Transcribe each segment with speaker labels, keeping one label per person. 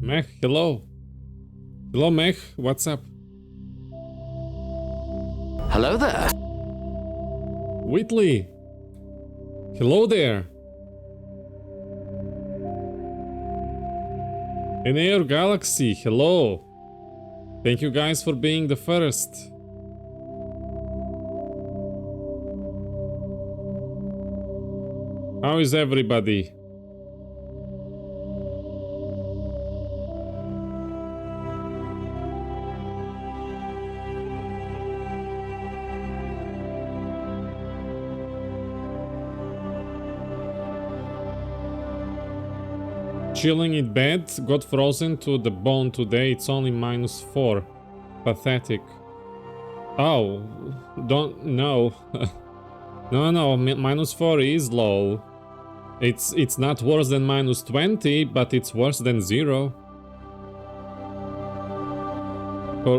Speaker 1: Mech, hello. Hello, Mech. What's up?
Speaker 2: Hello there.
Speaker 1: Whitley. Hello there. In Air Galaxy, hello. Thank you guys for being the first. How is everybody? Chilling in bed, got frozen to the bone today, it's only -4. Pathetic. Oh, don't, no. No, -4 is low. It's not worse than -20, but it's worse than 0.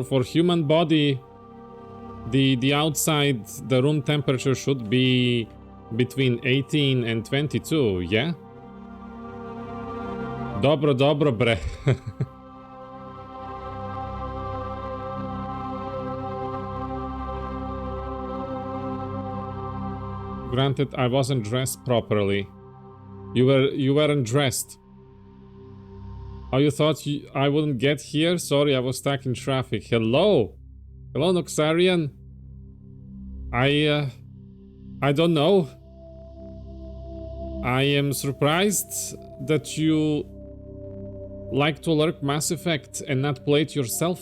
Speaker 1: For human body, the outside, the room temperature should be between 18 and 22, yeah? Dobro, bre. Granted, I wasn't dressed properly. You weren't dressed. Oh, you thought I wouldn't get here? Sorry, I was stuck in traffic. Hello? Hello, Noxarian? I don't know. I am surprised that you like to lurk Mass Effect and not play it yourself.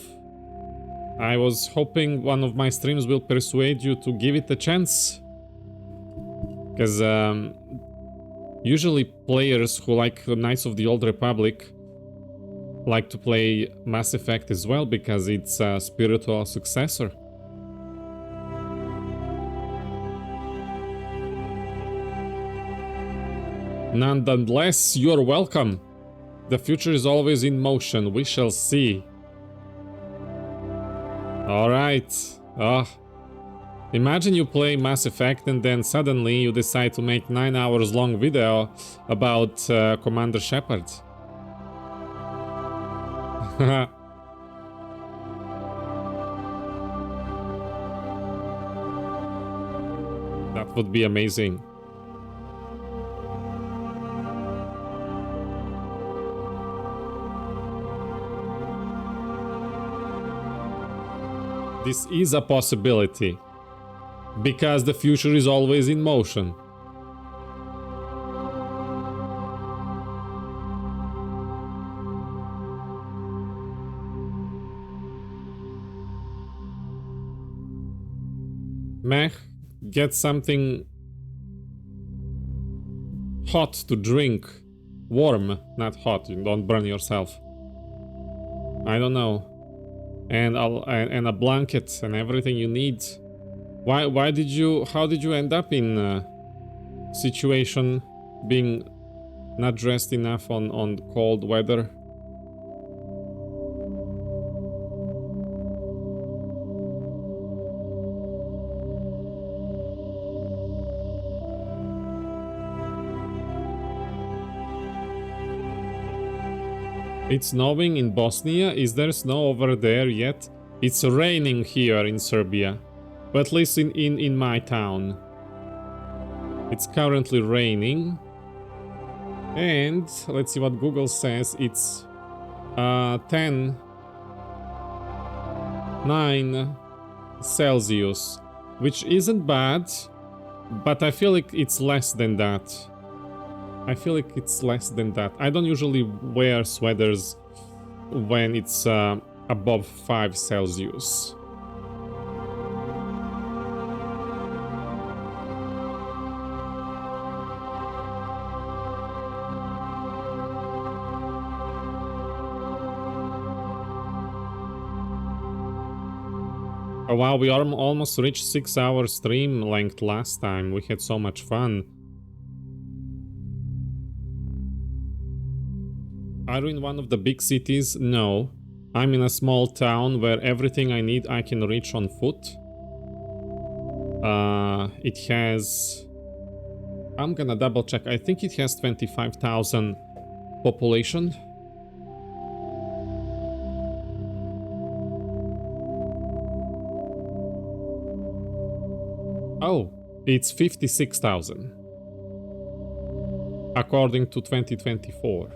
Speaker 1: I was hoping one of my streams will persuade you to give it a chance. Because usually players who like Knights of the Old Republic like to play Mass Effect as well, because it's a spiritual successor. Nonetheless, you're welcome. The future is always in motion, we shall see. Alright. Imagine you play Mass Effect and then suddenly you decide to make 9 hours long video about Commander Shepard. That would be amazing. This is a possibility, because the future is always in motion. Mech, get something hot to drink. Warm, not hot, you don't burn yourself. I don't know. And a blanket and everything you need. How did you end up in situation being not dressed enough on cold weather? It's snowing in Bosnia. Is there snow over there yet? It's raining here in Serbia, but at least in my town. It's currently raining. And let's see what Google says. It's 9 Celsius, which isn't bad, but I feel like it's less than that. I don't usually wear sweaters when it's above 5 Celsius. Oh wow, we almost reached 6-hour stream length last time. We had so much fun. Are you in one of the big cities? No. I'm in a small town where everything I need I can reach on foot. It has... I'm gonna double check. I think it has 25,000 population. It's 56,000 according to 2024.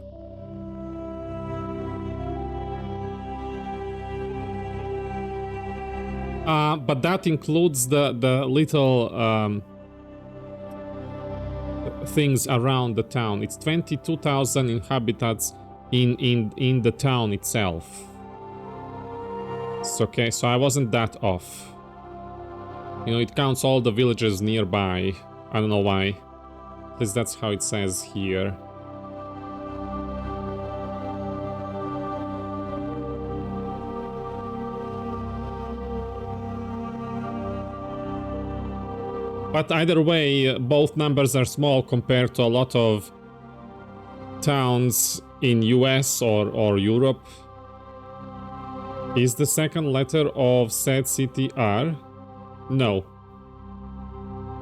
Speaker 1: But that includes the little things around the town. It's 22,000 inhabitants in the town itself. It's okay, so I wasn't that off. You know, it counts all the villages nearby. I don't know why. At least that's how it says here. But either way, both numbers are small compared to a lot of towns in US or Europe. Is the second letter of said city R? No.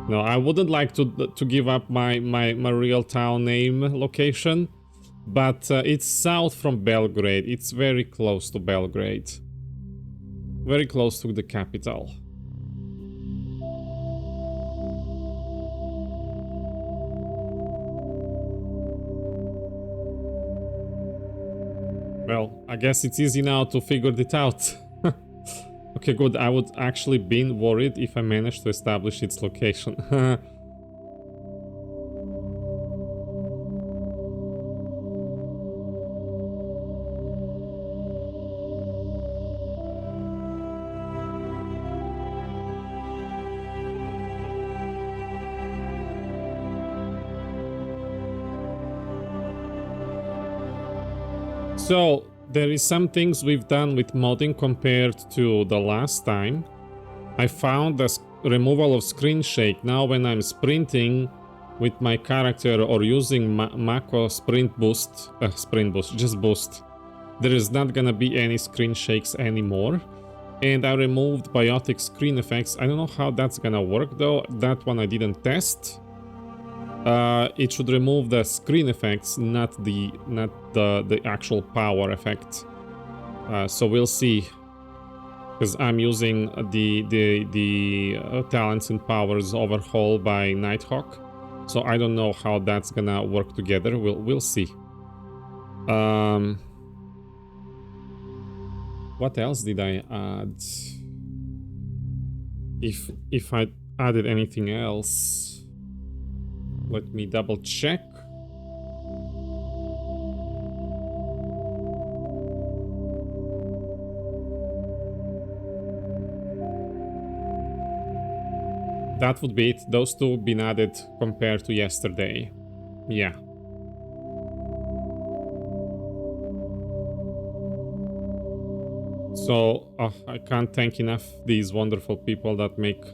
Speaker 1: No, I wouldn't like to give up my real town name location, but it's south from Belgrade. It's very close to Belgrade. Very close to the capital. Well, I guess it's easy now to figure it out. Okay, good. I would actually been worried if I managed to establish its location. So, there is some things we've done with modding compared to the last time. I found the removal of screen shake. Now when I'm sprinting with my character or using Mako sprint boost, just boost, there is not gonna be any screen shakes anymore. And I removed biotic screen effects. I don't know how that's gonna work though. That one I didn't test. It should remove the screen effects, not the actual power effect. So we'll see, because I'm using the talents and powers overhaul by Nighthawk. So I don't know how that's gonna work together. We'll see. What else did I add? If I added anything else. Let me double check. That would be it. Those two been added compared to yesterday. Yeah. So, I can't thank enough these wonderful people that make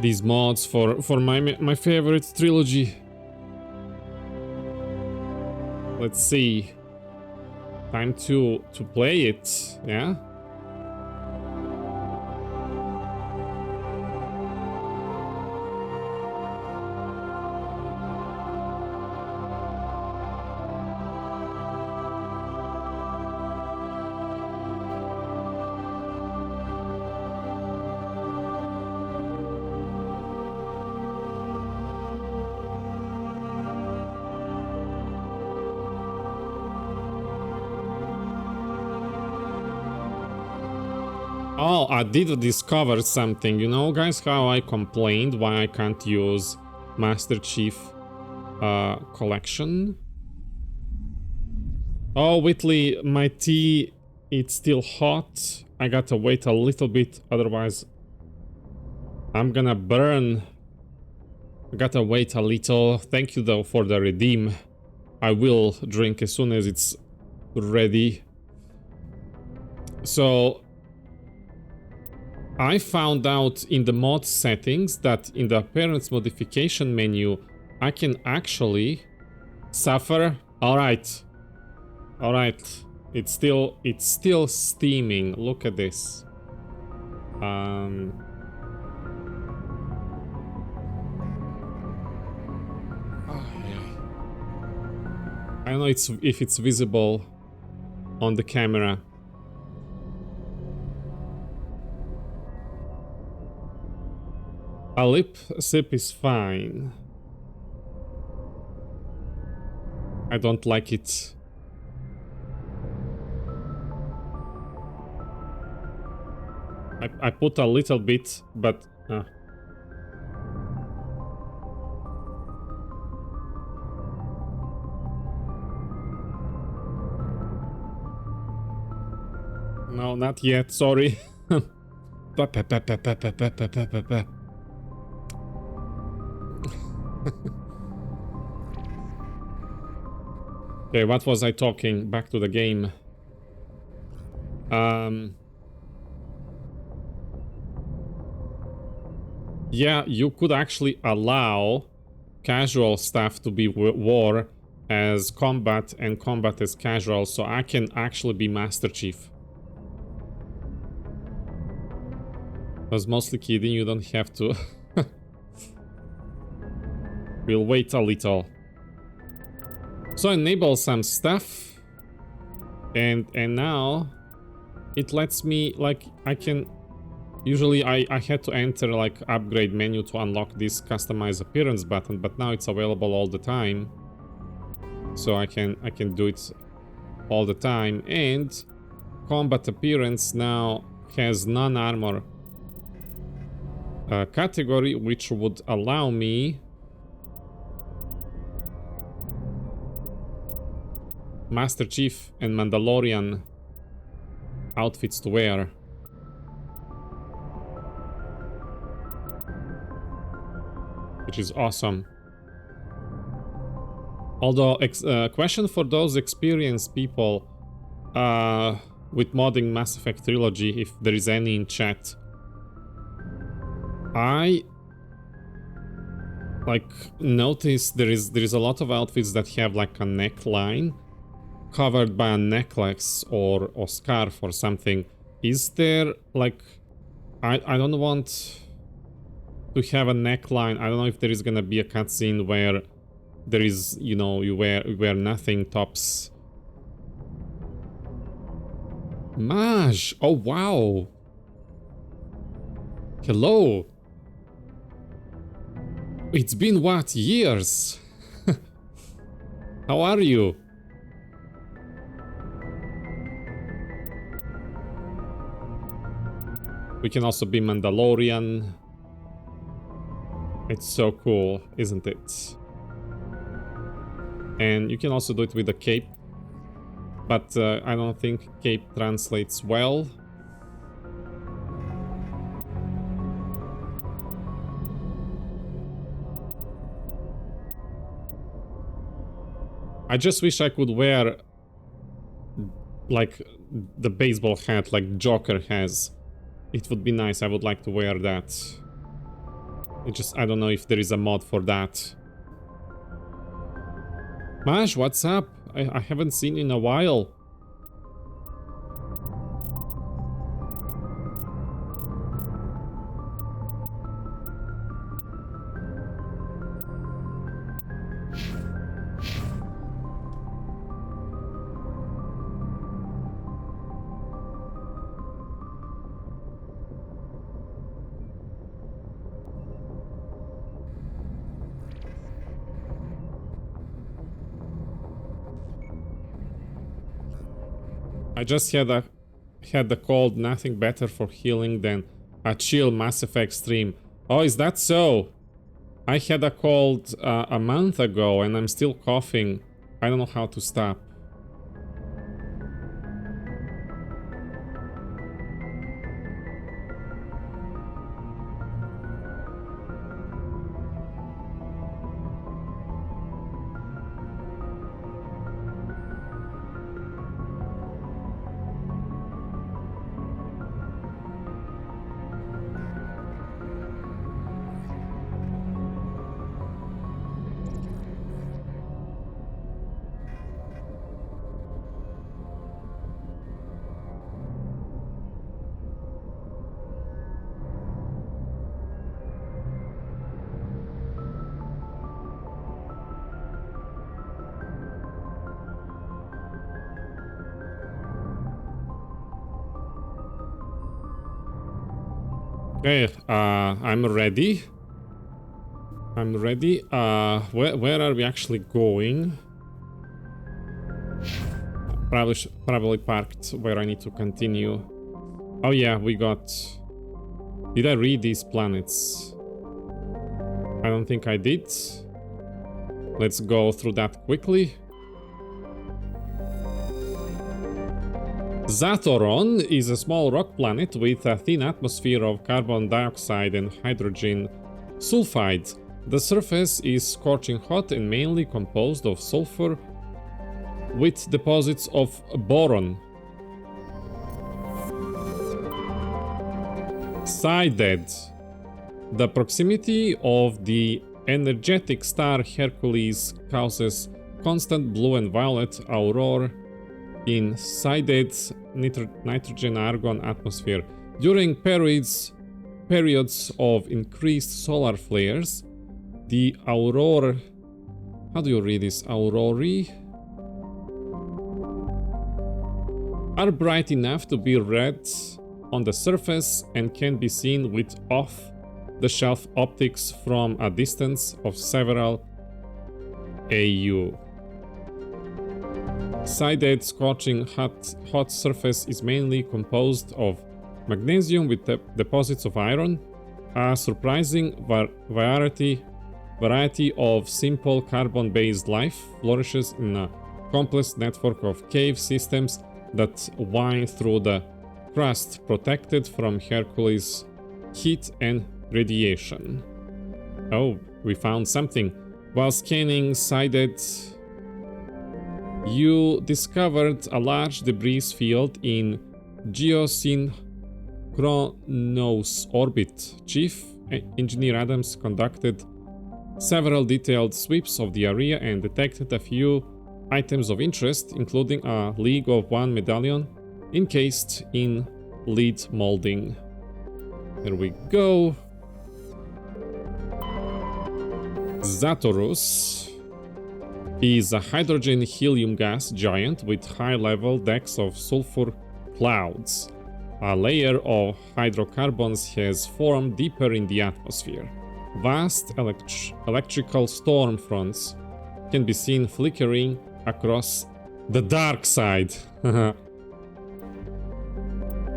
Speaker 1: these mods for my favorite trilogy. Let's see. Time to play it, yeah? Oh, I did discover something. You know, guys, how I complained why I can't use Master Chief collection? Oh, Whitley, my tea, it's still hot. I gotta wait a little bit, otherwise I'm gonna burn. I gotta wait a little. Thank you, though, for the redeem. I will drink as soon as it's ready. So I found out in the mod settings that in the appearance modification menu, I can actually suffer. Alright. Alright. It's still steaming. Look at this. I don't know if it's visible on the camera. A lip sip is fine. I don't like it. I put a little bit, but... No, not yet, sorry. Okay, what was I talking? Back to the game. Yeah, you could actually allow casual stuff to be war as combat and combat as casual, so I can actually be Master Chief. I was mostly kidding, you don't have to. We'll wait a little. So enable some stuff. And now it lets me, like, I can... Usually I had to enter like upgrade menu to unlock this customize appearance button, but now it's available all the time. So I can do it all the time. And combat appearance now has non-armor category, which would allow me Master Chief and Mandalorian outfits to wear. Which is awesome. Although, question for those experienced people with modding Mass Effect Trilogy, if there is any in chat. I like notice there is a lot of outfits that have like a neckline covered by a necklace or scarf or something. Is there like I don't want to have a neckline. I don't know if there is gonna be a cutscene where there is, you know, you wear nothing, tops. Maj! Oh wow! Hello! It's been what, years? How are you? We can also be Mandalorian. It's so cool, isn't it? And you can also do it with a cape. But I don't think cape translates well. I just wish I could wear like the baseball hat like Joker has. It would be nice. I would like to wear that. I don't know if there is a mod for that. Maj, what's up? I haven't seen you in a while. I just had the cold. Nothing better for healing than a chill Mass Effect stream. Oh, is that so? I had a cold a month ago and I'm still coughing. I don't know how to stop. Okay, I'm ready. I'm ready. Where are we actually going? Probably parked where I need to continue. Oh yeah, we got... Did I read these planets? I don't think I did. Let's go through that quickly. Zathoron is a small rock planet with a thin atmosphere of carbon dioxide and hydrogen sulfide. The surface is scorching hot and mainly composed of sulfur with deposits of boron. Sided. The proximity of the energetic star Hercules causes constant blue and violet aurora in Sided's nitrogen-argon atmosphere. During periods of increased solar flares, the aurora... How do you read this? Aurorae? Are bright enough to be read on the surface and can be seen with off-the-shelf optics from a distance of several AU. Sided's scorching hot surface is mainly composed of magnesium with deposits of iron. A surprising variety of simple carbon-based life flourishes in a complex network of cave systems that wind through the crust, protected from Hercules' heat and radiation. Oh, we found something. While scanning Sided, you discovered a large debris field in geosynchronous orbit. Chief Engineer Adams conducted several detailed sweeps of the area and detected a few items of interest, including a League of One medallion encased in lead molding. There we go. Zatorus is a hydrogen-helium gas giant with high-level decks of sulfur clouds. A layer of hydrocarbons has formed deeper in the atmosphere. Vast electrical storm fronts can be seen flickering across the dark side.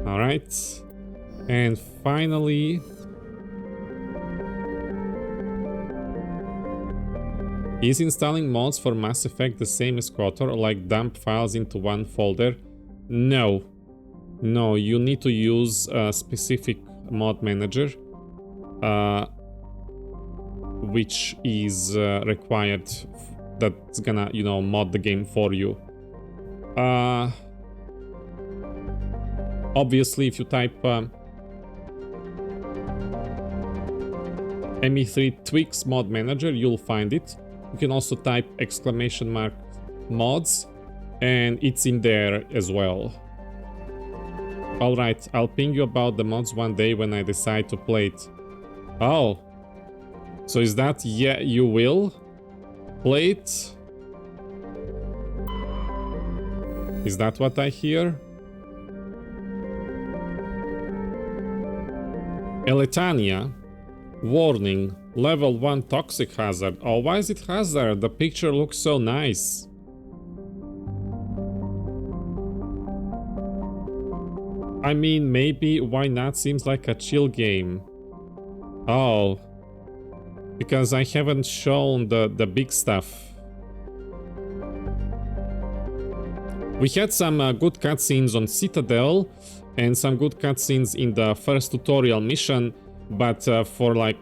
Speaker 1: Alright. And finally... Is installing mods for Mass Effect the same as KOTOR, like dump files into one folder? No. No, you need to use a specific mod manager, which is required, that's gonna, you know, mod the game for you. Obviously, if you type ME3 Tweaks Mod Manager, you'll find it. You can also type !mods, and it's in there as well. Alright, I'll ping you about the mods one day when I decide to play it. Oh. So is that, yeah, you will play it? Is that what I hear? Eletania. Warning. Level 1 toxic hazard. Oh, why is it hazard? The picture looks so nice. I mean, maybe, why not? Seems like a chill game. Oh. Because I haven't shown the big stuff. We had some good cutscenes on Citadel and some good cutscenes in the first tutorial mission, but for like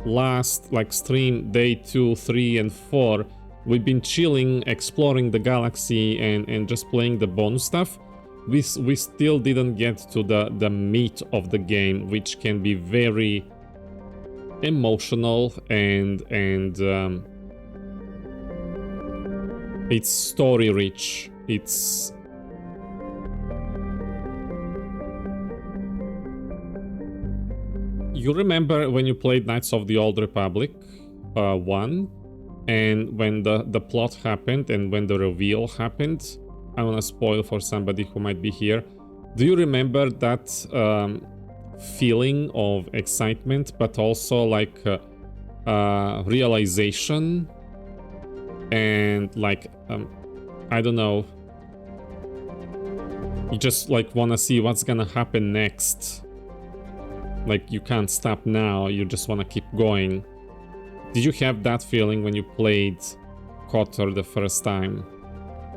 Speaker 1: last stream day 2, 3 and 4, we've been chilling, exploring the galaxy and just playing the bonus stuff. We still didn't get to the meat of the game, which can be very emotional and it's story rich. It's you remember when you played Knights of the Old Republic 1, and when the plot happened and when the reveal happened? I want to spoil for somebody who might be here. Do you remember that feeling of excitement, but also like realization and like I don't know, you just like want to see what's gonna happen next. Like you can't stop now, you just want to keep going. Did you have that feeling when you played KOTOR the first time?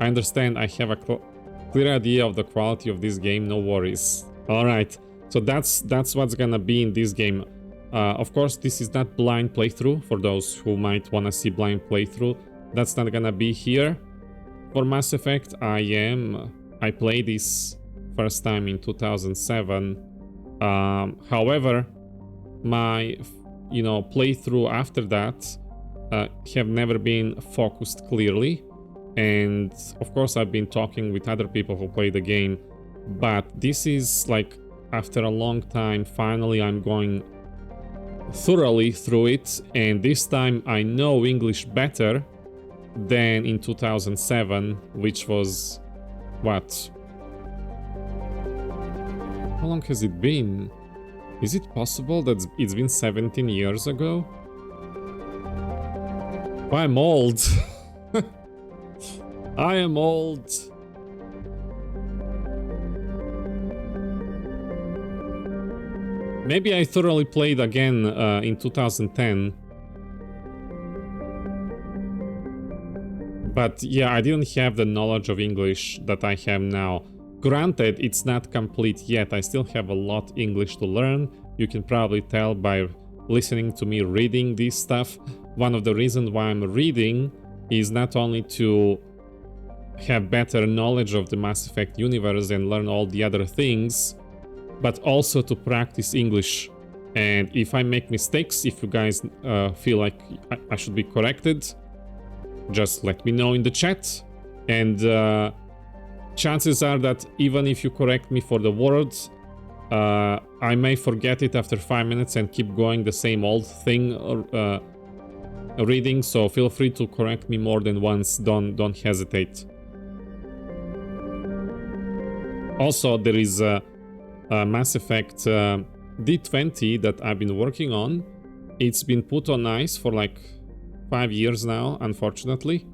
Speaker 1: I understand, I have a clear idea of the quality of this game, no worries. Alright, so that's what's gonna be in this game. Of course, this is not blind playthrough, for those who might want to see blind playthrough. That's not gonna be here. For Mass Effect, I played this first time in 2007. However, my playthrough after that have never been focused clearly, and of course I've been talking with other people who play the game, but this is like after a long time finally I'm going thoroughly through it, and this time I know English better than in 2007, which was what? How long has it been? Is it possible that it's been 17 years ago? I'm old. I am old. Maybe I thoroughly played again in 2010. But yeah, I didn't have the knowledge of English that I have now. Granted, it's not complete yet. I still have a lot English to learn. You can probably tell by listening to me reading this stuff. One of the reasons why I'm reading is not only to have better knowledge of the Mass Effect universe and learn all the other things, but also to practice English. And if I make mistakes, if you guys feel like I should be corrected, just let me know in the chat. And chances are that even if you correct me for the words, I may forget it after 5 minutes and keep going the same old thing reading, so feel free to correct me more than once, don't hesitate. Also, there is a Mass Effect D20 that I've been working on. It's been put on ice for like 5 years now, unfortunately.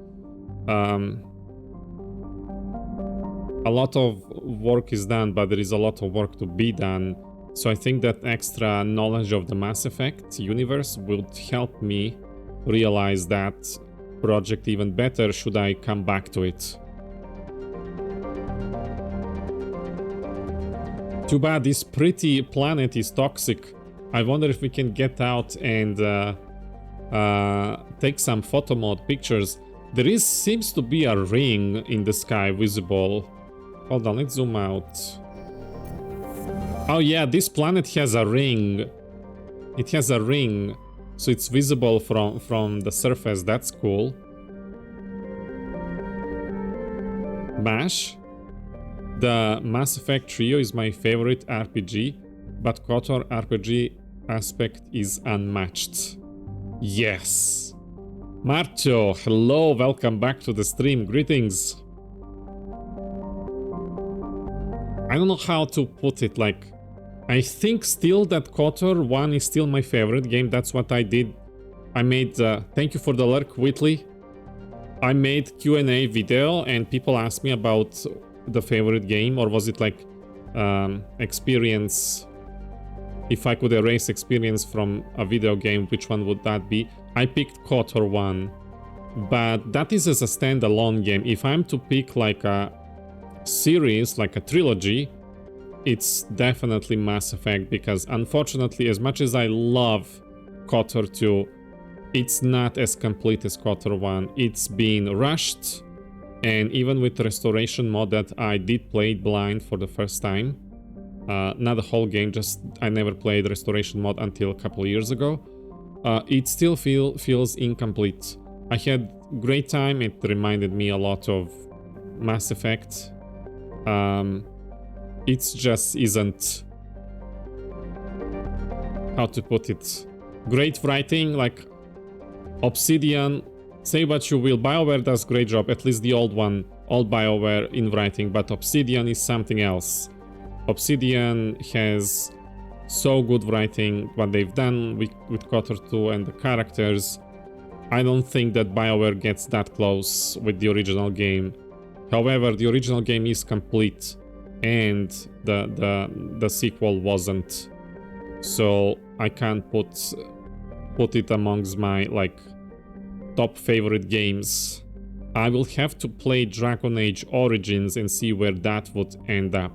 Speaker 1: A lot of work is done, but there is a lot of work to be done. So I think that extra knowledge of the Mass Effect universe will help me realize that project even better should I come back to it. Too bad this pretty planet is toxic. I wonder if we can get out and take some photo mode pictures. There seems to be a ring in the sky visible. Hold on, let's zoom out. Oh yeah, this planet has a ring. It has a ring, so it's visible from the surface. That's cool. MASH. The Mass Effect trio is my favorite RPG, but KOTOR RPG aspect is unmatched. Yes. Marcio, hello, welcome back to the stream. Greetings. I don't know how to put it, like, I think still that KOTOR 1 is still my favorite game. That's what I did. I made, thank you for the lurk, Whitley. I made Q&A video and people asked me about the favorite game, or was it like experience, if I could erase experience from a video game, which one would that be? I picked KOTOR 1, but that is as a standalone game. If I'm to pick like a series, like a trilogy, it's definitely Mass Effect, because unfortunately, as much as I love KOTOR 2, it's not as complete as KOTOR 1. It's been rushed, and even with the restoration mod that I did play blind for the first time, not the whole game, just I never played restoration mod until a couple of years ago, it still feels incomplete. I had great time. It reminded me a lot of Mass Effect. It just isn't, how to put it, great writing. Like Obsidian, say what you will, BioWare does great job, at least the old one, old BioWare in writing, but Obsidian is something else. Obsidian has So good writing, what they've done with KOTOR 2 and the characters. I don't think that BioWare gets that close with the original game. However, the original game is complete and the sequel wasn't. So I can't put it amongst my like top favorite games. I will have to play Dragon Age Origins and see where that would end up.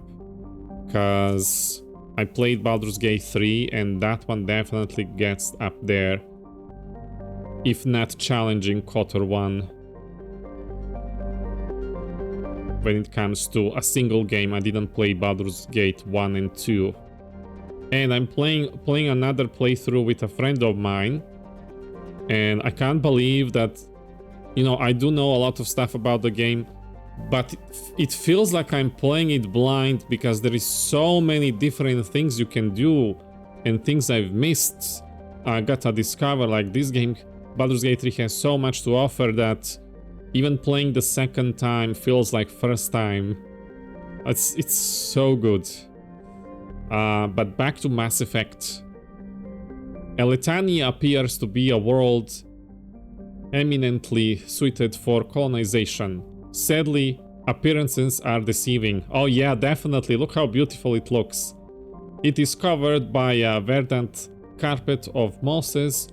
Speaker 1: Cause I played Baldur's Gate 3 and that one definitely gets up there, if not challenging KOTOR 1 when it comes to a single game. I didn't play Baldur's Gate 1 and 2. And I'm playing another playthrough with a friend of mine, and I can't believe that, you know, I do know a lot of stuff about the game, but it feels like I'm playing it blind because there is so many different things you can do and things I've missed. I got to discover, like, this game, Baldur's Gate 3, has so much to offer that even playing the second time feels like first time. It's so good. But back to Mass Effect. Elitania appears to be a world eminently suited for colonization. Sadly, appearances are deceiving. Oh yeah, definitely. Look how beautiful it looks. It is covered by a verdant carpet of mosses,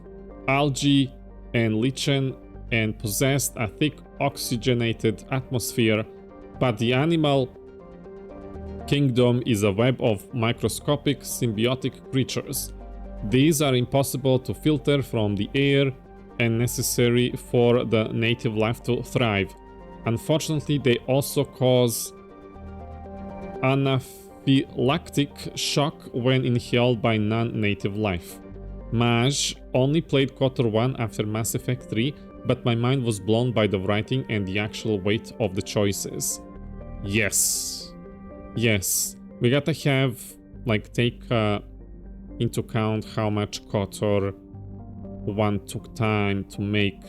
Speaker 1: algae, and lichen, and possessed a thick oxygenated atmosphere, but the animal kingdom is a web of microscopic symbiotic creatures. These are impossible to filter from the air and necessary for the native life to thrive. Unfortunately, they also cause anaphylactic shock when inhaled by non-native life. Maj only played KOTOR 1 after Mass Effect 3, but my mind was blown by the writing and the actual weight of the choices. Yes. Yes. We gotta have, like, take into account how much KOTOR 1 took time to make.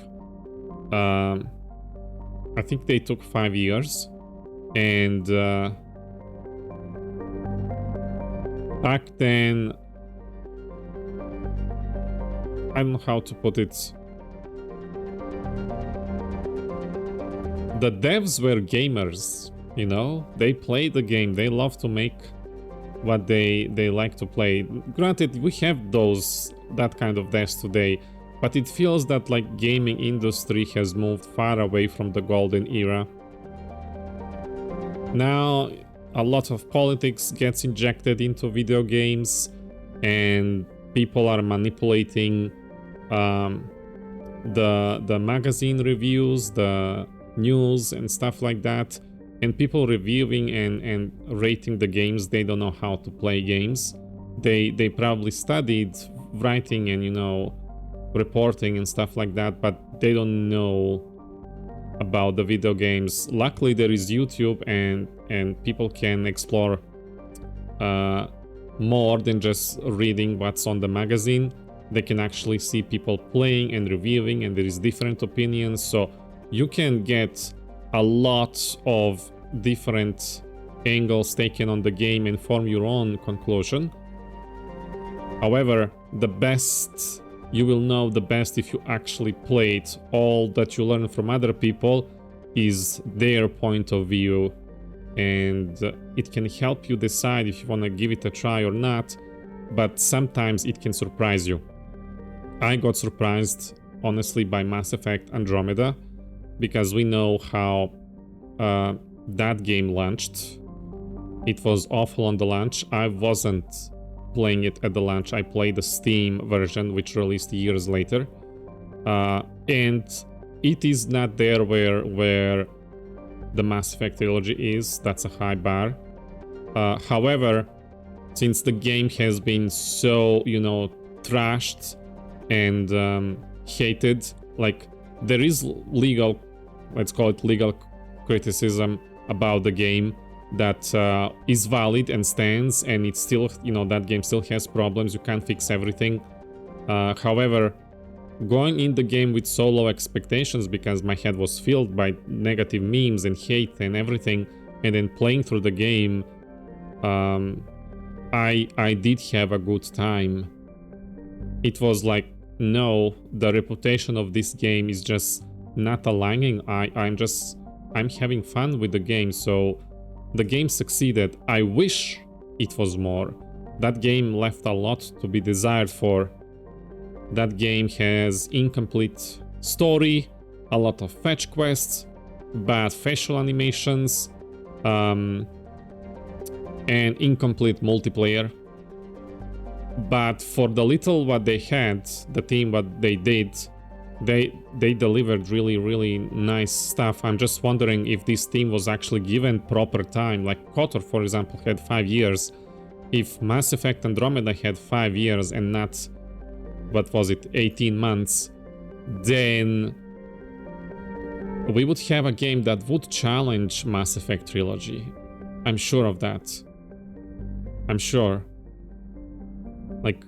Speaker 1: I think they took 5 years. And back then, I don't know how to put it. The devs were gamers, you know? They play the game, they love to make what they like to play. Granted, we have that kind of devs today, but it feels that like gaming industry has moved far away from the golden era. Now, a lot of politics gets injected into video games, and people are manipulating the magazine reviews, the news and stuff like that, and people reviewing and rating the games. They don't know how to play games. They probably studied writing and, you know, reporting and stuff like that, but they don't know about the video games. Luckily, there is YouTube, and people can explore more than just reading what's on the magazine. They can actually see people playing and reviewing, and there is different opinions, so you can get a lot of different angles taken on the game and form your own conclusion. However, the best, you will know the best if you actually play it. All that you learn from other people is their point of view, and it can help you decide if you want to give it a try or not, but sometimes it can surprise you. I got surprised, honestly, by Mass Effect Andromeda, because we know how that game launched. It was awful on the launch. I wasn't playing it at the launch. I played the Steam version, which released years later. And it is not there where the Mass Effect trilogy is. That's a high bar. However, since the game has been so, you know, trashed and hated, like, there is legal, let's call it legal criticism about the game that is valid and stands, and it's still, you know, that game still has problems. You can't fix everything. However, going in the game with so low expectations, because my head was filled by negative memes and hate and everything, and then playing through the game, I did have a good time. It was like, no, the reputation of this game is just not aligning. I'm having fun with the game, so the game succeeded. I wish it was more. That game left a lot to be desired for. That game has incomplete story, a lot of fetch quests, bad facial animations, and incomplete multiplayer. But for the little what they had, the team what they did, they delivered really nice stuff. I'm just wondering if this team was actually given proper time. Like KOTOR, for example, had 5 years. If Mass Effect Andromeda had 5 years and not, what was it, 18 months, then we would have a game that would challenge Mass Effect Trilogy. I'm sure of that. I'm sure. Like,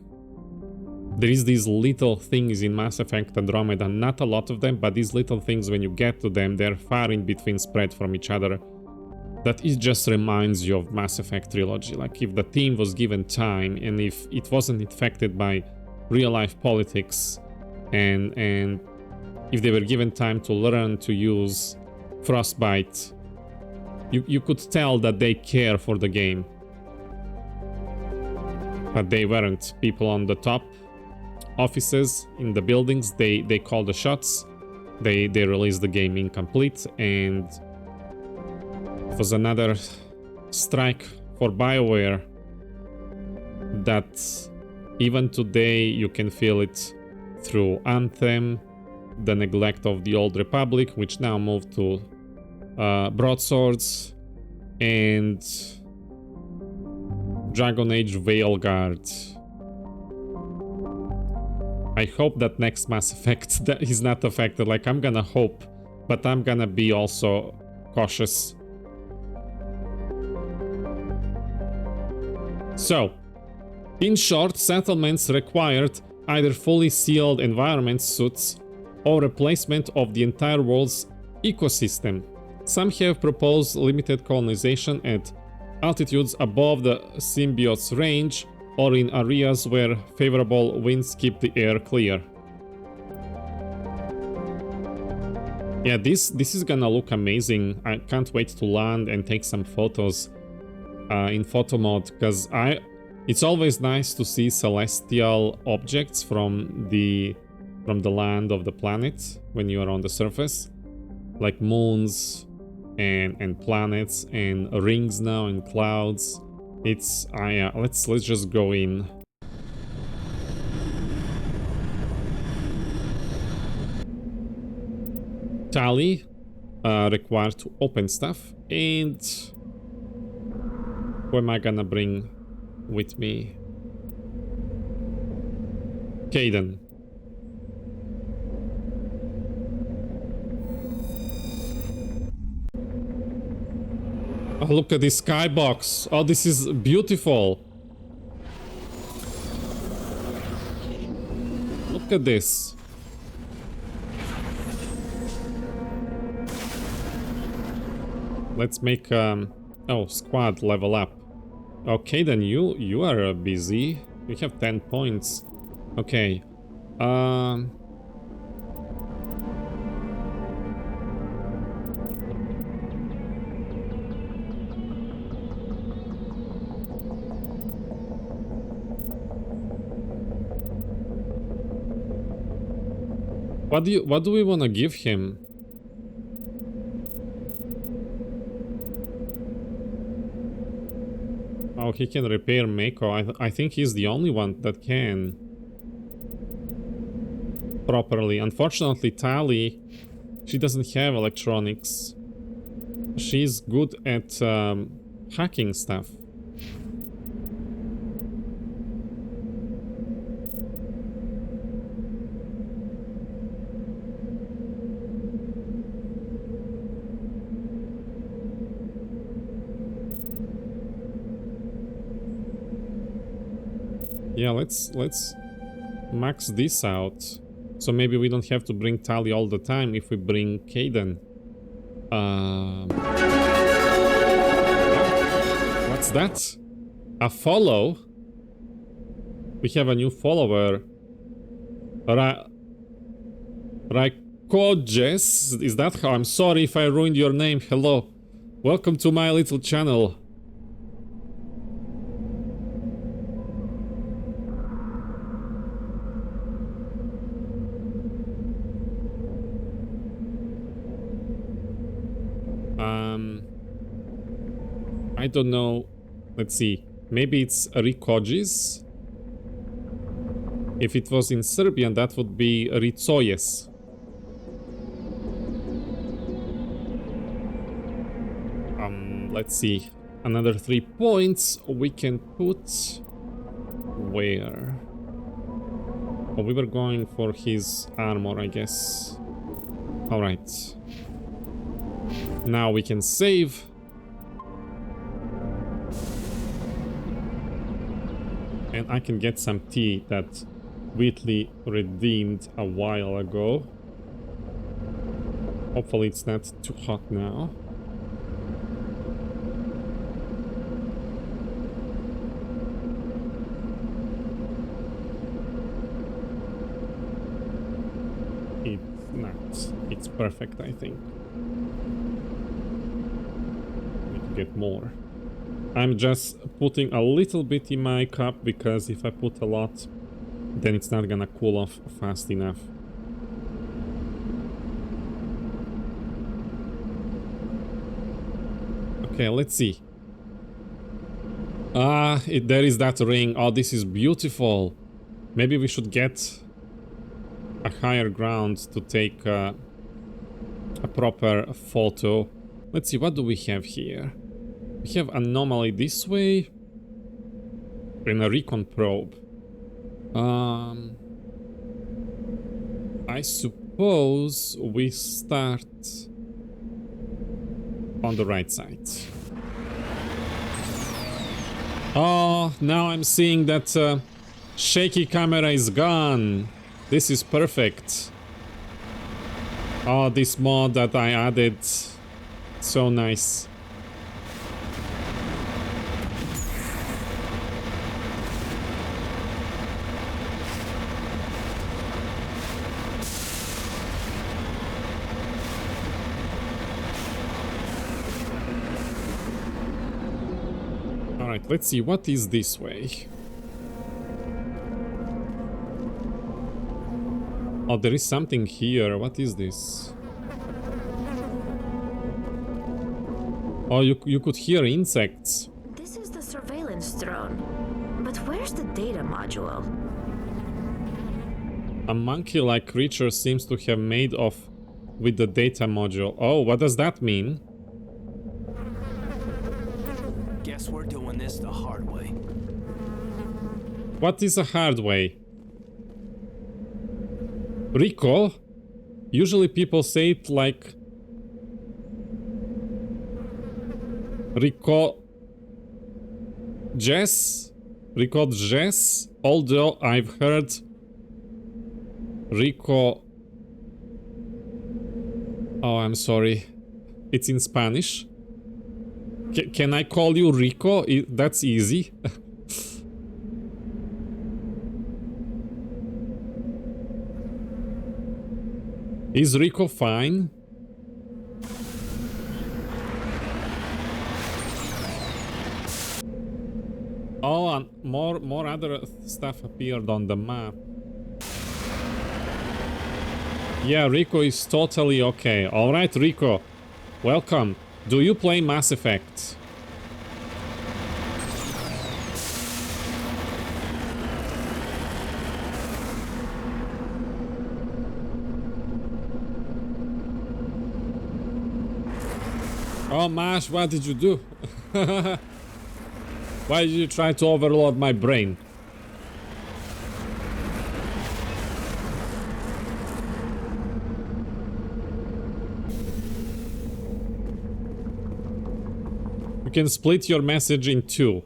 Speaker 1: there is these little things in Mass Effect Andromeda, not a lot of them, but these little things, when you get to them, they're far in between spread from each other. That it just reminds you of Mass Effect Trilogy. Like, if the team was given time, and if it wasn't infected by real-life politics, and if they were given time to learn to use Frostbite, you could tell that they care for the game. But they weren't. People on the top offices in the buildings, they call the shots. They released the game incomplete, and it was another strike for BioWare that even today you can feel it through Anthem, the neglect of the Old Republic, which now moved to Broadswords, and Dragon Age Veilguard. I hope that next Mass Effect that is not affected. Like, I'm gonna hope, but I'm gonna be also cautious. So, in short, settlements required either fully sealed environment suits or replacement of the entire world's ecosystem. Some have proposed limited colonization at altitudes above the symbiote's range or in areas where favorable winds keep the air clear. Yeah, this is gonna look amazing. I can't wait to land and take some photos in photo mode, because it's always nice to see celestial objects from the land of the planet when you are on the surface, like moons and planets and rings now and clouds. It's let's just go in. Tally required to open stuff, and who am I gonna bring with me? Kaidan. Oh, look at this skybox. Oh, this is beautiful. Look at this. Let's make squad level up. Okay, then you are busy. You have 10 points. Okay. What do we want to give him? Oh, he can repair Mako. I think he's the only one that can properly. Unfortunately, Tali, she doesn't have electronics. She's good at hacking stuff. Yeah, let's max this out. So maybe we don't have to bring Tali all the time if we bring Kaidan. What's that? A follow? We have a new follower. Raikojes? Is that how? I'm sorry if I ruined your name. Hello. Welcome to my little channel. I don't know. Let's see. Maybe it's Rikojes. If it was in Serbian, that would be Ricojes. Let's see. Another 3 points we can put... Where? Oh, we were going for his armor, I guess. Alright. Now we can save. And I can get some tea that Wheatley redeemed a while ago. Hopefully it's not too hot now. It's not. It's perfect, I think. We can get more. I'm just putting a little bit in my cup because if I put a lot, then it's not gonna cool off fast enough. Okay, let's see. There is that ring. Oh, this is beautiful. Maybe we should get a higher ground to take a proper photo. Let's see, what do we have here? We have anomaly this way and a recon probe. I suppose we start on the right side. Oh, now I'm seeing that shaky camera is gone. This is perfect. Oh, this mod that I added. So nice. Alright, let's see, what is this way? Oh, there is something here. What is this? Oh, you could hear insects.
Speaker 2: This is the surveillance drone. But where's the data module?
Speaker 1: A monkey-like creature seems to have made off with the data module. Oh, what does that mean?
Speaker 3: Guess we're doing this the hard way.
Speaker 1: What is a hard way? Rico? Usually people say it like... Rico... Jess? Rico Jess? Although I've heard... Rico... Oh, I'm sorry. It's in Spanish. Can I call you Rico? That's easy. Is Rico fine? Oh, and more other stuff appeared on the map. Yeah, Rico is totally okay. Alright, Rico. Welcome. Do you play Mass Effect? Oh, Mash, what did you do? Why did you try to overload my brain? You can split your message in two.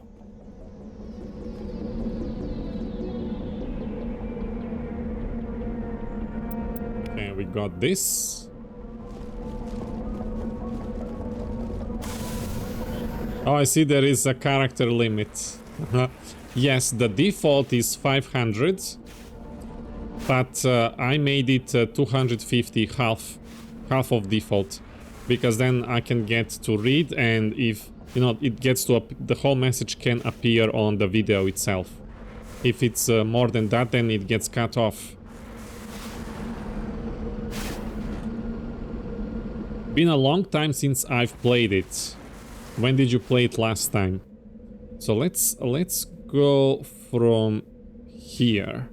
Speaker 1: Okay, we got this. Oh, I see there is a character limit. Yes, the default is 500, but I made it 250, half of default, because then I can get to read, and if you know it gets to the whole message can appear on the video itself. If it's more than that, then it gets cut off. Been a long time since I've played it. When did you play it last time? So let's go from here.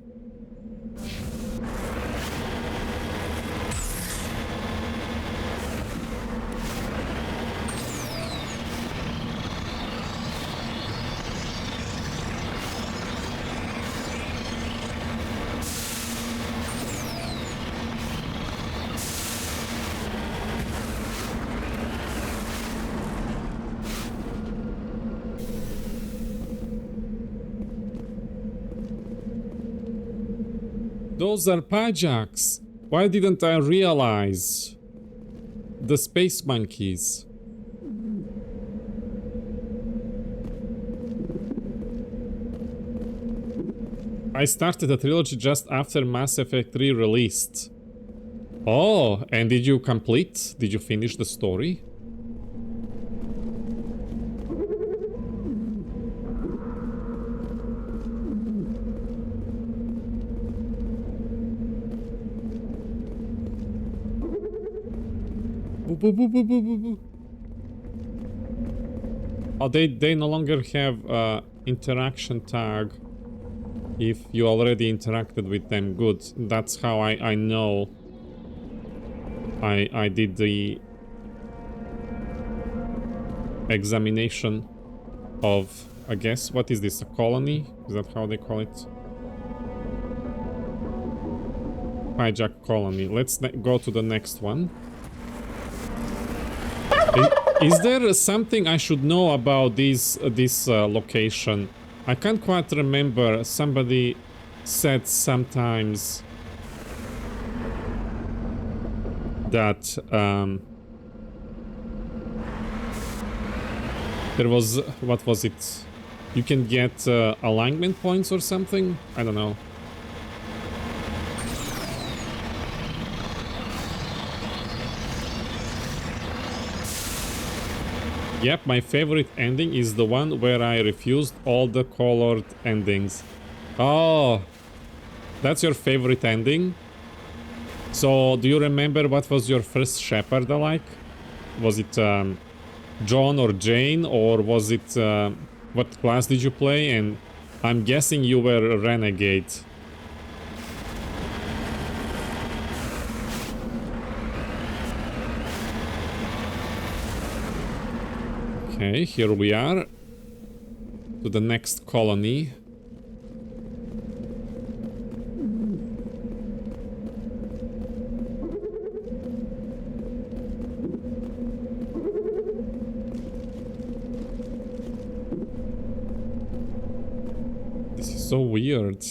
Speaker 1: Those are Pajaks. Why didn't I realize? The space monkeys. I started the trilogy just after Mass Effect 3 released. Oh, and did you complete? Did you finish the story? Oh, they no longer have interaction tag if you already interacted with them. Good. That's how I know I did the examination of, I guess, what is this, a colony? Is that how they call it? Hijack colony. Let's go to the next one. Is there something I should know about this location? I can't quite remember. Somebody said sometimes that there was, what was it? You can get alignment points or something? I don't know. Yep, my favorite ending is the one where I refused all the colored endings. Oh, that's your favorite ending? So, do you remember what was your first Shepard like? Was it John or Jane, or was it... what class did you play? And I'm guessing you were a renegade. Okay, here we are. To the next colony. This is so weird.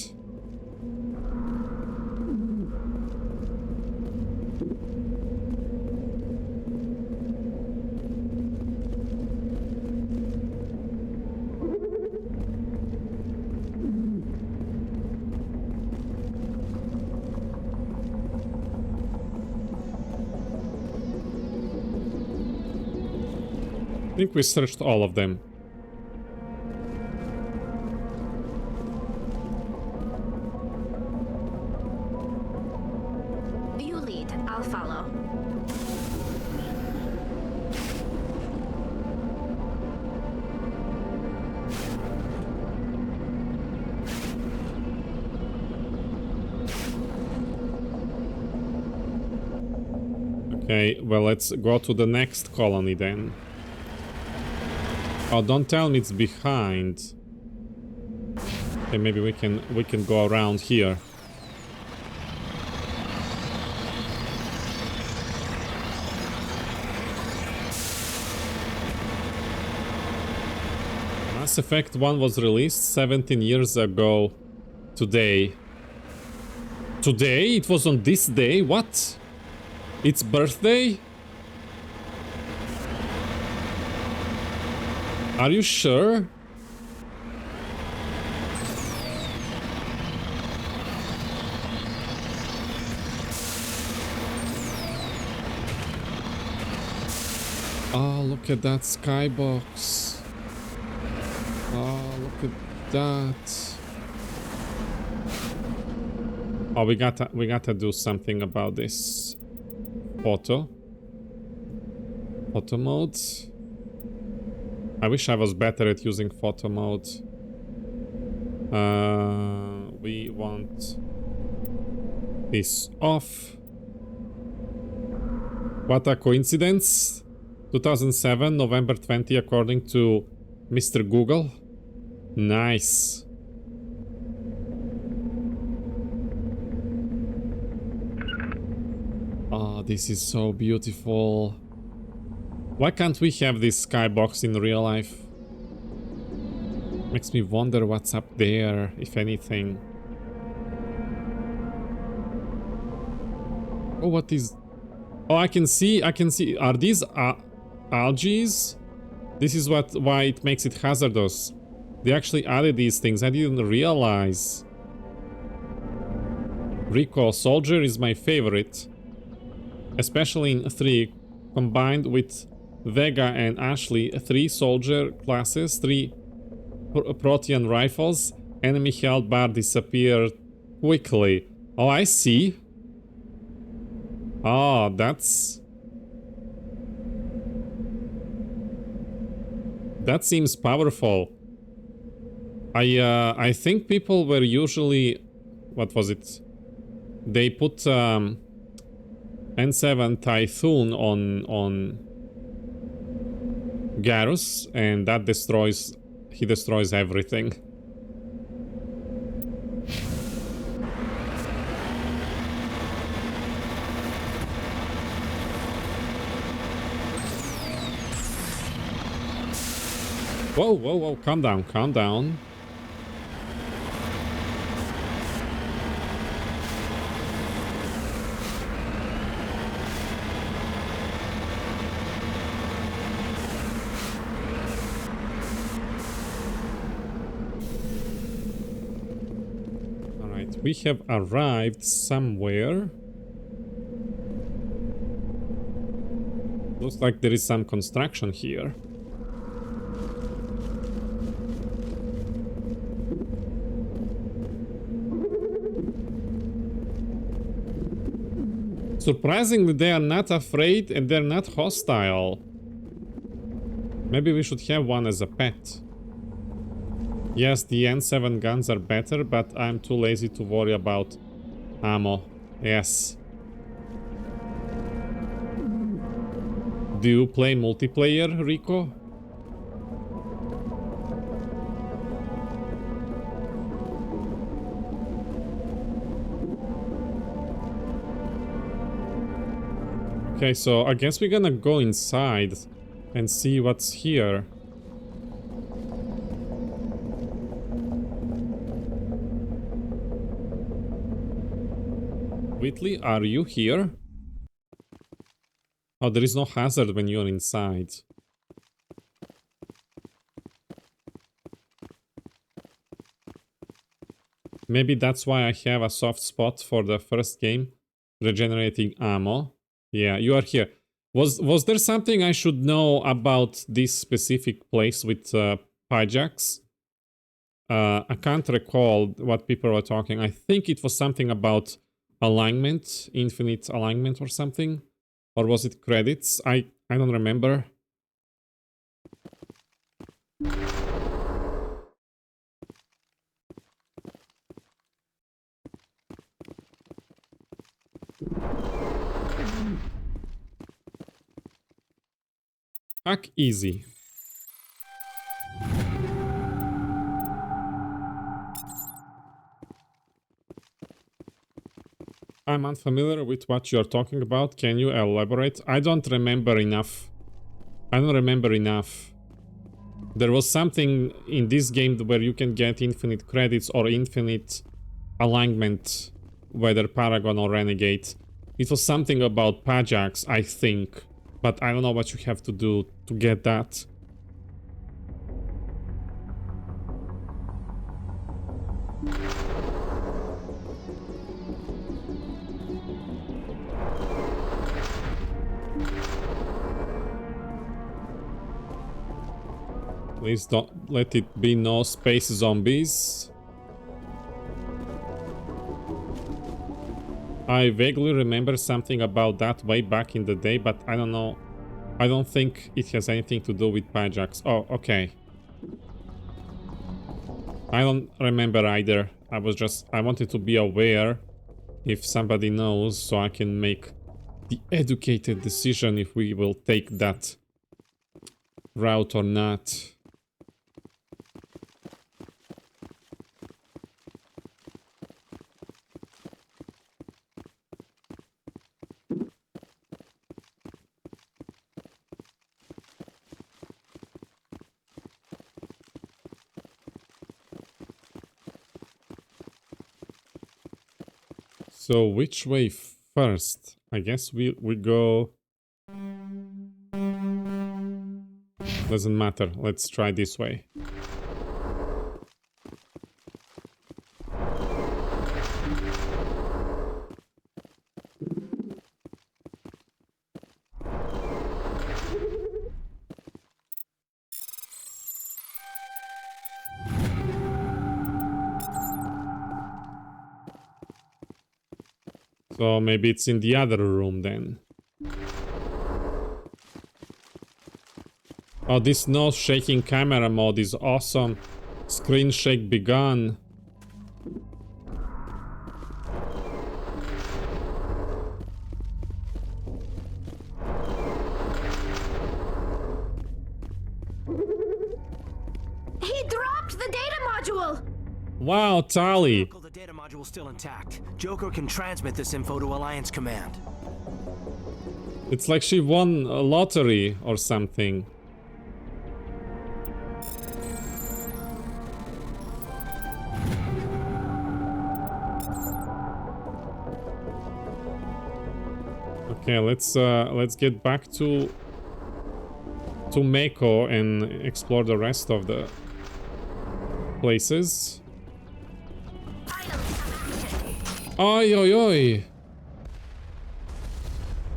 Speaker 1: I think we searched all of them.
Speaker 2: You lead, I'll follow.
Speaker 1: Okay, well, let's go to the next colony then. Oh, don't tell me it's behind. Okay, maybe we can go around here. Mass Effect 1 was released 17 years ago today. Today? It was on this day? What? Its birthday? Are you sure? Oh, look at that skybox. Oh, look at that. Oh, we gotta do something about this photo mode. I wish I was better at using photo mode. We want this off. What a coincidence. 2007, November 20, according to Mr. Google. Nice. Oh, this is so beautiful. Why can't we have this skybox in real life? Makes me wonder what's up there, if anything. Oh, what is... Oh, I can see. Are these algae? This is why it makes it hazardous. They actually added these things. I didn't realize. Rico, Soldier is my favorite. Especially in 3, combined with Vega and Ashley, 3 soldier classes, 3 Protean rifles, enemy health bar disappeared quickly. Oh, I see. Oh, that's... That seems powerful. I think people were usually... What was it? They put N7 Typhoon on Garrus, and that destroys... He destroys everything. Whoa, whoa, whoa, calm down, calm down. Alright, we have arrived somewhere. Looks like there is some construction here. Surprisingly, they are not afraid and they're not hostile. Maybe we should have one as a pet. Yes, the N7 guns are better, but I'm too lazy to worry about ammo. Yes. Do you play multiplayer, Rico? Okay, so I guess we're gonna go inside and see what's here. Whitley, are you here? Oh, there is no hazard when you're inside. Maybe that's why I have a soft spot for the first game. Regenerating ammo. Yeah, you are here. Was there something I should know about this specific place with hijacks? I can't recall what people were talking. I think it was something about alignment, infinite alignment or something. Or was it credits? I don't remember. Hack easy. I'm unfamiliar with what you're talking about. Can you elaborate? I don't remember enough. I don't remember enough. There was something in this game where you can get infinite credits or infinite alignment, whether Paragon or Renegade. It was something about Pajax, I think. But I don't know what you have to do to get that. Please don't let it be no space zombies. I vaguely remember something about that way back in the day, but I don't know. I don't think it has anything to do with Pajaks. Oh, okay. I don't remember either. I wanted to be aware if somebody knows, so I can make the educated decision if we will take that route or not. So which way first? I guess we go... Doesn't matter. Let's try this way. So maybe it's in the other room then. Oh, this no shaking camera mode is awesome. Screen shake begun.
Speaker 2: He dropped the data module!
Speaker 1: Wow, Tali.
Speaker 3: The data module's still intact. Joker can transmit this info to Alliance Command.
Speaker 1: It's like she won a lottery or something. Okay, let's get back to Mako and explore the rest of the places. Oi, oi, oi!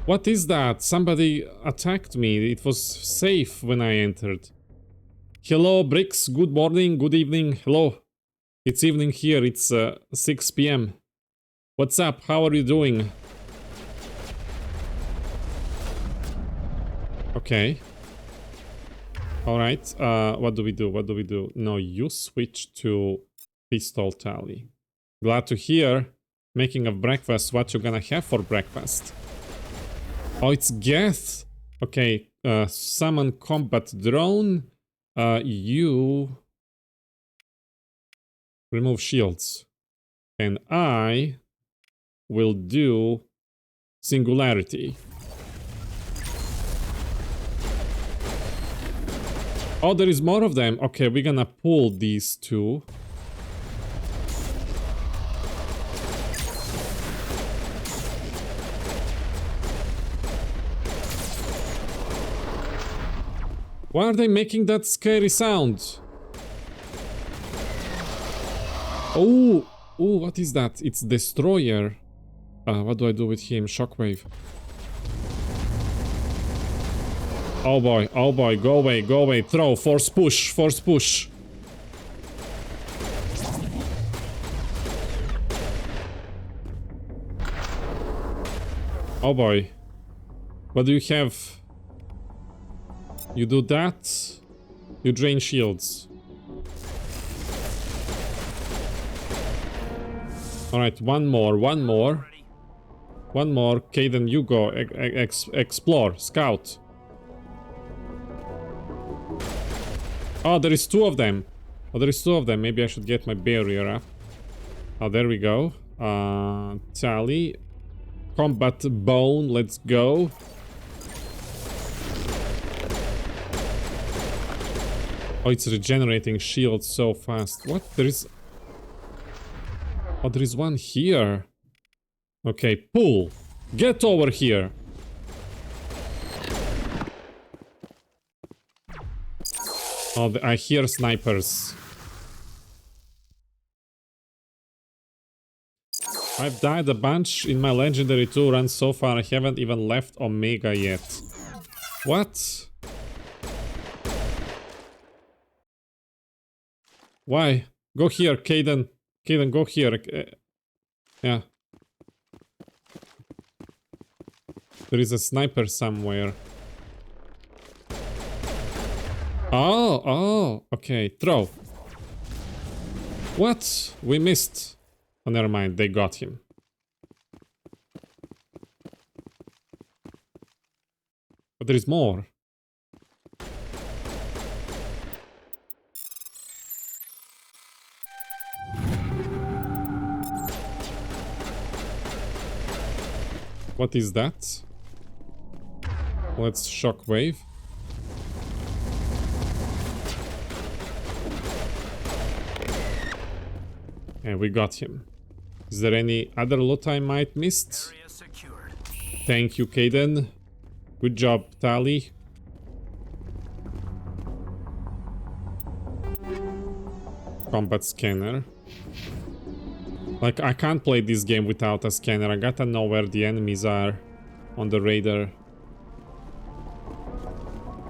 Speaker 1: What is that? Somebody attacked me. It was safe when I entered. Hello, Bricks. Good morning, good evening. Hello. It's evening here. It's 6 p.m. What's up? How are you doing? Okay. Alright. What do we do? What do we do? No, you switch to pistol Tally. Glad to hear. Making of breakfast. What you gonna have for breakfast? Oh, it's Geth. Okay. Summon combat drone. You remove shields. And I will do singularity. Oh, there is more of them. Okay, we're gonna pull these two. Why are they making that scary sound? Oh, oh, what is that? It's Destroyer. What do I do with him? Shockwave. Oh boy, go away, throw, force push. Oh boy. What do you have? You do that, you drain shields. Alright, one more. Caden, you go, explore, scout. Oh, there is two of them. Maybe I should get my barrier up. Oh, there we go. Tally. Combat bone, let's go. Oh, it's regenerating shields so fast. What? There is... Oh, there is one here. Okay, pull. Get over here. Oh, I hear snipers. I've died a bunch in my legendary 2 runs so far. I haven't even left Omega yet. What? Why? Go here, Caden. Caden, go here. Yeah. There is a sniper somewhere. Oh, okay. Throw. What? We missed. Oh, never mind. They got him. But there is more. What is that? Let's shockwave. And we got him. Is there any other loot I might missed?
Speaker 3: Area secured.
Speaker 1: Thank you, Caden. Good job, Tali. Combat scanner. Like, I can't play this game without a scanner. I gotta know where the enemies are on the radar.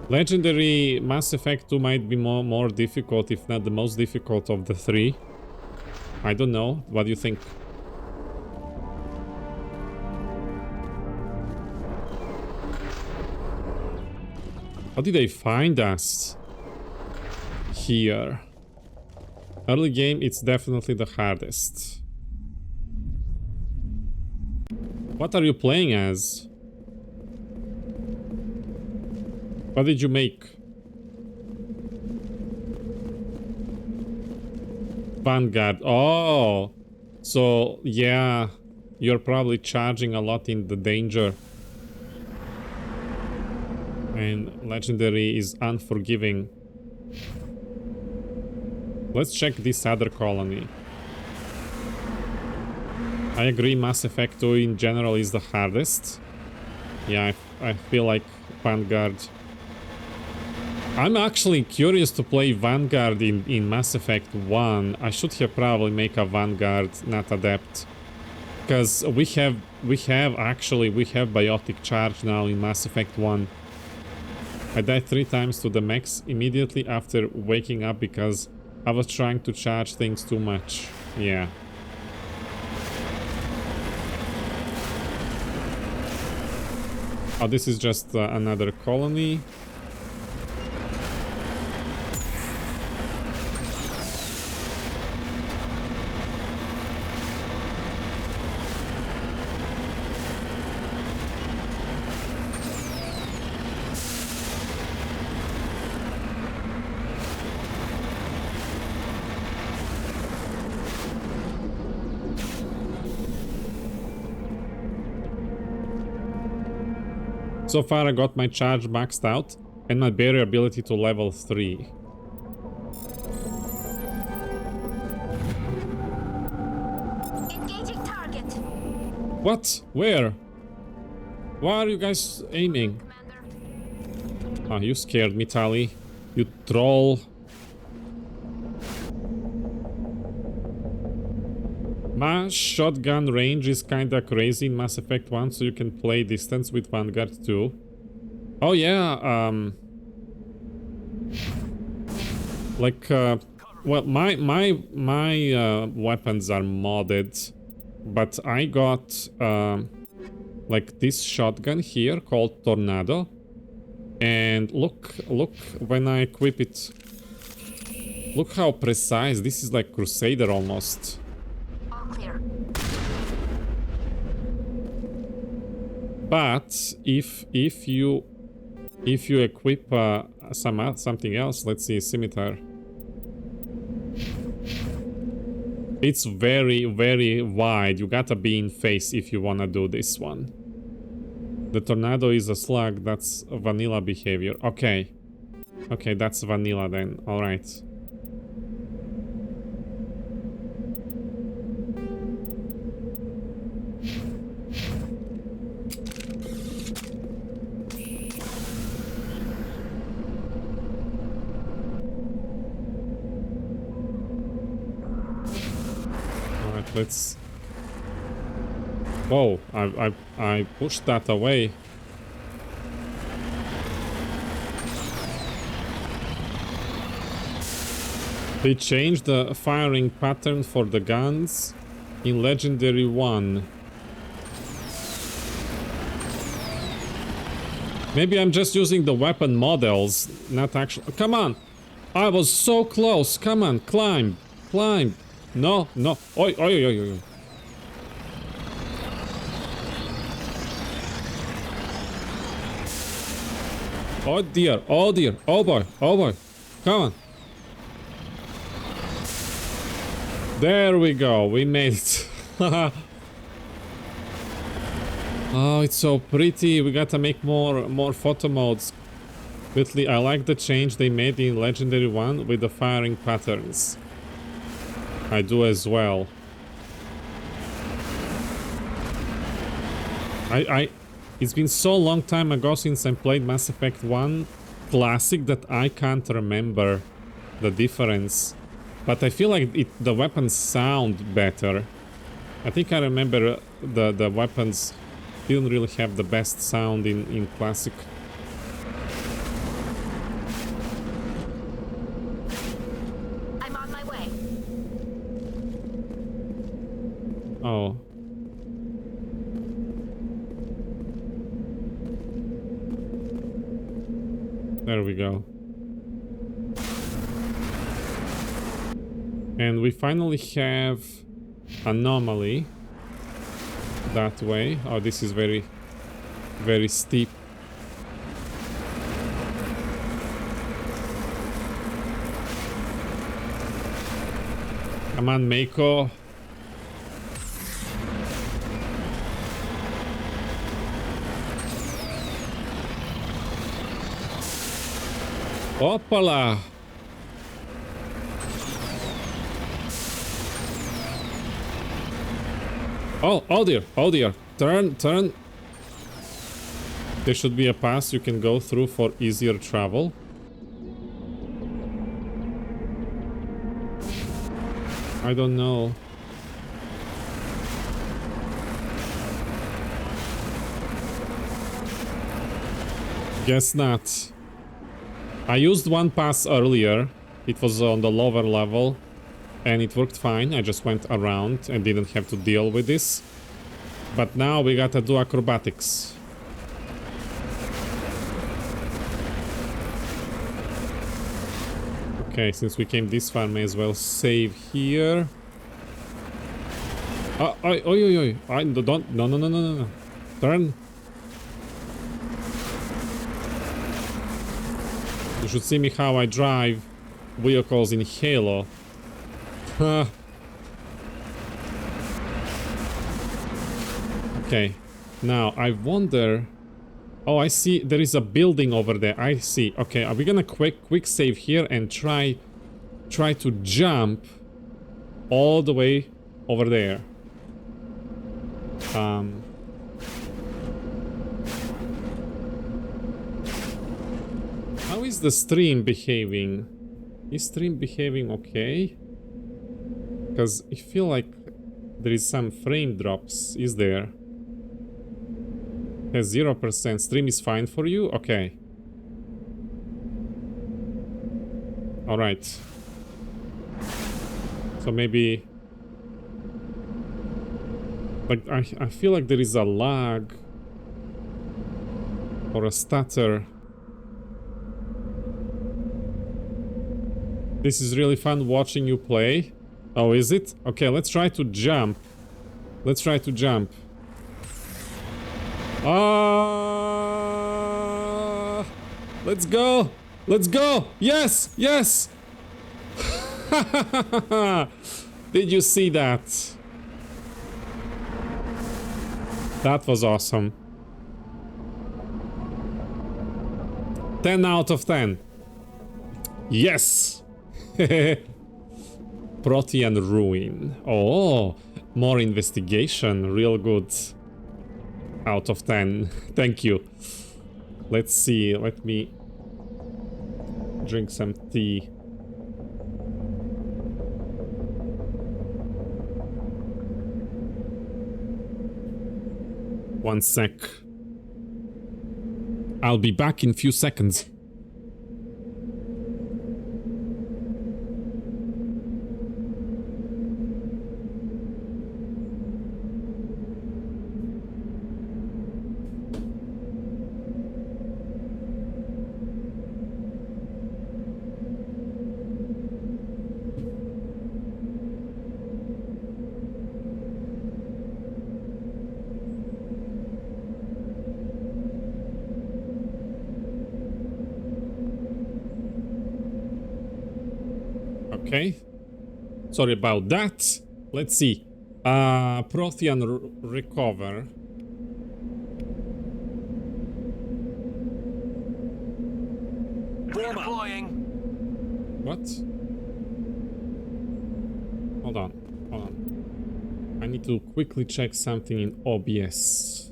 Speaker 1: Legendary Mass Effect 2 might be more difficult, if not the most difficult of the three. I don't know. What do you think? How did they find us? Here. Early game, it's definitely the hardest. What are you playing as? What did you make? Vanguard. Oh! So, yeah. You're probably charging a lot in the danger. And Legendary is unforgiving. Let's check this other colony. I agree, Mass Effect 2 in general is the hardest. Yeah, I feel like Vanguard. I'm actually curious to play Vanguard in Mass Effect 1. I should have probably make a Vanguard, not Adept. Because we have Biotic Charge now in Mass Effect 1. I died 3 times to the max immediately after waking up because I was trying to charge things too much. Yeah. Oh, this is just another colony. So far I got my charge maxed out and my barrier ability to level 3.
Speaker 2: Engaging target.
Speaker 1: What? Where? Why are you guys aiming?
Speaker 2: Commander.
Speaker 1: Oh, you scared me, Tali. You troll. My shotgun range is kinda crazy in Mass Effect 1, so you can play distance with Vanguard too. Oh yeah, like, well, my weapons are modded, but I got, like this shotgun here called Tornado. And look, when I equip it. Look how precise, this is like Crusader almost.
Speaker 2: All clear.
Speaker 1: But if you equip something else, let's see, scimitar. It's very, very wide. You gotta be in face if you wanna do this one. The tornado is a slug. That's vanilla behavior. Okay, okay, that's vanilla then. All right. Let's. Whoa! I pushed that away. They changed the firing pattern for the guns in Legendary 1. Maybe I'm just using the weapon models, not actually... Come on! I was so close! Come on, climb! Climb! No, no! Oi, oi, oi, oi, oi. Oh dear, oh dear, oh boy, oh boy. Come on. There we go, we made it. Oh, it's so pretty. We gotta make more photo modes. Quickly, I like the change they made in Legendary 1 with the firing patterns. I do as well. It's been so long time ago since I played Mass Effect 1 Classic that I can't remember the difference. But I feel like the weapons sound better. I think I remember the weapons didn't really have the best sound in Classic.
Speaker 2: I'm on my way.
Speaker 1: Oh. There we go. And we finally have anomaly that way. Oh, this is very, very steep. Come on, Mako. Opala! Oh, oh dear, oh dear. Turn, turn. There should be a pass you can go through for easier travel. I don't know. Guess not. I used one pass earlier. It was on the lower level and it worked fine. I just went around and didn't have to deal with this. But now we gotta do acrobatics. Okay, since we came this far, may as well save here. Oh, oi, oi, oi, oi. I don't, no, no, no, no, no. Turn. You should see me how I drive vehicles in Halo. Okay, now I wonder... Oh, I see there is a building over there. I see. Okay, are we gonna quick save here and try to jump all the way over there? How is the stream behaving? Is stream behaving okay? Because I feel like there is some frame drops. Is there? Has 0%. Stream is fine for you? Okay. Alright. So maybe... Like, I feel like there is a lag. Or a stutter. This is really fun watching you play. Oh, is it? Okay, let's try to jump. Let's try to jump. Let's go! Let's go! Yes! Yes! Did you see that? That was awesome. 10 out of 10. Yes! Protean Ruin. Oh, more investigation. Real good. Out of 10. Thank you. Let's see. Let me drink some tea. One sec. I'll be back in few seconds. Okay. Sorry about that. Let's see. Prothean recover.
Speaker 3: Redeploying.
Speaker 1: What? Hold on. Hold on. I need to quickly check something in OBS.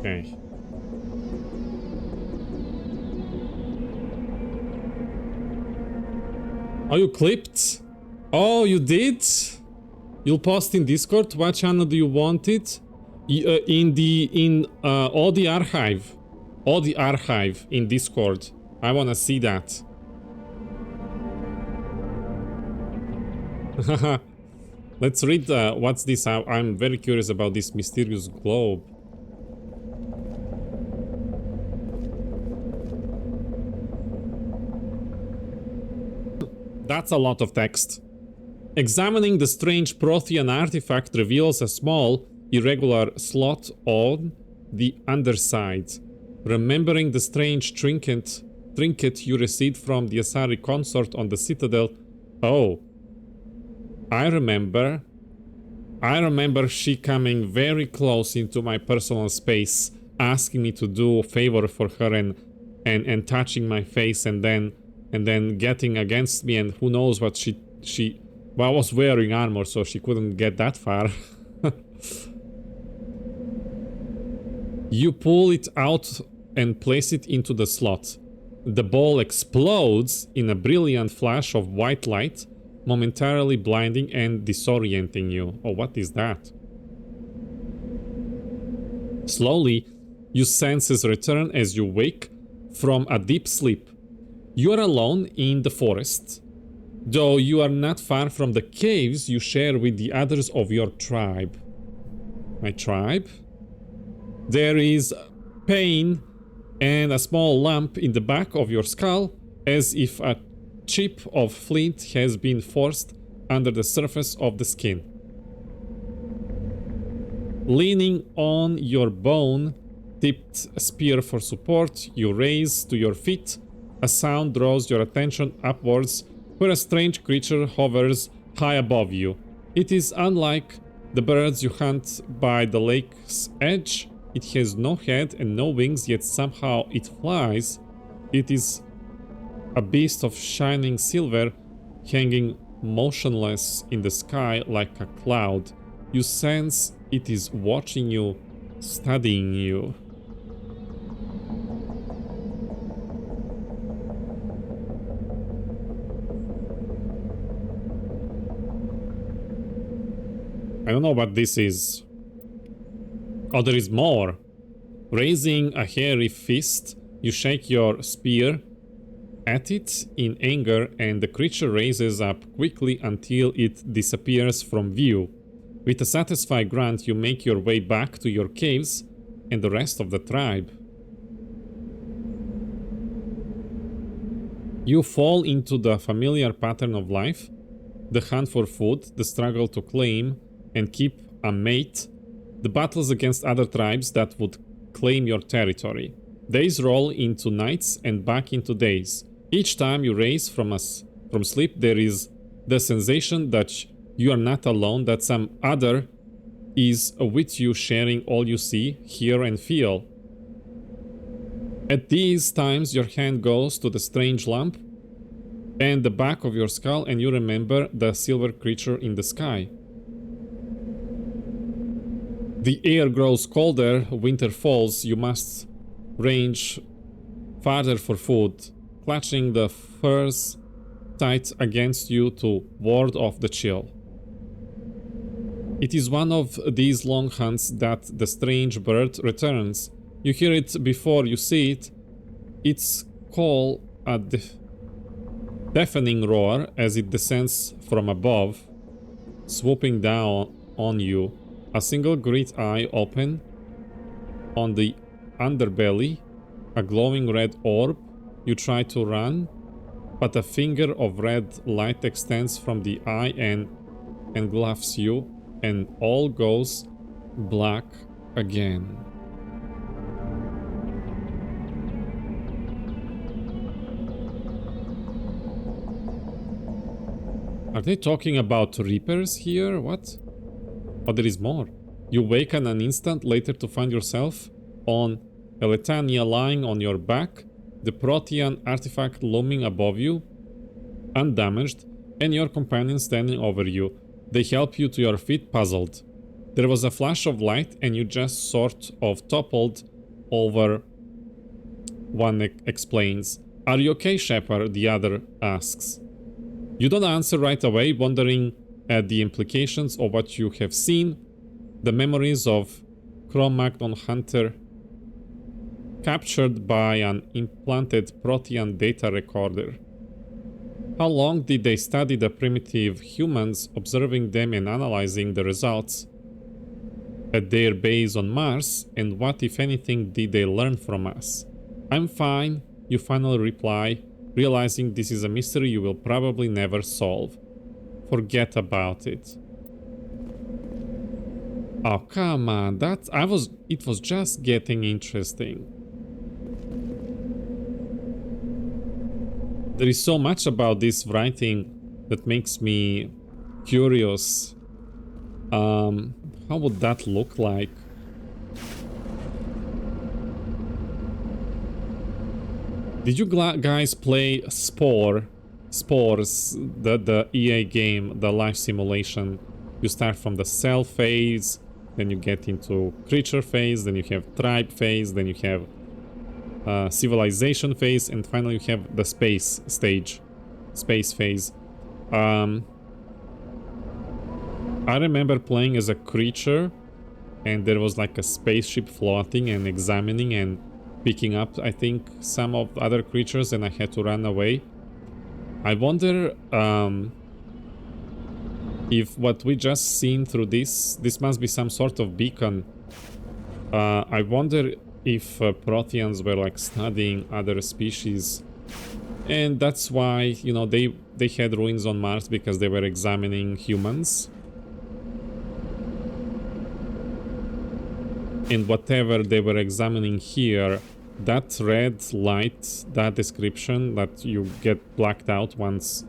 Speaker 1: Okay. Oh, you clipped? Oh, you did? You'll post in Discord? What channel do you want it? In all the archive. All the archive in Discord. I wanna see that. Let's read what's this. I'm very curious about this mysterious globe. That's a lot of text. Examining the strange Prothean artifact reveals a small, irregular slot on the underside. Remembering the strange trinket you received from the Asari consort on the Citadel. Oh. I remember she coming very close into my personal space, asking me to do a favor for her and touching my face and then getting against me, and who knows what well, I was wearing armor, so she couldn't get that far. You pull it out and place it into the slot. The ball explodes in a brilliant flash of white light, momentarily blinding and disorienting you. Oh, what is that? Slowly, your senses return as you wake from a deep sleep. You are alone in the forest, though you are not far from the caves you share with the others of your tribe. My tribe? There is pain and a small lump in the back of your skull, as if a chip of flint has been forced under the surface of the skin. Leaning on your bone-tipped spear for support, you raise to your feet. A sound draws your attention upwards, where a strange creature hovers high above you. It is unlike the birds you hunt by the lake's edge. It has no head and no wings, yet somehow it flies. It is a beast of shining silver, hanging motionless in the sky like a cloud. You sense it is watching you, studying you. I don't know what this is. Oh, there is more. Raising a hairy fist, you shake your spear at it in anger, and the creature raises up quickly until it disappears from view. With a satisfied grunt, you make your way back to your caves and the rest of the tribe. You fall into the familiar pattern of life: the hunt for food, the struggle to claim and keep a mate, the battles against other tribes that would claim your territory. Days roll into nights and back into days. Each time you rise from sleep, there is the sensation that you are not alone, that some other is with you, sharing all you see, hear, and feel. At these times, your hand goes to the strange lump and the back of your skull, and you remember the silver creature in the sky. The air grows colder, winter falls, you must range farther for food, clutching the furs tight against you to ward off the chill. It is one of these long hunts that the strange bird returns. You hear it before you see it. Its call a deafening roar as it descends from above, swooping down on you. A single great eye open on the underbelly, a glowing red orb. You try to run, but a finger of red light extends from the eye and engulfs you, and all goes black again. Are they talking about Reapers here? What? Oh, there is more. You waken an instant later to find yourself on Eletania lying on your back, the Protean artifact looming above you, undamaged, and your companion standing over you. They help you to your feet, puzzled. There was a flash of light and you just sort of toppled over, one explains. Are you okay, Shepard? The other asks. You don't answer right away, wondering at the implications of what you have seen. The memories of Cro-Magnon Hunter captured by an implanted Protean data recorder. How long did they study the primitive humans, observing them and analyzing the results at their base on Mars, and what, if anything, did they learn from us? I'm fine, you finally reply, realizing this is a mystery you will probably never solve. Forget about it. Oh, come on, it was just getting interesting. There is so much about this writing that makes me curious. How would that look like? Did you guys play Spores, the EA game, the life simulation? You start from the cell phase, then you get into creature phase, then you have tribe phase, then you have civilization phase, and finally you have the space phase. I remember playing as a creature, and there was like a spaceship floating and examining and picking up, I think, some of other creatures, and I had to run away. I wonder if what we just seen through this must be some sort of beacon. I wonder if Proteans were like studying other species, and that's why, you know, they had ruins on Mars, because they were examining humans. And whatever they were examining here, that red light, that description that you get blacked out once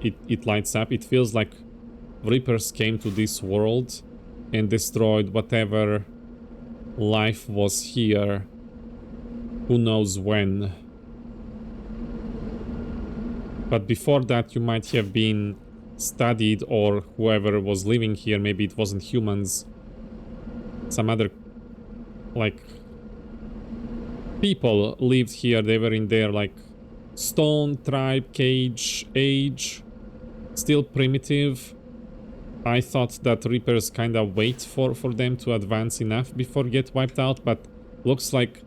Speaker 1: it lights up, it feels like Reapers came to this world and destroyed whatever life was here. Who knows when. But before that, you might have been studied, or whoever was living here, maybe it wasn't humans, some other like people lived here. They were in their like stone tribe cage age, still primitive. I thought that Reapers kind of wait for them to advance enough before get wiped out, but looks like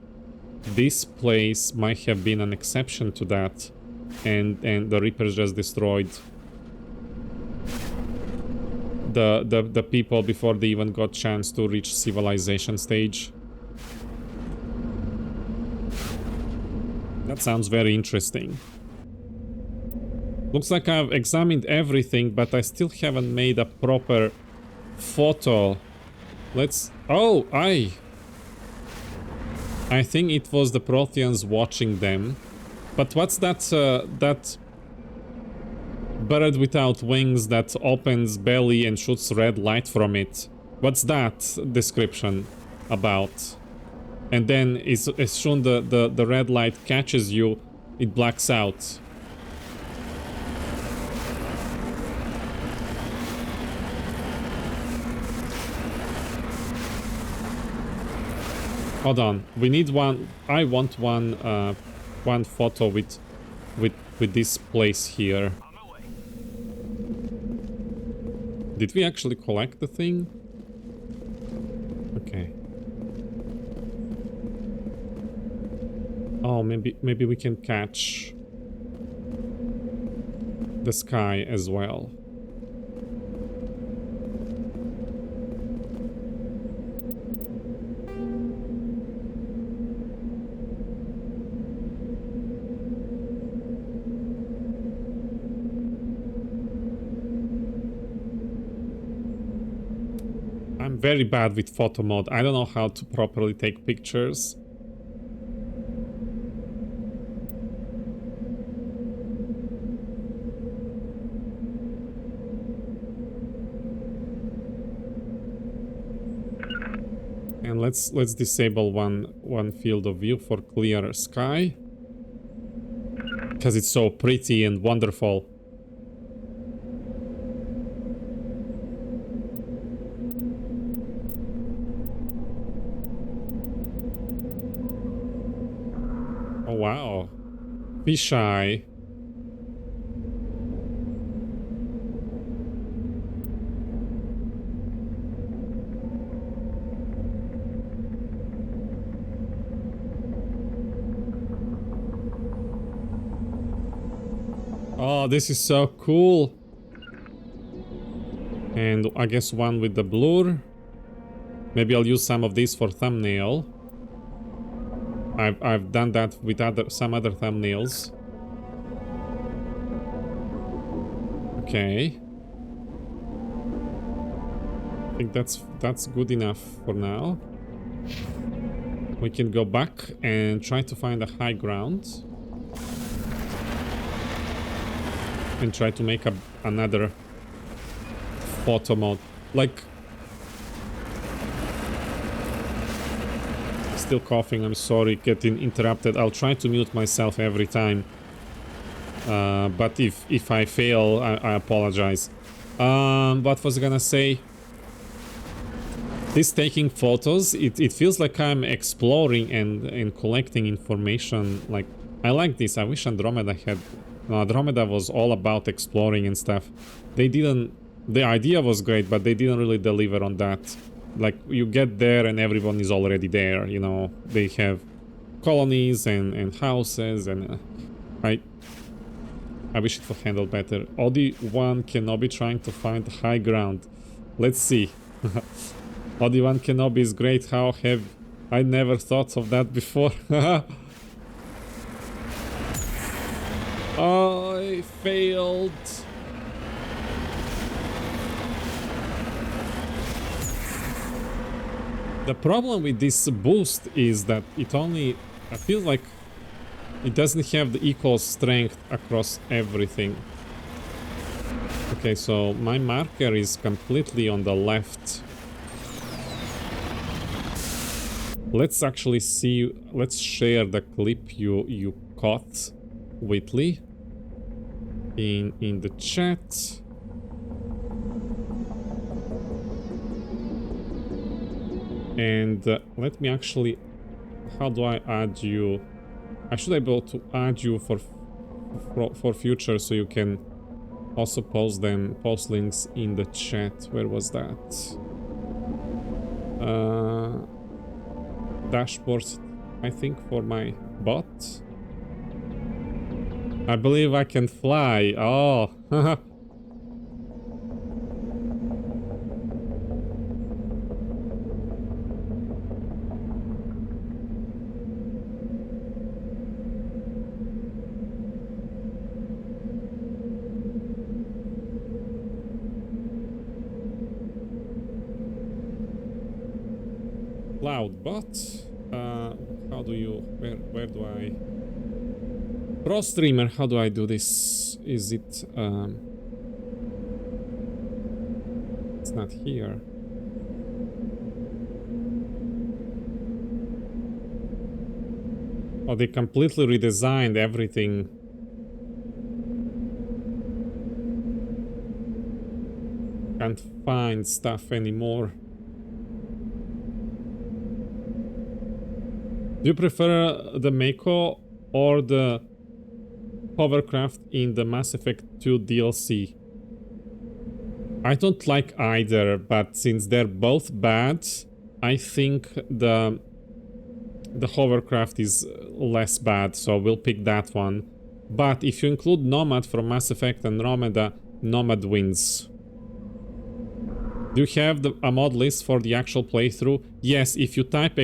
Speaker 1: this place might have been an exception to that, and the Reapers just destroyed the people before they even got chance to reach civilization stage. That sounds very interesting. Looks like I've examined everything, but I still haven't made a proper photo. Let's... Oh, I think it was the Proteans watching them. But what's that, that bird without wings that opens belly and shoots red light from it? What's that description about? And then as soon the red light catches you, it blacks out. Hold on, we need one. I want one photo with this place here. Did we actually collect the thing? Okay. Oh, maybe we can catch the sky as well. I'm very bad with photo mode. I don't know how to properly take pictures. And let's disable one field of view for clear sky, because it's so pretty and wonderful. Oh wow, fisheye. Oh, this is so cool. And I guess one with the blur. Maybe I'll use some of these for thumbnail. I've done that with some other thumbnails. Okay. I think that's good enough for now. We can go back and try to find a high ground. And try to make another photo mode. Like... Still coughing, I'm sorry, getting interrupted. I'll try to mute myself every time. But if I fail, I apologize. What was I gonna say? This taking photos, it feels like I'm exploring and collecting information. Like, I like this. I wish Andromeda had... No, Andromeda was all about exploring and stuff. They didn't... The idea was great, but they didn't really deliver on that. Like, you get there and everyone is already there, you know. They have colonies and houses, and I wish it was handled better. Obi-Wan Kenobi trying to find high ground. Let's see. Obi-Wan Kenobi is great. How have I never thought of that before? I failed. The problem with this boost is that it only... I feel like it doesn't have the equal strength across everything. Okay, so my marker is completely on the left. Let's actually see... Let's share the clip you caught, Whitley, in the chat. And let me actually... How do I add you? I should be able to add you for future, so you can also post links in the chat. Where was that? Dashboards, I think, for my bot. I believe I can fly. Oh, Cloudbot. How do you... Where do I... Pro streamer, how do I do this? Is it... It's not here. Oh, they completely redesigned everything. Can't find stuff anymore. Do you prefer the Mako or the hovercraft in the Mass Effect 2 DLC? I don't like either, but since they're both bad, I think the hovercraft is less bad, so we'll pick that one. But if you include Nomad from Mass Effect Andromeda, Nomad wins. Do you have a mod list for the actual playthrough? Yes, if you type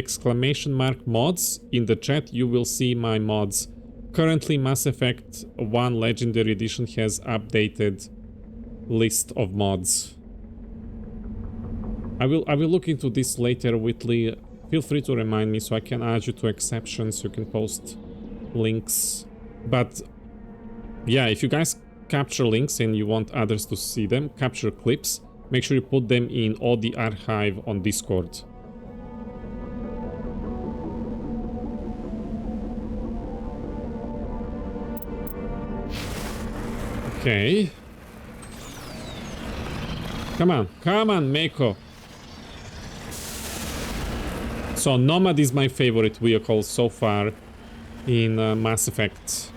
Speaker 1: !mods in the chat, you will see my mods. Currently, Mass Effect 1 Legendary Edition has updated list of mods. I will look into this later, Whitley. Feel free to remind me so I can add you to exceptions. You can post links. But yeah, if you guys capture links and you want others to see them, capture clips, make sure you put them in OD archive on Discord. Okay. Come on, Mako. So Nomad is my favorite vehicle so far in Mass Effect.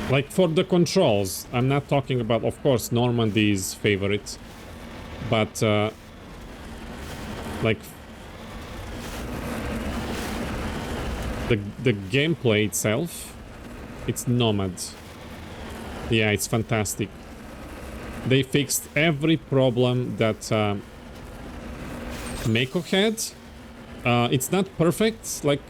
Speaker 1: Like for the controls, I'm not talking about, of course, Normandy's favorite, but like the gameplay itself, it's Nomad. Yeah, it's fantastic. They fixed every problem that Mako had. It's not perfect, like,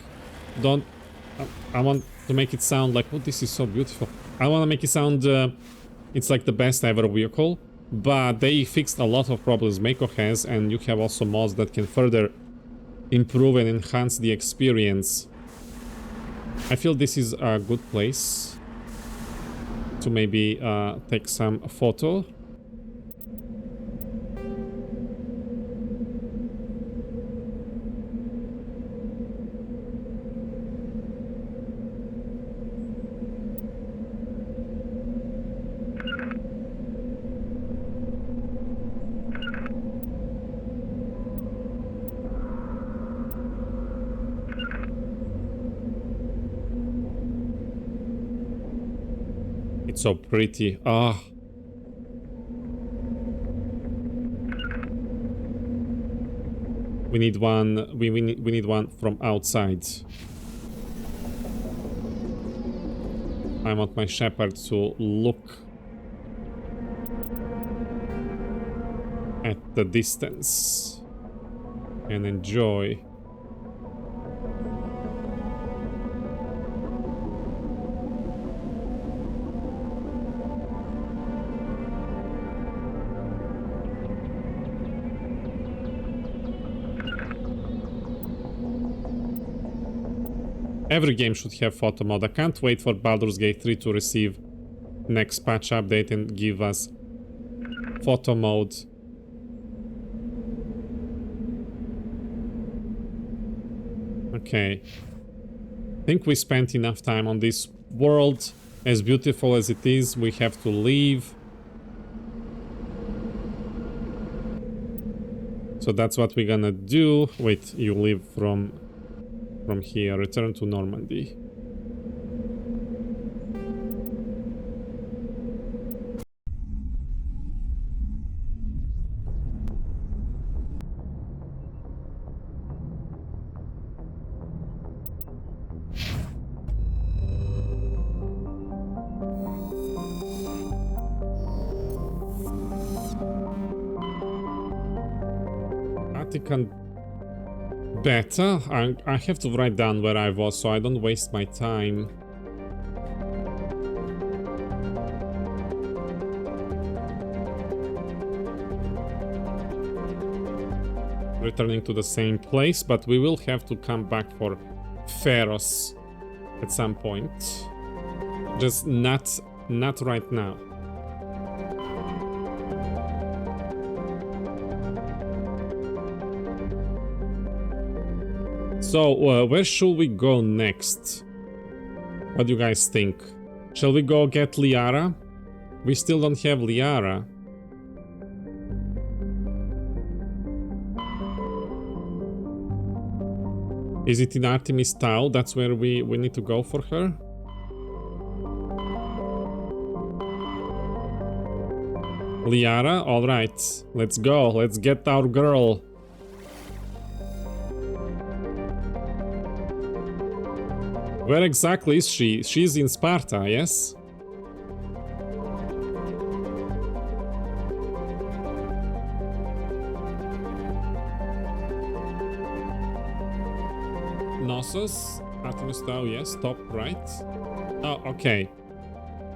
Speaker 1: I want to make it sound like, oh, this is so beautiful. I want to make it sound, it's like the best ever vehicle, but they fixed a lot of problems Mako has, and you have also mods that can further improve and enhance the experience. I feel this is a good place to maybe take some photo. It's so pretty. Ah. We need one. We need one from outside. I want my Shepard to look at the distance and enjoy. Every game should have photo mode. I can't wait for Baldur's Gate 3 to receive next patch update and give us photo mode. Okay. I think we spent enough time on this world. As beautiful as it is, we have to leave. So that's what we're gonna do. Wait, you leave from here. Return to Normandy. Vatican Beta? I have to write down where I was so I don't waste my time. Returning to the same place, but we will have to come back for Pharos at some point. Just not right now. So, where should we go next? What do you guys think? Shall we go get Liara? We still don't have Liara. Is it in Artemis Tau? That's where we need to go for her? Liara? Alright, let's go. Let's get our girl. Where exactly is she? She's in Sparta, yes? Knossos, Artemis Tau, yes, top right. Oh, okay.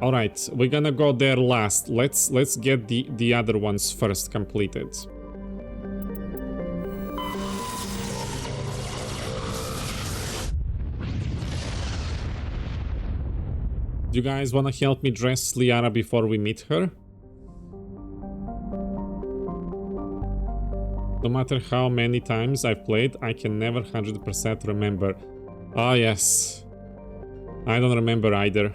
Speaker 1: All right, we're gonna go there last. Let's get the other ones first completed. Do you guys wanna help me dress Liara before we meet her? No matter how many times I've played, I can never 100% remember. Ah, yes. I don't remember either.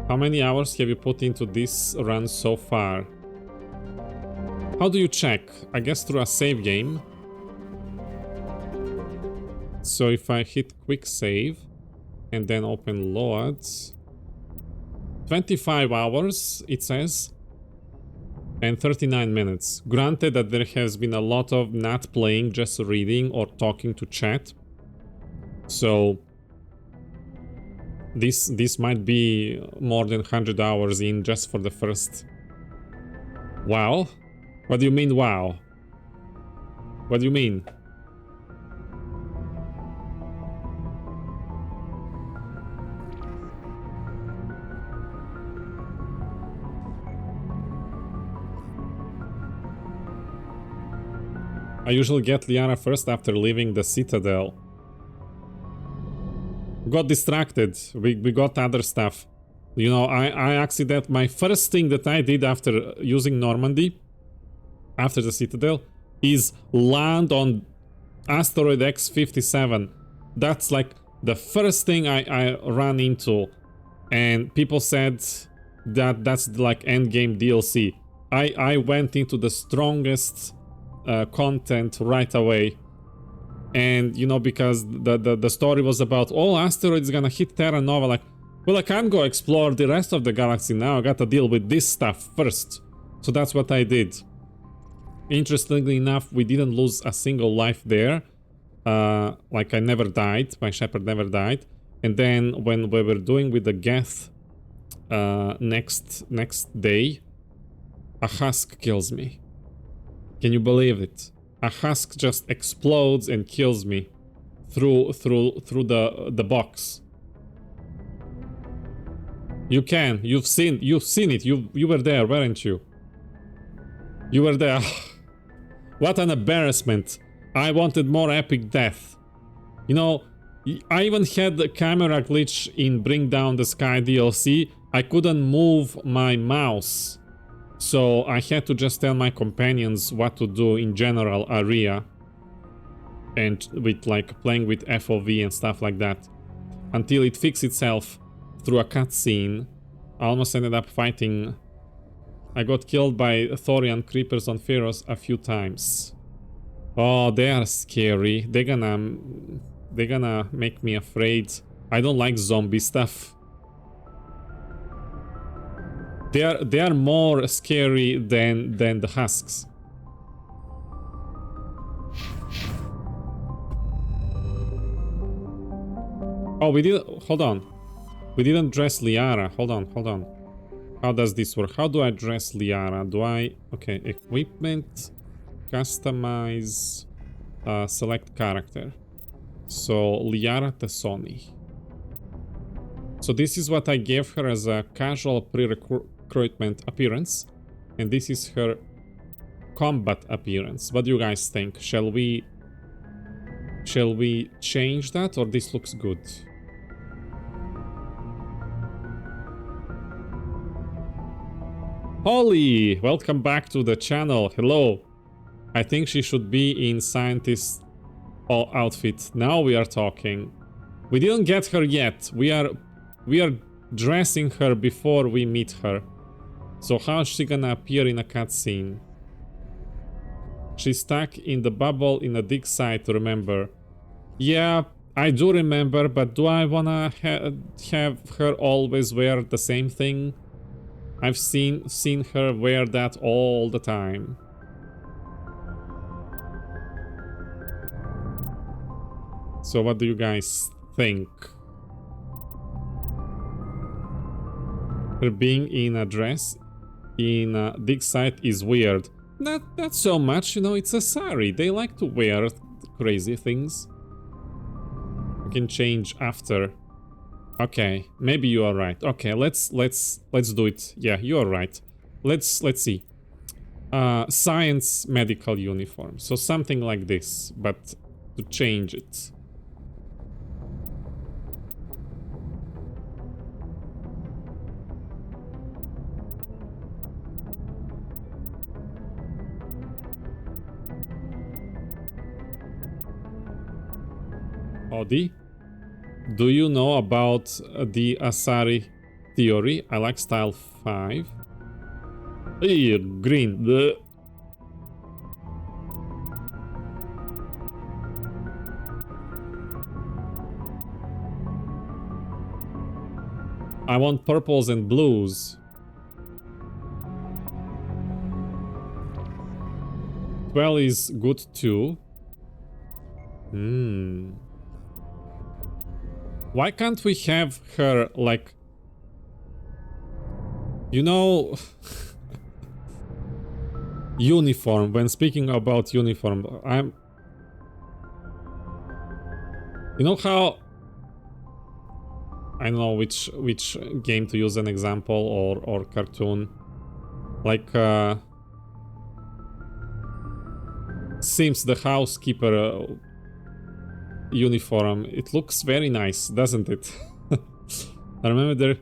Speaker 1: How many hours have you put into this run so far? How do you check? I guess through a save game. So if I hit quick save and then open loads, 25 hours it says, and 39 minutes. Granted that there has been a lot of not playing, just reading or talking to chat. So this might be more than 100 hours in just for the first. Wow? What do you mean, wow? What do you mean? I usually get Liara first after leaving the Citadel. Got distracted. We got other stuff. You know, I accident. My first thing that I did after using Normandy, after the Citadel, is land on asteroid X57. That's like the first thing I ran into, and people said that that's like endgame DLC. I went into the strongest content right away, and you know, because the story was about all asteroids gonna hit Terra Nova, like, well, I can't go explore the rest of the galaxy now, I gotta deal with this stuff first. So that's what I did. Interestingly enough, we didn't lose a single life there. Like, I never died, my shepherd never died. And then when we were doing with the Geth next day, a husk kills me. Can you believe it? A husk just explodes and kills me through the box. You can. You've seen it. You were there, weren't you? You were there. What an embarrassment. I wanted more epic death. You know, I even had the camera glitch in Bring Down the Sky DLC. I couldn't move my mouse. So I had to just tell my companions what to do in general area, and with like playing with FOV and stuff like that, until it fixed itself through a cutscene. I almost ended up fighting. I got killed by Thorian creepers on Pharos a few times. Oh, they are scary. They're gonna make me afraid. I don't like zombie stuff. They are more scary than the husks. Oh, we did. Hold on. We didn't dress Liara. Hold on. How does this work? How do I dress Liara? Do I... Okay, equipment, customize, select character. So, Liara Tessoni. So this is what I gave her as a casual pre-recruitment appearance. And this is her combat appearance. What do you guys think? Shall we change that, or this looks good? Holly, welcome back to the channel. Hello. I think she should be in scientist outfit. Now we are talking. We didn't get her yet. We are dressing her before we meet her. So how is she gonna appear in a cutscene? She's stuck in the bubble in a dig site, remember? Yeah, I do remember, but do I wanna have her always wear the same thing? I've seen her wear that all the time. So what do you guys think? Her being in a dress in a dig site is weird. Not so much, you know, it's a sari. They like to wear crazy things. You can change after. Okay, maybe you are right. Okay, let's do it. Yeah, you are right. Let's see. Science medical uniform. So something like this, but to change it. Odi, do you know about the Asari theory? I like style 5. Ew, green. Bleh. I want purples and blues. 12 is good too. Why can't we have her, like... You know... uniform, when speaking about uniform, You know how... I don't know which game to use an example or cartoon. Like, Sims, the housekeeper uniform. It looks very nice, doesn't it? I remember there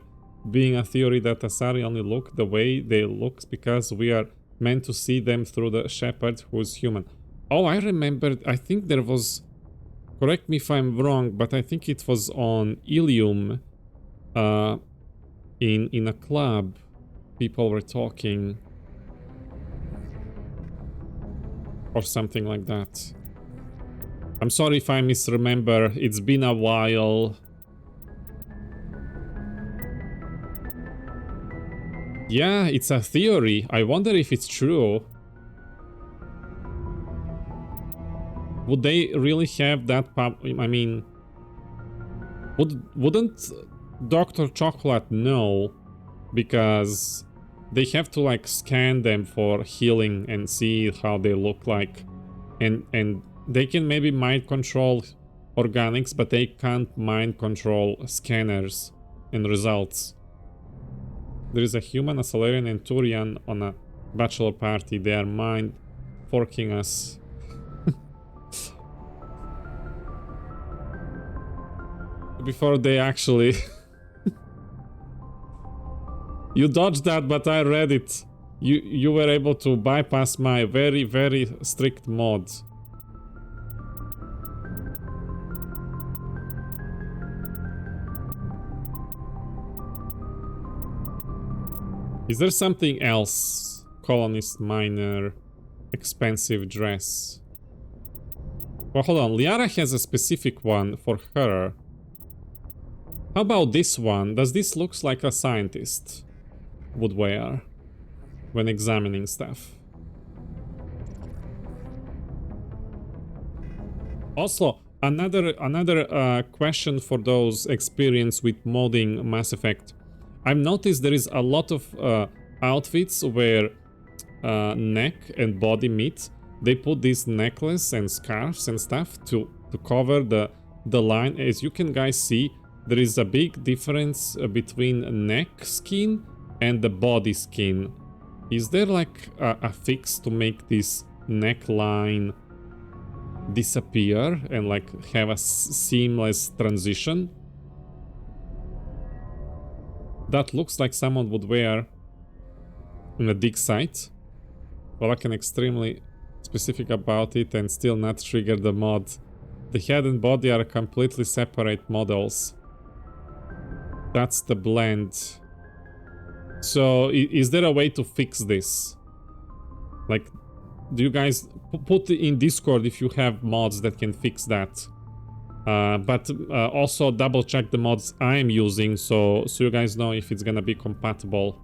Speaker 1: being a theory that Asari only look the way they look because we are meant to see them through the shepherd who's human. Oh, I remember, I think there was... Correct me if I'm wrong, but I think it was on Ilium, in a club. People were talking. Or something like that. I'm sorry if I misremember, it's been a while. Yeah, it's a theory. I wonder if it's true. Would they really have that I mean... Wouldn't Dr. Chocolate know? Because they have to like scan them for healing and see how they look like. And they can maybe mind control organics, but they can't mind control scanners and results. There is a human, a Solarian, and Turian on a bachelor party. They are mind forking us. Before they actually... You dodged that, but I read it. You were able to bypass my very, very strict mod. Is there something else? Colonist, miner, expensive dress. Well, hold on. Liara has a specific one for her. How about this one? Does this look like a scientist would wear when examining stuff? Also, another question for those experienced with modding Mass Effect. I've noticed there is a lot of outfits where neck and body meet. They put these necklace and scarves and stuff to cover the line. As you can guys see, there is a big difference between neck skin and the body skin. Is there like a fix to make this neckline disappear and like have a seamless transition? That looks like someone would wear in a dig site. Well, I can extremely specific about it and still not trigger the mod. The head and body are completely separate models. That's the blend. So, is there a way to fix this? Like, do you guys put in Discord if you have mods that can fix that? But also double check the mods I am using so you guys know if it's gonna be compatible.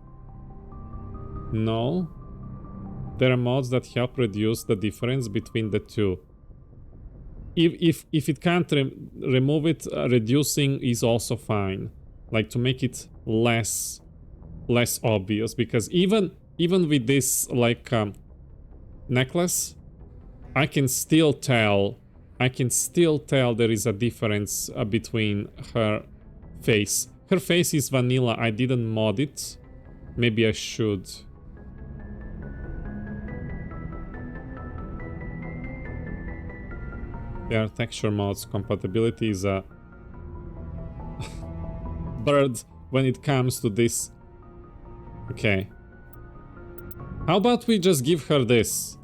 Speaker 1: No? There are mods that help reduce the difference between the two. If it can't remove it, reducing is also fine. Like to make it less obvious, because even with this like necklace, I can still tell there is a difference between her face. Her face is vanilla. I didn't mod it. Maybe I should. There are texture mods. Compatibility is a bird when it comes to this. Okay. How about we just give her this?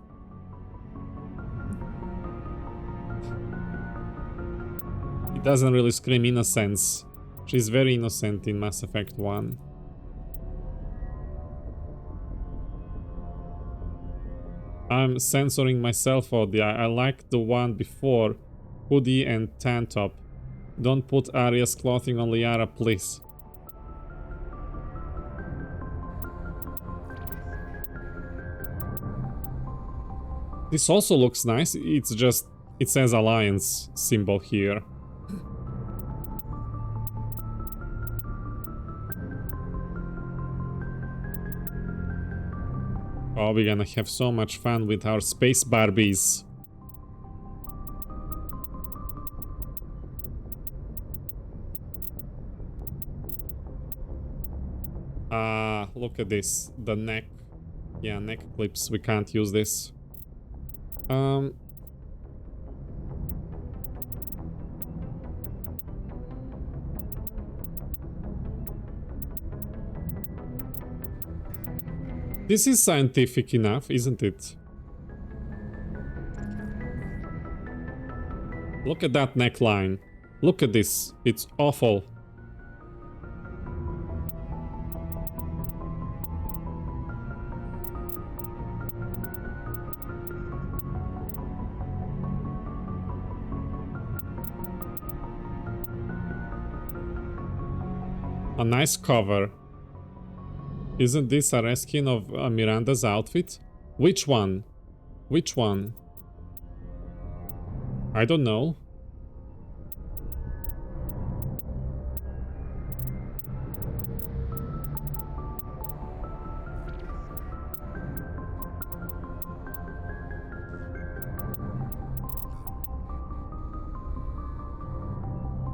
Speaker 1: It doesn't really scream innocence. She's very innocent in Mass Effect 1. I'm censoring myself, Audi. I like the one before. Hoodie and tan top. Don't put Arya's clothing on Liara, please. This also looks nice. It's just, it says Alliance symbol here. Oh, we're gonna have so much fun with our space Barbies. Look at this. The neck. Yeah, neck clips. We can't use this. This is scientific enough, isn't it? Look at that neckline. Look at this. It's awful. A nice cover. Isn't this a reskin of Miranda's outfit? Which one? Which one? I don't know.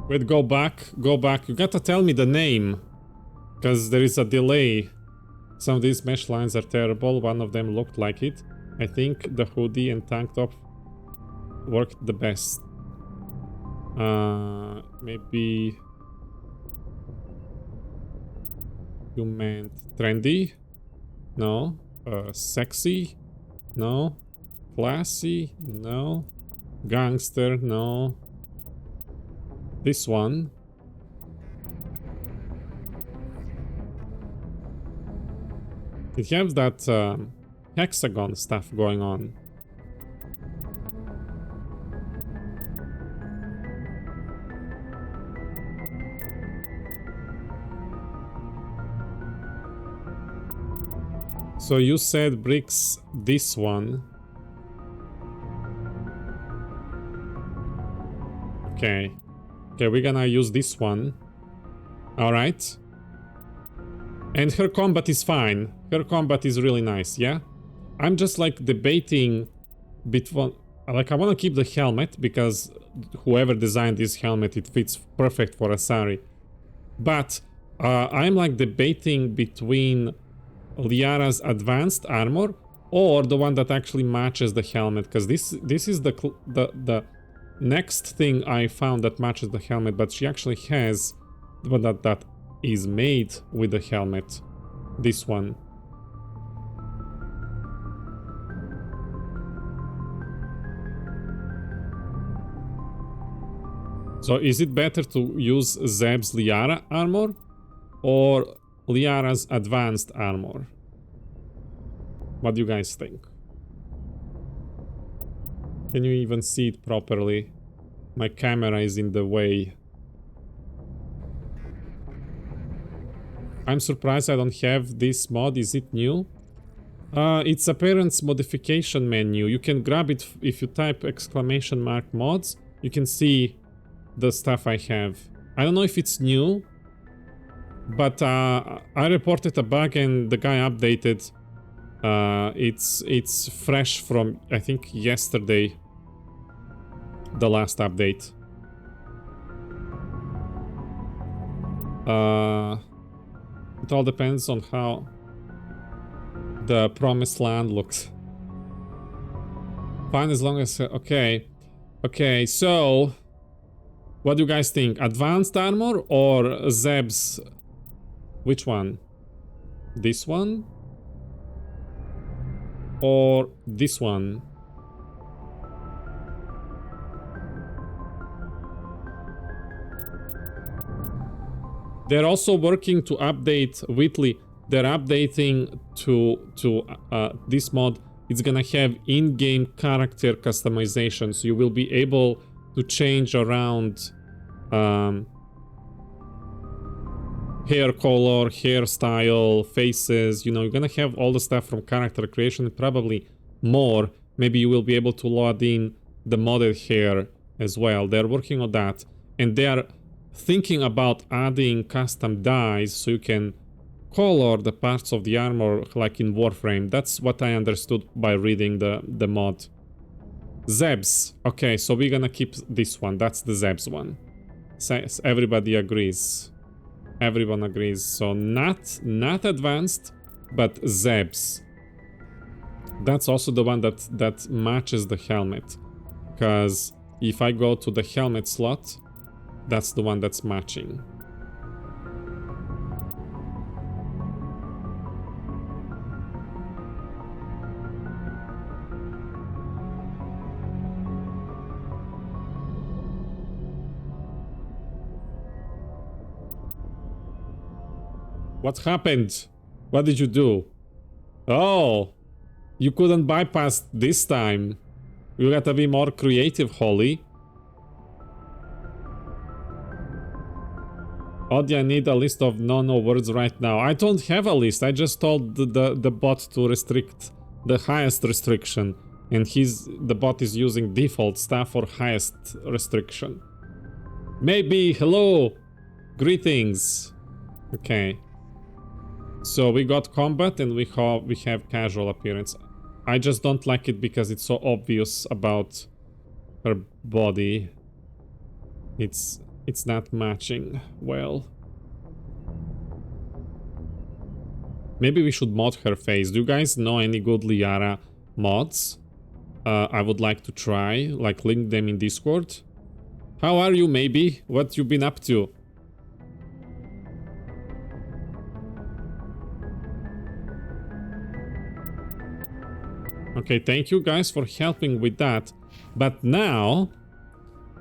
Speaker 1: Wait, go back, go back. You gotta tell me the name. Because there is a delay. Some of these mesh lines are terrible. One of them looked like it. I think the hoodie and tank top worked the best. Maybe you meant trendy? No. Sexy? No. Classy? No. Gangster? No. This one. It has that hexagon stuff going on. So you said bricks this one. Okay. Okay, we're gonna use this one. Alright. And her combat is fine. Her combat is really nice, yeah? I'm just like debating between... Like, I want to keep the helmet because whoever designed this helmet, it fits perfect for Asari. But I'm like debating between Liara's advanced armor or the one that actually matches the helmet, because this is the next thing I found that matches the helmet, but she actually has the one that is made with the helmet. This one. So is it better to use Zeb's Liara armor or Liara's advanced armor? What do you guys think? Can you even see it properly? My camera is in the way. I'm surprised I don't have this mod. Is it new? It's a parent's modification menu. You can grab it if you type ! mods. You can see the stuff I have. I don't know if it's new, but I reported a bug and the guy updated. It's fresh from, I think, yesterday, the last update. It all depends on how the promised land looks. Fine as long as... Okay. Okay, so... What do you guys think? Advanced armor or Zeb's? Which one? This one? Or this one? They're also working to update Whitley. They're updating to this mod. It's gonna have in-game character customization, so you will be able to change around hair color, hairstyle, faces. You know, you're gonna have all the stuff from character creation and probably more. Maybe you will be able to load in the modded hair as well. They're working on that, and they are thinking about adding custom dyes so you can color the parts of the armor like in Warframe. That's what I understood by reading the mod. Zeb's. Okay, so we're gonna keep this one. That's the Zeb's one. So everybody agrees. Everyone agrees. So not advanced, but Zeb's. That's also the one that matches the helmet. Because if I go to the helmet slot, that's the one that's matching. What happened? What did you do? Oh, you couldn't bypass this time. You gotta be more creative, Holly. Oddly, I need a list of no words right now. I don't have a list. I just told the bot to restrict the highest restriction. And the bot is using default stuff for highest restriction. Maybe, hello, greetings. Okay. So we got combat and we have casual appearance. I just don't like it because it's so obvious about her body. It's not matching well. Maybe we should mod her face. Do you guys know any good Liara mods? I would like to try, like link them in Discord. How are you, maybe? What you been up to? Okay, thank you guys for helping with that. But now,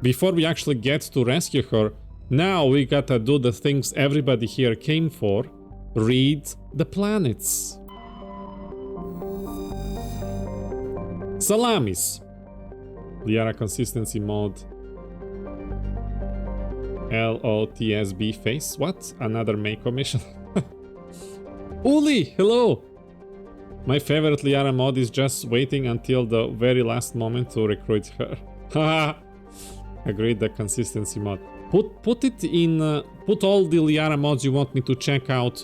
Speaker 1: before we actually get to rescue her, now we gotta do the things everybody here came for. Read the planets. Salamis. Liara consistency mode. LOTSB face. What? Another Mako mission? Uli, hello! My favorite Liara mod is just waiting until the very last moment to recruit her. Haha. Agreed, the consistency mod. Put it in. Put all the Liara mods you want me to check out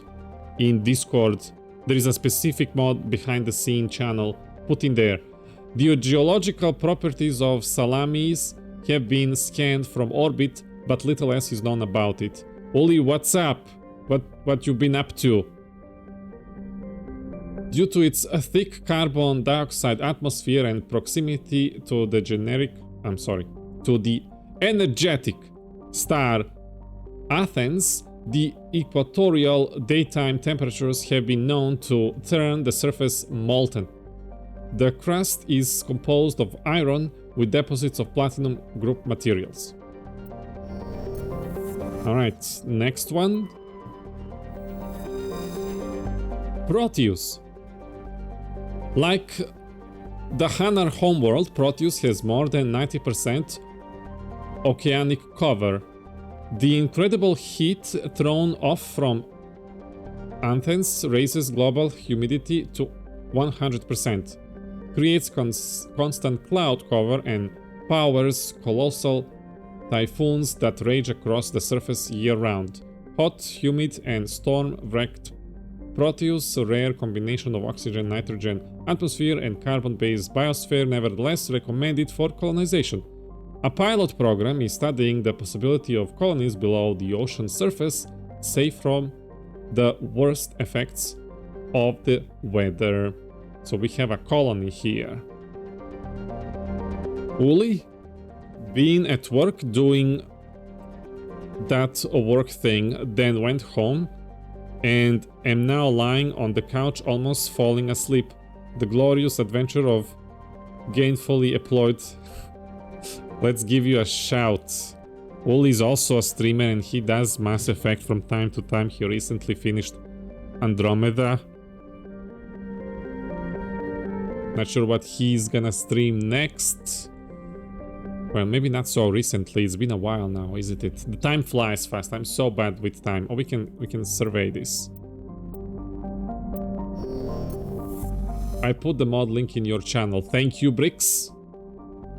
Speaker 1: in Discord. There is a specific mod behind the scene channel. Put in there. The geological properties of Salamis have been scanned from orbit, but little else is known about it. Oli, what's up? What you been up to? Due to its thick carbon dioxide atmosphere and proximity to the to the energetic star Athens, the equatorial daytime temperatures have been known to turn the surface molten. The crust is composed of iron with deposits of platinum group materials. Alright, next one. Proteus. Like the Hanar homeworld, Proteus has more than 90% oceanic cover. The incredible heat thrown off from Athens raises global humidity to 100%, creates constant cloud cover, and powers colossal typhoons that rage across the surface year-round. Hot, humid, and storm-wrecked Proteus, a rare combination of oxygen, nitrogen, atmosphere, and carbon-based biosphere, nevertheless recommended for colonization. A pilot program is studying the possibility of colonies below the ocean surface safe from the worst effects of the weather. So we have a colony here. Uli, been at work doing that work thing, then went home and am now lying on the couch almost falling asleep. The glorious adventure of gainfully employed. Let's give you a shout. Uli is also a streamer and he does Mass Effect from time to time. He recently finished Andromeda. Not sure what he's gonna stream next. Well, maybe not so recently. It's been a while now, isn't it? The time flies fast. I'm so bad with time. Oh, we can survey this. I put the mod link in your channel. Thank you, Bricks.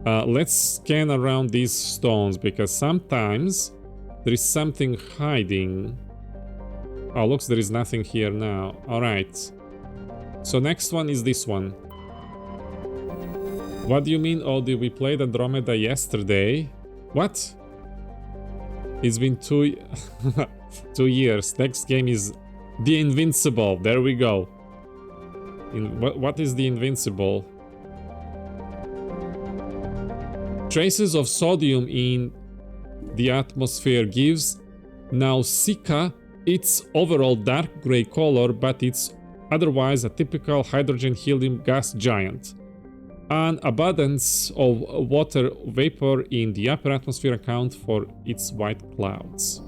Speaker 1: Let's scan around these stones because sometimes there is something hiding. Oh, looks there is nothing here now. All right. So next one is this one. What do you mean, Odie? We played Andromeda yesterday. What? It's been 2 years. Next game is The Invincible. There we go. What is The Invincible? Traces of sodium in the atmosphere gives Nausicaa its overall dark gray color, but it's otherwise a typical hydrogen-helium gas giant. An abundance of water vapor in the upper atmosphere account for its white clouds.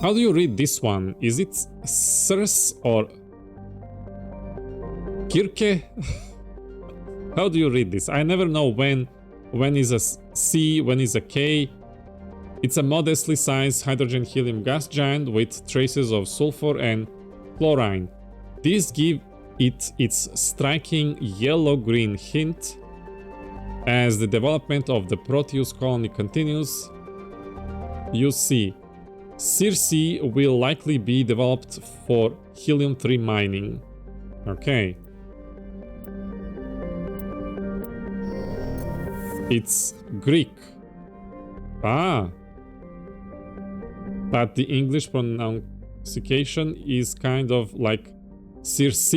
Speaker 1: How do you read this one? Is it Sirs or Kirke? How do you read this? I never know when is a C, when is a K. It's a modestly sized hydrogen-helium gas giant with traces of sulfur and chlorine. These give it its striking yellow-green hint. As the development of the Proteus colony continues, you see, Circe will likely be developed for helium-3 mining. Okay. It's Greek. Ah. But the English pronunciation is kind of like Circe.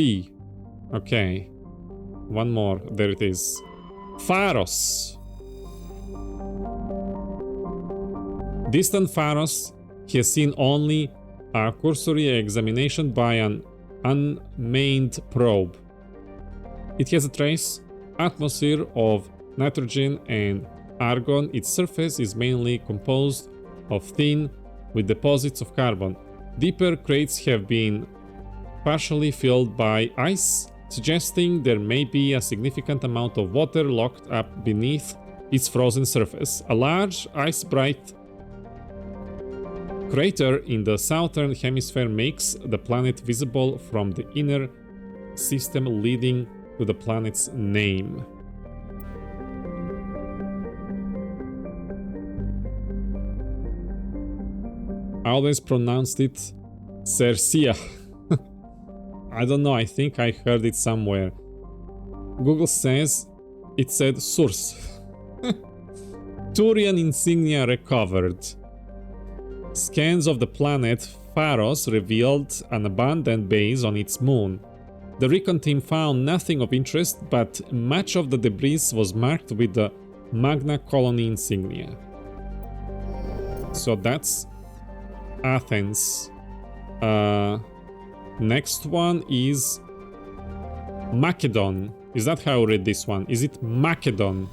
Speaker 1: Okay. One more. There it is. Pharos. Distant Pharos has seen only a cursory examination by an unmanned probe. It has a trace atmosphere of nitrogen and argon. Its surface is mainly composed of tin with deposits of carbon. Deeper craters have been partially filled by ice, suggesting there may be a significant amount of water locked up beneath its frozen surface. A large ice-bright crater in the southern hemisphere makes the planet visible from the inner system, leading to the planet's name. I always pronounced it Cercia. I don't know, I think I heard it somewhere. Google says it said source. Turian insignia recovered. Scans of the planet Pharos revealed an abandoned base on its moon. The recon team found nothing of interest, but much of the debris was marked with the Magna Colony insignia. So that's Athens. Next one is Macedon. Is that how I read this one? Is it Macedon?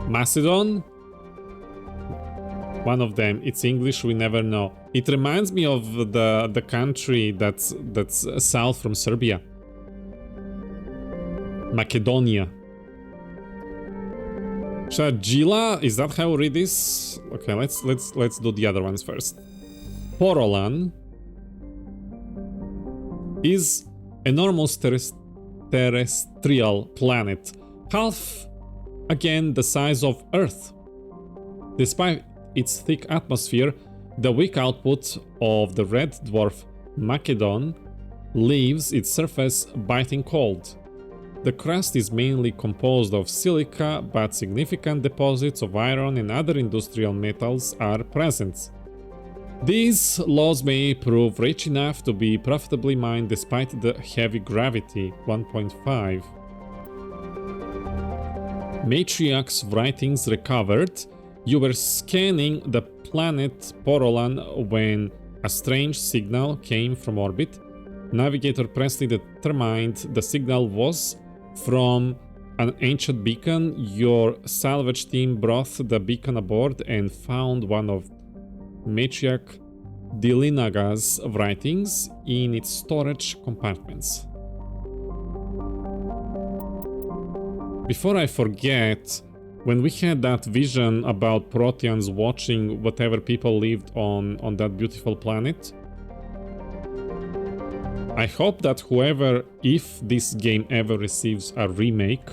Speaker 1: Macedon? One of them. It's English, we never know. It reminds me of the country that's south from Serbia. Macedonia. Shajila, is that how we read this? Okay, let's do the other ones first. Porolan is enormous terrestrial planet, half again the size of Earth. Despite its thick atmosphere, the weak output of the red dwarf Macedon leaves its surface biting cold. The crust is mainly composed of silica, but significant deposits of iron and other industrial metals are present. These laws may prove rich enough to be profitably mined despite the heavy gravity, 1.5. Matriarch's writings recovered. You were scanning the planet Porolan when a strange signal came from orbit. Navigator Presley determined the signal was from an ancient beacon. Your salvage team brought the beacon aboard and found one of Matriarch Dilinaga's writings in its storage compartments. Before I forget, when we had that vision about Proteans watching whatever people lived on that beautiful planet, I hope that whoever, if this game ever receives a remake,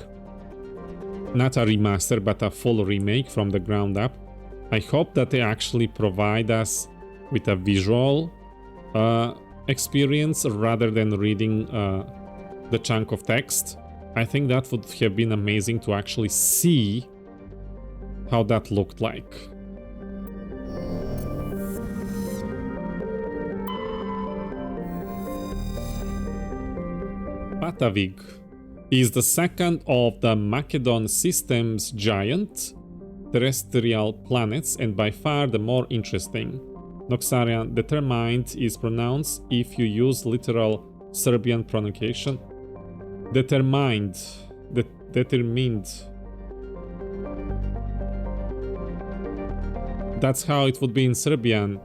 Speaker 1: not a remaster, but a full remake from the ground up, I hope that they actually provide us with a visual experience rather than reading the chunk of text. I think that would have been amazing to actually see how that looked like. Patavig is the second of the Macedon system's giant terrestrial planets and by far the more interesting. Noxarian determined is pronounced if you use literal Serbian pronunciation. Determined. Determined. That's how it would be in Serbian.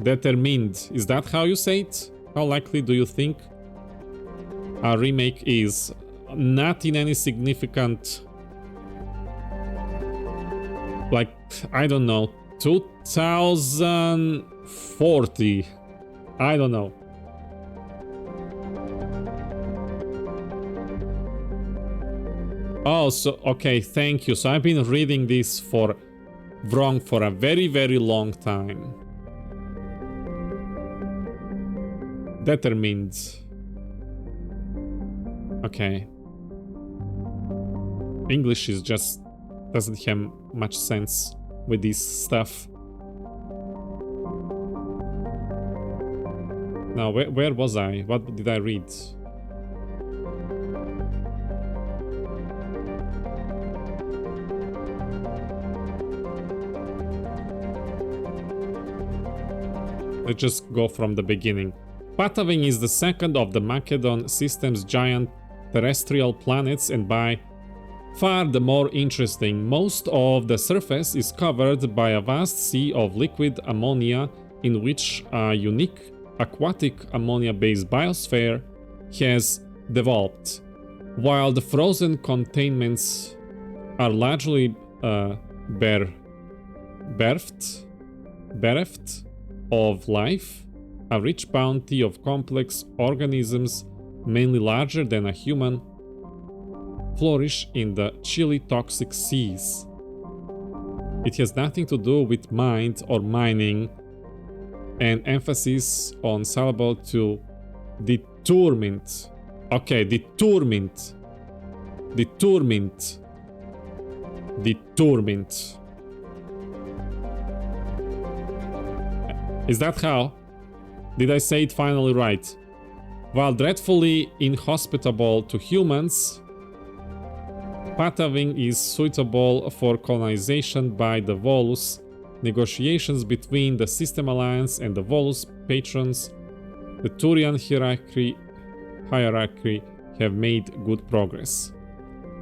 Speaker 1: Determined. Is that how you say it? How likely do you think a remake is? Not in any significant... like, I don't know, 2040. I don't know. Oh, so, okay, thank you. So I've been reading this wrong for a very, very long time. Determined. Okay. English is just doesn't have much sense with this stuff. Now, where was I? What did I read? Let's just go from the beginning. Pataving is the second of the Macedon system's giant terrestrial planets and by far the more interesting. Most of the surface is covered by a vast sea of liquid ammonia in which a unique aquatic ammonia-based biosphere has developed, while the frozen containments are largely bereft of life. A rich bounty of complex organisms, mainly larger than a human, flourish in the chilly toxic seas. It has nothing to do with mind or mining, and emphasis on syllable to determined. Okay, determined. Determined. Determined. Is that how? Did I say it finally right? While dreadfully inhospitable to humans, Pataving is suitable for colonization by the Volus. Negotiations between the System Alliance and the Volus patrons, the Turian hierarchy have made good progress.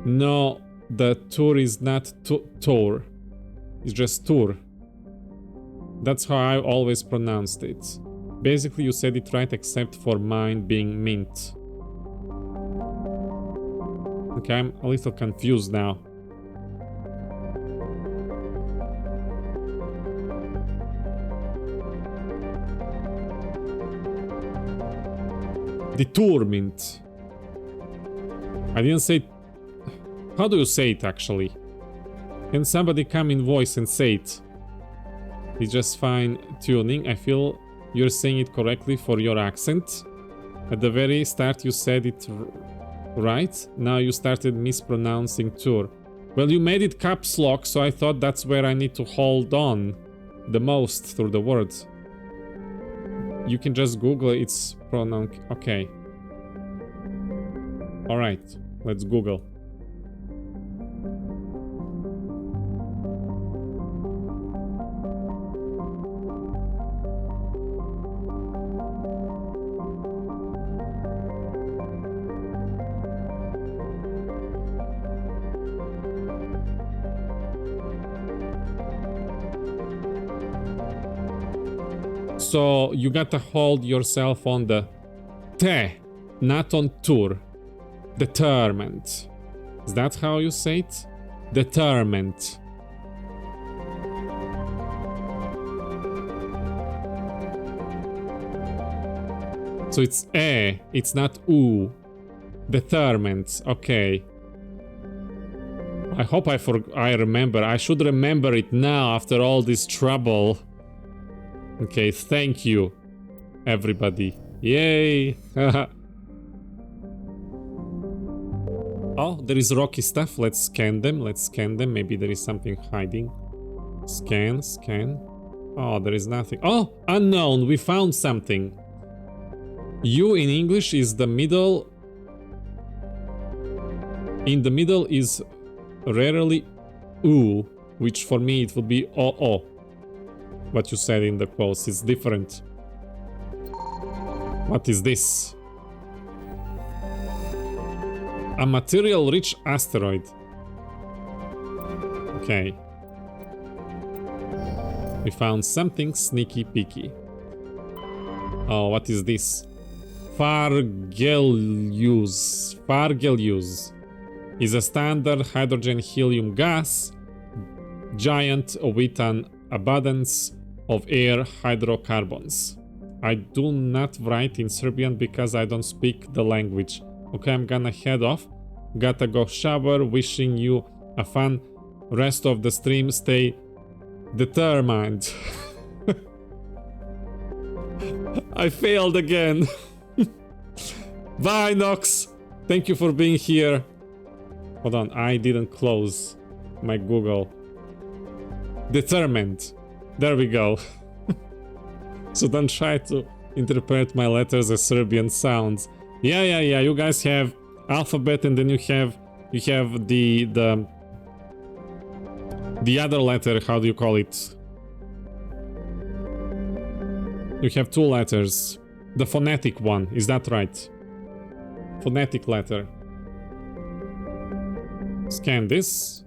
Speaker 1: No, the Tur is not Tur. It's just Tur. That's how I always pronounced it. Basically, you said it right except for mine being mint. Okay, I'm a little confused now. Determined. I didn't say... How do you say it, actually? Can somebody come in voice and say it? It's just fine-tuning. I feel you're saying it correctly for your accent. At the very start you said it right. Now you started mispronouncing tour. Well, you made it caps lock, so I thought that's where I need to hold on the most through the words. You can just Google its pronoun. Okay. Alright, let's Google. So you gotta hold yourself on the te, not on tour. Determined. Is that how you say it? Determined. So it's it's not oo. Determined. Okay. I hope I remember. I should remember it now after all this trouble. Okay, thank you, everybody. Yay! Oh, there is rocky stuff. Let's scan them. Maybe there is something hiding. Scan. Oh, there is nothing. Oh, unknown. We found something. U in English is the middle. In the middle is rarely oo, which for me it would be o. What you said in the quotes is different. What is this? A material-rich asteroid. Okay. We found something sneaky-peaky. Oh, what is this? Fargeluse. Fargeluse is a standard hydrogen-helium gas giant with an abundance of air hydrocarbons. I do not write in Serbian because I don't speak the language. Okay, I'm gonna head off. Gotta go shower. Wishing you a fun rest of the stream. Stay determined. I failed again. Bye, Nox. Thank you for being here. Hold on, I didn't close my Google. Determined. There we go. So don't try to interpret my letters as Serbian sounds. Yeah. You guys have alphabet, and then you have the other letter. How do you call it? You have two letters. The phonetic one. Is that right? Phonetic letter. Scan this.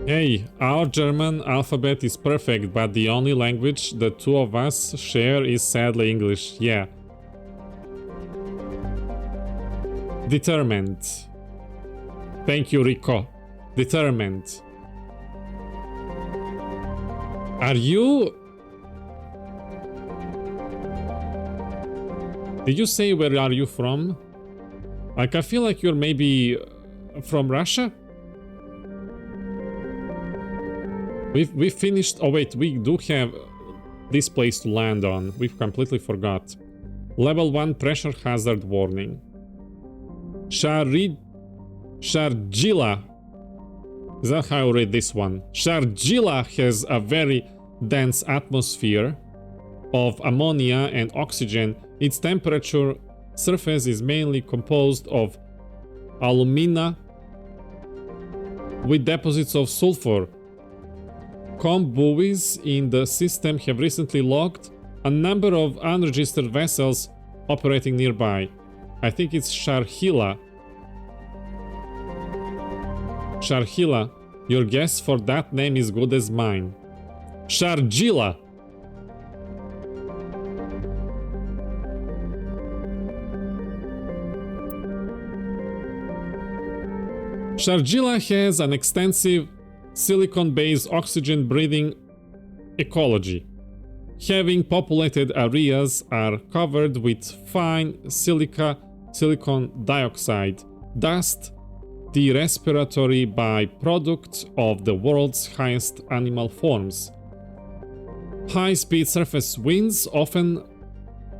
Speaker 1: Hey, our German alphabet is perfect, but the only language the two of us share is sadly English. Yeah. Determined. Thank you, Rico. Determined. Are you... Did you say where are you from? Like, I feel like you're maybe from Russia? We've finished... Oh wait, we do have this place to land on. We've completely forgot. Level 1 pressure hazard warning. Sharjila. Is that how I read this one? Sharjila has a very dense atmosphere of ammonia and oxygen. Its temperature surface is mainly composed of alumina with deposits of sulfur. Com buoys in the system have recently logged a number of unregistered vessels operating nearby. I think it's Sharhila. Sharhila, your guess for that name is good as mine. Sharjila. Sharjila has an extensive silicon-based oxygen-breathing ecology. Having populated areas are covered with fine silicon dioxide, dust, the respiratory byproduct of the world's highest animal forms. High-speed surface winds, often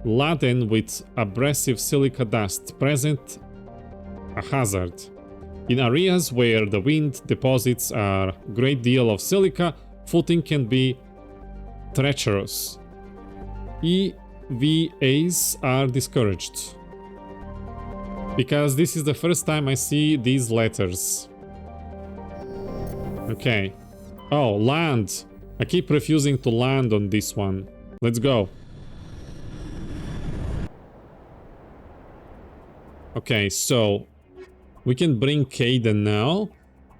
Speaker 1: laden with abrasive silica dust, present a hazard. In areas where the wind deposits a great deal of silica, footing can be treacherous. EVAs are discouraged. Because this is the first time I see these letters. Okay. Oh, land. I keep refusing to land on this one. Let's go. Okay, so we can bring Caden now,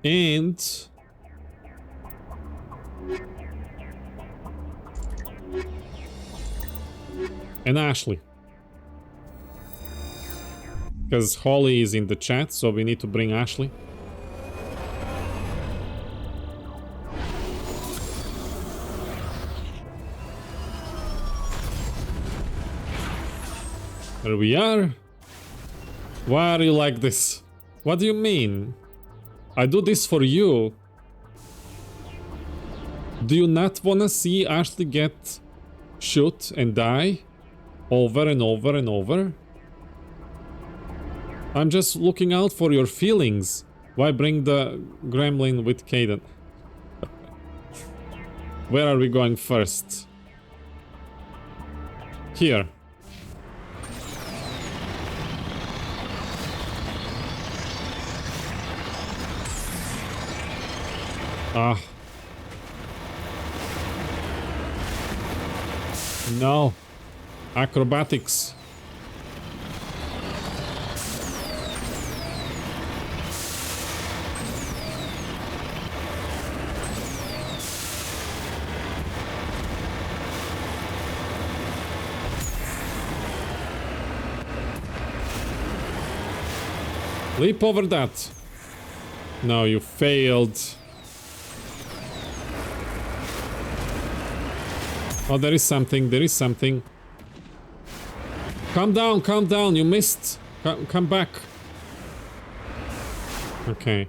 Speaker 1: and Ashley. Because Holly is in the chat, so we need to bring Ashley. There we are. Why are you like this? What do you mean? I do this for you. Do you not wanna see Ashley get shot and die over and over and over? I'm just looking out for your feelings. Why bring the gremlin with Caden? Where are we going first? Here. Ah. No. Acrobatics. Leap over that. No, you failed. Oh, there is something, there is something. Calm down, you missed. Come back. Okay.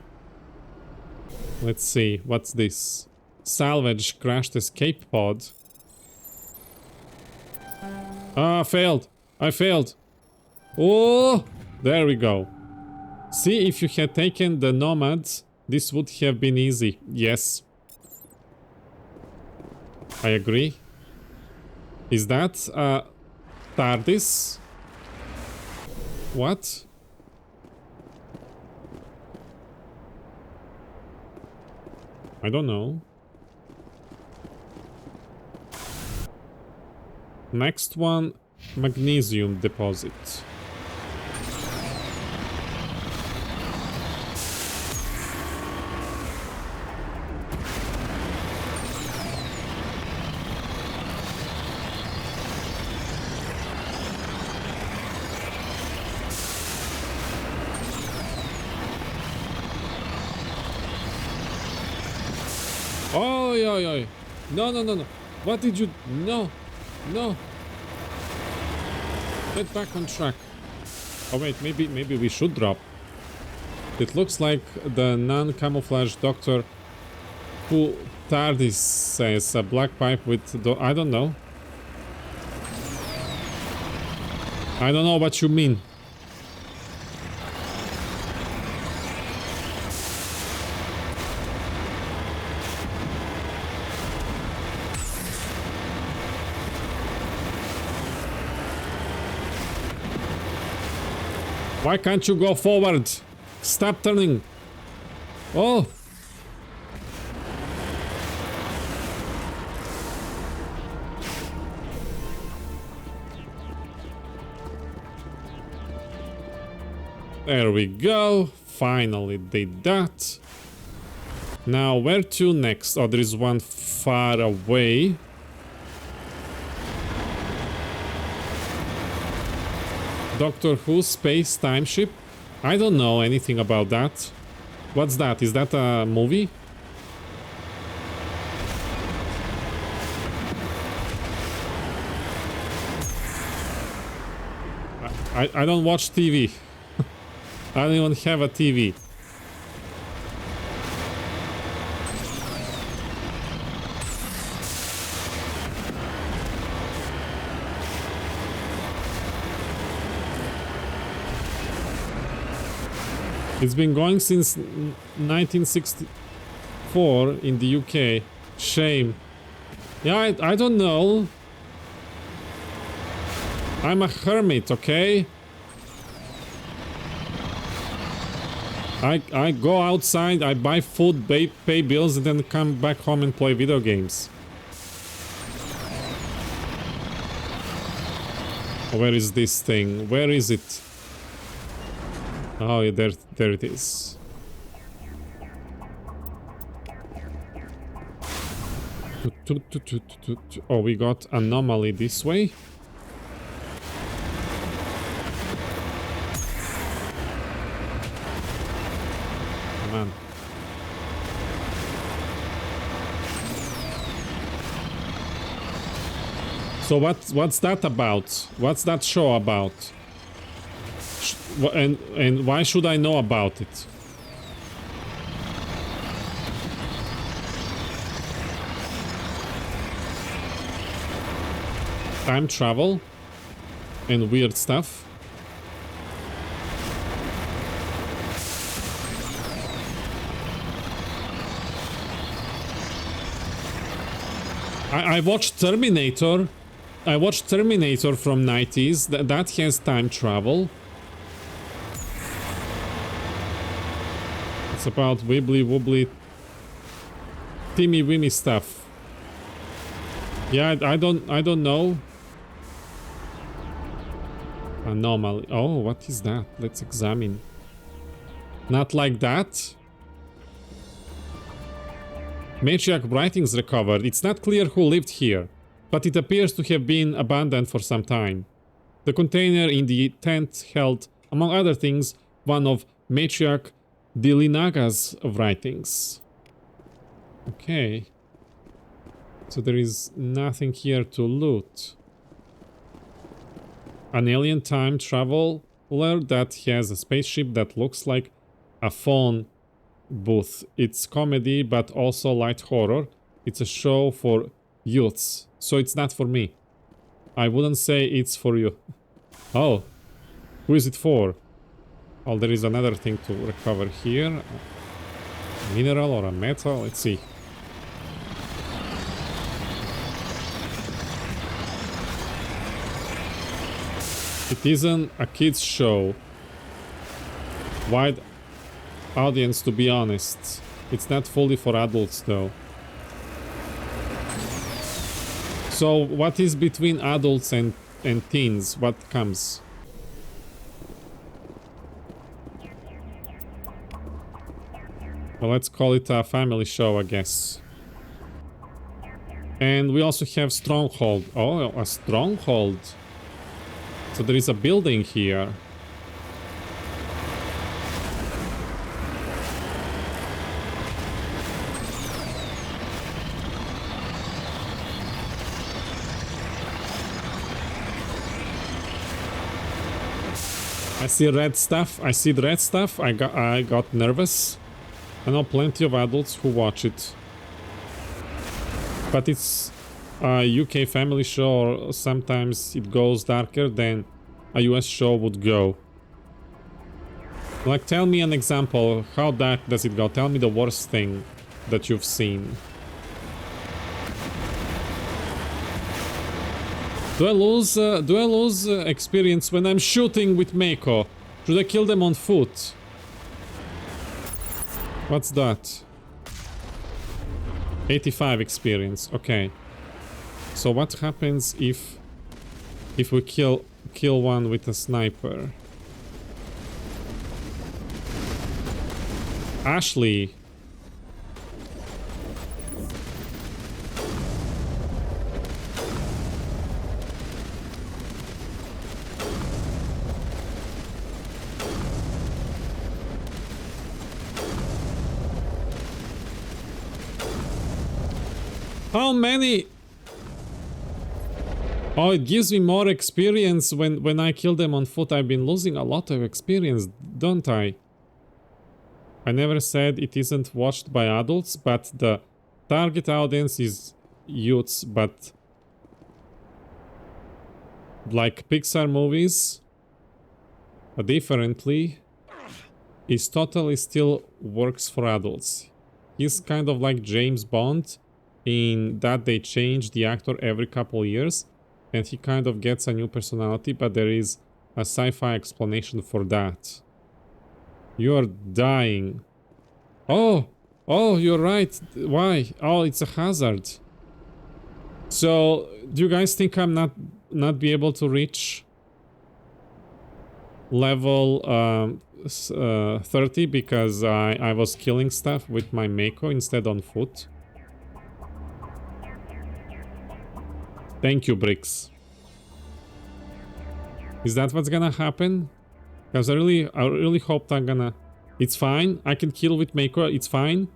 Speaker 1: Let's see, what's this? Salvage crashed escape pod. Ah, failed. I failed. Oh, there we go. See, if you had taken the nomads, this would have been easy. Yes. I agree. Is that TARDIS? What? I don't know. Next one, magnesium deposit. Oi. No. What did you... No. Get back on track. Oh wait, maybe we should drop. It looks like the non-camouflage doctor who TARDIS says a black pipe with... I don't know. I don't know what you mean. Why can't you go forward? Stop turning. Oh. There we go. Finally did that. Now, where to next? Oh, there is one far away. Doctor Who Space Time Ship? I don't know anything about that. What's that? Is that a movie? I don't watch TV. I don't even have a TV. It's been going since 1964 in the UK. Shame. Yeah, I don't know. I'm a hermit, okay? I go outside, I buy food, pay bills, and then come back home and play video games. Where is this thing? Where is it? Oh, there it is. Oh, we got anomaly this way. Man. So what's that about? What's that show about? And why should I know about it? Time travel and weird stuff. I watched Terminator. I watched Terminator from 90s. That has time travel. It's about wibbly wobbly timmy wimmy stuff. Yeah, I don't know. Anomaly. Oh, what is that? Let's examine. Not like that. Matriarch writings recovered. It's not clear who lived here, but it appears to have been abandoned for some time. The container in the tent held, among other things, one of Matriarch Dilinaga's writings. Okay. So there is nothing here to loot. An alien time traveler that has a spaceship that looks like a phone booth. It's comedy, but also light horror. It's a show for youths, so it's not for me. I wouldn't say it's for you. Oh, who is it for? Oh, there is another thing to recover here. A mineral or a metal? Let's see. It isn't a kids show. Wide audience, to be honest. It's not fully for adults though. So what is between adults and teens? What comes? Well, let's call it a family show, I guess. And we also have Stronghold. Oh, a Stronghold. So there is a building here. I see red stuff. I see the red stuff. I got nervous. I know plenty of adults who watch it. But it's a UK family show, or sometimes it goes darker than a US show would go. Like, tell me an example. How dark does it go? Tell me the worst thing that you've seen. Do I lose experience when I'm shooting with Mako? Should I kill them on foot? What's that? 85 experience. Okay. So what happens if we kill one with a sniper? Ashley. How many? Oh, it gives me more experience when I kill them on foot. I've been losing a lot of experience, don't I? I never said it isn't watched by adults, but the target audience is youths, but like Pixar movies, differently, is totally still works for adults. He's kind of like James Bond in that they change the actor every couple years and he kind of gets a new personality, but there is a sci-fi explanation for that. You are dying. Oh, you're right. Why? Oh, it's a hazard. So, do you guys think I'm not be able to reach level 30 because I was killing stuff with my Mako instead on foot? Thank you, Bricks. Is that what's gonna happen? Because I really hope I'm gonna... It's fine. I can kill with Mako. It's fine.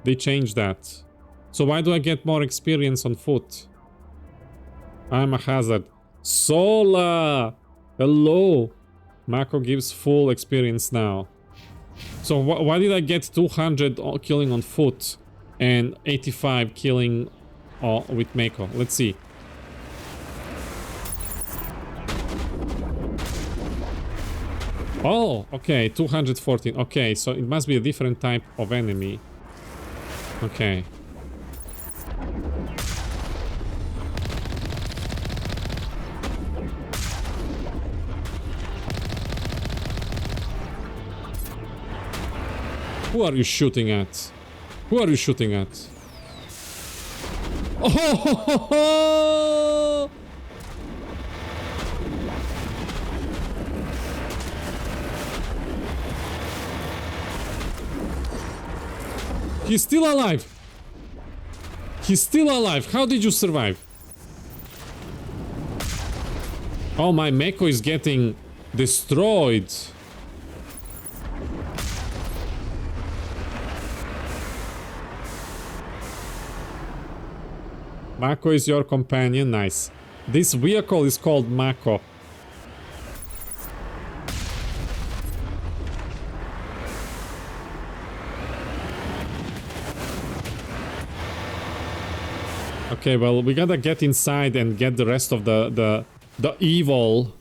Speaker 1: They changed that. So why do I get more experience on foot? I'm a hazard. Sola! Hello! Mako gives full experience now. So why did I get 200 killing on foot and 85 killing with Mako? Let's see. Oh, okay, 214. Okay, so it must be a different type of enemy. Okay. Who are you shooting at? Who are you shooting at? Oh! He's still alive. He's still alive. How did you survive? Oh, my Mako is getting destroyed. Mako is your companion. Nice. This vehicle is called Mako. Okay, well, we gotta get inside and get the rest of the evil.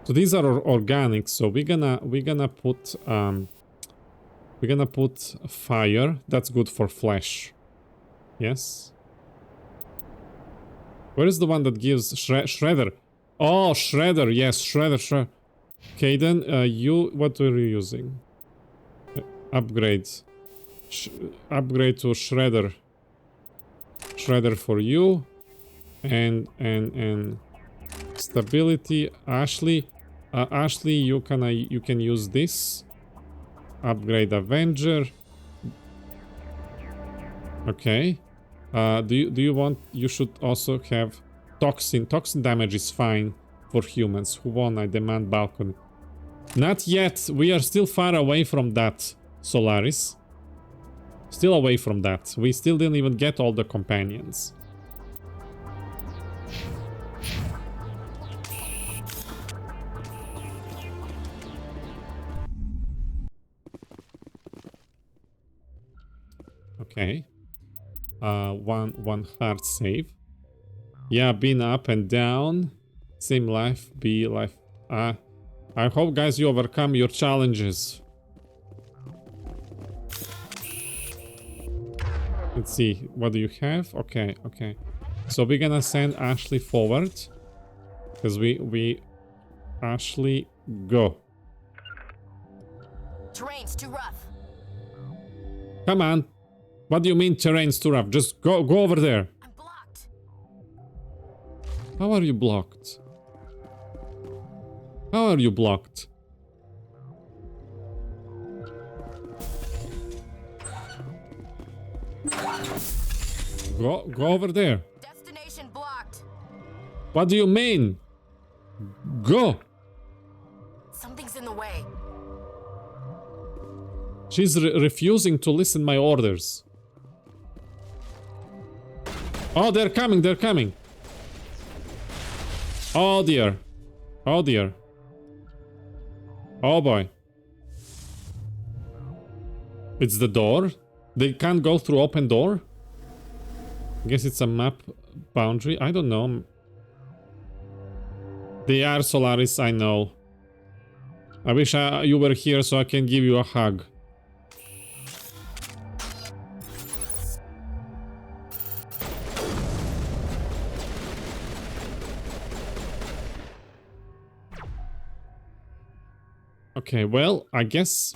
Speaker 1: So these are organic. So we're gonna put fire. That's good for flesh. Yes. Where is the one that gives shredder? Oh, shredder. Yes, shredder. Okay, then what are you using? Upgrade. Upgrade to shredder. Shredder for you. And stability. Ashley. Ashley, you can use this. Upgrade Avenger. Okay. Do you want? You should also have toxin. Toxin damage is fine for humans. Who won? I demand balcony. Not yet. We are still far away from that, Solaris. Still away from that. We still didn't even get all the companions. Okay. One hard save. Yeah, been up and down. Same life, be life. I hope, guys, you overcome your challenges. Let's see. What do you have? Okay. So we're gonna send Ashley forward. Because we... Ashley, go.
Speaker 4: Terrain's too rough.
Speaker 1: Come on. What do you mean terrain's too rough? Just go over there.
Speaker 4: I'm blocked.
Speaker 1: How are you blocked? How are you blocked? Go over there.
Speaker 4: Destination blocked.
Speaker 1: What do you mean? Go.
Speaker 4: Something's in the way.
Speaker 1: She's refusing to listen my orders. Oh, they're coming, they're coming. Oh dear. Oh dear. Oh boy. It's the door? They can't go through open door? I guess it's a map boundary. I don't know. They are Solaris, I know. I wish you were here so I can give you a hug. Okay, well, I guess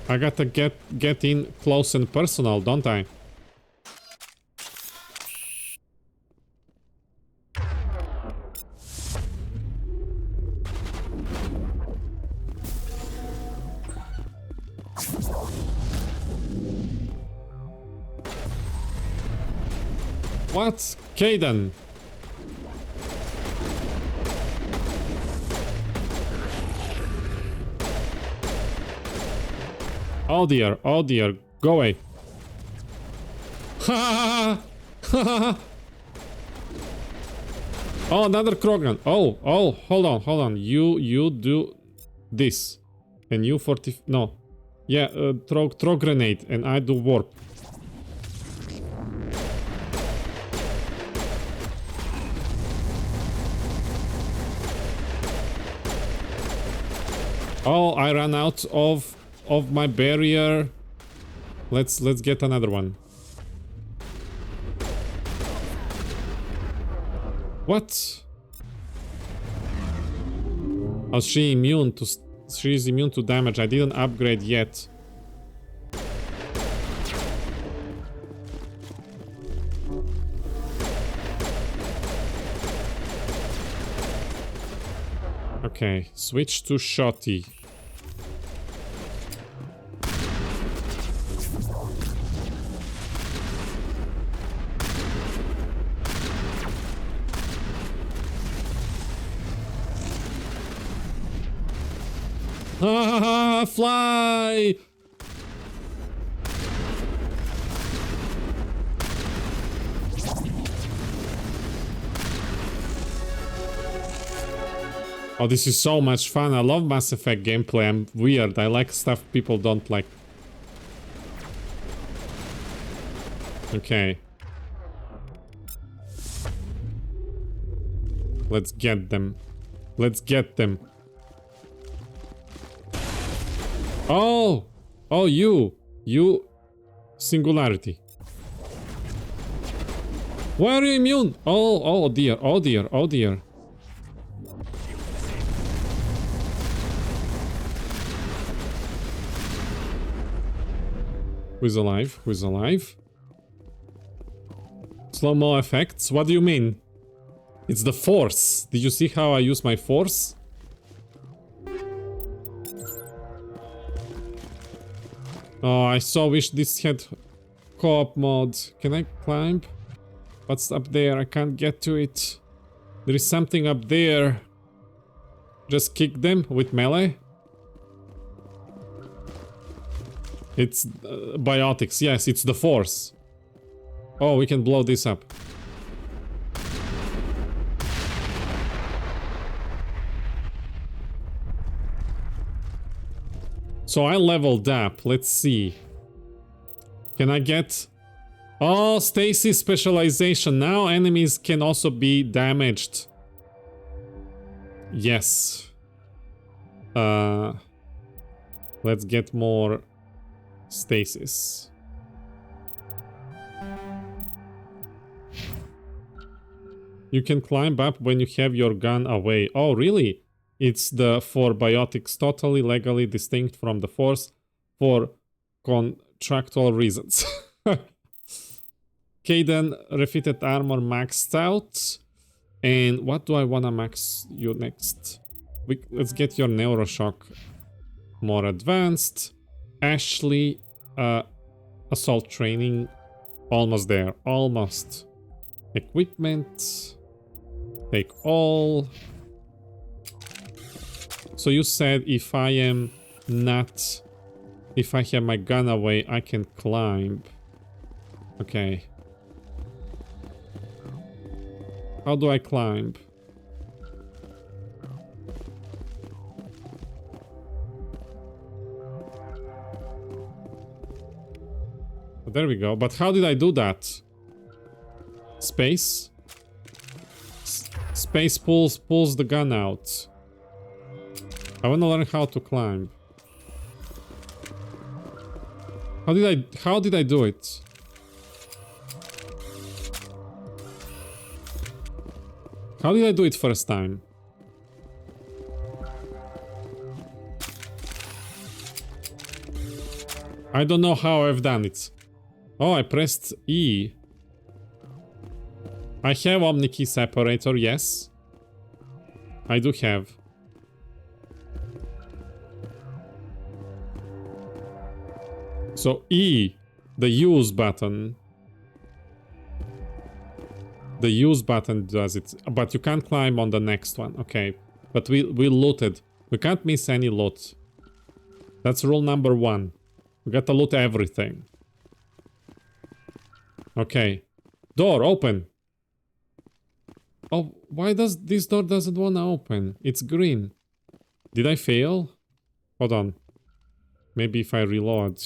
Speaker 1: I gotta get in close and personal, don't I? What? Caden? Oh dear, go away. Ha ha ha. Oh, another Krogan. Oh, hold on. You do this. And you 40... No. Yeah, throw grenade and I do warp. Oh, I ran out of my barrier. Let's get another one. What? Oh, she's immune to damage. I didn't upgrade yet. Okay, switch to shotty. Ah, fly! Oh, this is so much fun. I love Mass Effect gameplay. I'm weird. I like stuff people don't like. Okay. Let's get them. Let's get them. Oh! Oh, you! You... Singularity. Why are you immune? Oh dear, oh dear, oh dear. Who's alive? Who's alive? Slow-mo effects? What do you mean? It's the force. Did you see how I use my force? Oh, I so wish this had co-op mode. Can I climb? What's up there? I can't get to it. There is something up there. Just kick them with melee. It's biotics. Yes, it's the force. Oh, we can blow this up. So I leveled up. Let's see. Can I get... Oh, stasis specialization. Now enemies can also be damaged. Yes. Let's get more stasis. You can climb up when you have your gun away. Oh, really? It's the for biotics, totally legally distinct from the force for contractual reasons. Caden refitted armor maxed out. And what do I want to max you next? Let's get your Neuroshock more advanced. Ashley, assault training, almost there, almost. Equipment, take all. So you said if I am not, if I have my gun away, I can climb. Okay. How do I climb? There we go. But how did I do that? Space? Space pulls the gun out. I want to learn how to climb. How did I do it? How did I do it first time? I don't know how I've done it. Oh, I pressed E. I have Omni-key separator, yes. I do have. So E, the use button. The use button does it, but you can't climb on the next one. Okay, but we looted. We can't miss any loot. That's rule number 1. We gotta loot everything. Okay, door open. Oh, why does this door doesn't wanna open? It's green. Did I fail? Hold on. Maybe if I reload.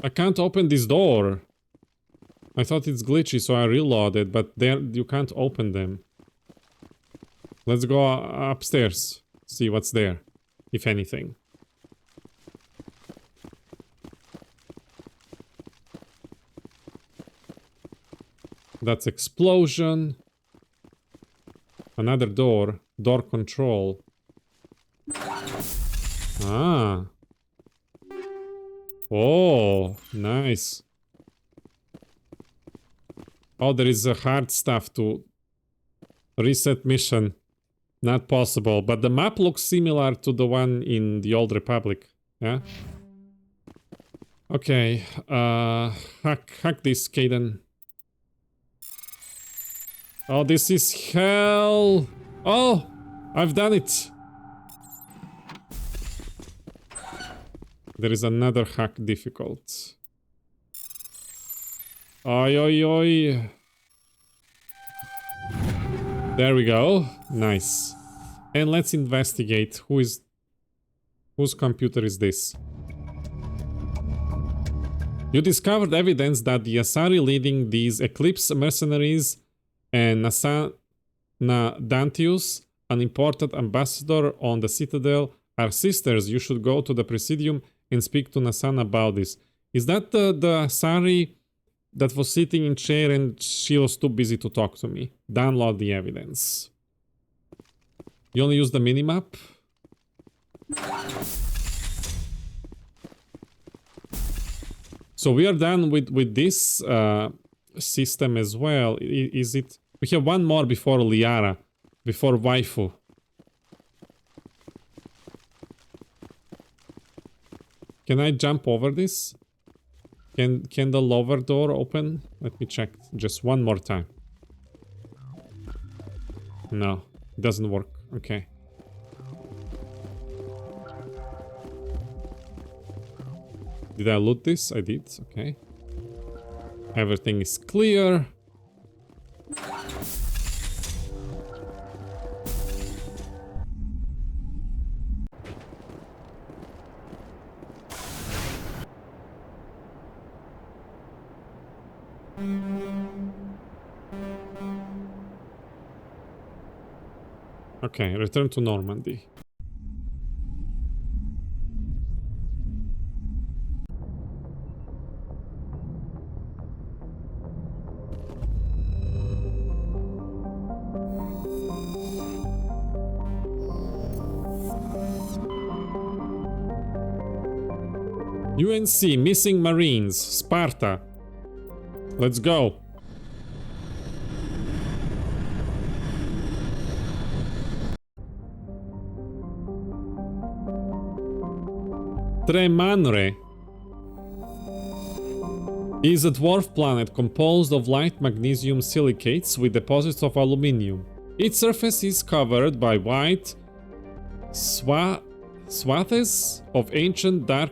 Speaker 1: I can't open this door. I thought it's glitchy, so I reloaded, but there you can't open them. Let's go upstairs, see what's there, if anything. That's explosion. Another door. Door control. Ah. Oh, nice. Oh, there is a hard stuff to reset mission. Not possible, but the map looks similar to the one in the Old Republic. Yeah? Okay, hack this, Caden. Oh, this is hell. Oh, I've done it. There is another hack difficult. Oi, oi, oi. There we go. Nice. And let's investigate whose computer is this. You discovered evidence that the Asari leading these Eclipse mercenaries and Nasana Dantius, an important ambassador on the Citadel, are sisters. You should go to the Presidium and speak to Nasana about this. Is that the Asari that was sitting in chair and she was too busy to talk to me? Download the evidence. You only use the minimap? So we are done with this system as well. Is it? We have one more before Liara, before Waifu. Can I jump over this? Can the lower door open? Let me check just one more time. No, it doesn't work. Okay. Did I loot this? I did. Okay. Everything is clear. Okay, return to Normandy. UNC, missing Marines, Sparta. Let's go. Tremanre is a dwarf planet composed of light magnesium silicates with deposits of aluminium. Its surface is covered by white swathes of ancient dark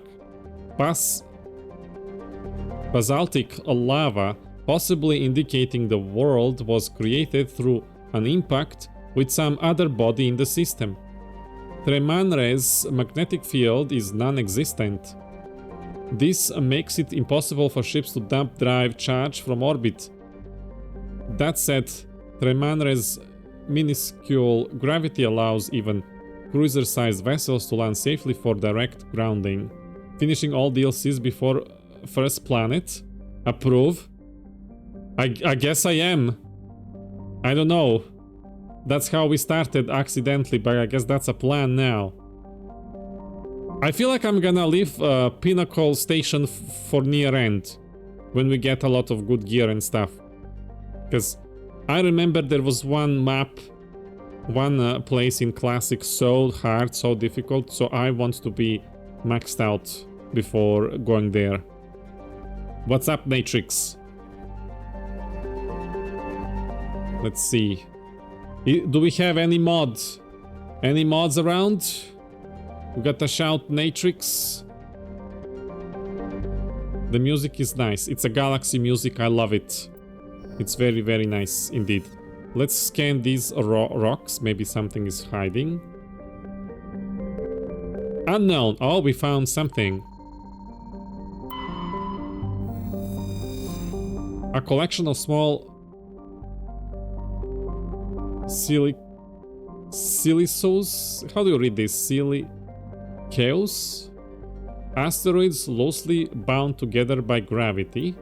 Speaker 1: basaltic lava, possibly indicating the world was created through an impact with some other body in the system. Tremanre's magnetic field is non-existent. This makes it impossible for ships to dump drive charge from orbit. That said, Tremanre's minuscule gravity allows even cruiser-sized vessels to land safely for direct grounding. Finishing all DLCs before first planet. Approve. I guess I am. I don't know. That's how we started accidentally, but I guess that's a plan now. I feel like I'm gonna leave Pinnacle Station for near end, when we get a lot of good gear and stuff. Because I remember there was one map, one place in Classic so hard, so difficult, so I want to be maxed out before going there. What's up, Natrix? Let's see. Do we have any mods? Any mods around? We got a shout, Natrix. The music is nice. It's a Galaxy music. I love it. It's very, very nice indeed. Let's scan these rocks. Maybe something is hiding. Unknown. Oh, we found something. A collection of small silicos. How do you read this? Silicaeus? Asteroids loosely bound together by gravity.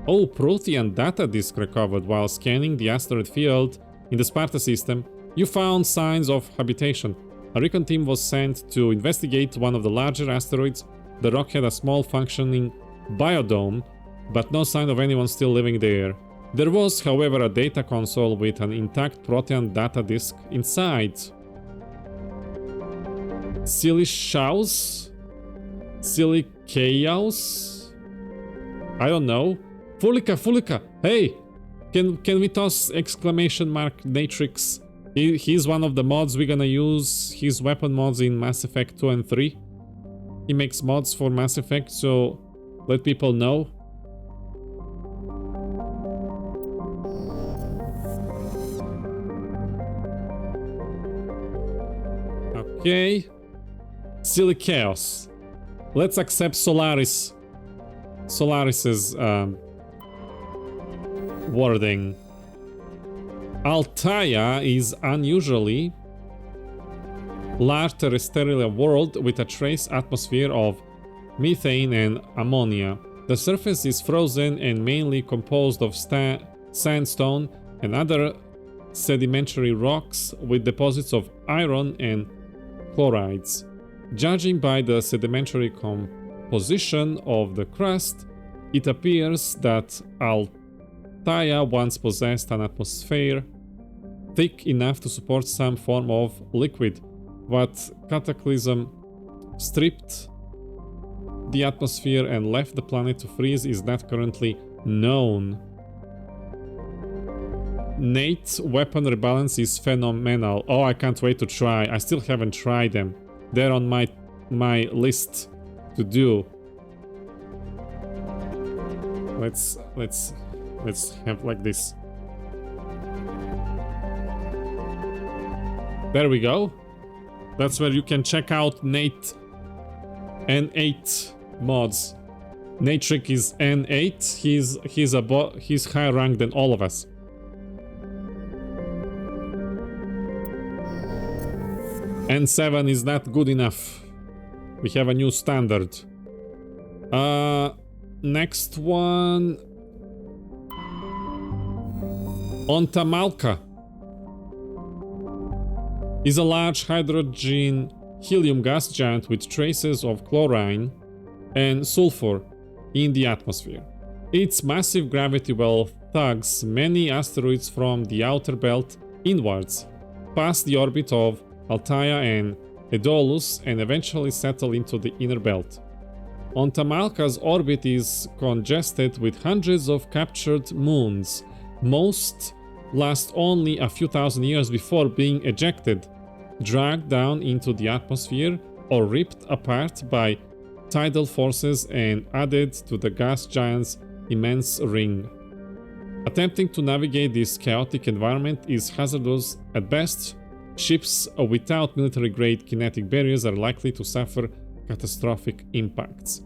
Speaker 1: Oh, Protean data disk recovered while scanning the asteroid field in the Sparta system. You found signs of habitation. A recon team was sent to investigate one of the larger asteroids. The rock had a small functioning biodome, but no sign of anyone still living there. There was, however, a data console with an intact Protean data disk inside. Silicaeus? Silicaeus? I don't know. Fulika! Hey! Can we toss exclamation mark Natrix? He's one of the mods we're gonna use. His weapon mods in Mass Effect 2 and 3. He makes mods for Mass Effect, so let people know. Okay. Silicaeus. Let's accept Solaris's wording. Altaia is unusually large terrestrial world with a trace atmosphere of methane and ammonia. The surface is frozen and mainly composed of sandstone and other sedimentary rocks with deposits of iron and chlorides. Judging by the sedimentary composition of the crust, it appears that Altaia once possessed an atmosphere thick enough to support some form of liquid. What cataclysm stripped the atmosphere and left the planet to freeze is not currently known. Nate, weapon rebalance is phenomenal. Oh, I can't wait to try. I still haven't tried them. They're on my list to do. Let's have like this. There we go. That's where you can check out Nate N8 mods. Natrick is N8. He's higher rank than all of us. N7 is not good enough. We have a new standard. Next one. Ontamalka is a large hydrogen helium gas giant with traces of chlorine and sulfur in the atmosphere. Its massive gravity well tugs many asteroids from the outer belt inwards, past the orbit of Altaia and Aeolus, and eventually settle into the inner belt. Ontamalka's orbit is congested with hundreds of captured moons. Most last only a few thousand years before being ejected, dragged down into the atmosphere, or ripped apart by tidal forces and added to the gas giant's immense ring. Attempting to navigate this chaotic environment is hazardous at best. Ships without military-grade kinetic barriers are likely to suffer catastrophic impacts.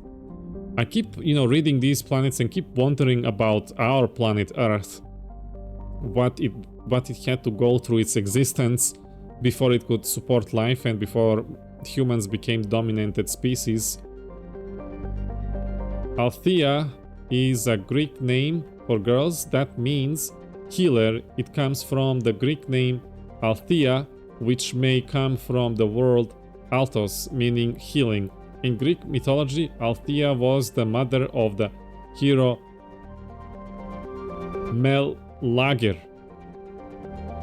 Speaker 1: I keep, reading these planets and keep wondering about our planet Earth. What it had to go through its existence before it could support life and before humans became dominant species. Althea is a Greek name for girls that means healer. It comes from the Greek name Althea, which may come from the word altos, meaning healing. In Greek mythology, Althea was the mother of the hero Melager.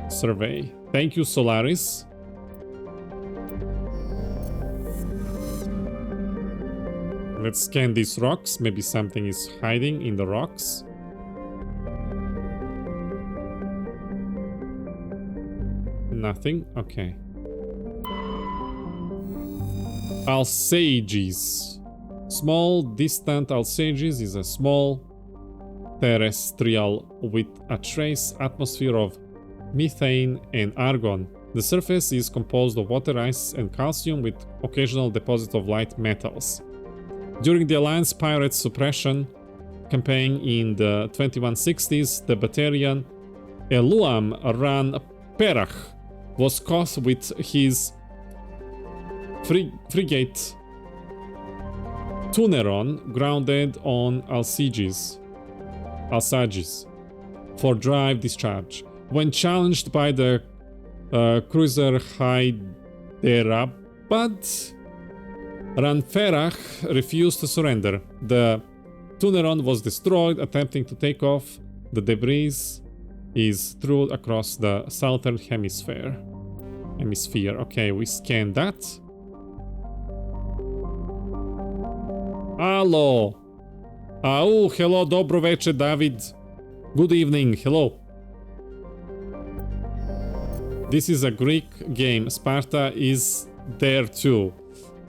Speaker 1: Survey. Thank you, Solaris. Let's scan these rocks. Maybe something is hiding in the rocks. Nothing? Okay. Alsages. Small, distant Alsages is a small terrestrial with a trace atmosphere of methane and argon. The surface is composed of water, ice, and calcium with occasional deposits of light metals. During the Alliance pirate suppression campaign in the 2160s, the Batarian Eluam Ran Perach was caught with his frigate Tuneron grounded on Alsages for drive discharge. When challenged by the cruiser Hyderabad, Ranferach refused to surrender. The Tuneron was destroyed. Attempting to take off, the debris is thrown across the southern hemisphere. Okay, we scan that. Hello. Hello, dobro veče, David. Good evening, hello. This is a Greek game. Sparta is there too.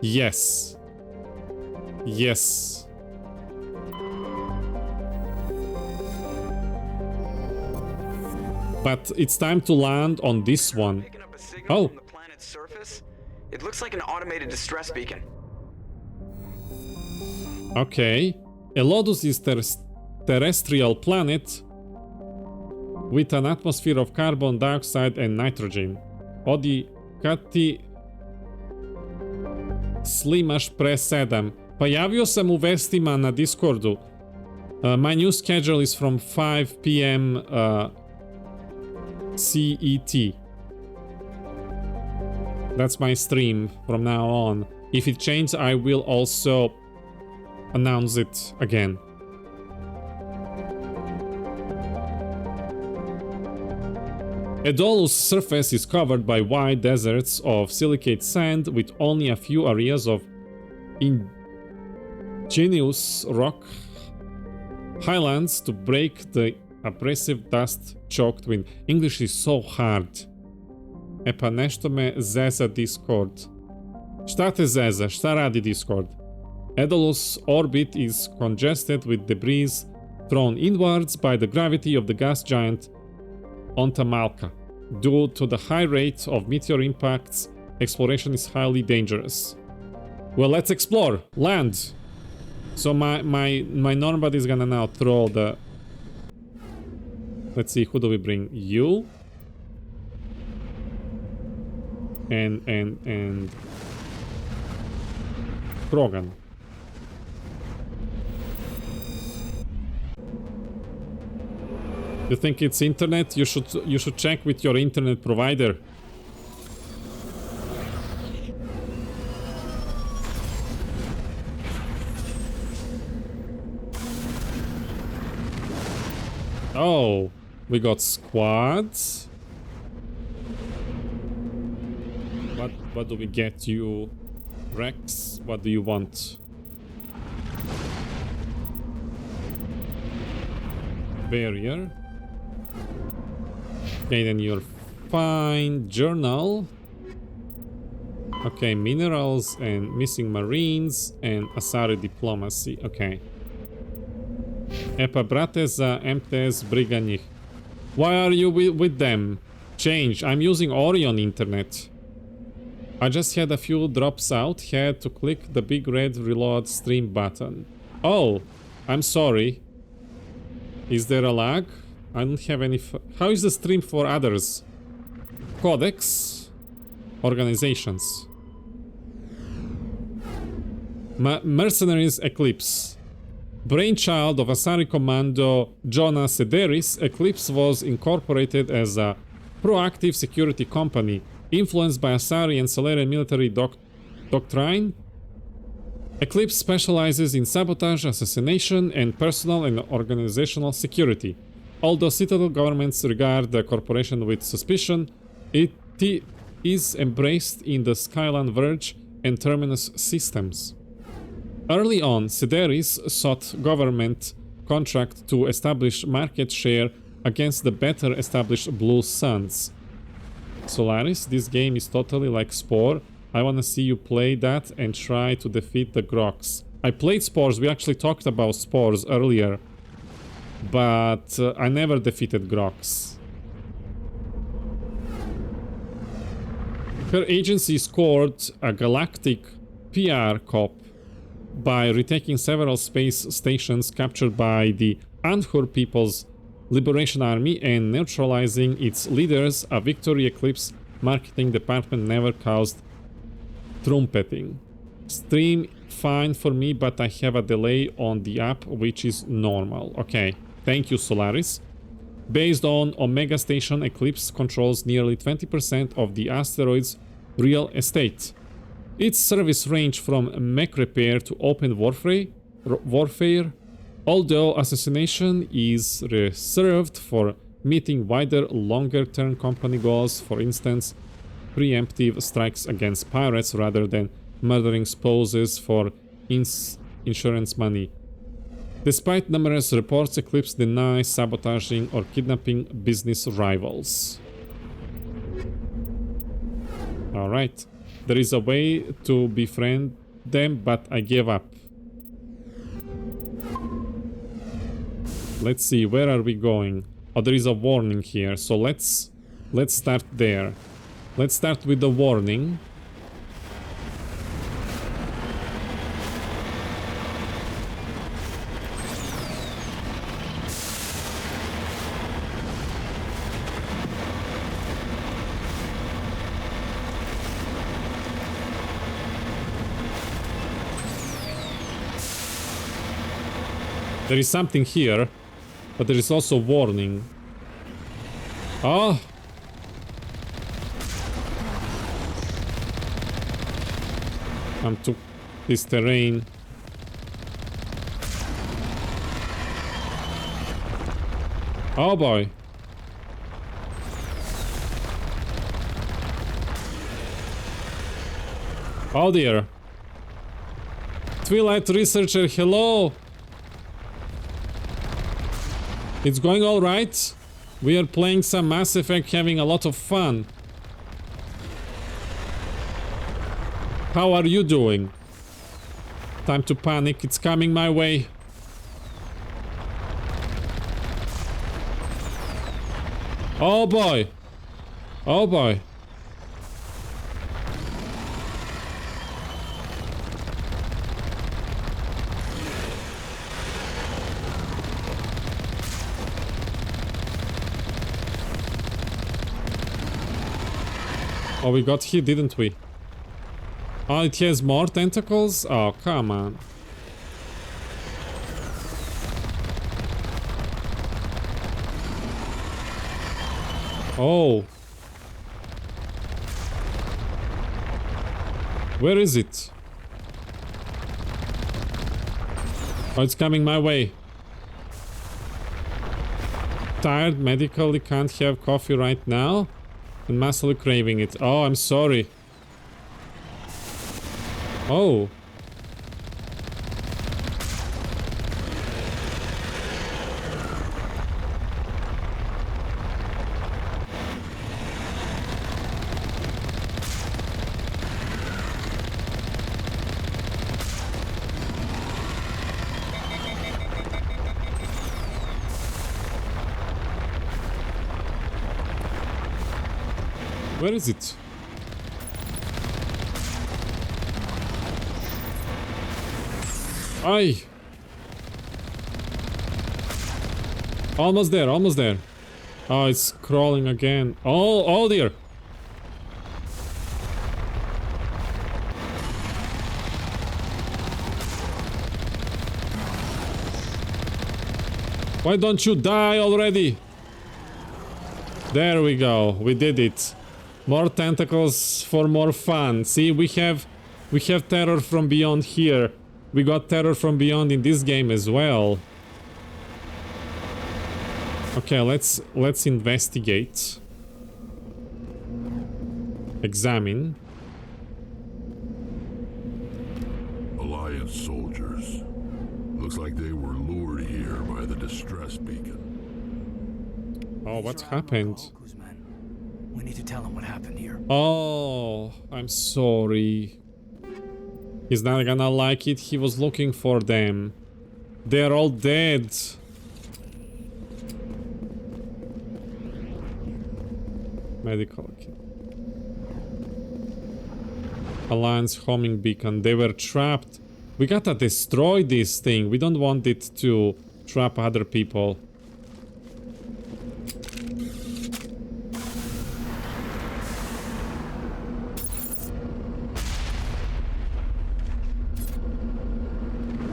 Speaker 1: Yes. Yes. But it's time to land on this one. Oh.
Speaker 5: From the planet's surface? It looks like an automated distress beacon.
Speaker 1: Okay. Elodus is terrestrial planet with an atmosphere of carbon dioxide and nitrogen. Odi Kati Slimaš pre 7. Pa javio sam u vestima na Discordu. My new schedule is from 5 p.m. CET. That's my stream from now on. If it changes, I will also announce it again. Aeolus' surface is covered by wide deserts of silicate sand with only a few areas of igneous rock highlands to break the abrasive dust-choked wind. English is so hard. E pa nešto me zeza Discord. Šta te zeza? Šta radi Discord? Aeolus' orbit is congested with debris thrown inwards by the gravity of the gas giant Ontamalka. Due to the high rate of meteor impacts, exploration is highly dangerous. Well, let's explore. Land. So my Normbad is gonna now throw the... Let's see, who do we bring? You. And... Krogan. You think it's internet? You should check with your internet provider. Oh, we got squads. What do we get you, Rex? What do you want? Barrier. Okay, then you're fine. Journal. Okay, minerals and missing marines and Asari diplomacy. Okay. Epa brate za MTS briga njih. Why are you with them? Change. I'm using Orion internet. I just had a few drops out. Had to click the big red reload stream button. Oh, I'm sorry. Is there a lag? I don't have any... How is the stream for others? Codex. Organizations. Mercenaries Eclipse. Brainchild of Asari Commando Jonah Sederis, Eclipse was incorporated as a proactive security company influenced by Asari and Solarian military doctrine. Eclipse specializes in sabotage, assassination, and personal and organizational security. Although Citadel governments regard the corporation with suspicion, it is embraced in the Skyline Verge and Terminus systems. Early on, Sederis sought government contract to establish market share against the better established Blue Suns. Solaris, this game is totally like Spore. I wanna see you play that and try to defeat the Grox. I played Spores, we actually talked about Spores earlier, but I never defeated Grox. Her agency scored a galactic PR cop by retaking several space stations captured by the Anhur People's Liberation Army and neutralizing its leaders. A victory Eclipse marketing department never caused trumpeting. Stream fine for me, but I have a delay on the app, which is normal. Okay, thank you, Solaris. Based on Omega Station, Eclipse controls nearly 20% of the asteroid's real estate. Its service range from mech repair to open warfare, although assassination is reserved for meeting wider, longer-term company goals, for instance, preemptive strikes against pirates rather than murdering spouses for insurance money. Despite numerous reports, Eclipse denies sabotaging or kidnapping business rivals. Alright. There is a way to befriend them, but I gave up. Let's see, where are we going? Oh, there is a warning here, so let's start there. Let's start with the warning. There is something here, but there is also warning. Oh! Come to this terrain. Oh boy. Oh dear. Twilight Researcher, hello! It's going all right. We are playing some Mass Effect, having a lot of fun. How are you doing? Time to panic. It's coming my way. Oh boy. Oh boy. Oh, we got hit, didn't we? Oh, it has more tentacles? Oh, come on. Oh. Where is it? Oh, it's coming my way. tired medically, can't have coffee right now, and massively craving it. Oh, I'm sorry. Oh. Where is it? Aye. Almost there, almost there. Oh, it's crawling again. Oh dear. Why don't you die already? There we go. We did it. More tentacles for more fun. See, we have terror from beyond here. We got terror from beyond in this game as well. Okay, let's investigate. Examine.
Speaker 6: Alliance soldiers. Looks like they were lured here by the distress beacon.
Speaker 1: Oh, what happened?
Speaker 3: We need to tell him what happened here.
Speaker 1: Oh, I'm sorry. He's not gonna like it. He was looking for them. They're all dead. Medical kit. Alliance homing beacon. They were trapped. We gotta destroy this thing. We don't want it to trap other people.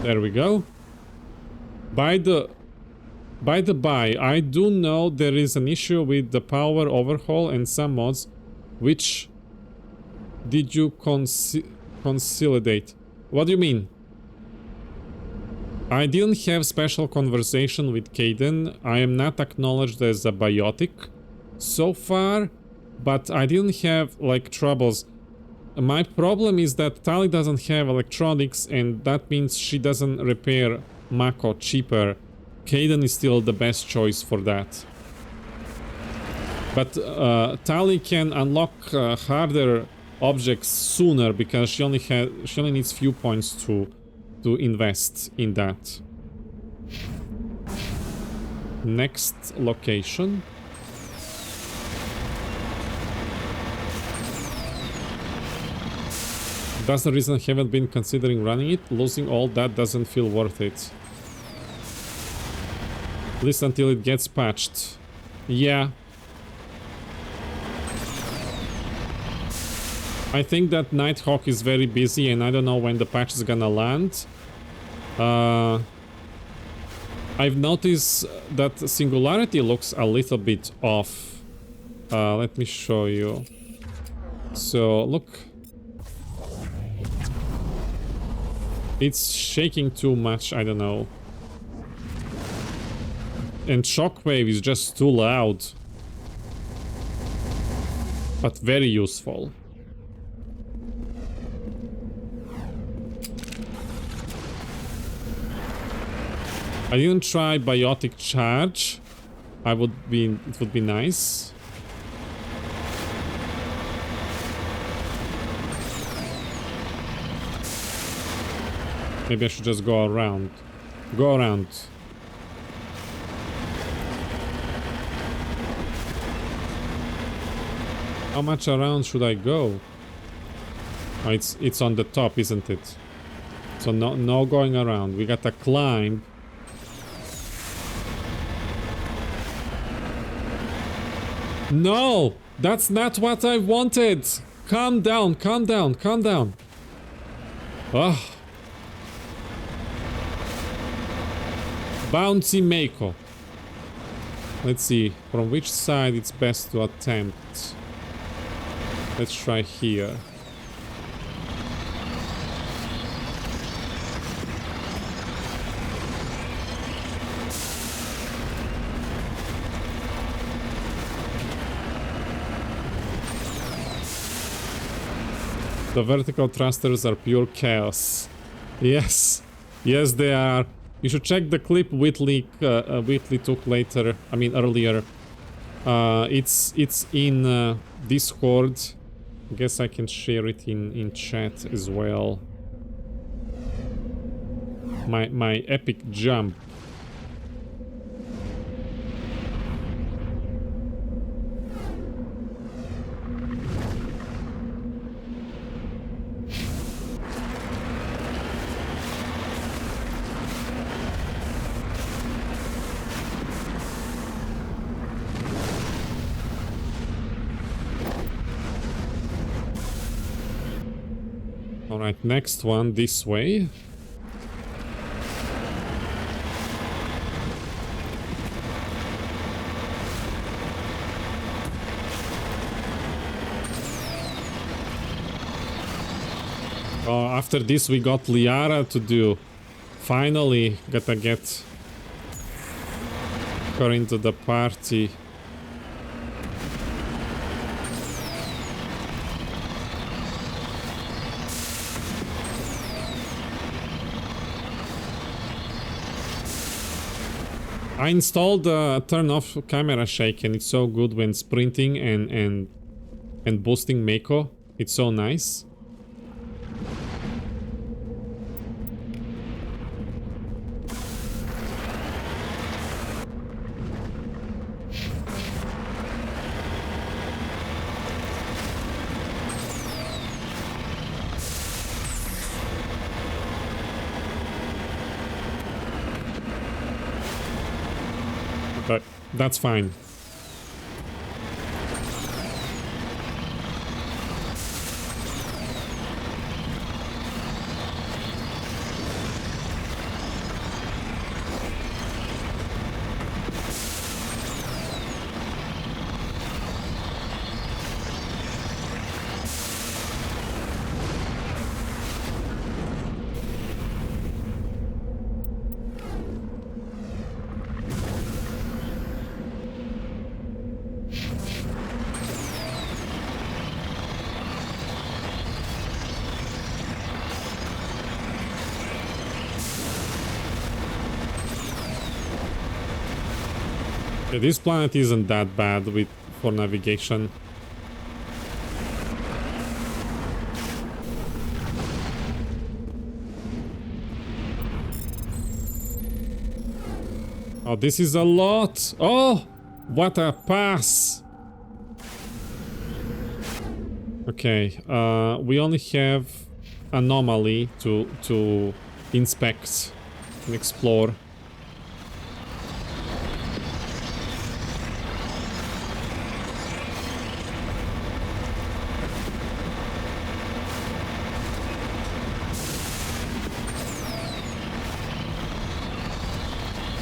Speaker 1: There we go. By the by, I do know there is an issue with the power overhaul and some mods. Which did you consolidate? What do you mean? I didn't have special conversation with Caden. I am not acknowledged as a biotic so far, but I didn't have like troubles. My problem is that Tali doesn't have electronics, and that means she doesn't repair Mako cheaper. Caden is still the best choice for that. But Tali can unlock harder objects sooner because she only needs few points to invest in that. Next location. That's the reason I haven't been considering running it. Losing all that doesn't feel worth it. At least until it gets patched. Yeah. I think that Nighthawk is very busy and I don't know when the patch is gonna land. I've noticed that Singularity looks a little bit off. Let me show you. So, look. It's shaking too much, I don't know. And Shockwave is just too loud. But very useful. I didn't try Biotic Charge. It would be nice. Maybe I should just go around. Go around. How much around should I go? Oh, it's on the top, isn't it? So no going around. We gotta climb. No! That's not what I wanted! Calm down, calm down, calm down. Ugh. Bouncy Mako. Let's see, from which side it's best to attempt. Let's try here. The vertical thrusters are pure chaos. Yes. Yes, they are. You should check the clip Whitley took later. I mean, earlier. It's in Discord. I guess I can share it in chat as well. My epic jump. Alright, next one this way. After this we got Liara to do. Finally gotta get her into the party. I installed turn off camera shake and it's so good when sprinting and boosting Mako. It's so nice. But that's fine. Yeah, this planet isn't that bad for navigation. Oh, this is a lot. Oh, what a pass. Okay, we only have anomaly to inspect and explore.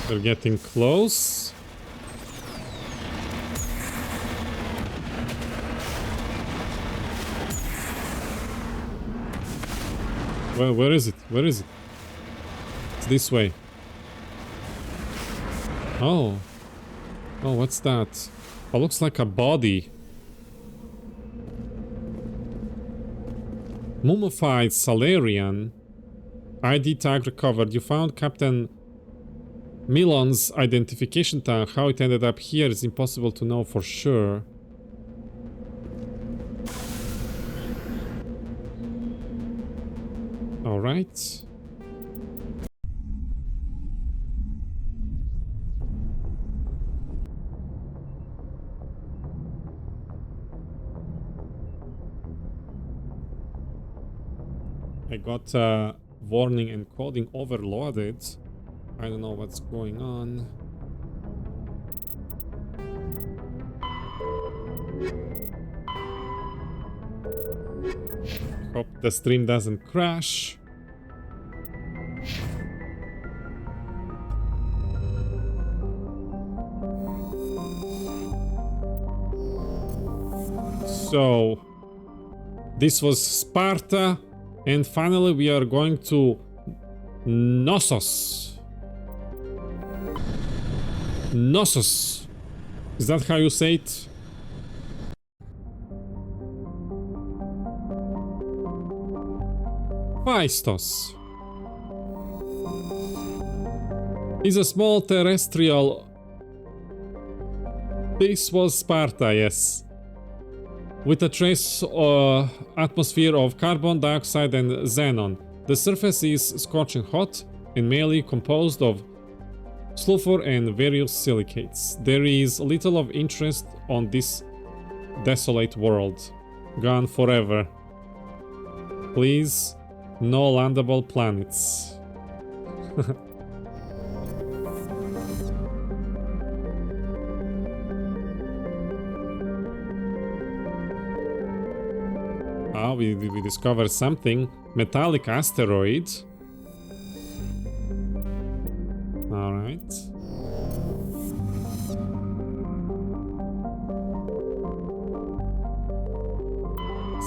Speaker 1: We're getting close. Where is it? Where is it? It's this way. Oh. Oh, what's that? Oh, looks like a body. Mummified Salarian. ID tag recovered. You found Captain Milon's identification tag. How it ended up here is impossible to know for sure. All right. I got warning encoding overloaded. I don't know what's going on. Hope the stream doesn't crash. So, this was Sparta, and finally we are going to Knossos. Knossos. Is that how you say it? Phaistos is a small terrestrial. This was Sparta, yes. With a trace atmosphere of carbon dioxide and xenon. The surface is scorching hot and mainly composed of sulfur and various silicates. There is little of interest on this desolate world. Gone forever. Please, no landable planets. Ah, we discovered something. Metallic asteroid. Alright.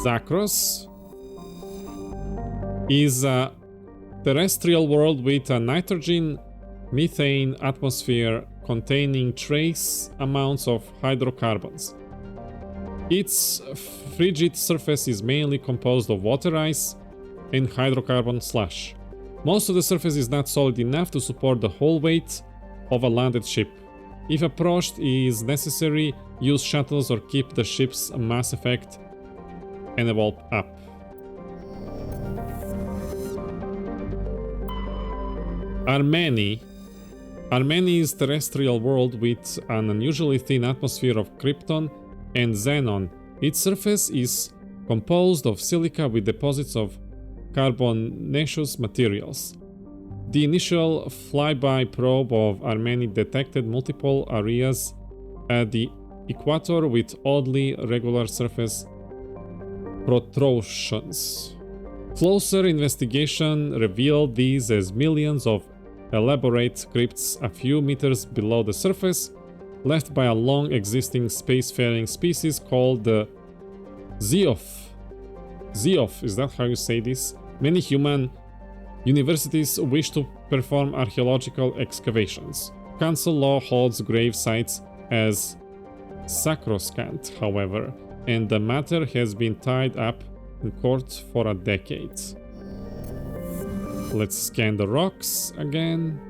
Speaker 1: Zakros is a terrestrial world with a nitrogen methane atmosphere containing trace amounts of hydrocarbons. Its frigid surface is mainly composed of water ice and hydrocarbon slush. Most of the surface is not solid enough to support the whole weight of a landed ship. If approached is necessary, use shuttles or keep the ship's mass effect envelope up. Armeni is terrestrial world with an unusually thin atmosphere of krypton and xenon. Its surface is composed of silica with deposits of carbonaceous materials. The initial flyby probe of Armeni detected multiple areas at the equator with oddly regular surface protrusions. Closer investigation revealed these as millions of elaborate crypts a few meters below the surface, left by a long existing spacefaring species called the Zeoph. Zeoph, is that how you say this? Many human universities wish to perform archaeological excavations. Council law holds grave sites as sacrosanct, however, and the matter has been tied up in court for a decade. Let's scan the rocks again.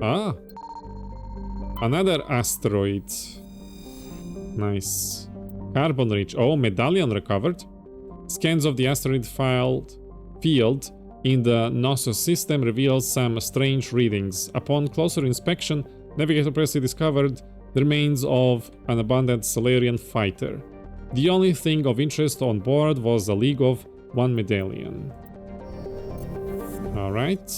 Speaker 1: Ah! Another asteroid. Nice. Carbon rich. Oh, medallion recovered. Scans of the asteroid field in the Knossos system reveal some strange readings. Upon closer inspection, Navigator Presley discovered the remains of an abandoned Solarian fighter. The only thing of interest on board was a League of One medallion. Alright.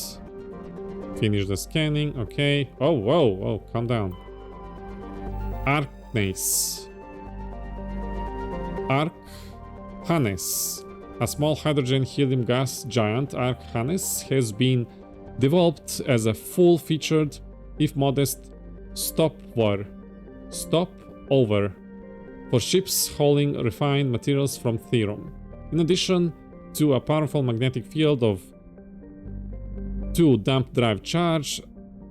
Speaker 1: Finish the scanning. Okay. Oh, whoa, whoa, calm down. Archnase. Archanus. A small hydrogen helium gas giant, Archanus, has been developed as a full-featured, if modest, stopover for ships hauling refined materials from Therum. In addition to a powerful magnetic field of 2 dump drive charge,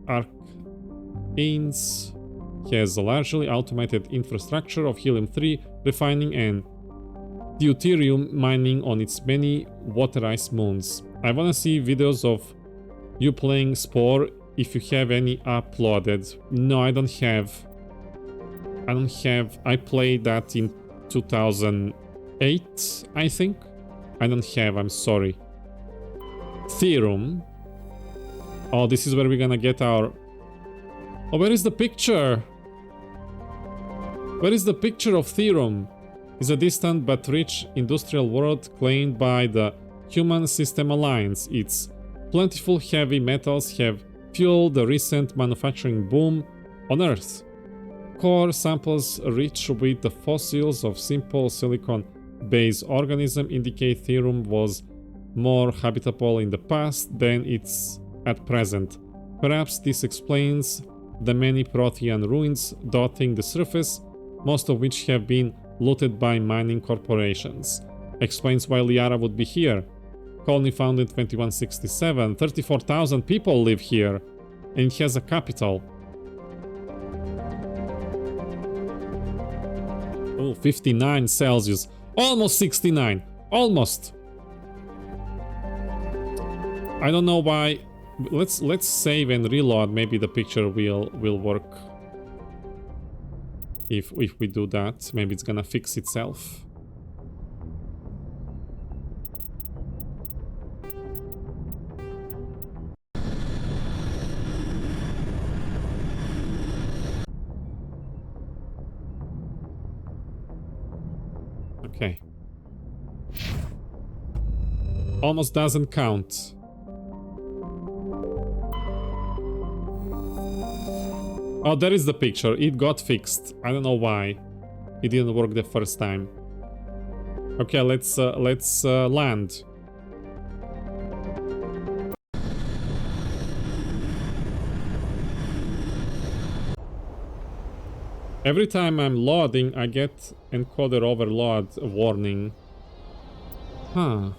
Speaker 1: Archanus has a largely automated infrastructure of helium-3 refining and deuterium mining on its many water ice moons. I wanna see videos of you playing Spore if you have any uploaded. No, I don't have. I played that in 2008, I think. I don't have, I'm sorry. Therum. Oh, this is where we're gonna get our... Oh, where is the picture? Where is the picture of Therum? It's a distant but rich industrial world claimed by the Human System Alliance. Its plentiful heavy metals have fueled the recent manufacturing boom on Earth. Core samples rich with the fossils of simple silicon-based organisms indicate Therum was more habitable in the past than it's at present. Perhaps this explains the many Protean ruins dotting the surface, most of which have been looted by mining corporations. Explains why Liara would be here. Colony founded in 2167, 34,000 people live here, and it has a capital. Oh, Ooh, 59 Celsius. Almost 69. Almost. I don't know why. Let's save and reload. Maybe the picture will work. If we do that, maybe it's gonna fix itself. Okay. Almost doesn't count. Oh, there is the picture. It got fixed. I don't know why. It didn't work the first time. Okay, let's land. Every time I'm loading, I get encoder overload warning. Huh.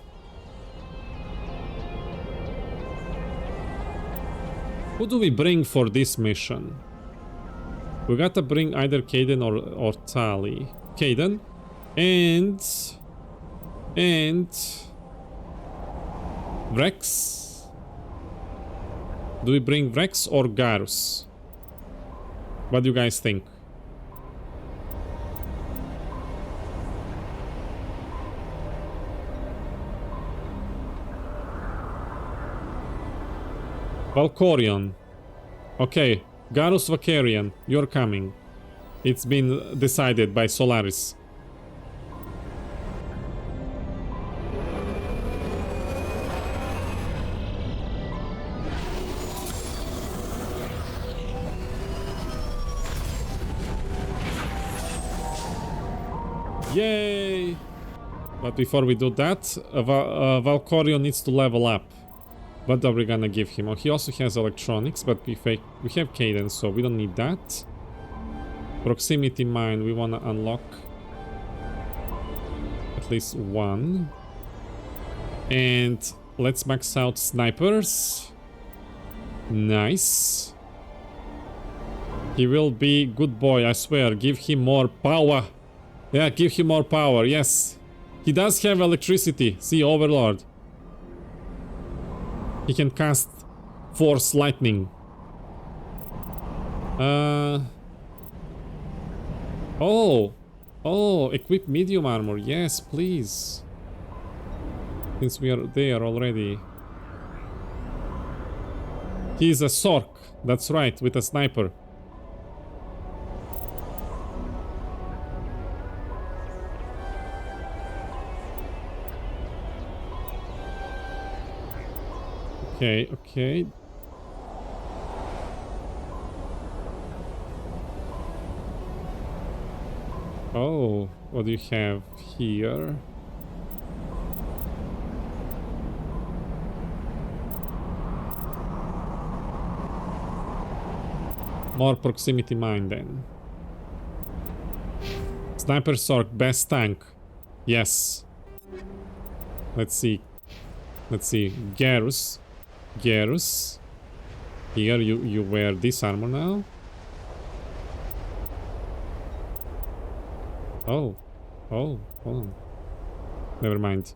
Speaker 1: Who do we bring for this mission? We gotta bring either Caden or Tali. Caden and Rex. Do we bring Rex or Garus? What do you guys think? Valkorion. Okay, Garus Valkorion, you're coming. It's been decided by Solaris. Yay! But before we do that, Valkorion needs to level up. What are we gonna give him? Oh, he also has electronics, but we have cadence, so we don't need that. Proximity mine, we wanna unlock at least one. And let's max out snipers. Nice. He will be good boy, I swear. Give him more power. Yeah, give him more power, yes. He does have electricity. See, Overlord. He can cast Force Lightning. Oh, equip medium armor. Yes, please. Since we are there already. He's a Sork. That's right, with a sniper. Okay, okay. Oh, what do you have here? More proximity mine then. Sniper Sork, best tank. Yes. Let's see. Let's see. Garus. Garus. Here you wear this armor now. Oh. Oh, hold on. Never mind.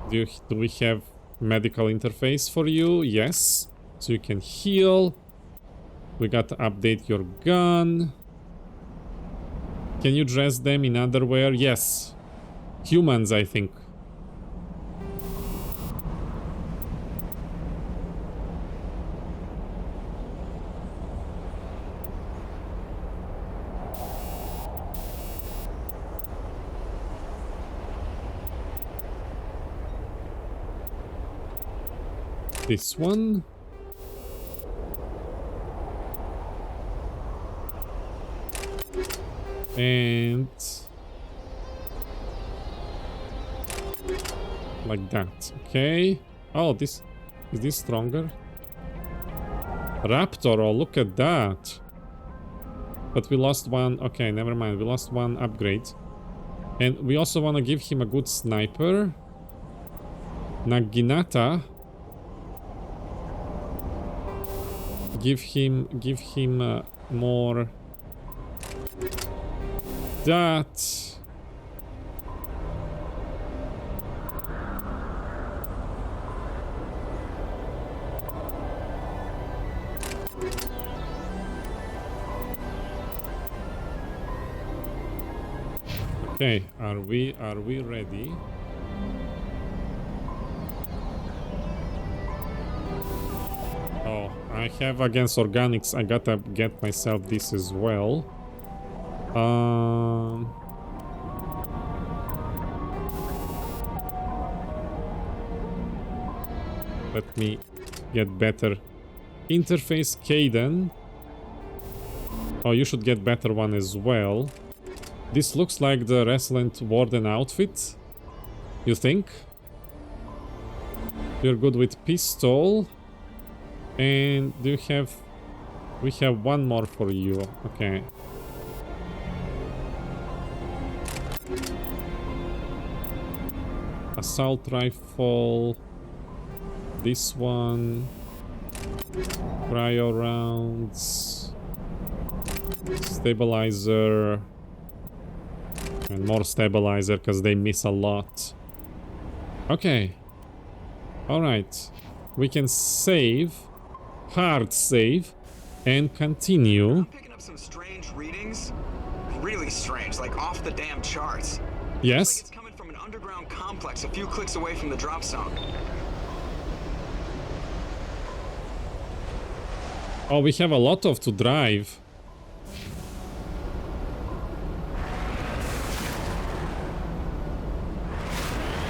Speaker 1: Do we have medical interface for you? Yes. So you can heal. We got to update your gun. Can you dress them in underwear? Yes. Humans, I think. This one. And like that. Okay. Oh, this is this stronger? Raptor, oh look at that. But we lost one. Okay, never mind. We lost one upgrade. And we also want to give him a good sniper. Naginata. Give him more that. Okay, are we ready? Oh, I have against organics. I gotta get myself this as well. Let me get better interface. Caden. Oh, you should get better one as well. This looks like the Resilient Warden outfit. You think? You're good with pistol. And do you have... We have one more for you. Okay. Assault rifle. This one. Cryo rounds. Stabilizer. And more stabilizer because they miss a lot. Okay. Alright. We can save. Hard save. And continue.
Speaker 5: I'm picking up some strange readings. Really strange, like off the damn charts.
Speaker 1: Yes.
Speaker 5: Like it's coming from an underground complex a few clicks away from the drop zone.
Speaker 1: Oh, we have a lot of to drive.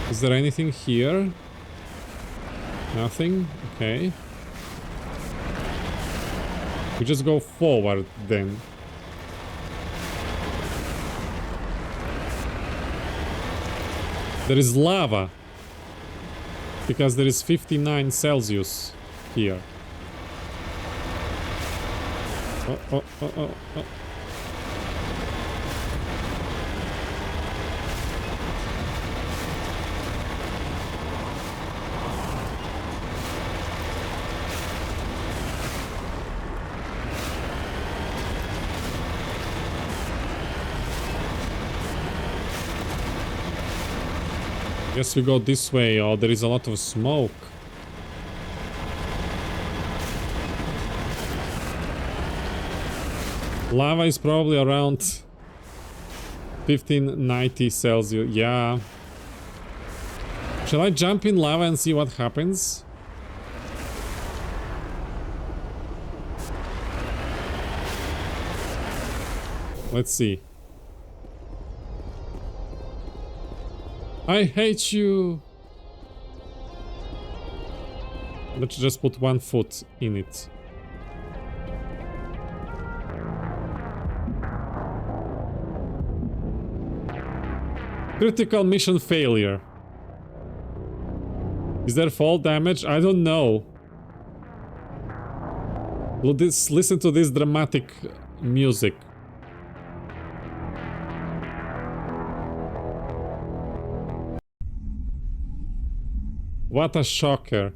Speaker 1: Is there anything here? Nothing? Okay. We just go forward then. There is lava. Because there is 59 Celsius here. Oh. Guess we go this way. Oh, there is a lot of smoke. Lava is probably around 1590 Celsius. Yeah. Shall I jump in lava and see what happens? Let's see. I hate you. Let's just put one foot in it. Critical mission failure. Is there fall damage? I don't know. Listen to this dramatic music. What a shocker.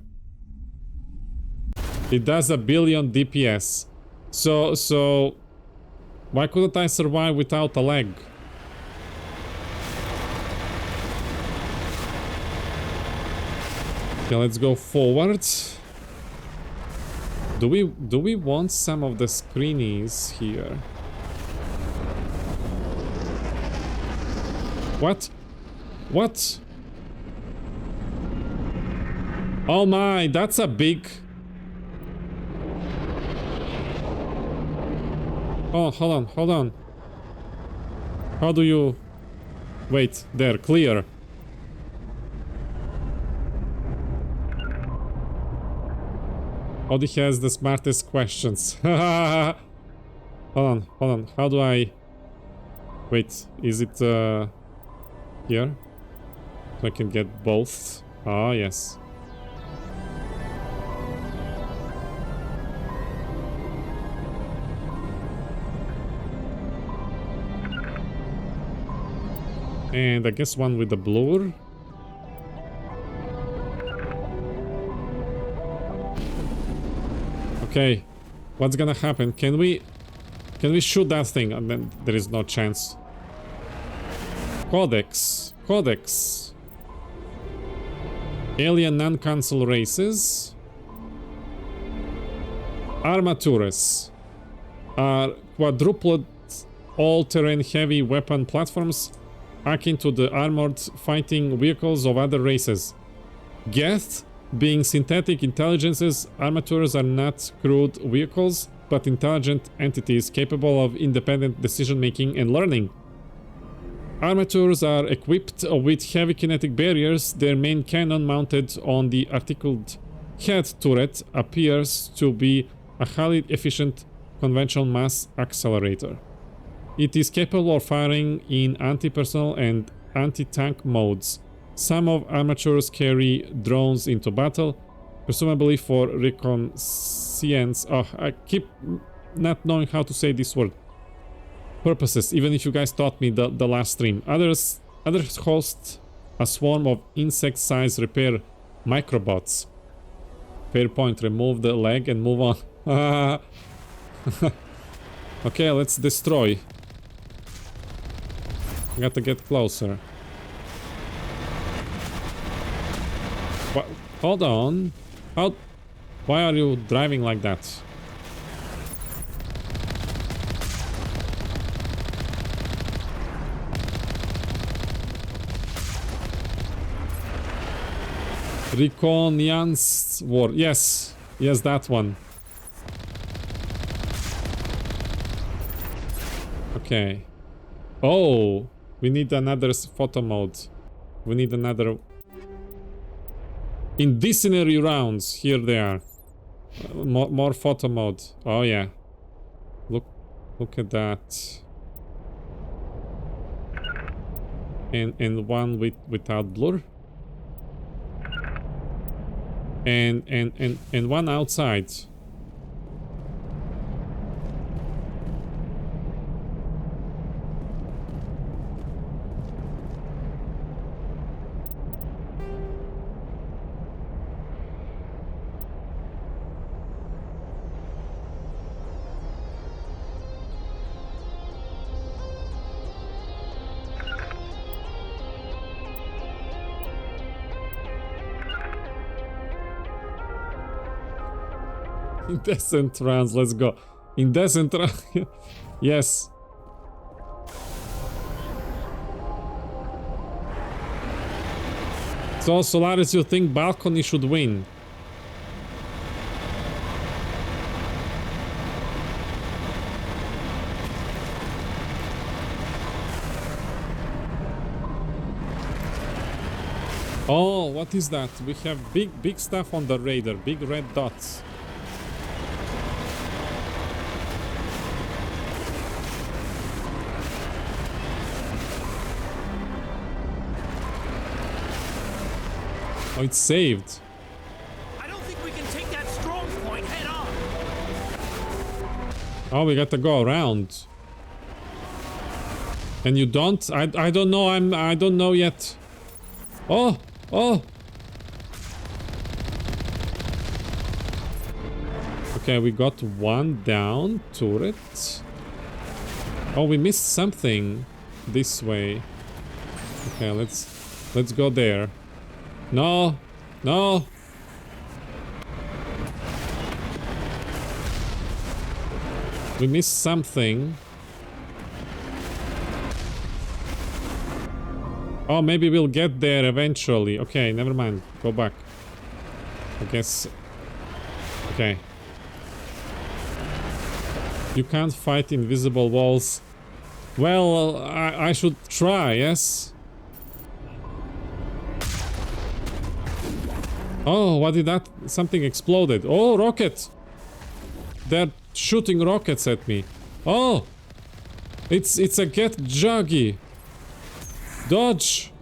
Speaker 1: It does 1 billion DPS. So why couldn't I survive without a leg? Okay, let's go forward. Do we want some of the screenies here? What? What? Oh my, that's a big... Oh, hold on. How do you... Wait, there, clear. Audi has the smartest questions. Hold on. How do I... Wait, is it here? So I can get both. Ah, yes. And I guess one with the blur. Okay, what's gonna happen? Can we shoot that thing? And then there is no chance. Codex. Codex. Alien non-council races. Armatures are quadrupled all-terrain heavy weapon platforms akin to the armored fighting vehicles of other races. Geth, being synthetic intelligences, armatures are not crewed vehicles, but intelligent entities capable of independent decision-making and learning. Armatures are equipped with heavy kinetic barriers. Their main cannon, mounted on the articled head turret, appears to be a highly efficient conventional mass accelerator. It is capable of firing in anti-personnel and anti-tank modes. Some of armatures carry drones into battle, presumably for reconnaissance. Oh, I keep not knowing how to say this word. Purposes, even if you guys taught me the last stream. Others host a swarm of insect-sized repair microbots. Fair point, remove the leg and move on. Okay, let's destroy. Gotta get closer. What? Hold on. How? Why are you driving like that? Reconnaissance war. Yes. Yes, that one. Okay. Oh, we need another photo mode. We need another... Incendiary rounds. Here they are. More photo mode. Oh yeah. Look at that. And one without blur. And one outside. Indecent rounds, let's go. Indecent rounds. Yes. So, Solaris, you think balcony should win? Oh, what is that? We have big stuff on the radar, big red dots. Oh, it's saved.
Speaker 3: I don't think we can take that strong point head on.
Speaker 1: Oh, we got to go around. And you don't? I don't know. I don't know yet. Oh, oh. Okay, we got one down turret. Oh, we missed something this way. Okay, let's go there. No, no. We missed something. Oh, maybe we'll get there eventually. Okay, never mind. Go back. I guess. Okay. You can't fight invisible walls. Well, I should try, yes? Oh, what did that? Something exploded. Oh, rocket! They're shooting rockets at me. Oh! It's a get juggy. Dodge!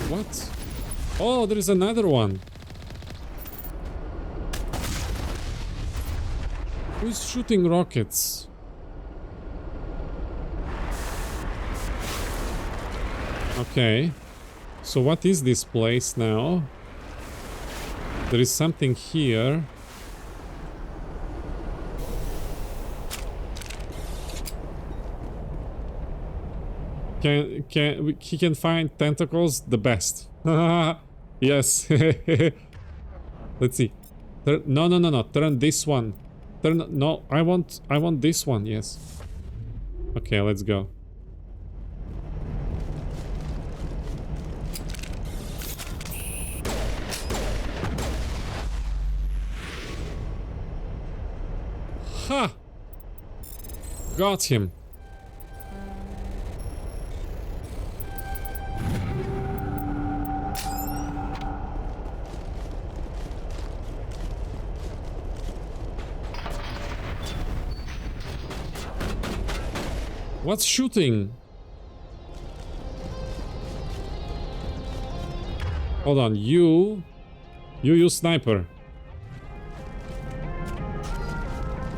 Speaker 1: What? Oh, there is another one. Who's shooting rockets? Okay. So what is this place now? There is something here. He can find tentacles? The best. Yes. Let's see. No. Turn this one. No, I want this one. Yes. Okay, let's go. Ha! Got him. What's shooting? Hold on, you use sniper.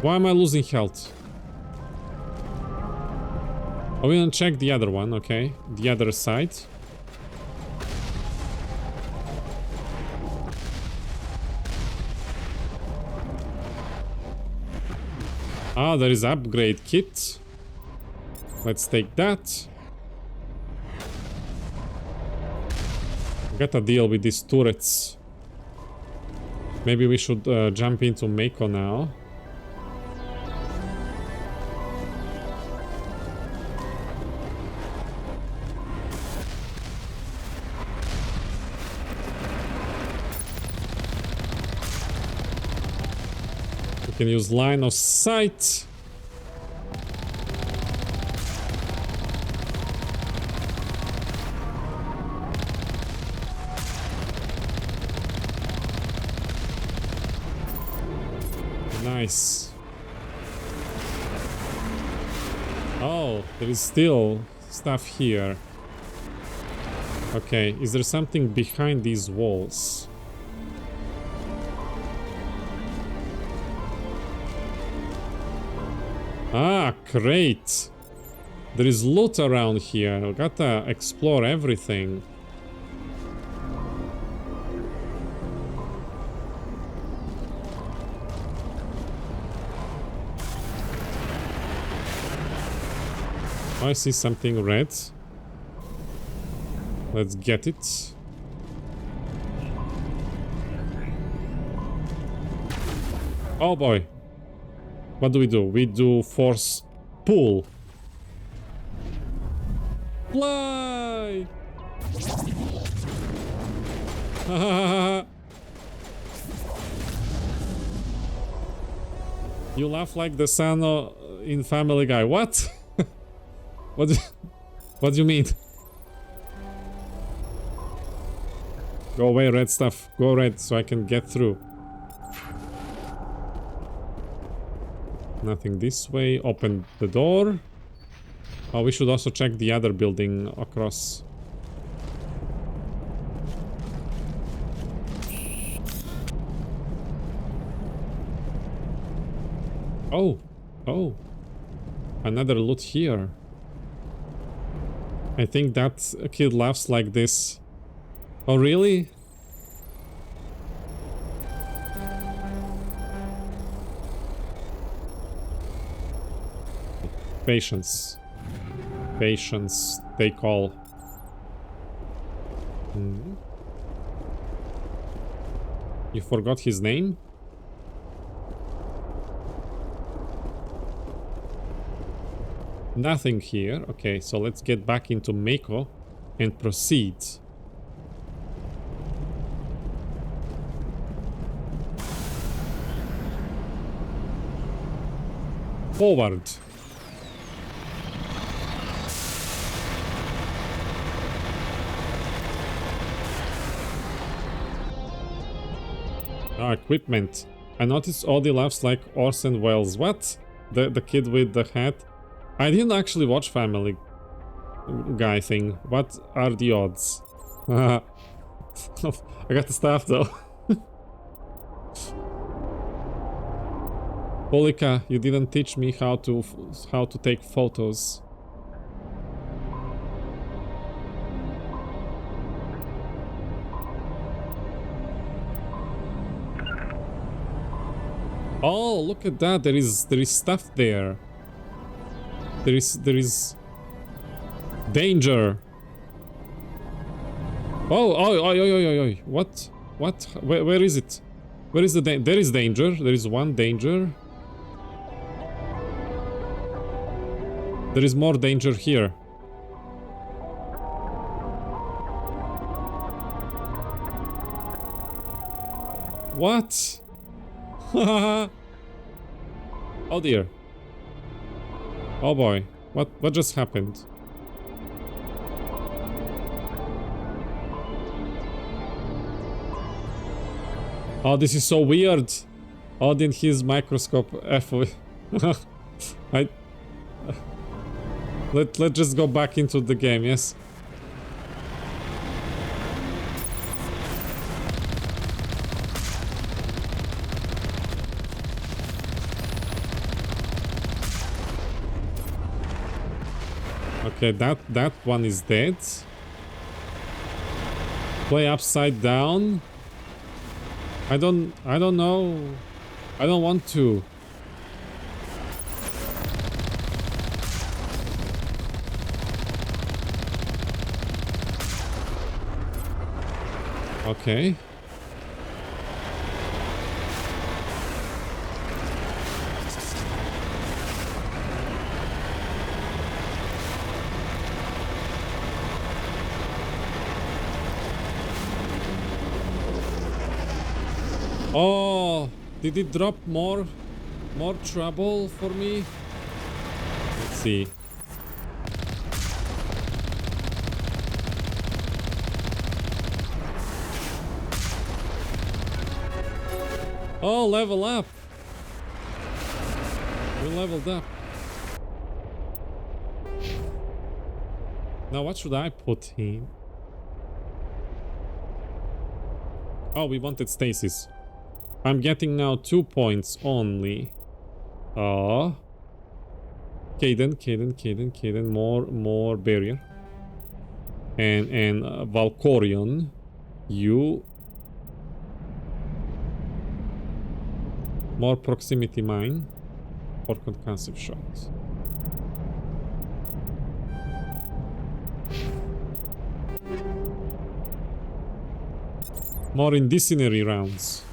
Speaker 1: Why am I losing health? Oh, we gonna check the other one, okay. The other side. Ah, there is upgrade kit. Let's take that. Gotta deal with these turrets. Maybe we should jump into Mako now. We can use line of sight. Nice. Oh, there is still stuff here. Okay, is there something behind these walls? Ah, great. There is loot around here. We gotta explore everything. I see something red. Let's get it. Oh boy. What do? We do force pull. Fly! You laugh like the son in Family Guy. What? What do you mean? Go away, red stuff. Go red so I can get through. Nothing this way. Open the door. Oh, we should also check the other building across. Oh. Another loot here. I think that kid laughs like this. Oh, really? Patience. Patience, they call. You forgot his name? Nothing here. Okay, so let's get back into Mako and proceed. Forward. Ah, equipment. I noticed Audie laughs like Orson Welles. What? The kid with the hat? I didn't actually watch Family Guy thing. What are the odds? I got the staff though. Polika, you didn't teach me how to take photos. Oh, look at that. There is stuff there. There is danger. Oh. What? Where is it? Where is the there is danger. There is one danger. There is more danger here. What? Oh dear. Oh boy. What just happened? Oh, this is so weird. Oh, then his microscope F. Let's just go back into the game, yes? Okay, that one is dead. Play upside down. I don't know. I don't want to. Okay. Oh, did it drop more trouble for me? Let's see. Oh, level up. We leveled up. Now what should I put in? Oh, we wanted stasis. I'm getting now 2 points only. Oh. Caden. More barrier. And Valkorion. You. More proximity mine. Or concussive shots. More incendiary rounds.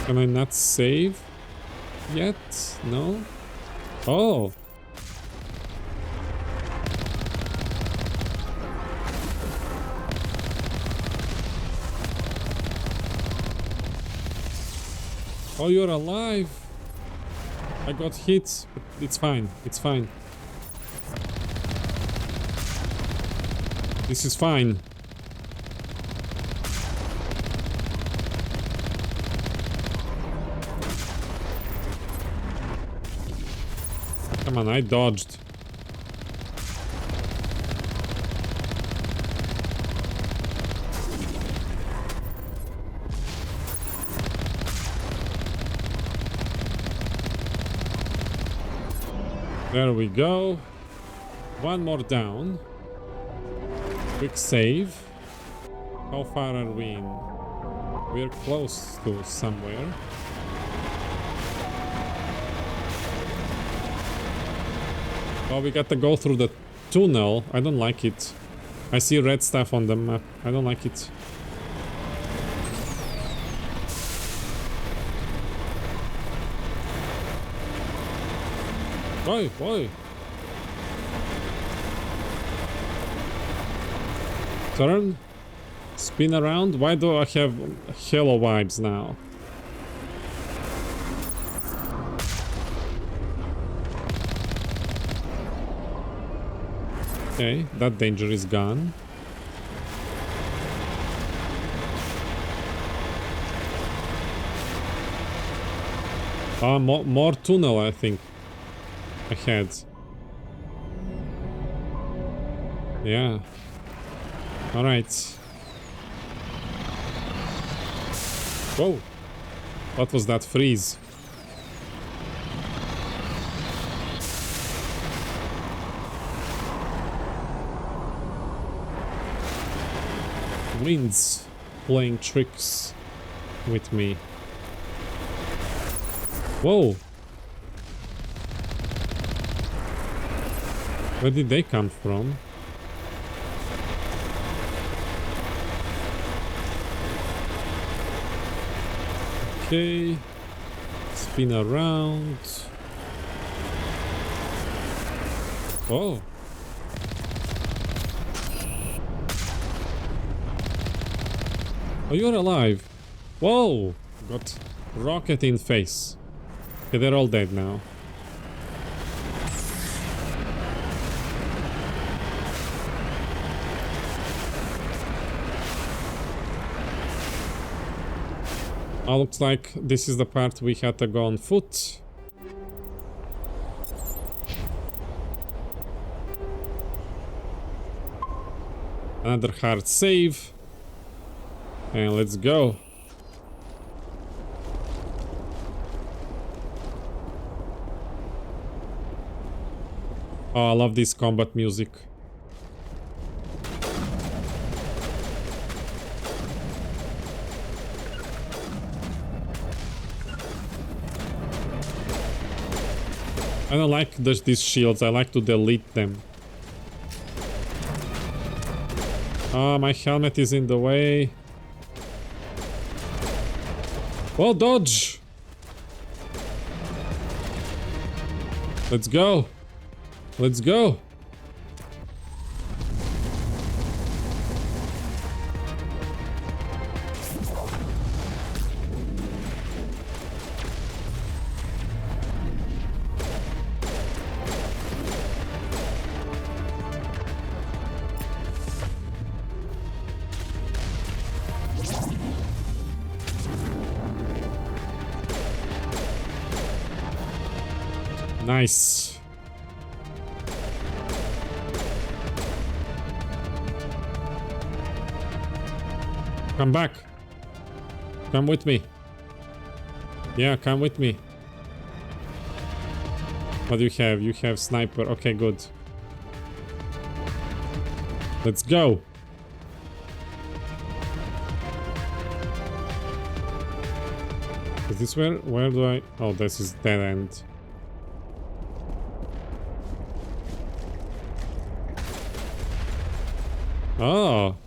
Speaker 1: Can I not save yet? No? Oh! Oh, you're alive! I got hit, but it's fine, it's fine. This is fine. Come on, I dodged. There we go. One more down. Quick save. How far are we in? We're close to somewhere. Oh, we got to go through the tunnel. I don't like it. I see red stuff on the map. I don't like it. Boy. Turn. Spin around. Why do I have Halo vibes now? Okay, that danger is gone. More tunnel, I think. Ahead. Yeah. Alright. Whoa. What was that freeze? Wind's playing tricks with me. Whoa! Where did they come from? Okay. Spin around. Oh. Oh, you're alive. Whoa! Got rocket in face. Okay, they're all dead now. Oh, looks like this is the part we had to go on foot. Another hard save. And let's go. Oh, I love this combat music. I don't like these shields, I like to delete them. Oh, my helmet is in the way. Oh, dodge! Let's go! Let's go! Nice. Come back. Come with me. Yeah, come with me. What do you have? You have sniper. Okay, good. Let's go. Is this where do I... Oh, this is dead end. Oh.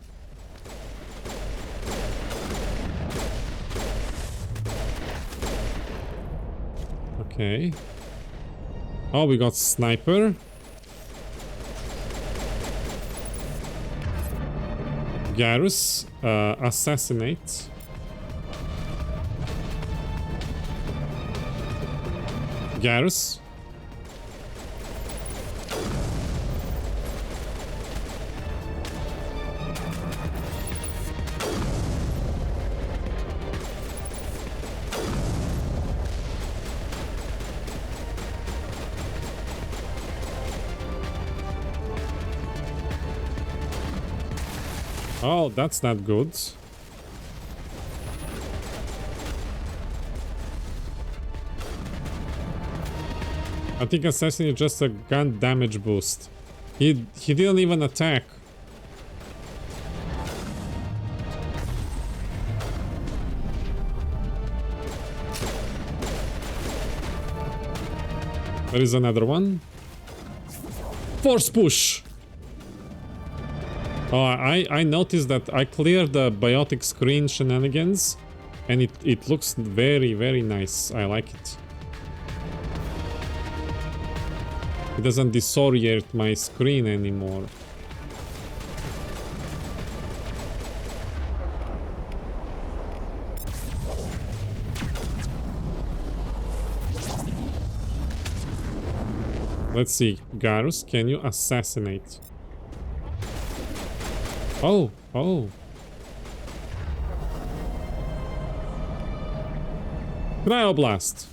Speaker 1: Okay. Oh, we got sniper. Garrus, assassinate. Garrus. Oh, that's not good. I think assassin is just a gun damage boost. He didn't even attack. There is another one. Force push. Oh, I noticed that I cleared the biotic screen shenanigans and it looks very, very nice. I like it. It doesn't disorient my screen anymore. Let's see. Garrus, can you assassinate? Oh, oh. Cryoblast.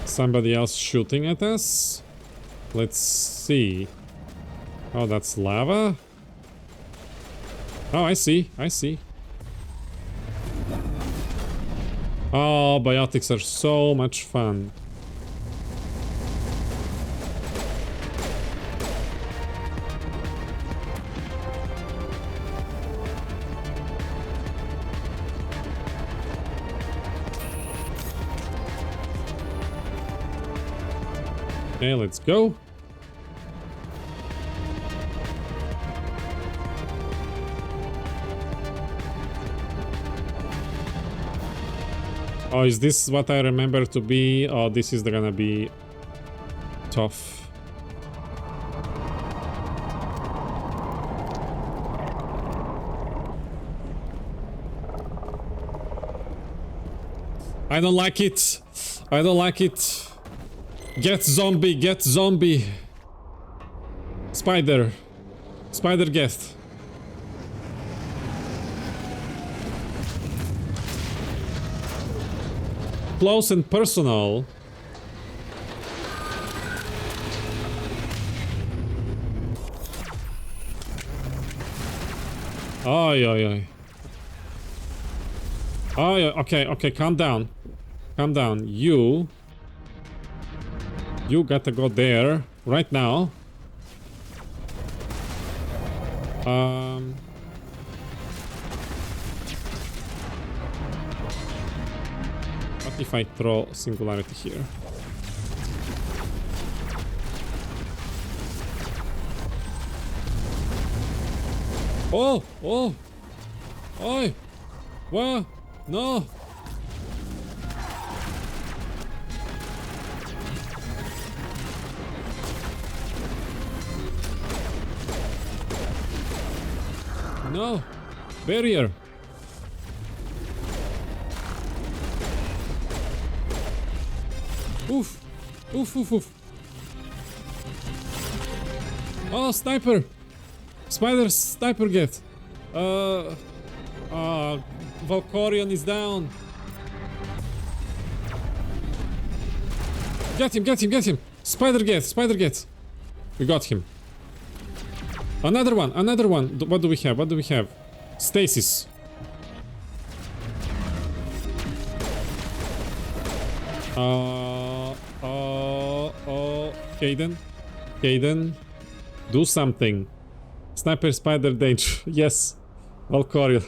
Speaker 1: Somebody else shooting at us? Let's see. Oh, that's lava? Oh, I see. I see. Oh, biotics are so much fun. Okay, let's go. Oh, is this what I remember to be? Oh, this is gonna be tough. I don't like it. I don't like it. Get zombie, get zombie. Spider. Spider get. Close and personal. Oi, oi, oi. Oh, yeah, okay, okay, calm down. Calm down. You gotta go there right now. What if I throw singularity here? Oh, oh, oi, what? No. No! Barrier! Oof! Oof, oof, oof! Oh, sniper! Spider sniper get! Valkyrian is down! Get him, get him, get him! Spider get, spider get! We got him. Another one, another one. What do we have? What do we have? Stasis. Kaden. Kaden. Do something. Sniper spider danger. Yes. Valkyrie.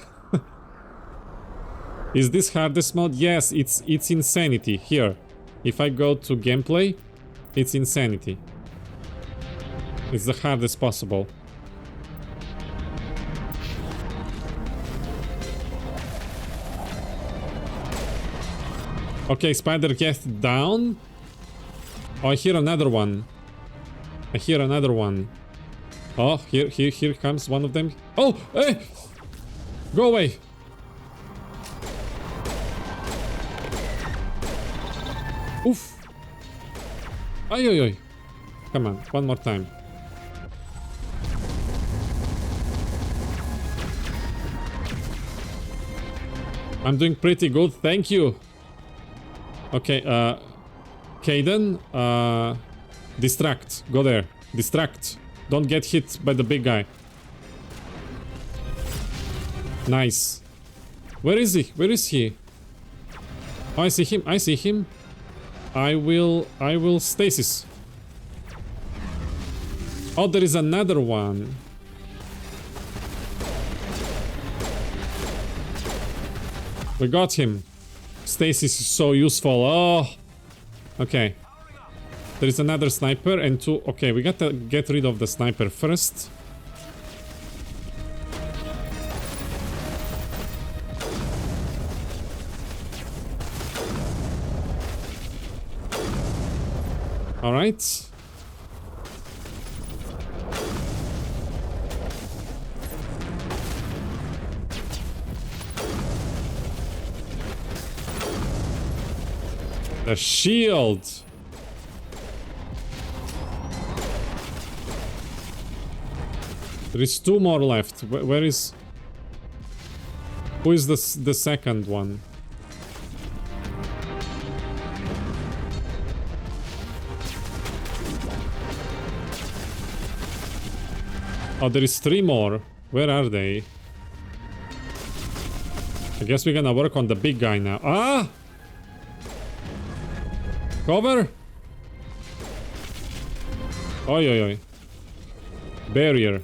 Speaker 1: Is this hardest mode? Yes, it's insanity. Here. If I go to gameplay, it's insanity. It's the hardest possible. Okay, spider get down. Oh, I hear another one. I hear another one. Oh, here comes one of them. Oh, hey! Go away! Oof! Ay, ay, ay. Come on, one more time. I'm doing pretty good, thank you. Okay, Kaden, distract. Go there. Distract. Don't get hit by the big guy. Nice. Where is he? Where is he? Oh, I see him. I see him. I will stasis. Oh, there is another one. We got him. Stasis is so useful. Oh. Okay. There is another sniper and two. Okay, we gotta get rid of the sniper first. All right. The shield. There is two more left. Where is... Who is the second one? Oh, there is three more. Where are they? I guess we're gonna work on the big guy now. Ah! Cover! Oi, oi, oi. Barrier.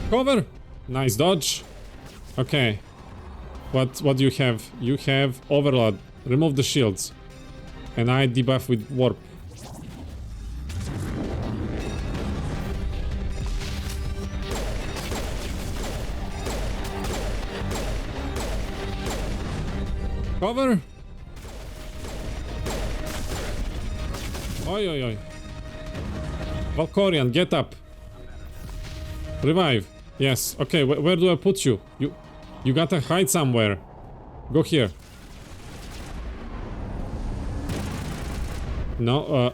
Speaker 1: Cover! Nice dodge. Okay. What do you have? You have Overload. Remove the shields. And I debuff with Warp. Cover! Oi, oi, oi. Valkorian, get up. Revive. Yes. Okay, where do I put you? You gotta hide somewhere. Go here. No,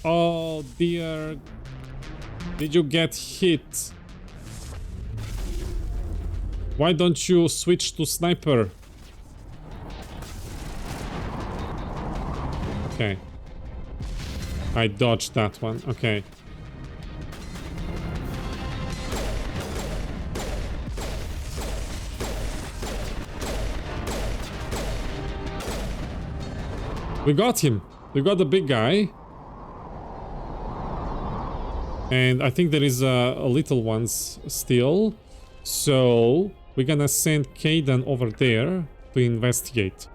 Speaker 1: oh dear. Did you get hit? Why don't you switch to sniper? Okay. I dodged that one. Okay. We got him. We got the big guy. And I think there is a little ones still. So we're gonna send Kaidan over there to investigate.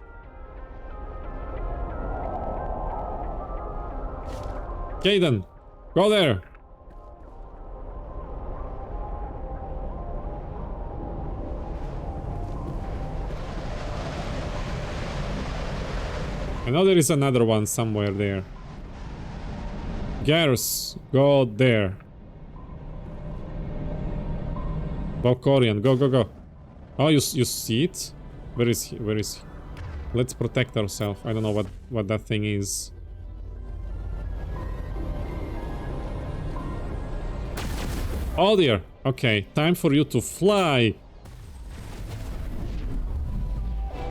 Speaker 1: Kaidan, go there. I know there is another one somewhere there. Garrus, go there. Valkorian, go, go, go. Oh, you see it? Where is he? Where is he? Let's protect ourselves. I don't know what that thing is. Oh dear. Okay, time for you to fly.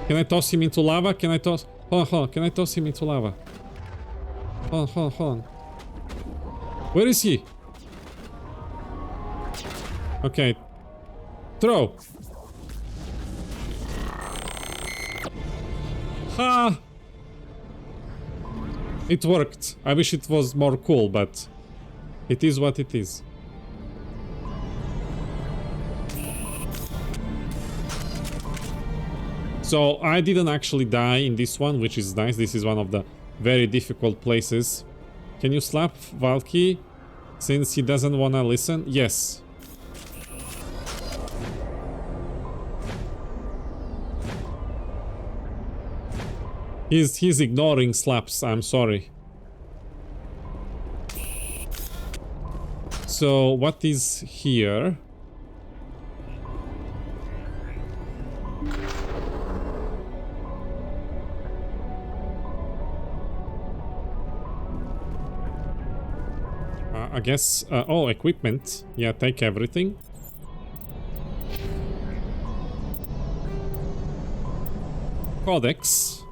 Speaker 1: Can I toss him into lava? Can I toss... Hold on. Can I toss him into lava? Hold on. Where is he? Okay. Throw. Ha! It worked. I wish it was more cool, but it is what it is. So I didn't actually die in this one, which is nice. This is one of the very difficult places. Can you slap Valky since he doesn't want to listen? Yes. He's ignoring slaps, I'm sorry. So what is here? I guess, oh, equipment. Yeah, take everything. Codex.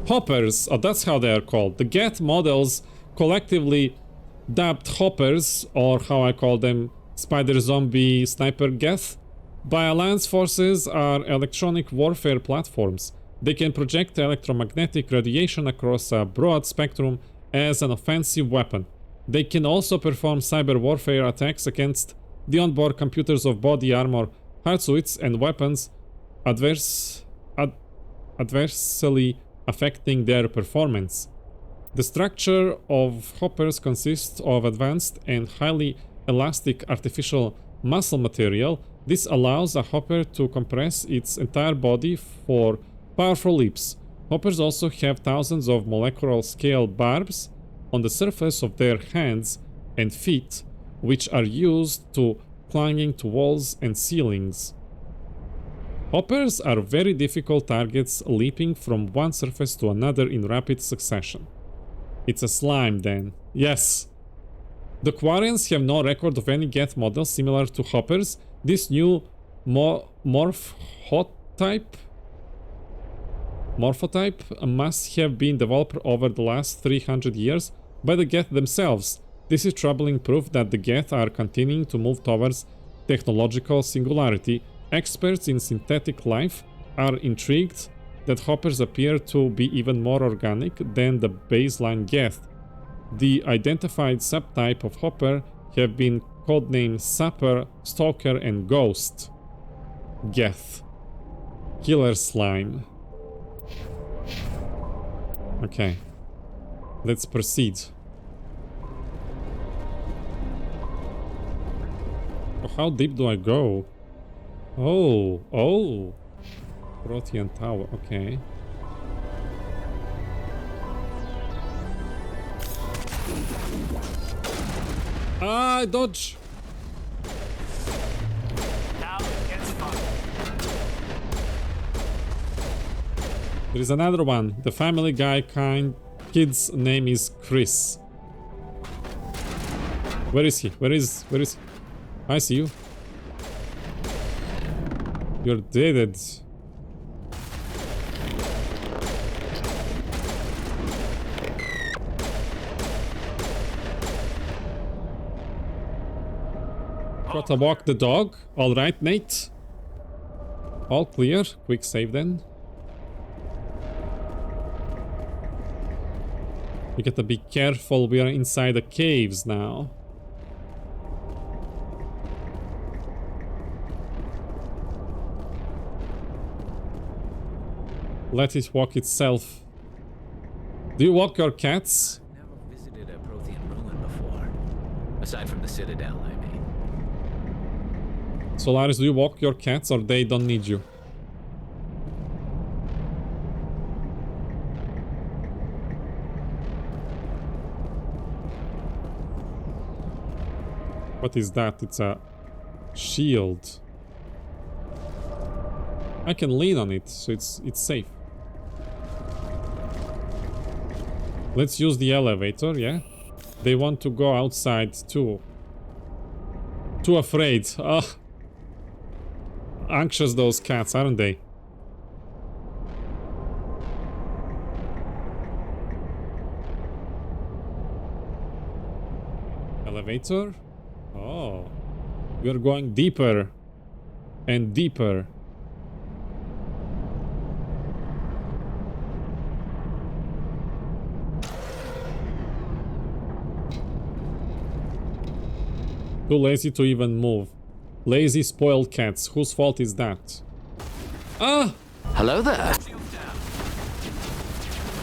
Speaker 1: Hoppers, oh, that's how they are called. The Geth models, collectively dubbed Hoppers, or how I call them, Spider Zombie Sniper Geth, by Alliance forces are electronic warfare platforms. They can project electromagnetic radiation across a broad spectrum as an offensive weapon. They can also perform cyber warfare attacks against the onboard computers of body armor, hardsuits, and weapons, adversely affecting their performance. The structure of hoppers consists of advanced and highly elastic artificial muscle material. This allows a hopper to compress its entire body for powerful leaps. Hoppers also have thousands of molecular scale barbs on the surface of their hands and feet, which are used to clinging to walls and ceilings. Hoppers are very difficult targets, leaping from one surface to another in rapid succession. It's a slime then. Yes! The Quarians have no record of any Geth model similar to Hoppers. This new morphotype must have been developed over the last 300 years by the Geth themselves. This is troubling proof that the Geth are continuing to move towards technological singularity. Experts in synthetic life are intrigued that Hoppers appear to be even more organic than the baseline Geth. The identified subtype of Hopper have been codenamed Sapper, Stalker, and Ghost. Geth. Killer slime. Okay. Let's proceed. Oh, how deep do I go? Oh. Protean tower, okay. Ah, dodge!
Speaker 3: Now it gets fun.
Speaker 1: There is another one. The Family Guy kid's name is Chris. Where is he? Where is he? I see you. You're dead. Gotta walk the dog. Alright, Nate. All clear. Quick save then. We gotta be careful. We are inside the caves now. Let it walk itself. Do you walk your cats?
Speaker 7: Never visited a Prothean ruin before. Aside from the Citadel, I mean.
Speaker 1: Solaris, do you walk your cats or they don't need you? What is that? It's a shield. I can lean on it, so it's safe. Let's use the elevator, yeah? They want to go outside too. Too afraid. Anxious those cats, aren't they? Elevator? Oh. We're going deeper and deeper. Too lazy to even move. Lazy, spoiled cats. Whose fault is that? Ah!
Speaker 7: Hello there.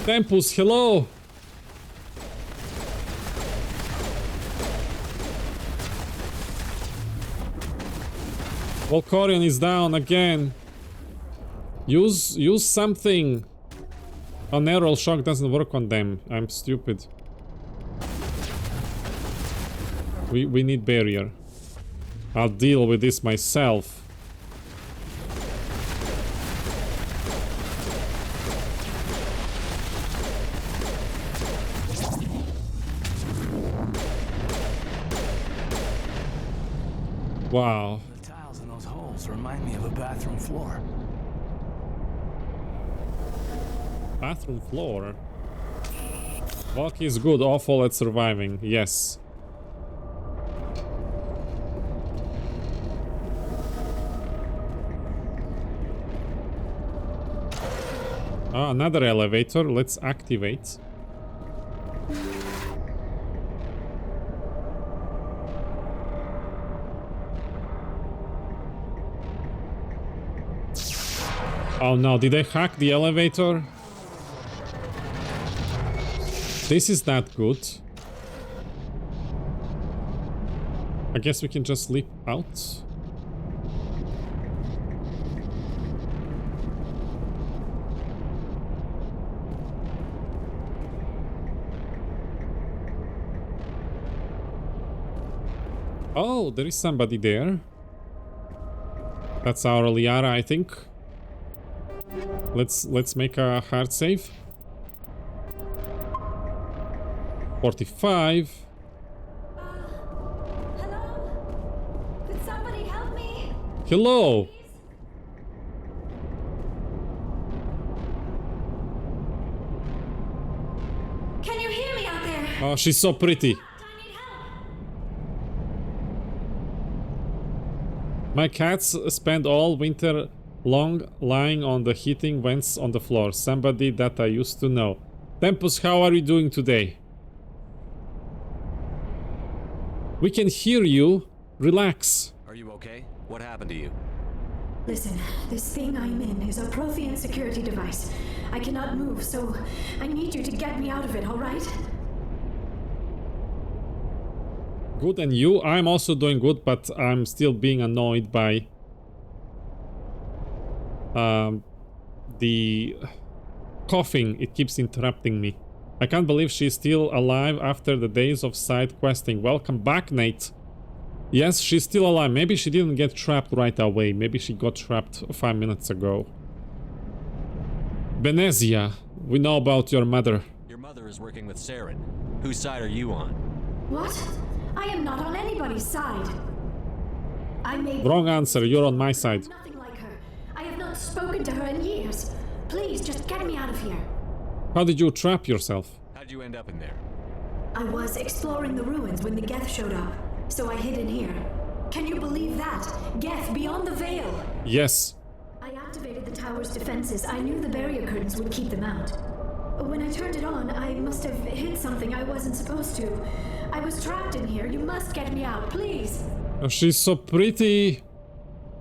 Speaker 1: Tempus, hello! Volcorion is down again. Use something. Oh, neural shock doesn't work on them. I'm stupid. We need barrier. I'll deal with this myself. Wow.
Speaker 3: The tiles in those holes remind me of a bathroom floor.
Speaker 1: Bathroom floor. Walk is good, awful at surviving. Yes. Ah, another elevator. Let's activate. Oh no, did they hack the elevator? This is not good. I guess we can just leap out. Oh, there is somebody there. That's our Liara, I think. Let's make a hard save. 45.
Speaker 2: Hello? Could somebody help me?
Speaker 1: Hello.
Speaker 2: Can you hear me out there?
Speaker 1: Oh, she's so pretty.
Speaker 2: I need help.
Speaker 1: My cats spend all winter long lying on the heating vents on the floor. Somebody that I used to know. Tempus, how are you doing today? We can hear you. Relax.
Speaker 8: Are you okay? What happened to you? Listen, this thing I'm in is a Prothean security device. I cannot move, so I need you to get me out of it, alright?
Speaker 1: Good, and you? I'm also doing good, but I'm still being annoyed by the coughing. It keeps interrupting me. I can't believe she's still alive after the days of side questing. Welcome back, Nate. Yes, she's still alive. Maybe she didn't get trapped right away. Maybe she got trapped 5 minutes ago. Benezia, we know about your mother.
Speaker 9: Your mother is working with Saren. Whose side are you on?
Speaker 8: What? I am not on anybody's side. I made...
Speaker 1: Wrong answer, you're on my side.
Speaker 8: Nothing like her. I have not spoken to her in years. Please, just get me out of here.
Speaker 1: How did you trap yourself?
Speaker 9: How'd you end up in there?
Speaker 8: I was exploring the ruins when the Geth showed up, so I hid in here. Can you believe that? Geth beyond the veil!
Speaker 1: Yes.
Speaker 8: I activated the tower's defenses. I knew the barrier curtains would keep them out. When I turned it on, I must have hit something I wasn't supposed to. I was trapped in here. You must get me out, please!
Speaker 1: Oh, she's so pretty.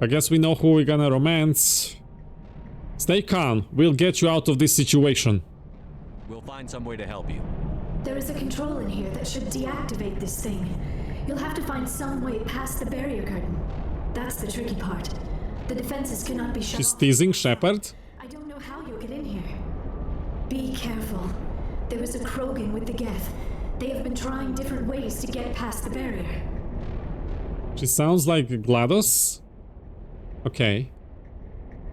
Speaker 1: I guess we know who we're gonna romance. Stay calm. We'll get you out of this situation.
Speaker 9: We'll find some way to help you.
Speaker 8: There is a control in here that should deactivate this thing. You'll have to find some way past the barrier curtain. That's the tricky part. The defenses cannot be shut
Speaker 1: She's
Speaker 8: off.
Speaker 1: teasing Shepard.
Speaker 8: I don't know how you'll get in here. Be careful. There is a Krogan with the Geth. They have been trying different ways to get past the barrier.
Speaker 1: She sounds like GLaDOS. Okay.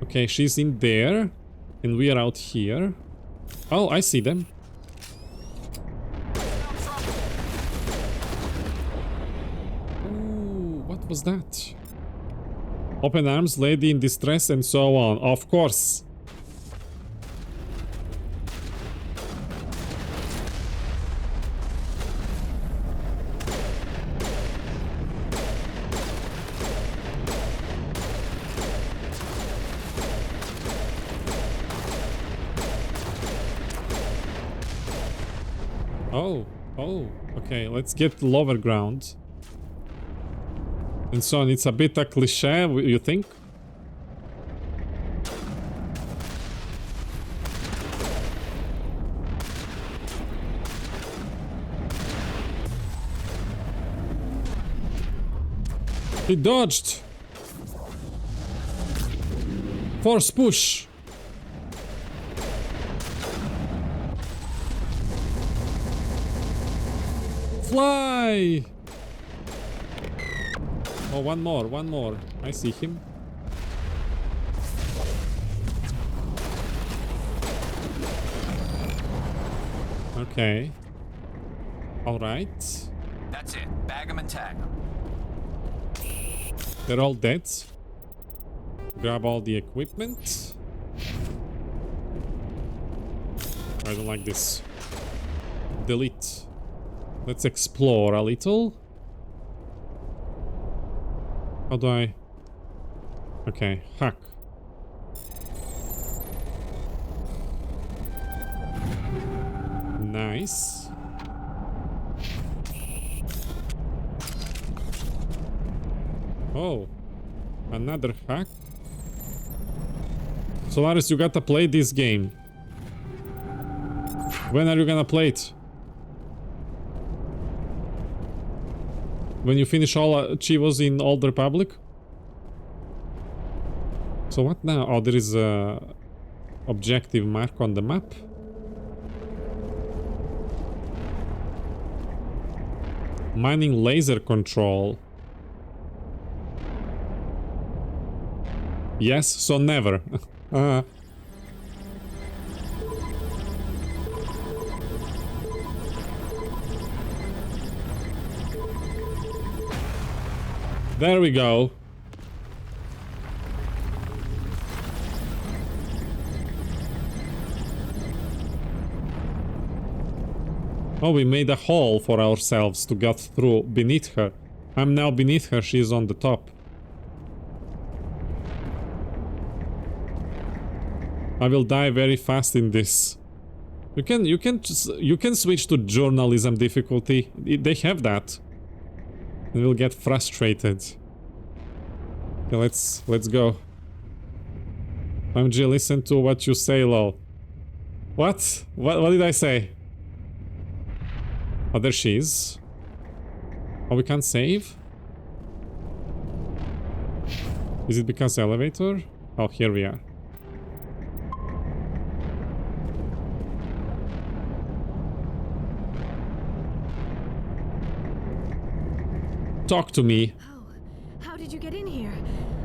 Speaker 1: Okay, she's in there. And we are out here. Oh, I see them. Ooh, what was that? Open arms, lady in distress, and so on. Of course. Oh, okay, let's get lower ground. And so on, it's a bit a cliche, you think? He dodged! Force push! Fly! Oh, one more. I see him. Okay. Alright.
Speaker 7: That's it. Bag 'em and tag 'em.
Speaker 1: They're all dead. Grab all the equipment. I don't like this. Delete. Let's explore a little. How do I... Okay, hack. Nice. Oh, another hack. Solaris, you gotta play this game. When are you gonna play it? When you finish all Chivos in Old Republic? So what now? Oh, there is a objective mark on the map. Mining laser control. Yes, so never. There we go. Oh, we made a hole for ourselves to get through beneath her. I'm now beneath her, she's on the top. I will die very fast in this. You can switch to journalism difficulty. They have that. And we'll get frustrated. Okay, let's go. OMG, listen to what you say, lol. What? What did I say? Oh, there she is. Oh, we can't save? Is it because elevator? Oh, here we are. Talk to me.
Speaker 8: How did you get in here?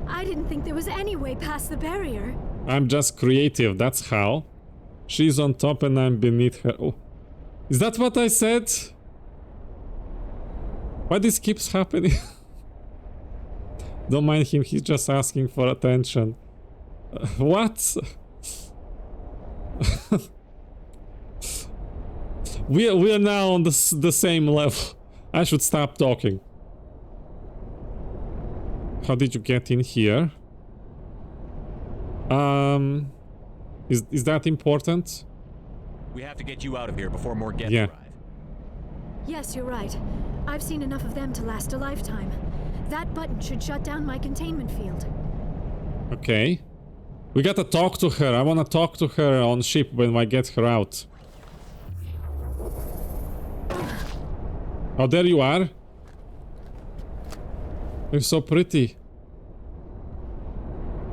Speaker 8: I didn't think there was any way past the barrier.
Speaker 1: I'm just creative, that's how. She's on top and I'm beneath her. Oh. Is that what I said? Why this keeps happening? Don't mind him, he's just asking for attention. What? we are now on the same level. I should stop talking. How did you get in here? Is that important?
Speaker 9: We have to get you out of here before more Geth
Speaker 1: Yeah.
Speaker 9: arrive.
Speaker 8: Yes, you're right. I've seen enough of them to last a lifetime. That button should shut down my containment field.
Speaker 1: Okay. We gotta talk to her. I wanna talk to her on ship when I get her out. Oh, there you are. You're so pretty.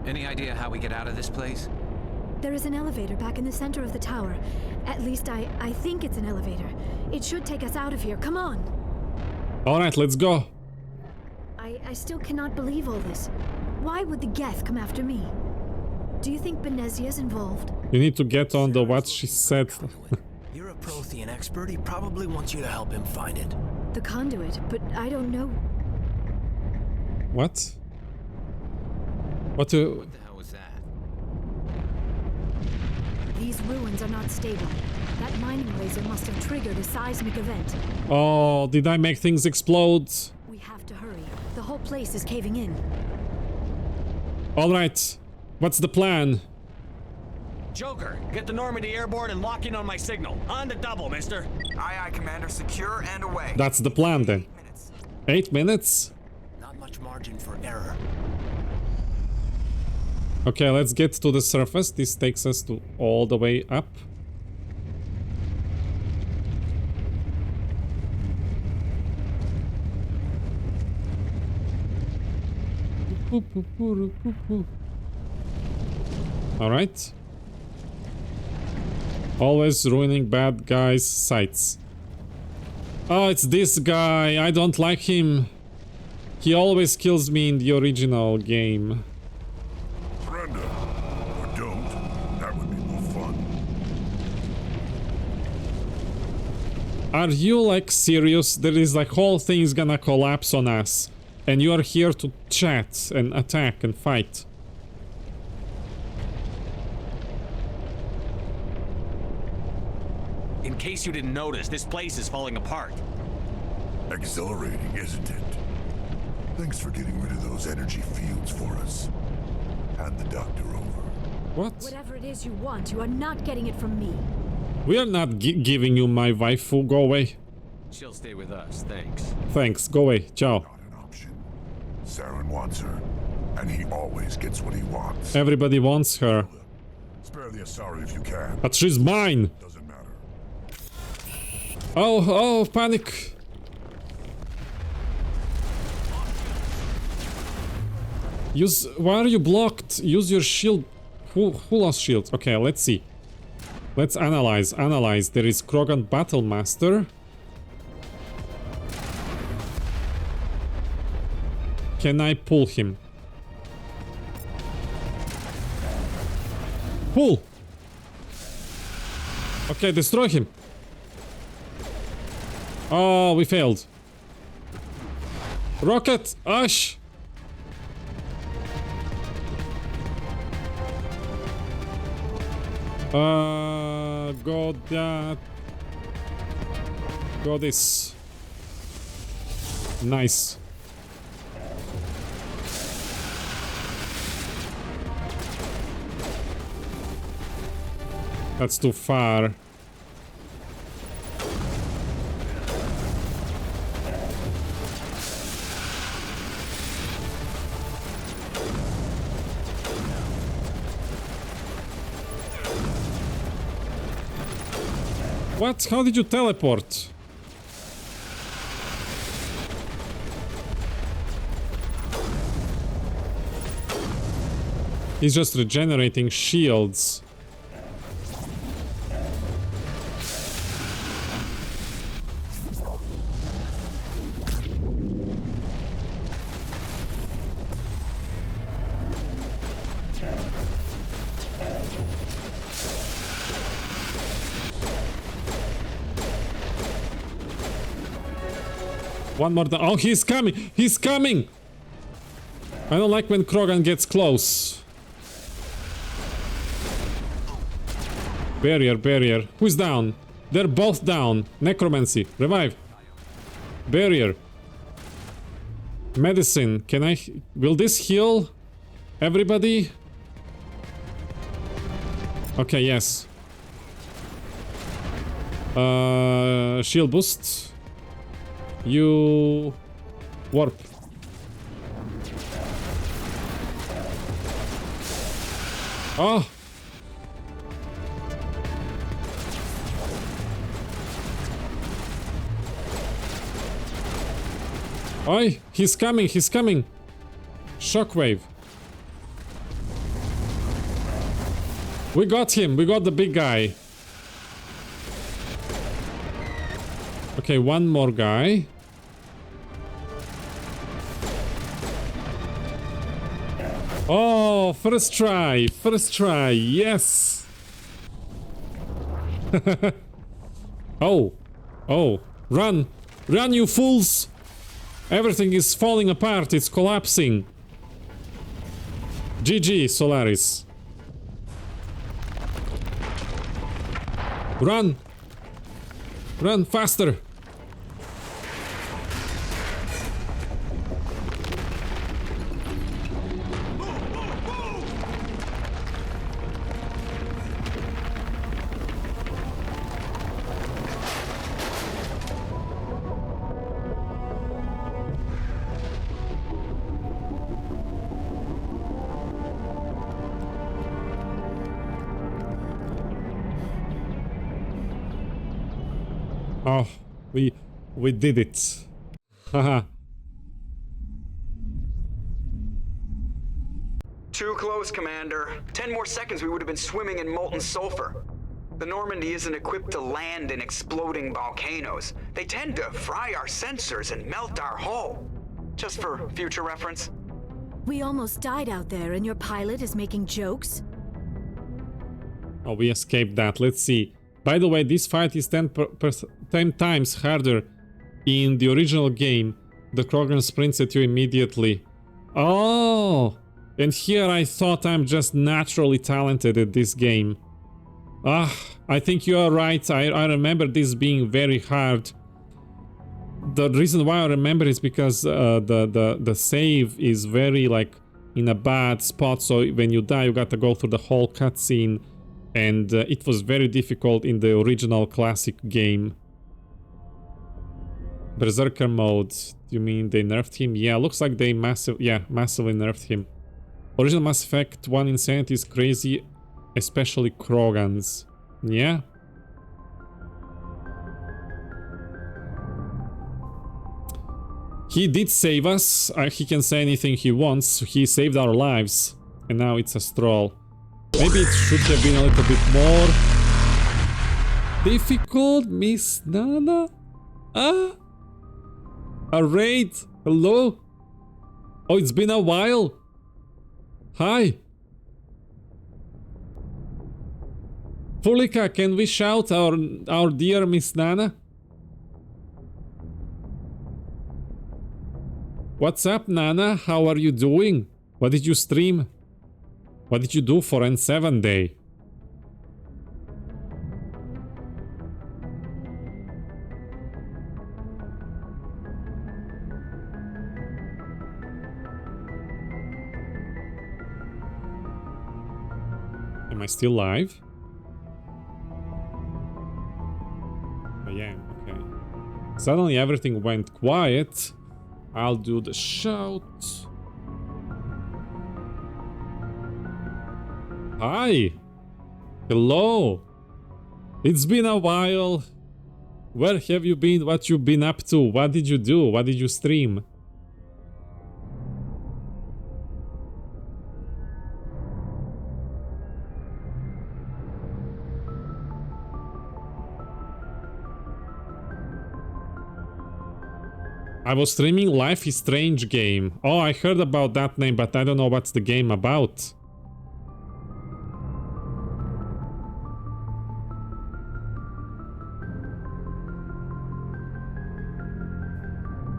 Speaker 7: Any idea how we get out of this place?
Speaker 8: There is an elevator back in the center of the tower. At least I think it's an elevator. It should take us out of here. Come on.
Speaker 1: Alright, let's go.
Speaker 8: I still cannot believe all this. Why would the Geth come after me? Do you think Benezia's involved?
Speaker 1: You need to get on the what she said.
Speaker 3: You're a Prothean expert. He probably wants you to help him find it.
Speaker 8: The conduit, but I don't know.
Speaker 1: What?
Speaker 7: What the hell was that?
Speaker 8: These ruins are not stable. That mining laser must have triggered a seismic event.
Speaker 1: Oh, did I make things explode?
Speaker 8: We have to hurry. The whole place is caving in.
Speaker 1: Alright. What's the plan?
Speaker 7: Joker, get the Normandy airborne and lock in on my signal. On the double, mister.
Speaker 5: Aye, aye, Commander. Secure and away.
Speaker 1: That's the plan then.
Speaker 5: 8 minutes.
Speaker 1: 8 minutes?
Speaker 3: Not much margin for error.
Speaker 1: Okay, let's get to the surface. This takes us to all the way up. Alright. Always ruining bad guys' sights. Oh, it's this guy. I don't like him. He always kills me in the original game.
Speaker 6: Surrender. Or don't. That would be more fun.
Speaker 1: Are you like serious? There is like whole thing's gonna collapse on us. And you are here to chat and attack and fight.
Speaker 7: In case you didn't notice, this place is falling apart.
Speaker 6: Exhilarating, isn't it? Thanks for getting rid of those energy fields for us. Hand the doctor over.
Speaker 1: What?
Speaker 8: Whatever it is you want, you are not getting it from me.
Speaker 1: We are not giving you my waifu. Go away.
Speaker 7: She'll stay with us, thanks.
Speaker 1: Thanks. Go away. Ciao.
Speaker 6: Not an option. Saren wants her, and he always gets what he wants.
Speaker 1: Everybody wants her.
Speaker 6: Spare the Asari if you can.
Speaker 1: But she's mine.
Speaker 6: Doesn't matter.
Speaker 1: Oh, panic. Why are you blocked? Use your shield. Who lost shield? Okay, let's see. Let's analyze. There is Krogan Battlemaster. Can I pull him? Pull! Okay, destroy him. Oh, we failed. Rocket! Ash! Got that. Got this. Nice. That's too far. What? How did you teleport? He's just regenerating shields. One more time. Oh, he's coming! He's coming! I don't like when Krogan gets close. Barrier, barrier. Who's down? They're both down. Necromancy. Revive. Barrier. Medicine. Can I... Will this heal everybody? Okay, yes. Shield boost. You... Warp. Oh! Oi! He's coming, he's coming! Shockwave. We got him, we got the big guy. Okay, one more guy. Oh, first try, yes! Oh, oh, run! Run, you fools! Everything is falling apart, it's collapsing. GG, Solaris. Run! Run faster! Oh, we did it. Haha.
Speaker 5: Too close, Commander. 10 more seconds we would have been swimming in molten sulfur. The Normandy isn't equipped to land in exploding volcanoes. They tend to fry our sensors and melt our hull. Just for future reference.
Speaker 8: We almost died out there and your pilot is making jokes?
Speaker 1: Oh, we escaped that. Let's see. By the way, this fight is 10 times harder in the original game. The Krogan sprints at you immediately. Oh! And here I thought I'm just naturally talented at this game. Ah, I think you are right. I remember this being very hard. The reason why I remember is because the save is very like in a bad spot. So when you die, you got to go through the whole cutscene. And it was very difficult in the original classic game. Berserker mode. You mean they nerfed him? Yeah, looks like they massively nerfed him. Original Mass Effect 1 Insanity is crazy, especially Krogans. Yeah? He did save us. He can say anything he wants. He saved our lives. And now it's a stroll. Maybe it should have been a little bit more difficult, Miss Nana? Ah? A raid? Hello? Oh, it's been a while. Hi. Fulika, can we shout our dear Miss Nana? What's up, Nana? How are you doing? What did you stream? What did you do for N7 Day? Am I still live? I am, okay. Suddenly everything went quiet. I'll do the shout. Hi! Hello! It's been a while. Where have you been? What you been up to? What did you do? What did you stream? I was streaming Life is Strange game. Oh, I heard about that name, but I don't know what's the game about.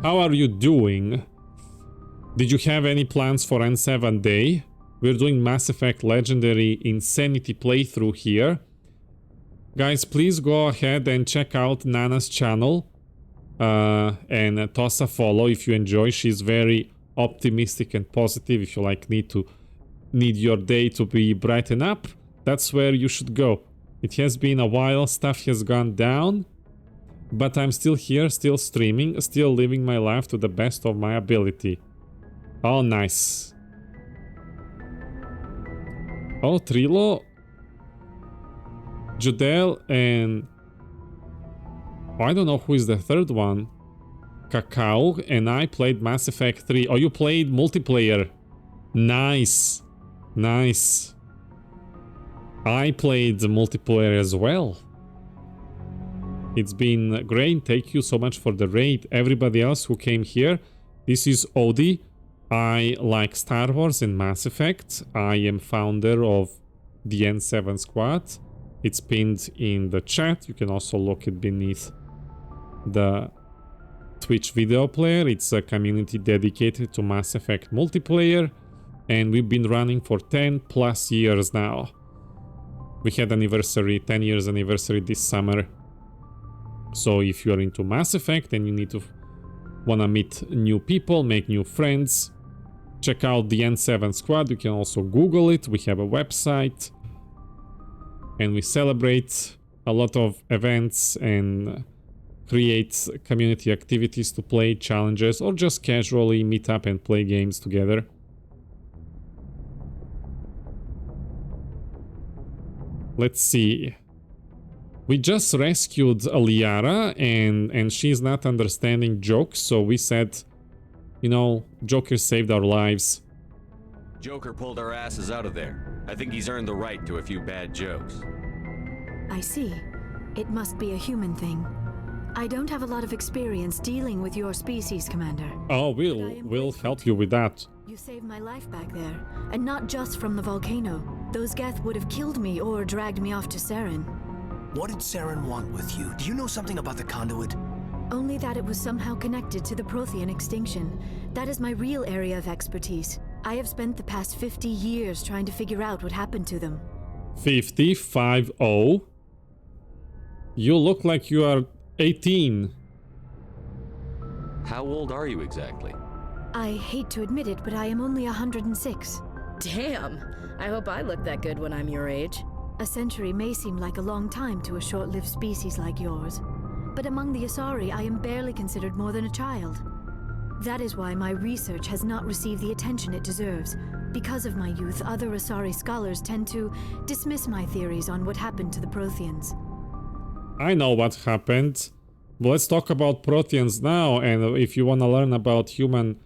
Speaker 1: How are you doing? Did you have any plans for N7 Day? We're doing Mass Effect Legendary Insanity playthrough here. Guys, please go ahead and check out Nana's channel. And toss a follow if you enjoy. She's very optimistic and positive. If you like need your day to be brighten up, that's where you should go. It has been a while, stuff has gone down, but I'm still here, still streaming, still living my life to the best of my ability. Oh, nice. Oh, Trilo, Judel, and I don't know who is the third one. Cacao and I played Mass Effect 3. Oh, you played multiplayer. Nice. Nice. I played multiplayer as well. It's been great. Thank you so much for the raid. Everybody else who came here. This is Odie. I like Star Wars and Mass Effect. I am founder of the N7 Squad. It's pinned in the chat. You can also look it beneath the Twitch video player. It's a community dedicated to Mass Effect multiplayer, and we've been running for 10 plus years now. We had 10 years anniversary this summer. So if you're into Mass Effect and you need to wanna meet new people, make new friends, check out the N7 Squad. You can also Google it. We have a website and we celebrate a lot of events and create community activities to play challenges or just casually meet up and play games together. Let's see. We just rescued Liara and she's not understanding jokes, so we said, you know, Joker saved our lives.
Speaker 9: Joker pulled our asses out of there. I think he's earned the right to a few bad jokes.
Speaker 8: I see. It must be a human thing. I don't have a lot of experience dealing with your species, Commander.
Speaker 1: Oh, we'll help you with that.
Speaker 8: You saved my life back there, and not just from the volcano. Those Geth would have killed me or dragged me off to Saren.
Speaker 3: What did Saren want with you? Do you know something about the conduit?
Speaker 8: Only that it was somehow connected to the Prothean extinction. That is my real area of expertise. I have spent the past 50 years trying to figure out what happened to them.
Speaker 1: 50. You look like you are 18.
Speaker 9: How old are you exactly?
Speaker 8: I hate to admit it, but I am only 106.
Speaker 10: Damn! I hope I look that good when I'm your age.
Speaker 8: A century may seem like a long time to a short-lived species like yours, but among the Asari, I am barely considered more than a child. That is why my research has not received the attention it deserves. Because of my youth, other Asari scholars tend to dismiss my theories on what happened to the Protheans.
Speaker 1: I know what happened. But let's talk about Protheans now, and if you want to learn about human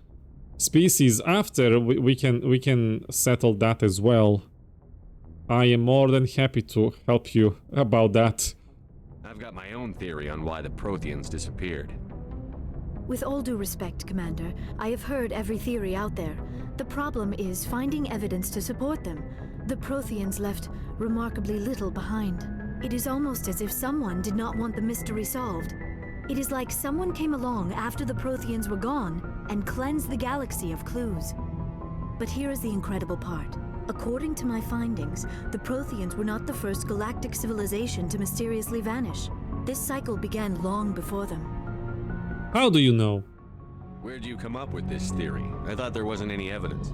Speaker 1: species after, we can settle that as well. I am more than happy to help you about that.
Speaker 9: I've got my own theory on why the Protheans disappeared.
Speaker 8: With all due respect, Commander, I have heard every theory out there. The problem is finding evidence to support them. The Protheans left remarkably little behind. It is almost as if someone did not want the mystery solved. It is like someone came along after the Protheans were gone and cleansed the galaxy of clues. But here is the incredible part. According to my findings, the Protheans were not the first galactic civilization to mysteriously vanish. This cycle began long before them.
Speaker 1: How do you know?
Speaker 9: Where'd you come up with this theory? I thought there wasn't any evidence.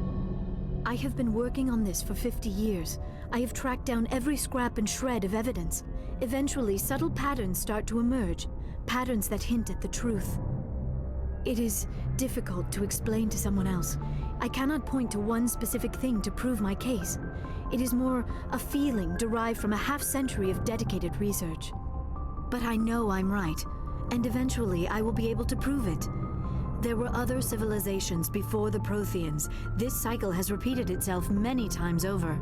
Speaker 8: I have been working on this for 50 years. I have tracked down every scrap and shred of evidence. Eventually, subtle patterns start to emerge, patterns that hint at the truth. It is difficult to explain to someone else. I cannot point to one specific thing to prove my case. It is more a feeling derived from a half-century of dedicated research. But I know I'm right, and eventually I will be able to prove it. There were other civilizations before the Protheans. This cycle has repeated itself many times over.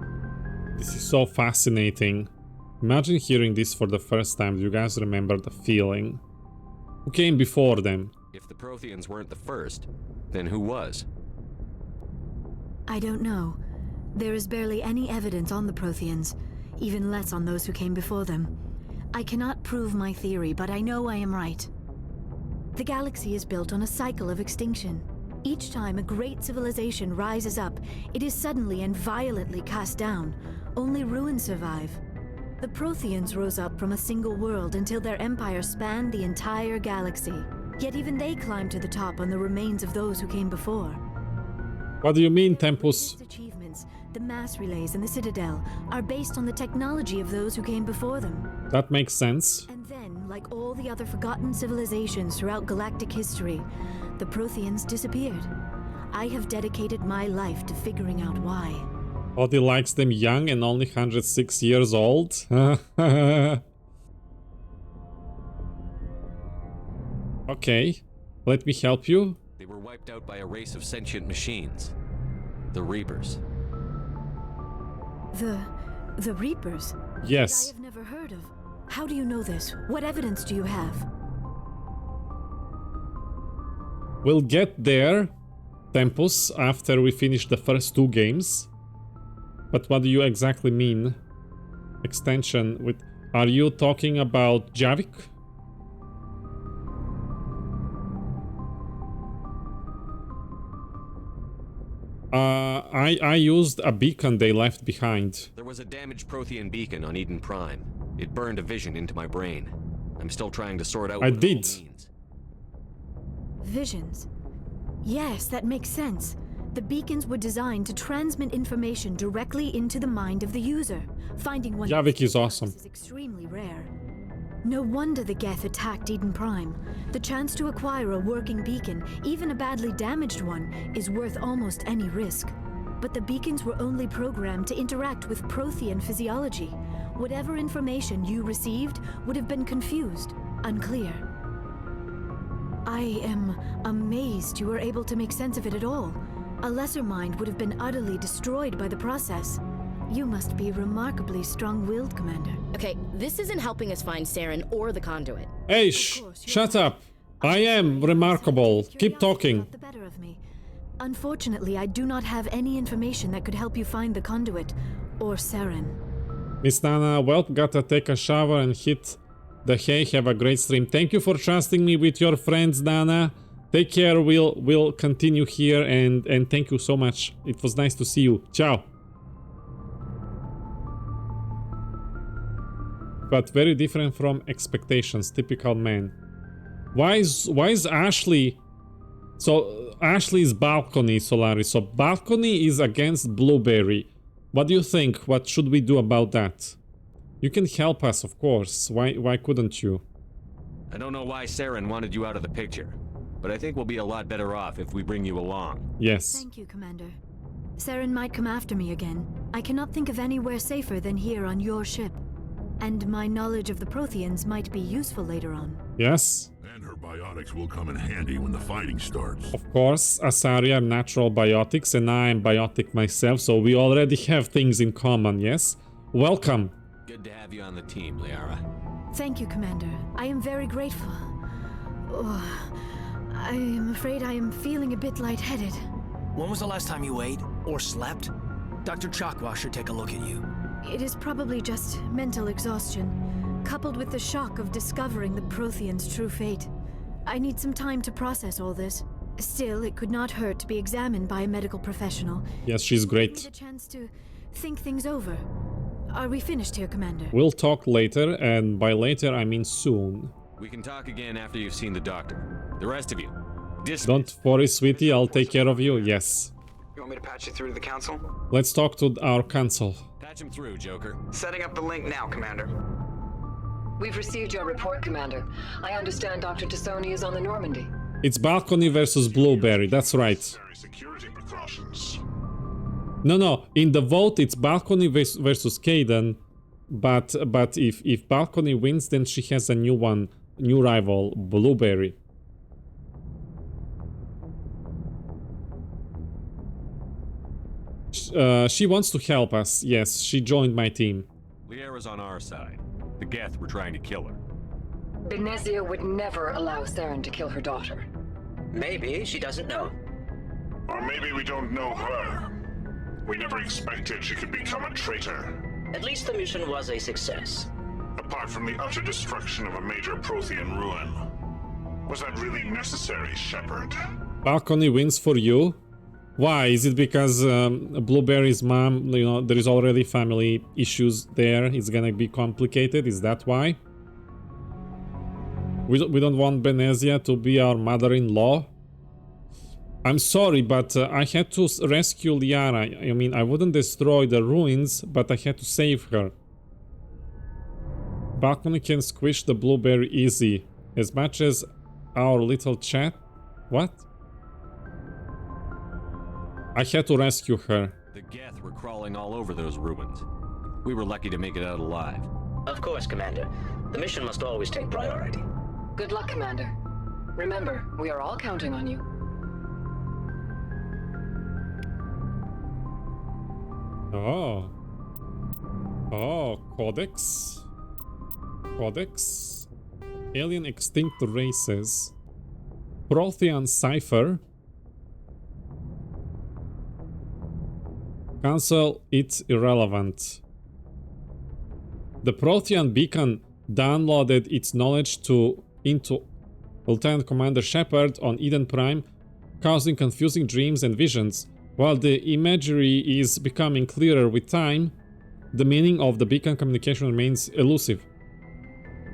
Speaker 1: This is so fascinating. Imagine hearing this for the first time. Do you guys remember the feeling? Who came before them?
Speaker 9: If the Protheans weren't the first, then who was?
Speaker 8: I don't know. There is barely any evidence on the Protheans, even less on those who came before them. I cannot prove my theory, but I know I am right. The galaxy is built on a cycle of extinction. Each time a great civilization rises up, it is suddenly and violently cast down. Only ruins survive. The Protheans rose up from a single world until their empire spanned the entire galaxy. Yet even they climbed to the top on the remains of those who came before.
Speaker 1: What do you mean, Tempus?
Speaker 8: These achievements, the mass relays and the Citadel, are based on the technology of those who came before them.
Speaker 1: That makes sense.
Speaker 8: And then, like all the other forgotten civilizations throughout galactic history, the Protheans disappeared. I have dedicated my life to figuring out why.
Speaker 1: Oddie likes them young and only 106 years old. Okay, let me help you.
Speaker 9: They were wiped out by a race of sentient machines. The Reapers.
Speaker 8: The Reapers?
Speaker 1: Yes.
Speaker 8: I have never heard of. How do you know this? What evidence do you have?
Speaker 1: We'll get there, Tempus, after we finish the first two games. But what do you exactly mean? Extension with... Are you talking about Javik? I used a beacon they left behind.
Speaker 9: There was a damaged Prothean beacon on Eden Prime. It burned a vision into my brain. I'm still trying to sort out what it all means.
Speaker 8: Visions? Yes, that makes sense. The beacons were designed to transmit information directly into the mind of the user. Finding one
Speaker 1: Javik is awesome.
Speaker 8: is extremely rare. No wonder the Geth attacked Eden Prime. The chance to acquire a working beacon, even a badly damaged one, is worth almost any risk. But the beacons were only programmed to interact with Prothean physiology. Whatever information you received would have been confused, unclear. I am amazed you were able to make sense of it at all. A lesser mind would have been utterly destroyed by the process. You must be remarkably strong-willed, Commander.
Speaker 10: Okay, this isn't helping us find Saren or the conduit.
Speaker 1: Hey, shut up. I am remarkable. Keep talking.
Speaker 8: Got the better of me. Unfortunately, I do not have any information that could help you find the conduit or Saren.
Speaker 1: Miss Nana, well, gotta take a shower and hit the hay. Have a great stream. Thank you for trusting me with your friends, Nana. Take care. We'll continue here, and thank you so much. It was nice to see you. Ciao. But very different from expectations. Typical man. Why is Ashley? So Ashley's balcony, Solaris. So balcony is against Blueberry. What do you think? What should we do about that? You can help us, of course. Why couldn't you?
Speaker 9: I don't know why Saren wanted you out of the picture, but I think we'll be a lot better off if we bring you along.
Speaker 1: Yes.
Speaker 8: Thank you, Commander. Saren might come after me again. I cannot think of anywhere safer than here on your ship. And my knowledge of the Protheans might be useful later on.
Speaker 1: Yes.
Speaker 6: And her biotics will come in handy when the fighting starts.
Speaker 1: Of course, Asari are natural biotics, and I am biotic myself, so we already have things in common, yes? Welcome.
Speaker 9: Good to have you on the team, Liara.
Speaker 8: Thank you, Commander. I am very grateful. Oh, I am afraid I am feeling a bit lightheaded.
Speaker 3: When was the last time you ate or slept? Dr. Chakwa should take a look at you.
Speaker 8: It is probably just mental exhaustion, coupled with the shock of discovering the Protheans' true fate. I need some time to process all this. Still, it could not hurt to be examined by a medical professional.
Speaker 1: Yes, she's great.
Speaker 8: Give me the chance to think things over. Are we finished here, Commander?
Speaker 1: We'll talk later, and by later I mean soon.
Speaker 9: We can talk again after you've seen the doctor. The rest of you, dismiss.
Speaker 1: Don't worry, sweetie, I'll take care of you. Yes.
Speaker 5: You want me to patch you through to the council?
Speaker 1: Let's talk to our council.
Speaker 9: Patch him through, Joker.
Speaker 5: Setting up the link now, Commander.
Speaker 11: We've received your report, Commander. I understand Dr. Tassoni is on the Normandy.
Speaker 1: It's balcony versus Blueberry, that's right.
Speaker 6: Security precautions.
Speaker 1: No, in the vote it's Balcony versus Kaden, but if Balcony wins, then she has a new rival, Blueberry. She wants to help us. Yes, she joined my team.
Speaker 9: Liara's on our side. The Geth were trying to kill her.
Speaker 11: Benezia would never allow Saren to kill her daughter.
Speaker 12: Maybe she doesn't know.
Speaker 13: Or maybe we don't know her. We never expected she could become a traitor.
Speaker 12: At least the mission was a success.
Speaker 13: Apart from the utter destruction of a major Prothean ruin. Was that really necessary, Shepard?
Speaker 1: Balcony wins for you? Why? Is it because Blueberry's mom, you know, there is already family issues there? It's gonna be complicated? Is that why? We don't want Benezia to be our mother-in-law? I'm sorry, but I had to rescue Liara. I mean, I wouldn't destroy the ruins, but I had to save her. Balcony can squish the Blueberry easy. As much as our little chat? What? I had to rescue her.
Speaker 9: The Geth were crawling all over those ruins. We were lucky to make it out alive.
Speaker 12: Of course, Commander. The mission must always take priority.
Speaker 11: Good luck, Commander. Remember, we are all counting on you.
Speaker 1: Oh. Oh, Codex. Codex. Alien extinct races. Prothean cipher. Cancel, it's irrelevant. The Prothean beacon downloaded its knowledge into Lieutenant Commander Shepard on Eden Prime, causing confusing dreams and visions. While the imagery is becoming clearer with time, the meaning of the beacon communication remains elusive.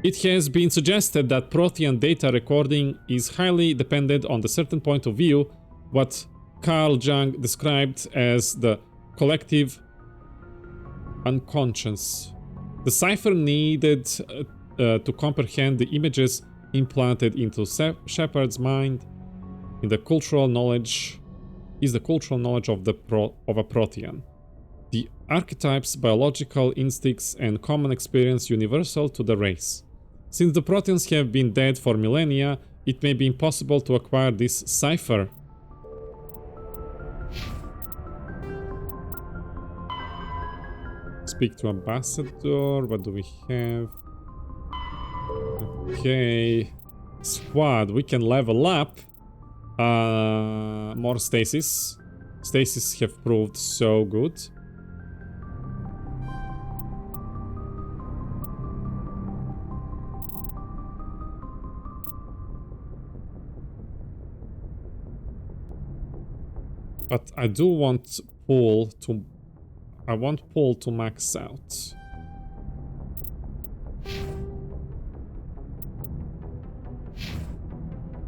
Speaker 1: It has been suggested that Prothean data recording is highly dependent on the certain point of view, what Carl Jung described as the collective unconscious. The cipher needed to comprehend the images implanted into Shepard's mind in the cultural knowledge of a Prothean. The archetypes, biological instincts, and common experience universal to the race. Since the Protheans have been dead for millennia, it may be impossible to acquire this cipher. Speak to Ambassador. What do we have? Okay. Squad. We can level up. More stasis. Stasis have proved so good. But I do want pull to... I want pull to max out.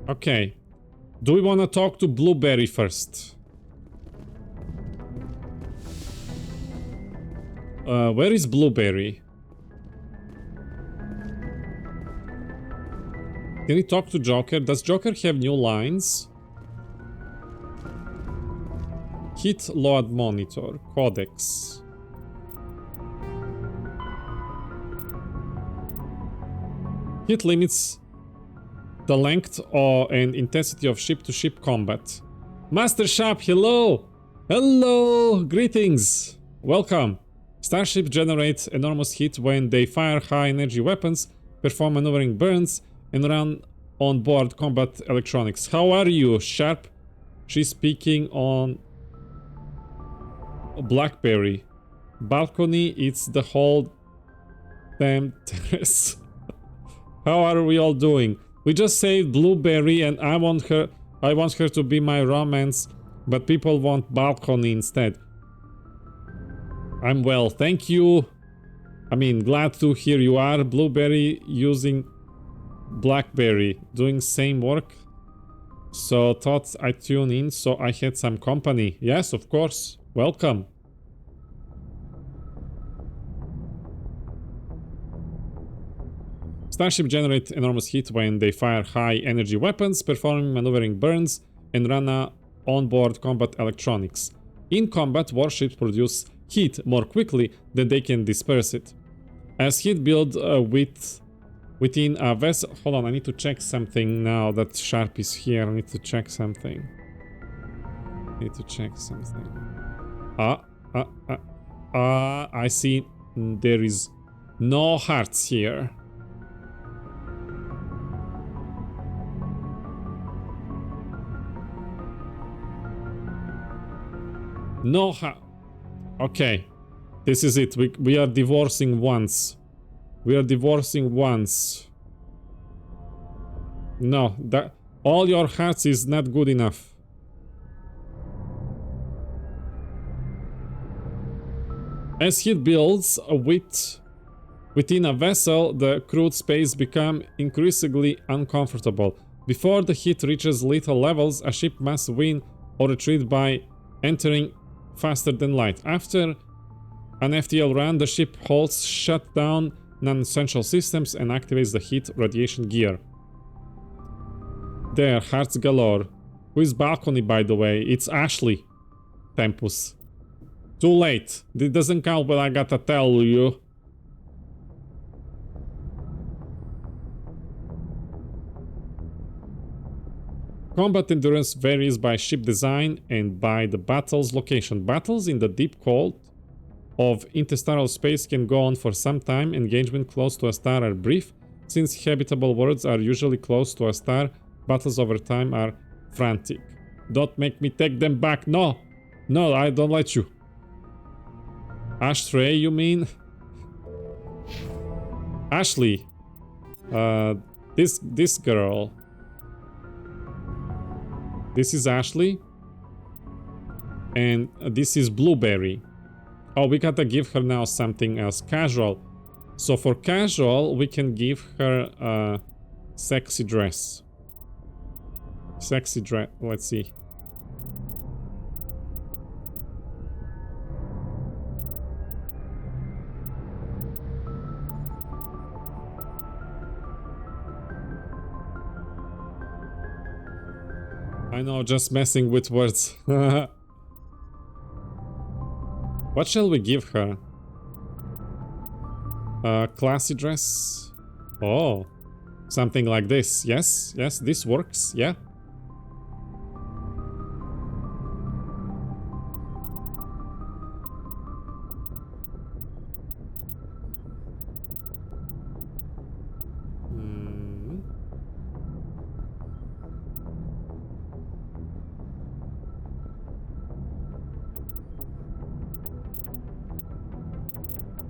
Speaker 1: Okay. Do we want to talk to Blueberry first? Where is Blueberry? Can we talk to Joker? Does Joker have new lines? Hit load monitor. Codex. Hit limits the length and intensity of ship-to-ship combat. Master Sharp, hello! Hello! Greetings! Welcome! Starships generate enormous heat when they fire high-energy weapons, perform maneuvering burns, and run on-board combat electronics. How are you, Sharp? She's speaking on Blackberry. Balcony, it's the whole damn terrace. How are we all doing? We just saved Blueberry and I want her to be my romance, but people want Balcony instead. I'm well, thank you. I mean, glad to hear you are. Blueberry using Blackberry, doing same work. So thought I'd tune in so I had some company. Yes, of course. Welcome. Starship generate enormous heat when they fire high energy weapons, performing maneuvering burns, and run onboard combat electronics. In combat, warships produce heat more quickly than they can disperse it. As heat builds within a vessel... Hold on, I need to check something now that Sharp is here. I need to check something. I see there is no hearts here. No heart. Okay. This is it. We are divorcing once. We are divorcing once. No, that all your hearts is not good enough. As heat builds within a vessel, the crude space becomes increasingly uncomfortable. Before the heat reaches lethal levels, a ship must win or retreat by entering faster than light. After an FTL run, the ship halts, shut down non-essential systems, and activates the heat radiation gear. There, hearts galore. Who is balcony, by the way? It's Ashley. Tempus. Too late. It doesn't count, but I gotta tell you. Combat endurance varies by ship design and by the battle's location. Battles in the deep cold of interstellar space can go on for some time. Engagement close to a star are brief. Since habitable worlds are usually close to a star, battles over time are frantic. Don't make me take them back. No! No, I don't let you. Ashtray, you mean? Ashley. This girl. This is Ashley. And this is Blueberry. Oh, we gotta give her now something else. Casual. So for casual, we can give her a sexy dress. Sexy dress. Let's see. I know, just messing with words. What shall we give her? Classy dress? Oh, something like this. Yes, yes, this works. Yeah.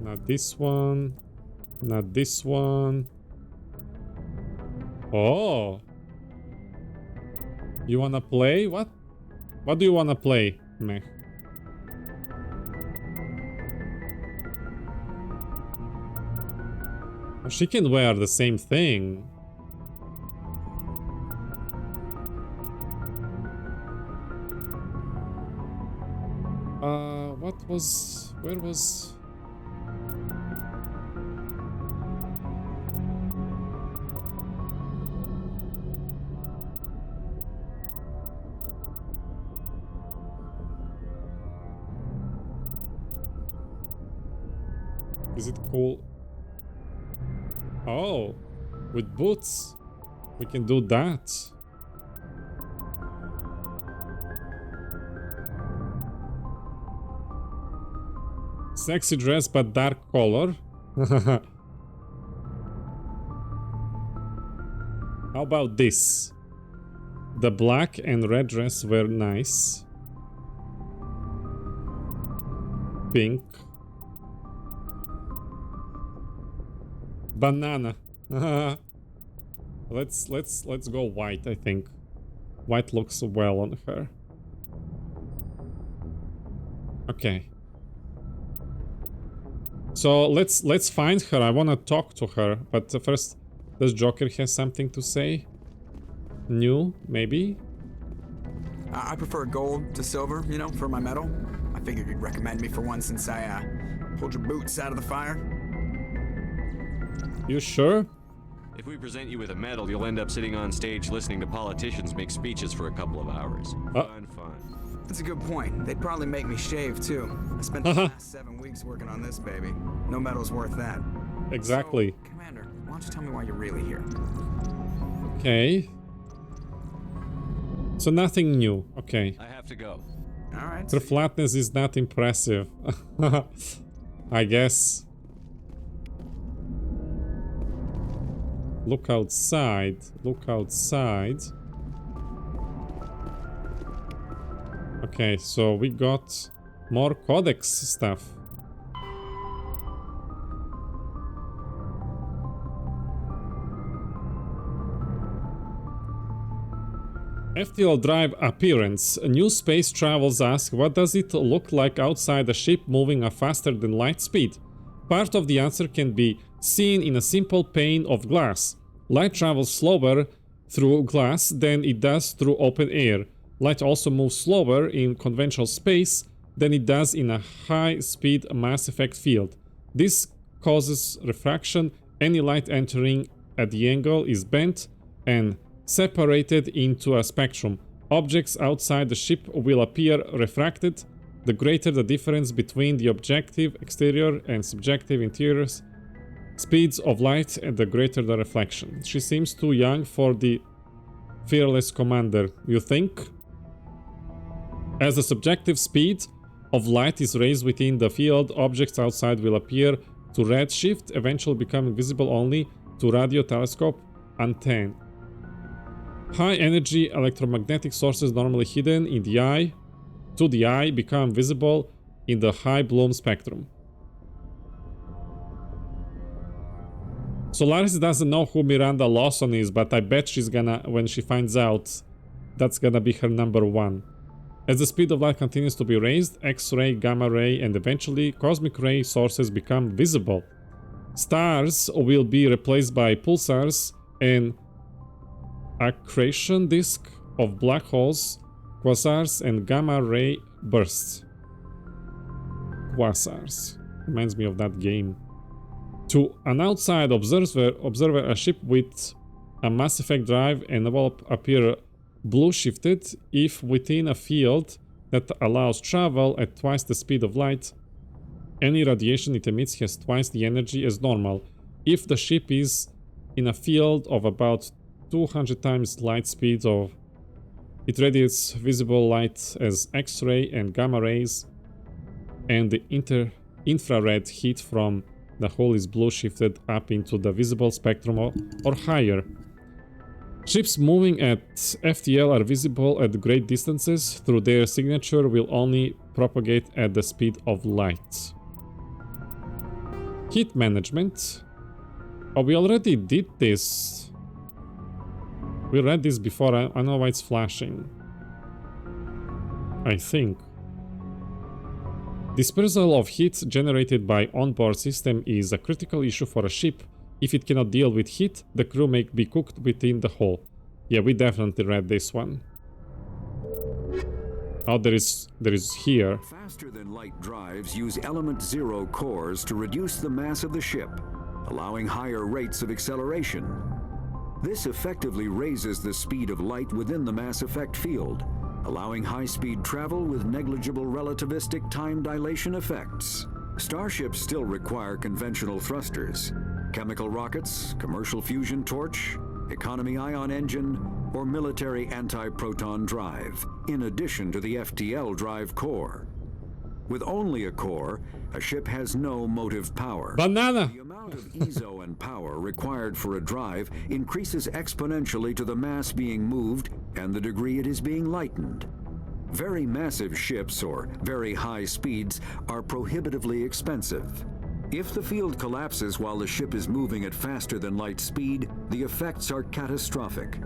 Speaker 1: Not this one. Not this one. Oh. You wanna play? What? What do you wanna play, meh? She can wear the same thing. What was... Where was... Is it cool? Oh, with boots, we can do that. Sexy dress, but dark color. How about this? The black and red dress were nice. Pink. Banana. Let's go white, I think. White looks well on her. Okay. So let's find her. I wanna talk to her, but first, does Joker have something to say? New, maybe?
Speaker 5: I prefer gold to silver, you know, for my medal. I figured you'd recommend me for one since I pulled your boots out of the fire.
Speaker 1: You sure?
Speaker 9: If we present you with a medal, you'll end up sitting on stage listening to politicians make speeches for a couple of hours. Fun.
Speaker 5: That's a good point. They'd probably make me shave, too. I spent the last 7 weeks working on this baby. No medal's worth that.
Speaker 1: Exactly.
Speaker 5: So, Commander, why don't you tell me why you're really here?
Speaker 1: Okay. So nothing new. Okay.
Speaker 7: I have to go.
Speaker 5: All right.
Speaker 1: The flatness is not impressive. I guess. Look outside. Look outside. Okay, so we got more codex stuff. FTL drive appearance. New space travels ask, what does it look like outside a ship moving at faster than light speed? Part of the answer can be seen in a simple pane of glass. Light travels slower through glass than it does through open air. Light also moves slower in conventional space than it does in a high-speed mass effect field. This causes refraction. Any light entering at the angle is bent and separated into a spectrum. Objects outside the ship will appear refracted. The greater the difference between the objective exterior and subjective interior speeds of light, and the greater the reflection. She seems too young for the fearless commander, you think? As the subjective speed of light is raised within the field, objects outside will appear to redshift, eventually becoming visible only to radio telescope antennae. High energy electromagnetic sources normally hidden in the eye to the eye become visible in the high bloom spectrum. Solaris doesn't know who Miranda Lawson is, but I bet she's gonna, when she finds out, that's gonna be her number one. As the speed of light continues to be raised, X-ray, gamma ray, and eventually cosmic ray sources become visible. Stars will be replaced by pulsars and accretion disk of black holes, quasars, and gamma ray bursts. Quasars. Reminds me of that game. To an outside observer, a ship with a Mass Effect drive envelope appear blue shifted if within a field that allows travel at twice the speed of light. Any radiation it emits has twice the energy as normal. If the ship is in a field of about 200 times light speed of it radiates visible light as X-ray and gamma rays, and the infrared heat from the hull is blue shifted up into the visible spectrum or higher. Ships moving at FTL are visible at great distances through their signature will only propagate at the speed of light. Heat management. Oh, we already did this. We read this before. I know why it's flashing. I think. Dispersal of heat generated by onboard system is a critical issue for a ship. If it cannot deal with heat, the crew may be cooked within the hull. Yeah, we definitely read this one. Oh, there is here.
Speaker 14: Faster than light drives use element 0 cores to reduce the mass of the ship, allowing higher rates of acceleration. This effectively raises the speed of light within the mass effect field, allowing high-speed travel with negligible relativistic time dilation effects. Starships still require conventional thrusters, chemical rockets, commercial fusion torch, economy ion engine, or military anti-proton drive, in addition to the FTL drive core. With only a core, a ship has no motive power.
Speaker 1: Banana!
Speaker 14: The amount of EZO and power required for a drive increases exponentially to the mass being moved and the degree it is being lightened. Very massive ships or very high speeds are prohibitively expensive. If the field collapses while the ship is moving at faster than light speed, the effects are catastrophic.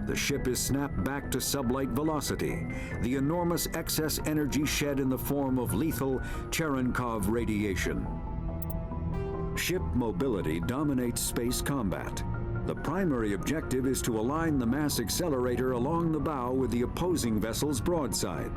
Speaker 14: The ship is snapped back to sublight velocity, the enormous excess energy shed in the form of lethal Cherenkov radiation. Ship mobility dominates space combat. The primary objective is to align the mass accelerator along the bow with the opposing vessel's broadside.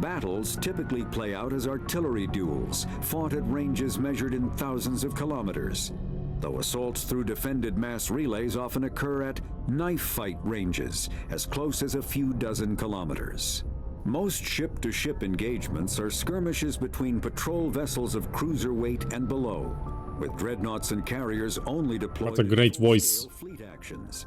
Speaker 14: Battles typically play out as artillery duels, fought at ranges measured in thousands of kilometers, though assaults through defended mass relays often occur at knife fight ranges, as close as a few dozen kilometers. Most ship-to-ship engagements are skirmishes between patrol vessels of cruiser weight and below, with dreadnoughts and carriers only deployed.
Speaker 1: What a great voice.
Speaker 14: Fleet actions.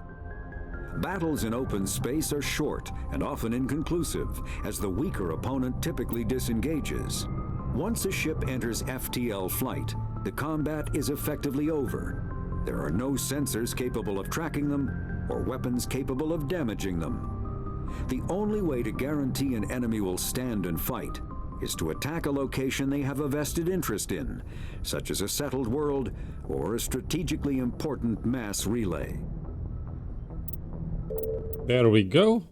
Speaker 14: Battles in open space are short and often inconclusive, as the weaker opponent typically disengages. Once a ship enters FTL flight, the combat is effectively over. There are no sensors capable of tracking them, or weapons capable of damaging them. The only way to guarantee an enemy will stand and fight is to attack a location they have a vested interest in, such as a settled world or a strategically important mass relay.
Speaker 1: There we go.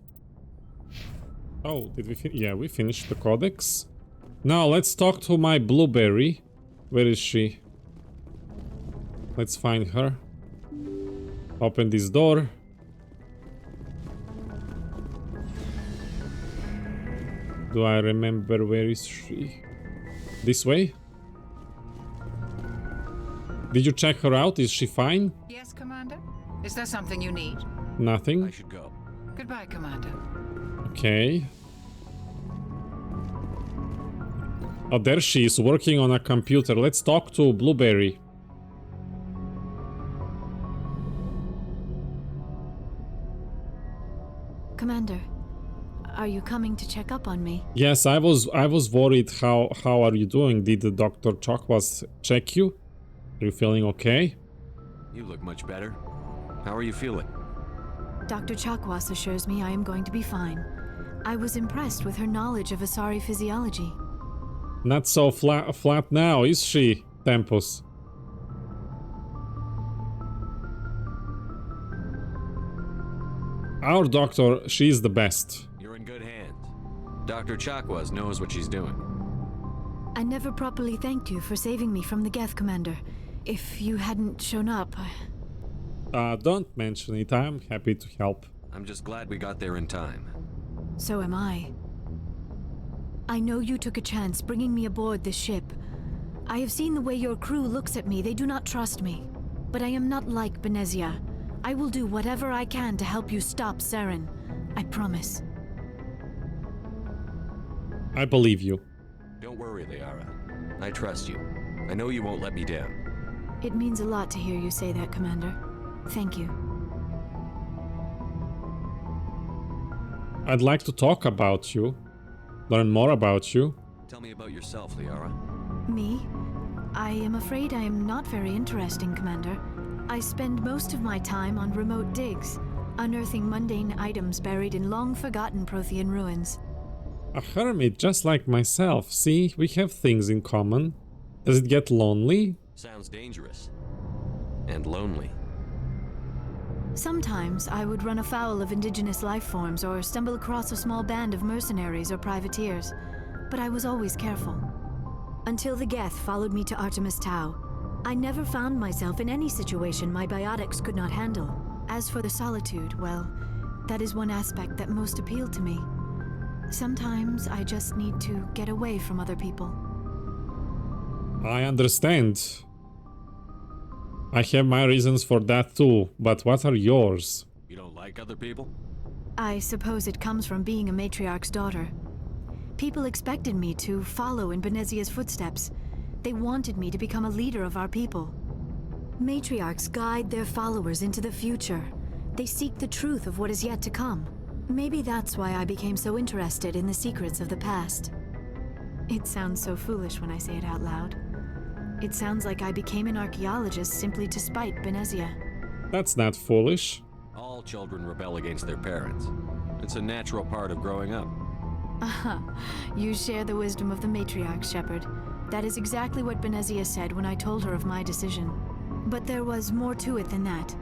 Speaker 1: Oh, did we yeah, we finished the codex. Now let's talk to my blueberry. Where is she? Let's find her. Open this door. Do I remember where is she? This way? Did you check her out? Is she fine?
Speaker 15: Yes, Commander? Is there something you need?
Speaker 1: Nothing.
Speaker 7: I should go.
Speaker 15: Goodbye, Commander.
Speaker 1: Okay. Oh, there she is, working on a computer. Let's talk to Blueberry.
Speaker 8: Commander, are you coming to check up on me?
Speaker 1: Yes, I was worried. How are you doing? Did the Dr. Chakwas check you? Are you feeling okay?
Speaker 9: You look much better. How are you feeling?
Speaker 8: Dr. Chakwas assures me I am going to be fine. I was impressed with her knowledge of Asari physiology.
Speaker 1: Not so flat now, is she, Tempus? Our doctor, she's the best.
Speaker 9: You're in good hands. Dr. Chakwas knows what she's doing.
Speaker 8: I never properly thanked you for saving me from the Geth, Commander. If you hadn't shown up...
Speaker 1: Don't mention it. I'm happy to help.
Speaker 9: I'm just glad we got there in time.
Speaker 8: So am I. I know you took a chance bringing me aboard this ship. I have seen the way your crew looks at me. They do not trust me. But I am not like Benezia. I will do whatever I can to help you stop Saren. I promise.
Speaker 1: I believe you.
Speaker 9: Don't worry, Liara. I trust you. I know you won't let me down.
Speaker 8: It means a lot to hear you say that, Commander. Thank you.
Speaker 1: I'd like to talk about you. Learn more about you.
Speaker 9: Tell me about yourself, Liara.
Speaker 8: Me? I am afraid I am not very interesting, Commander. I spend most of my time on remote digs, unearthing mundane items buried in long-forgotten Prothean ruins.
Speaker 1: A hermit just like myself. See, we have things in common. Does it get lonely?
Speaker 9: Sounds dangerous. And lonely.
Speaker 8: Sometimes I would run afoul of indigenous life forms or stumble across a small band of mercenaries or privateers, but I was always careful. Until the Geth followed me to Artemis Tau, I never found myself in any situation my biotics could not handle. As for the solitude, well, that is one aspect that most appealed to me. Sometimes I just need to get away from other people.
Speaker 1: I understand. I have my reasons for that too, but what are yours?
Speaker 9: You don't like other people?
Speaker 8: I suppose it comes from being a matriarch's daughter. People expected me to follow in Benezia's footsteps. They wanted me to become a leader of our people. Matriarchs guide their followers into the future. They seek the truth of what is yet to come. Maybe that's why I became so interested in the secrets of the past. It sounds so foolish when I say it out loud. It sounds like I became an archaeologist simply to spite Benezia.
Speaker 1: That's not foolish.
Speaker 9: All children rebel against their parents. It's a natural part of growing up.
Speaker 8: You share the wisdom of the matriarch, Shepard. That is exactly what Benezia said when I told her of my decision. But there was more to it than that.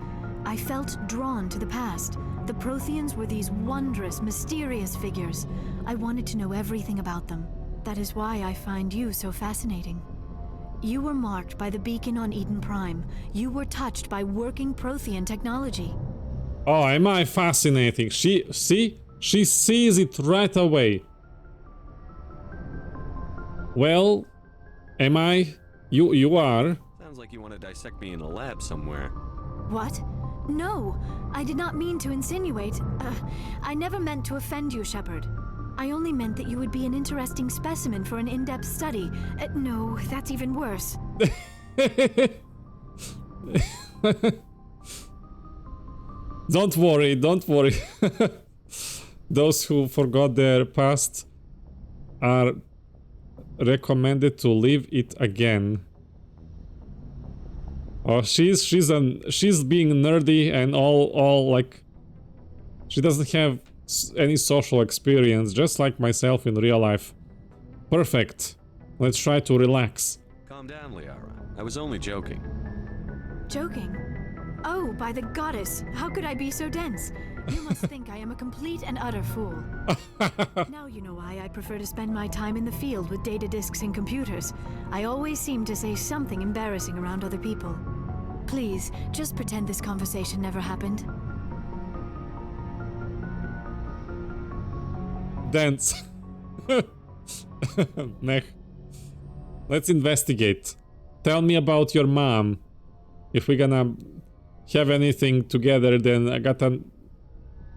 Speaker 8: I felt drawn to the past. The Protheans were these wondrous, mysterious figures. I wanted to know everything about them. That is why I find you so fascinating. You were marked by the beacon on Eden Prime. You were touched by working Prothean technology.
Speaker 1: Oh, am I fascinating? She sees it right away. Well, am I? You are.
Speaker 9: Sounds like you want to dissect me in a lab somewhere.
Speaker 8: What? No, I did not mean to insinuate. I never meant to offend you, Shepard. I only meant that you would be an interesting specimen for an in-depth study. No, that's even worse.
Speaker 1: Don't worry, don't worry. Those who forgot their past are recommended to live it again. Oh, she's being nerdy and all like, she doesn't have any social experience, just like myself in real life. Perfect. Let's try to relax.
Speaker 9: Calm down, Liara. I was only joking.
Speaker 8: Joking? Oh, by the goddess, how could I be so dense? You must think I am a complete and utter fool. Now you know why I prefer to spend my time in the field with data disks and computers. I always seem to say something embarrassing around other people. Please, just pretend this conversation never happened.
Speaker 1: Dance. Meh. Let's investigate. Tell me about your mom. If we're gonna have anything together, then I gotta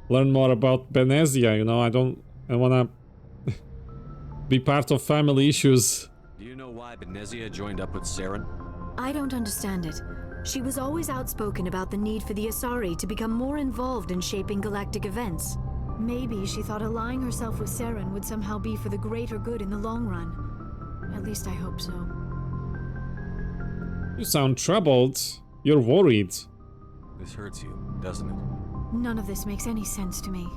Speaker 1: learn more about Benezia, you know. I wanna be part of family issues.
Speaker 9: Do you know why Benezia joined up with Saren?
Speaker 8: I don't understand it. She was always outspoken about the need for the Asari to become more involved in shaping galactic events. Maybe she thought allying herself with Saren would somehow be for the greater good in the long run. At least I hope so.
Speaker 1: You sound troubled. You're worried.
Speaker 9: This hurts you, doesn't it?
Speaker 8: None of this makes any sense to me.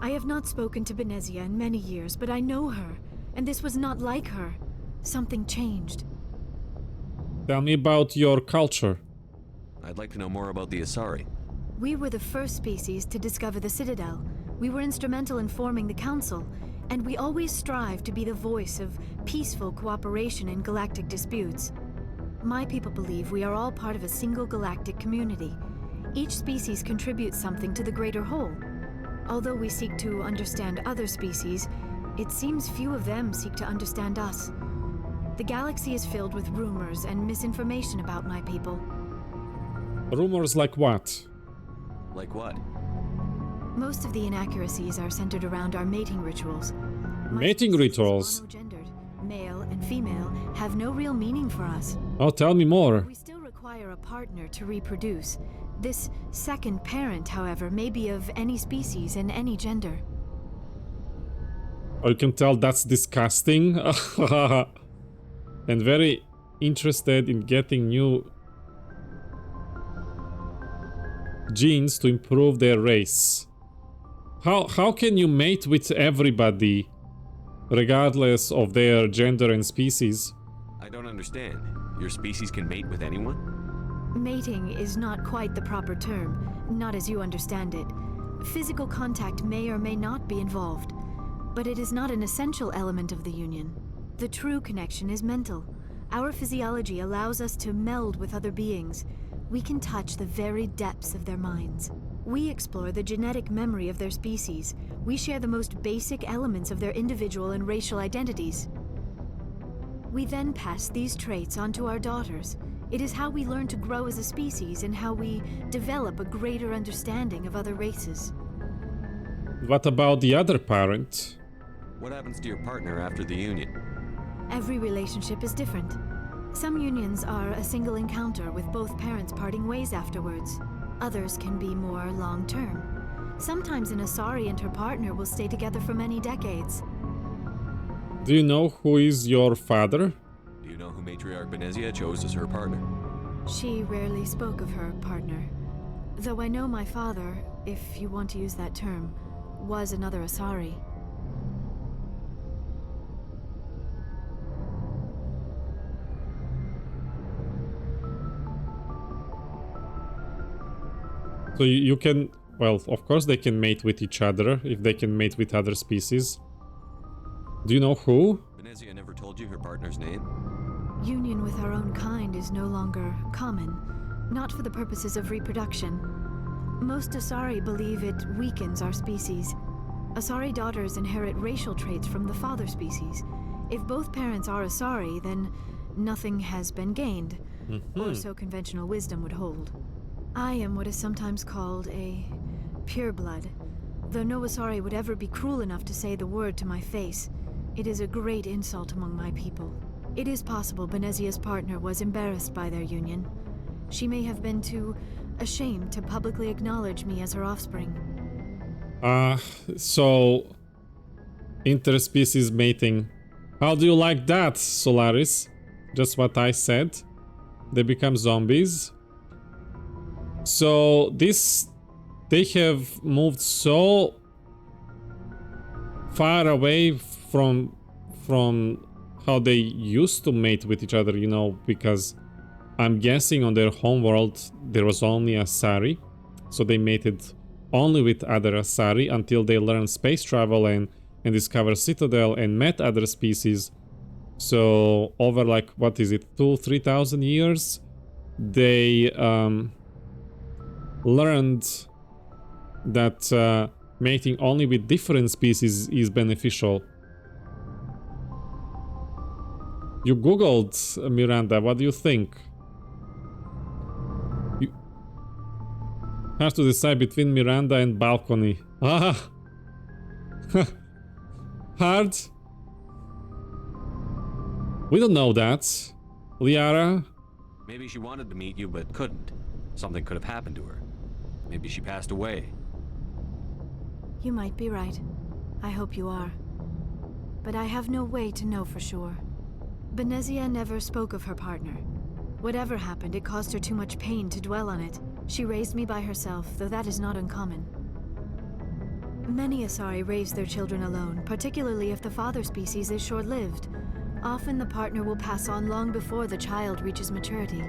Speaker 8: I have not spoken to Benezia in many years, but I know her, and this was not like her. Something changed.
Speaker 1: Tell me about your culture.
Speaker 9: I'd like to know more about the Asari.
Speaker 8: We were the first species to discover the Citadel. We were instrumental in forming the Council, and we always strive to be the voice of peaceful cooperation in galactic disputes. My people believe we are all part of a single galactic community. Each species contributes something to the greater whole. Although we seek to understand other species, it seems few of them seek to understand us. The galaxy is filled with rumors and misinformation about my people.
Speaker 1: Rumors like what?
Speaker 9: Like what?
Speaker 8: Most of the inaccuracies are centered around our mating rituals.
Speaker 1: Mating rituals?
Speaker 8: Monogendered, male and female, have no real meaning for us.
Speaker 1: Oh, tell me more.
Speaker 8: We still require a partner to reproduce. This second parent, however, may be of any species and any gender.
Speaker 1: Oh, you can tell that's disgusting. And very interested in getting new genes to improve their race. How can you mate with everybody, regardless of their gender and species?
Speaker 9: I don't understand. Your species can mate with anyone?
Speaker 8: Mating is not quite the proper term, not as you understand it. Physical contact may or may not be involved, but it is not an essential element of the union. The true connection is mental. Our physiology allows us to meld with other beings. We can touch the very depths of their minds. We explore the genetic memory of their species. We share the most basic elements of their individual and racial identities. We then pass these traits on to our daughters. It is how we learn to grow as a species and how we develop a greater understanding of other races.
Speaker 1: What about the other parent?
Speaker 9: What happens to your partner after the union?
Speaker 8: Every relationship is different. Some unions are a single encounter with both parents parting ways afterwards. Others can be more long-term. Sometimes an Asari and her partner will stay together for many decades.
Speaker 1: Do you know who is your father?
Speaker 9: Do you know who Matriarch Benezia chose as her partner?
Speaker 8: She rarely spoke of her partner. Though I know my father, if you want to use that term, was another Asari.
Speaker 1: So you can, well, of course they can mate with each other, if they can mate with other species. Do you know who?
Speaker 9: Benezia never told you her partner's name?
Speaker 8: Union with our own kind is no longer common, not for the purposes of reproduction. Most Asari believe it weakens our species. Asari daughters inherit racial traits from the father species. If both parents are Asari, then nothing has been gained, or so conventional wisdom would hold. I am what is sometimes called a pureblood. Though no Asari would ever be cruel enough to say the word to my face, it is a great insult among my people. It is possible Benezia's partner was embarrassed by their union. She may have been too ashamed to publicly acknowledge me as her offspring.
Speaker 1: So interspecies mating. How do you like that, Solaris? Just what I said. They become zombies. So they have moved so far away from how they used to mate with each other, you know, because I'm guessing on their homeworld there was only Asari, so they mated only with other Asari until they learned space travel and discovered Citadel and met other species. So over like, what is it, 2,000-3,000 years, they learned that mating only with different species is beneficial. You googled, Miranda, what do you think? You have to decide between Miranda and balcony. Ah! Hard? We don't know that. Liara?
Speaker 9: Maybe she wanted to meet you but couldn't. Something could have happened to her. Maybe she passed away.
Speaker 8: You might be right. I hope you are. But I have no way to know for sure. Benezia never spoke of her partner. Whatever happened, it caused her too much pain to dwell on it. She raised me by herself, though that is not uncommon. Many Asari raise their children alone, particularly if the father species is short-lived. Often the partner will pass on long before the child reaches maturity.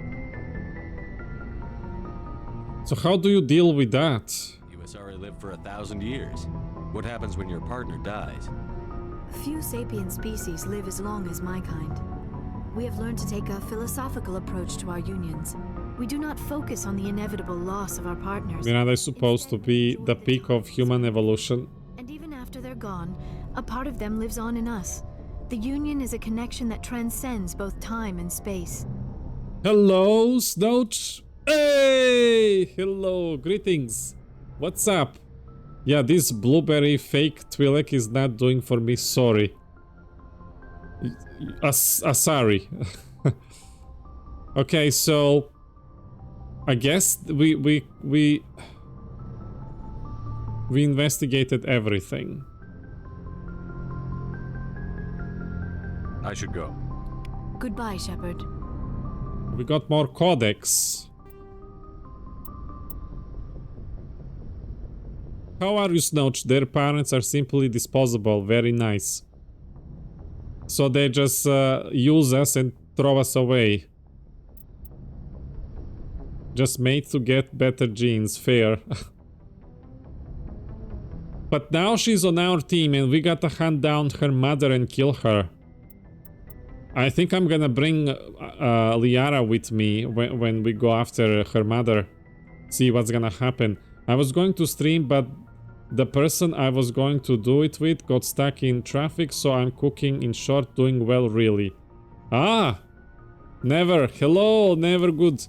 Speaker 1: So how do you deal with that?
Speaker 9: You Asari live for 1,000 years. What happens when your partner dies?
Speaker 8: Few sapient species live as long as my kind. We have learned to take a philosophical approach to our unions. We do not focus on the inevitable loss of our partners.
Speaker 1: Miranda is supposed to be the peak of human evolution.
Speaker 8: And even after they're gone, a part of them lives on in us. The union is a connection that transcends both time and space.
Speaker 1: Hello, Snouch. Hey! Hello, greetings. What's up? Yeah, this blueberry fake Twi'lek is not doing for me, sorry. Sorry. Okay, so I guess we investigated everything.
Speaker 9: I should go.
Speaker 8: Goodbye, Shepard.
Speaker 1: We got more codex. How are you, Snouch? Their parents are simply disposable. Very nice. So they just use us and throw us away. Just made to get better genes. Fair. But now she's on our team and we gotta hunt down her mother and kill her. I think I'm gonna bring Liara with me when we go after her mother. See what's gonna happen. I was going to stream, but the person I was going to do it with got stuck in traffic, so I'm cooking. In short, doing well, really. Ah! Never. Hello, never good.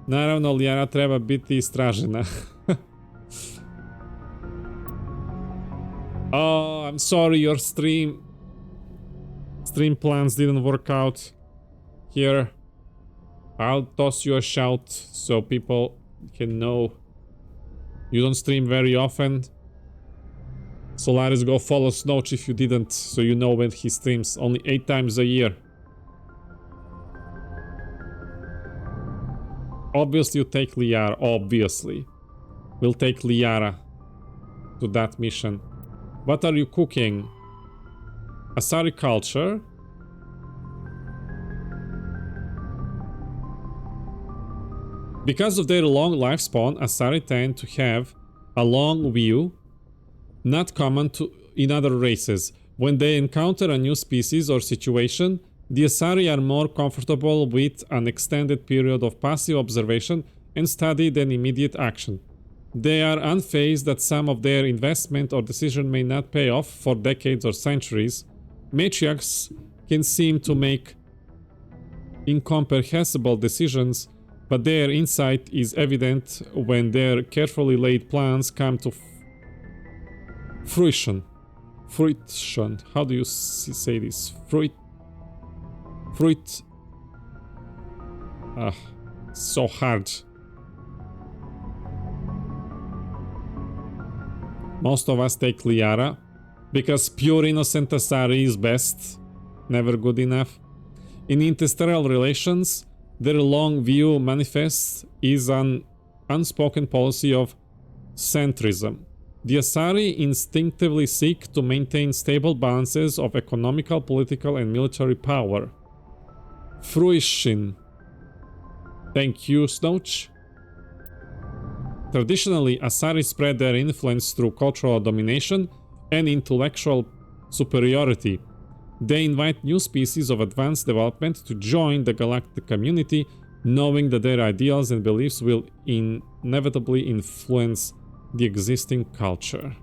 Speaker 1: Naravno, Liara treba biti istražena. Oh, I'm sorry, your stream plans didn't work out. Here, I'll toss you a shout so people can know. You don't stream very often. Solaris, go follow Snouch if you didn't, so you know when he streams. Only 8 times a year. Obviously you take Liara, obviously. We'll take Liara to that mission. What are you cooking? Asari culture. Because of their long lifespan, Asari tend to have a long view, not common in other races. When they encounter a new species or situation, the Asari are more comfortable with an extended period of passive observation and study than immediate action. They are unfazed that some of their investment or decision may not pay off for decades or centuries. Matriarchs can seem to make incomprehensible decisions, but their insight is evident when their carefully laid plans come to Fruition. Fruition. How do you say this? Fruit. So hard. Most of us take Liara because pure innocent Asari is best, never good enough. In interstellar relations, their long view manifests is an unspoken policy of centrism. The Asari instinctively seek to maintain stable balances of economical, political, and military power. Fruition. Thank you, Snouch. Traditionally, Asari spread their influence through cultural domination and intellectual superiority. They invite new species of advanced development to join the galactic community, knowing that their ideals and beliefs will inevitably influence the existing culture.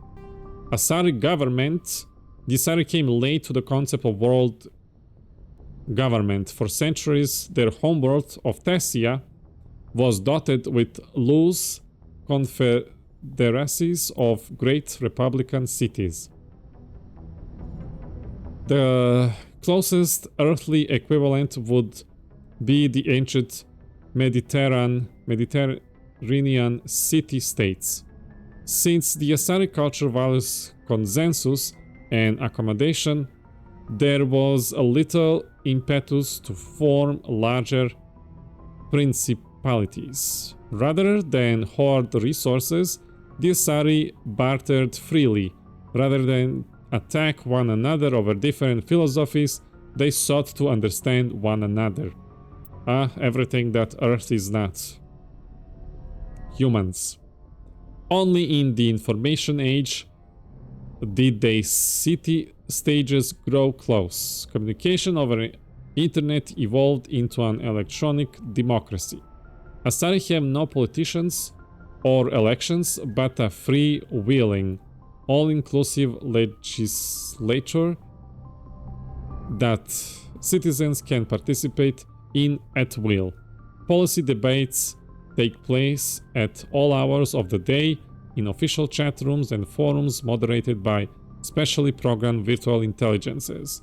Speaker 1: Asari government. The Asari came late to the concept of world government. For centuries, their homeworld of Tessia was dotted with loose confederacies of great republican cities. The closest earthly equivalent would be the ancient Mediterranean city-states. Since the Asari culture values consensus and accommodation, there was a little impetus to form larger principalities. Rather than hoard resources, the Asari bartered freely. Rather than attack one another over different philosophies, they sought to understand one another. Everything that Earth is not. Humans. Only in the information age did they city stages grow close. Communication over internet evolved into an electronic democracy. Asari have no politicians or elections, but a free-wheeling, all-inclusive legislature that citizens can participate in at will. Policy debates take place at all hours of the day in official chat rooms and forums moderated by specially programmed virtual intelligences.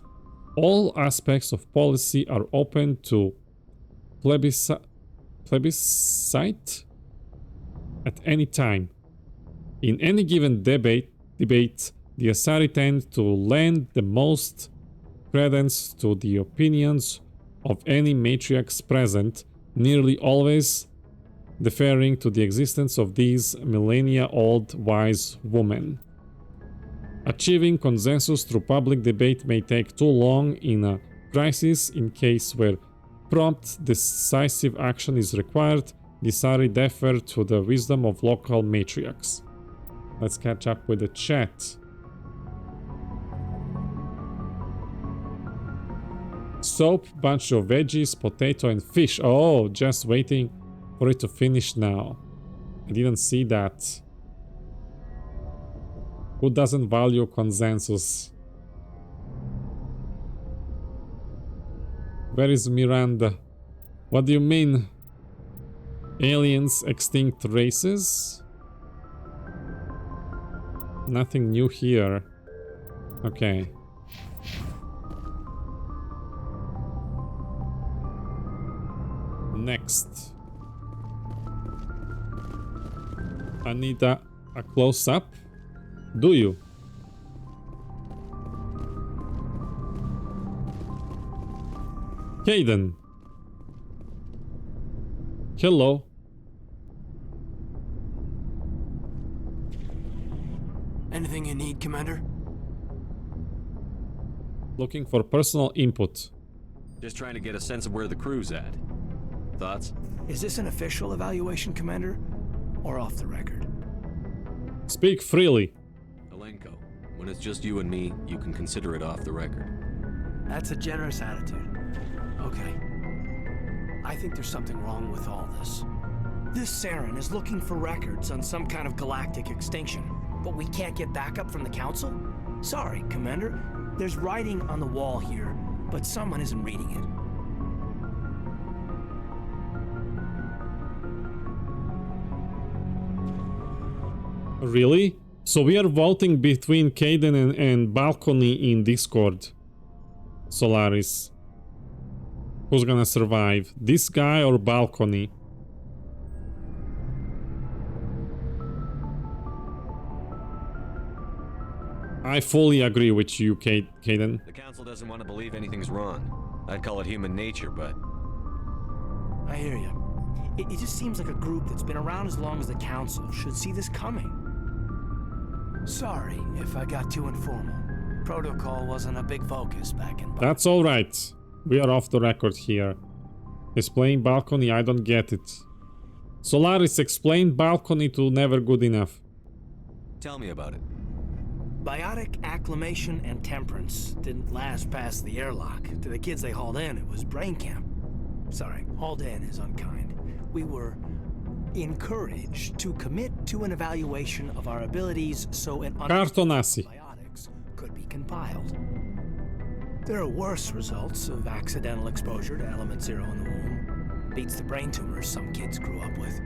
Speaker 1: All aspects of policy are open to plebiscite at any time. In any given debate, the Asari tend to lend the most credence to the opinions of any matriarchs present, nearly always deferring to the existence of these millennia-old wise women. Achieving consensus through public debate may take too long in a crisis. In case where prompt, decisive action is required, the Asari defer to the wisdom of local matriarchs. Let's catch up with the chat. Soap, bunch of veggies, potato and fish. Oh, just waiting for it to finish now. I didn't see that. Who doesn't value consensus? Where is Miranda? What do you mean? Aliens, extinct races? Nothing new here. Okay. Next. I need a close-up. Do you? Caden. Hello.
Speaker 3: Anything you need, Commander?
Speaker 1: Looking for personal input.
Speaker 9: Just trying to get a sense of where the crew's at. Thoughts?
Speaker 3: Is this an official evaluation, Commander? Or off the record?
Speaker 1: Speak freely.
Speaker 9: Alenko, when it's just you and me, you can consider it off the record.
Speaker 3: That's a generous attitude. Okay. I think there's something wrong with all this. This Saren is looking for records on some kind of galactic extinction, but we can't get backup from the Council? Sorry, Commander. There's writing on the wall here, but someone isn't reading it.
Speaker 1: Really? So we are voting between Kaidan and Balcony in Discord. Solaris. Who's gonna survive? This guy or Balcony? I fully agree with you, Kaidan.
Speaker 9: The council doesn't want to believe anything's wrong. I'd call it human nature, but...
Speaker 3: I hear you. It just seems like a group that's been around as long as the council should see this coming. Sorry if I got too informal. Protocol wasn't a big focus back in...
Speaker 1: That's alright. We are off the record here. Explain Balcony, I don't get it. Solaris, explain Balcony to Never Good Enough.
Speaker 9: Tell me about it.
Speaker 3: Biotic acclimation and temperance didn't last past the airlock. To the kids they hauled in, it was brain camp. Sorry, hauled in is unkind. We were encouraged to commit to an evaluation of our abilities so an biotics could be compiled. There are worse results of accidental exposure to element 0 in the womb. Beats the brain tumors some kids grew up with.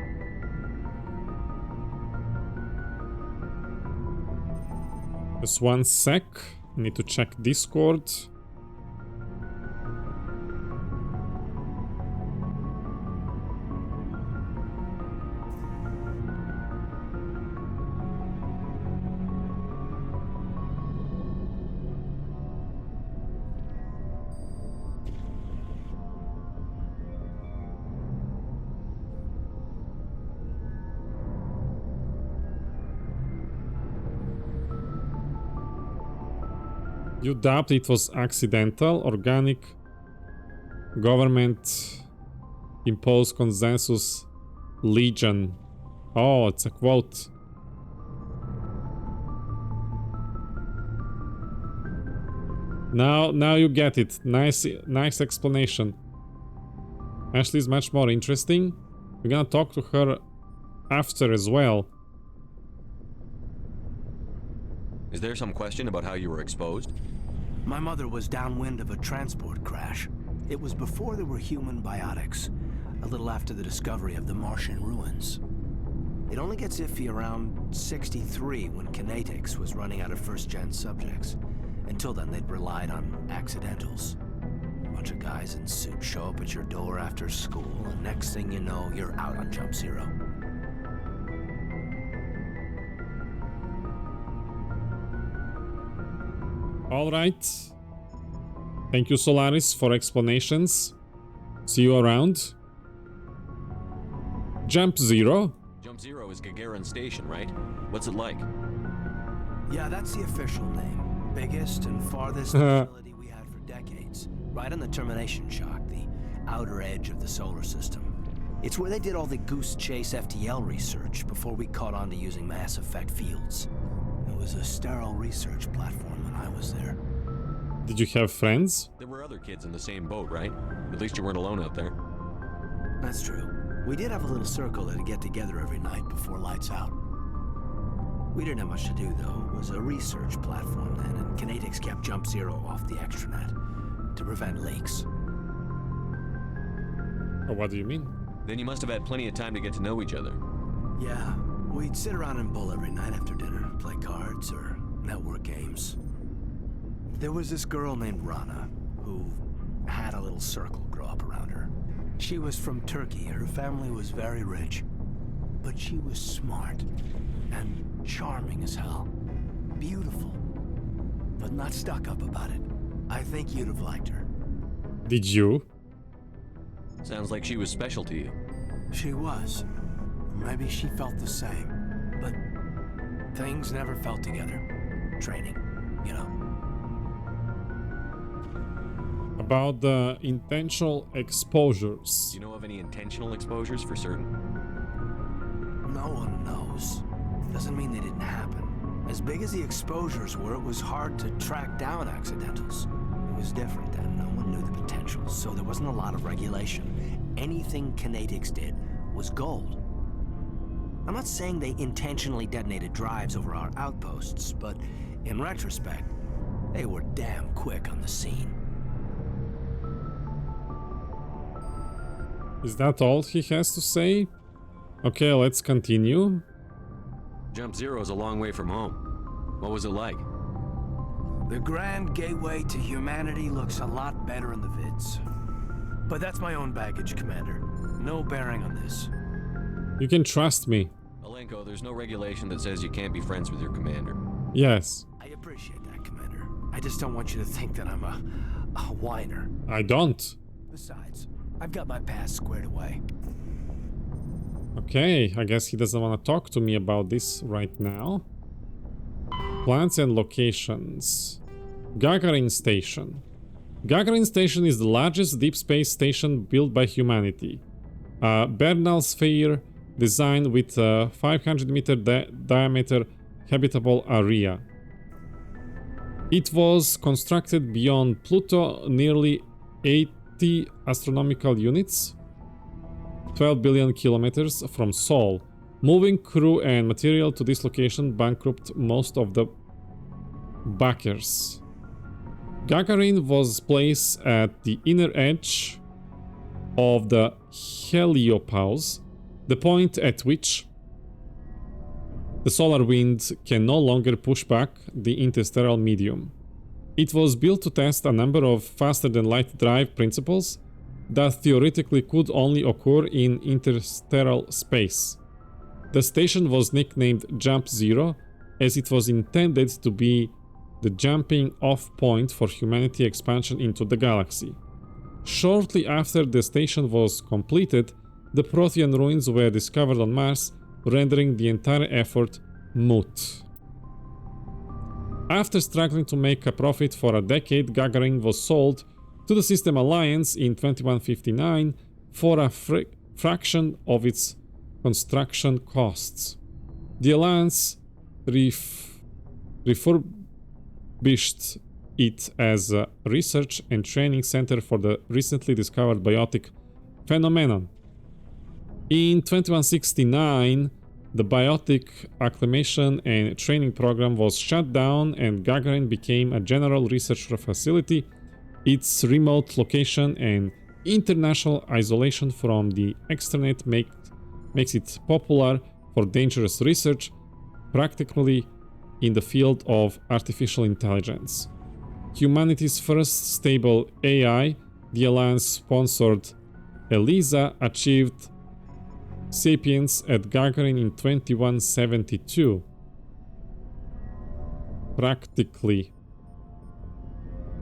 Speaker 1: Just 1 sec. Need to check Discord. You doubt it was accidental, organic, government imposed consensus, legion. Oh, it's a quote. Now you get it. Nice explanation. Ashley's much more interesting. We're gonna talk to her after as well.
Speaker 9: Is there some question about how you were exposed?
Speaker 3: My mother was downwind of a transport crash. It was before there were human biotics, a little after the discovery of the Martian ruins. It only gets iffy around 63 when Kinetics was running out of first-gen subjects. Until then, they'd relied on accidentals. A bunch of guys in suits show up at your door after school, and next thing you know, you're out on Jump Zero.
Speaker 1: Alright. Thank you, Solaris, for explanations. See you around. Jump Zero?
Speaker 9: Jump Zero is Gagarin Station, right? What's it like?
Speaker 3: Yeah, that's the official name. Biggest and farthest facility we had for decades. Right on the termination shock, the outer edge of the solar system. It's where they did all the Goose Chase FTL research before we caught on to using mass effect fields. It was a sterile research platform when I was there.
Speaker 1: Did you have friends?
Speaker 9: There were other kids in the same boat, right? At least you weren't alone out there.
Speaker 3: That's true. We did have a little circle that'd get together every night before lights out. We didn't have much to do, though. It was a research platform then, and Kinetics kept Jump Zero off the extranet to prevent leaks.
Speaker 1: Oh, what do you mean?
Speaker 9: Then you must have had plenty of time to get to know each other.
Speaker 3: Yeah, we'd sit around and bull every night after dinner, play cards or network games. There was this girl named Rana, who had a little circle grow up around her. She was from Turkey. Her family was very rich. But she was smart and charming as hell. Beautiful, but not stuck up about it. I think you'd have liked her.
Speaker 1: Did you?
Speaker 9: Sounds like she was special to you.
Speaker 3: She was. Maybe she felt the same. But things never felt together. Training, you know.
Speaker 1: About the intentional exposures.
Speaker 9: Do you know of any intentional exposures for certain?
Speaker 3: No one knows. Doesn't mean they didn't happen. As big as the exposures were, it was hard to track down accidentals. It was different then. No one knew the potential, so there wasn't a lot of regulation. Anything Kinetics did was gold. I'm not saying they intentionally detonated drives over our outposts, but in retrospect, they were damn quick on the scene.
Speaker 1: Is that all he has to say? Okay, let's continue.
Speaker 9: Jump Zero is a long way from home. What was it like?
Speaker 3: The grand gateway to humanity looks a lot better in the vids. But that's my own baggage, Commander. No bearing on this.
Speaker 1: You can trust me.
Speaker 9: Alenko, there's no regulation that says you can't be friends with your commander.
Speaker 1: Yes.
Speaker 3: I appreciate that, Commander. I just don't want you to think that I'm a whiner.
Speaker 1: I don't.
Speaker 3: Besides, I've got my past squared away.
Speaker 1: Okay, I guess he doesn't want to talk to me about this right now. Plans and locations. Gagarin Station. Gagarin Station is the largest deep space station built by humanity. A Bernal sphere designed with a 500-meter diameter habitable area. It was constructed beyond Pluto, nearly 80 astronomical units, 12 billion kilometers from Sol. Moving crew and material to this location bankrupted most of the backers. Gagarin was placed at the inner edge of the heliopause, the point at which the solar wind can no longer push back the interstellar medium. It was built to test a number of faster-than-light drive principles that theoretically could only occur in interstellar space. The station was nicknamed Jump Zero, as it was intended to be the jumping-off point for humanity expansion into the galaxy. Shortly after the station was completed, the Prothean ruins were discovered on Mars, rendering the entire effort moot. After struggling to make a profit for a decade, Gagarin was sold to the System Alliance in 2159 for a fraction of its construction costs. The Alliance refurbished it as a research and training center for the recently discovered biotic phenomenon. In 2169, the biotic acclimation and training program was shut down and Gagarin became a general research facility. Its remote location and international isolation from the externet makes it popular for dangerous research, practically in the field of artificial intelligence. Humanity's first stable AI, the Alliance-sponsored ELISA, achieved sapience at Gagarin in 2172. Practically.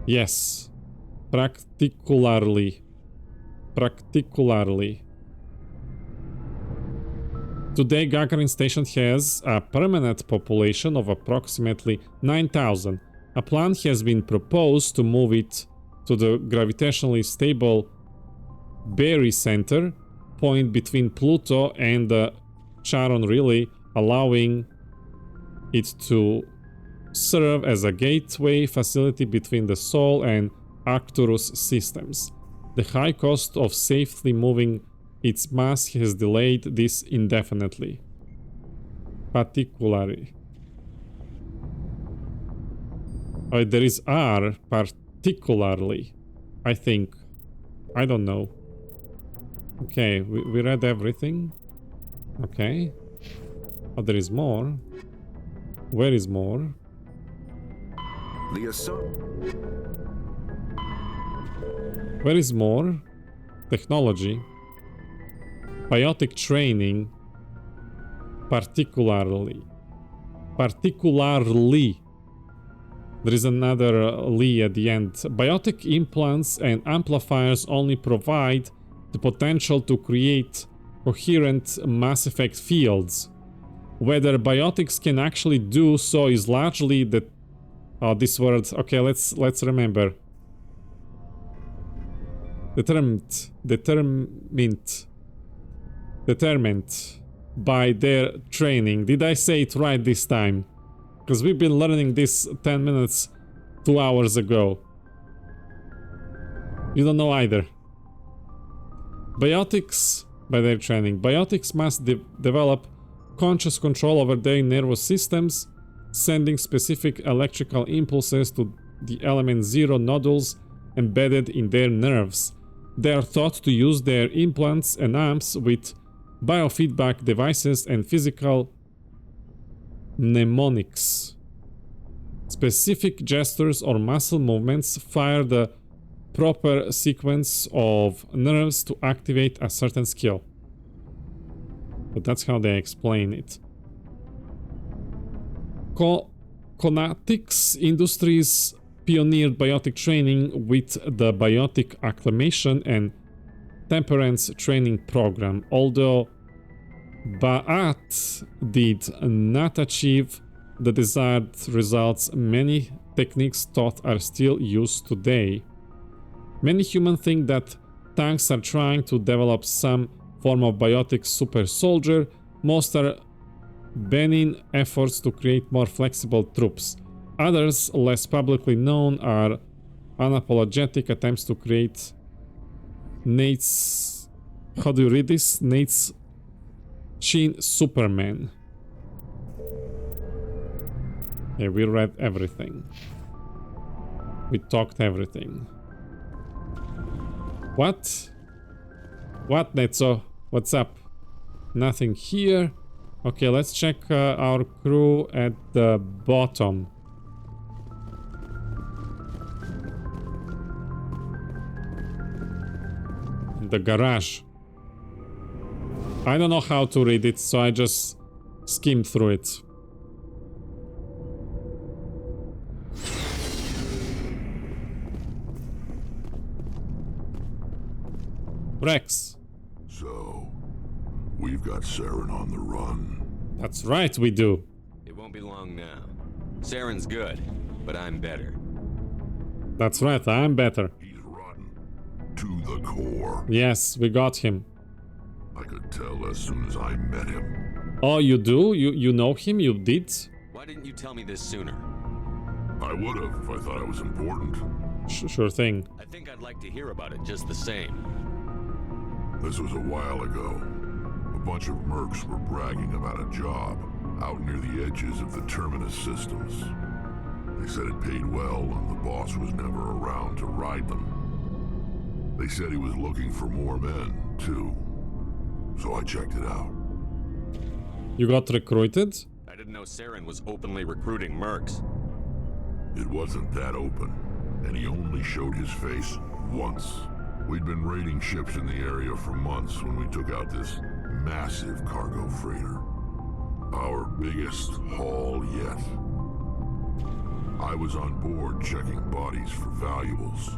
Speaker 1: Yes. Particularly. Today, Gagarin Station has a permanent population of approximately 9,000. A plan has been proposed to move it to the gravitationally stable Berry Center, point between Pluto and the Charon Relay, allowing it to serve as a gateway facility between the Sol and Arcturus systems. The high cost of safely moving its mass has delayed this indefinitely. Particularly. Oh, there is R, particularly, I think. I don't know. Okay, we read everything. Okay. Oh, there is more. Where is more? Where is more? Technology. Biotic training. Particularly. There is another Li at the end. Biotic implants and amplifiers only provide the potential to create coherent mass effect fields. Whether biotics can actually do so is largely the this word. Okay, let's remember. Determined by their training. Did I say it right this time? Because we've been learning this 10 minutes, 2 hours ago. You don't know either. Biotics, by their training, biotics must develop conscious control over their nervous systems, sending specific electrical impulses to the element zero nodules embedded in their nerves. They are taught to use their implants and amps with biofeedback devices and physical mnemonics. Specific gestures or muscle movements fire the proper sequence of nerves to activate a certain skill. But that's how they explain it. Conatics Industries pioneered biotic training with the Biotic Acclimation and Temperance Training Program, although Ba'at did not achieve the desired results. Many techniques taught are still used today. Many humans think that tanks are trying to develop some form of biotic super soldier. Most are benign efforts to create more flexible troops. Others, less publicly known, are unapologetic attempts to create Nate's... How do you read this? Nate's Chin Superman. Yeah, we read everything. We talked everything. What? What, Netzo? What's up? Nothing here. Okay, let's check our crew at the bottom. The garage. I don't know how to read it, so I just skimmed through it. Rex.
Speaker 6: So, we've got Saren on the run.
Speaker 1: That's right, we do.
Speaker 9: It won't be long now. Saren's good, but I'm better.
Speaker 1: That's right, I'm better.
Speaker 6: He's rotten. To the core.
Speaker 1: Yes, we got him.
Speaker 6: I could tell as soon as I met him.
Speaker 1: Oh, you do? You know him? You did?
Speaker 9: Why didn't you tell me this sooner?
Speaker 6: I would have if I thought it was important.
Speaker 1: Sure thing.
Speaker 9: I think I'd like to hear about it just the same.
Speaker 6: This was a while ago. A bunch of mercs were bragging about a job out near the edges of the Terminus systems. They said it paid well and the boss was never around to ride them. They said he was looking for more men, too. So I checked it out.
Speaker 1: You got recruited?
Speaker 9: I didn't know Saren was openly recruiting mercs.
Speaker 6: It wasn't that open, and he only showed his face once. We'd been raiding ships in the area for months when we took out this massive cargo freighter. Our biggest haul yet. I was on board checking bodies for valuables,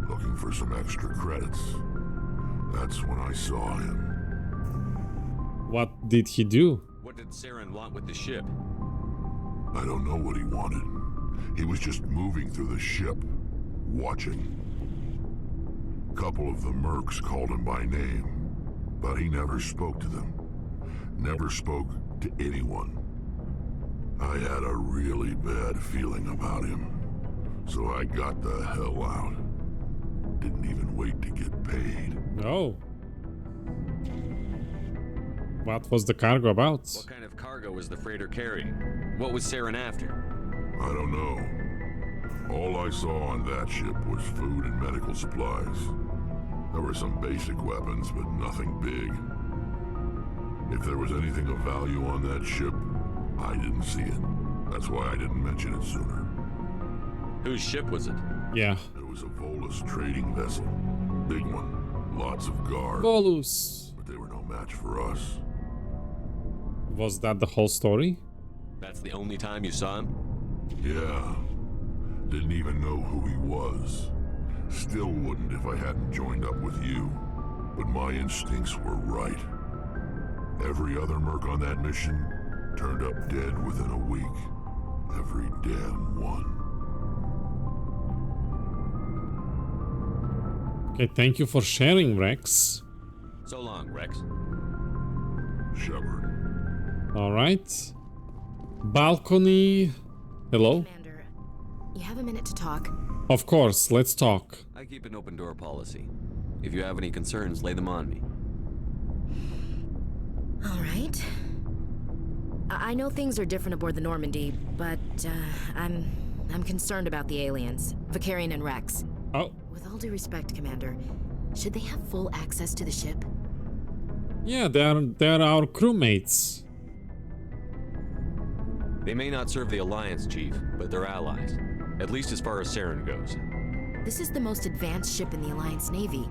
Speaker 6: looking for some extra credits. That's when I saw him.
Speaker 1: What did he do?
Speaker 9: What did Saren want with the ship?
Speaker 6: I don't know what he wanted. He was just moving through the ship, watching. A couple of the mercs called him by name, but he never spoke to them. Never spoke to anyone. I had a really bad feeling about him, so I got the hell out. Didn't even wait to get paid.
Speaker 1: Oh. What was the cargo about?
Speaker 9: What kind of cargo was the freighter carrying? What was Saren after?
Speaker 6: I don't know. All I saw on that ship was food and medical supplies. There were some basic weapons, but nothing big. If there was anything of value on that ship, I didn't see it. That's why I didn't mention it sooner.
Speaker 9: Whose ship was it?
Speaker 1: Yeah.
Speaker 6: It was a Volus trading vessel. Big one. Lots of guards.
Speaker 1: Volus.
Speaker 6: But they were no match for us.
Speaker 1: Was that the whole story?
Speaker 9: That's the only time you saw him?
Speaker 6: Yeah. Didn't even know who he was. Still wouldn't if I hadn't joined up with you. But my instincts were right. Every other merc on that mission turned up dead within a week. Every damn one.
Speaker 1: Okay, thank you for sharing, Rex.
Speaker 9: So long, Rex.
Speaker 6: Shepard.
Speaker 1: Alright. Balcony. Hello?
Speaker 4: Commander, you have a minute to talk?
Speaker 1: Of course, let's talk.
Speaker 9: I keep an open door policy. If you have any concerns, lay them on me.
Speaker 10: All right. I know things are different aboard the Normandy, but I'm concerned about the aliens, Vicarian and Rex.
Speaker 1: Oh.
Speaker 10: With all due respect, Commander, should they have full access to the ship?
Speaker 1: Yeah, they're our crewmates.
Speaker 9: They may not serve the Alliance, Chief, but they're allies. At least as far as Saren goes.
Speaker 10: This is the most advanced ship in the Alliance Navy.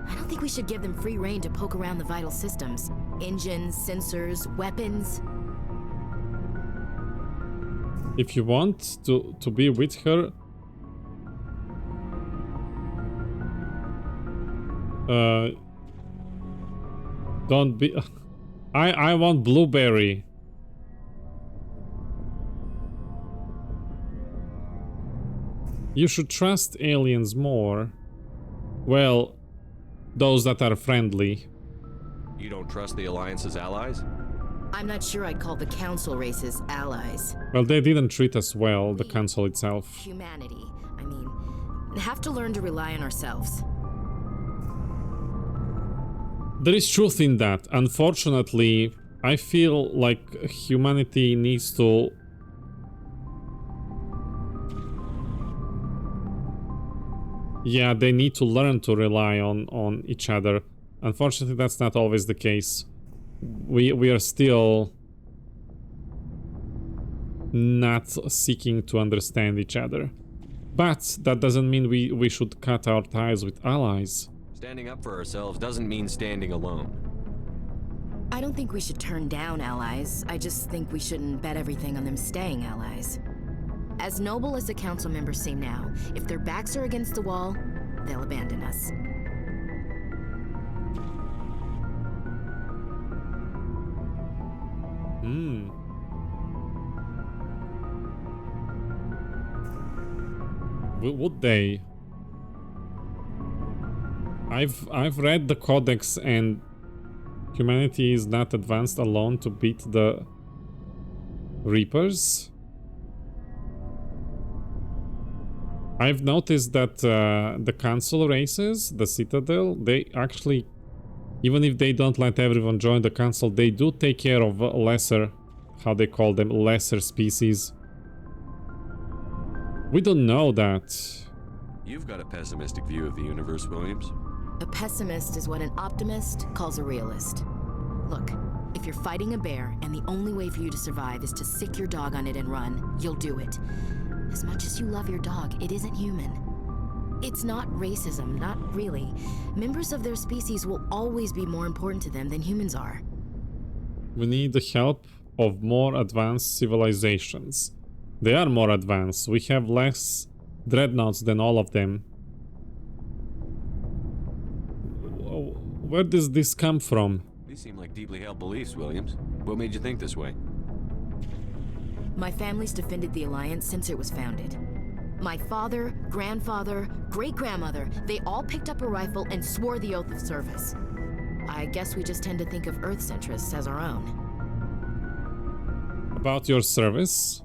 Speaker 10: I don't think we should give them free rein to poke around the vital systems. Engines, sensors, weapons.
Speaker 1: If you want to be with her, don't be. I want Blueberry. You should trust aliens more. Well, those that are friendly.
Speaker 9: You don't trust the Alliance's allies?
Speaker 10: I'm not sure I'd call the Council races allies.
Speaker 1: Well, they didn't treat us well, the Council itself.
Speaker 10: Humanity. I mean, have to learn to rely on ourselves.
Speaker 1: There is truth in that. Unfortunately, I feel like humanity needs to... Yeah, they need to learn to rely on each other. Unfortunately, that's not always the case. We are still not seeking to understand each other. But that doesn't mean we should cut our ties with allies.
Speaker 9: Standing up for ourselves doesn't mean standing alone.
Speaker 10: I don't think we should turn down allies. I just think we shouldn't bet everything on them staying allies. As noble as the Council members seem now, if their backs are against the wall, they'll abandon us.
Speaker 1: Would they? I've read the Codex, and humanity is not advanced alone to beat the Reapers. I've noticed that the Council races, the Citadel, they actually, even if they don't let everyone join the Council, they do take care of lesser, how they call them, lesser species. We don't know that.
Speaker 9: You've got a pessimistic view of the universe, Williams.
Speaker 10: A pessimist is what an optimist calls a realist. Look, if you're fighting a bear and the only way for you to survive is to sick your dog on it and run, you'll do it. As much as you love your dog, it isn't human. It's not racism, not really. Members of their species will always be more important to them than humans are.
Speaker 1: We need the help of more advanced civilizations. They are more advanced. We have less dreadnoughts than all of them. Where does this come from?
Speaker 9: These seem like deeply held beliefs, Williams. What made you think this way?
Speaker 10: My family's defended the Alliance since it was founded. My father, grandfather, great-grandmother, they all picked up a rifle and swore the oath of service. I guess we just tend to think of Earth's interests as our own.
Speaker 1: About your service?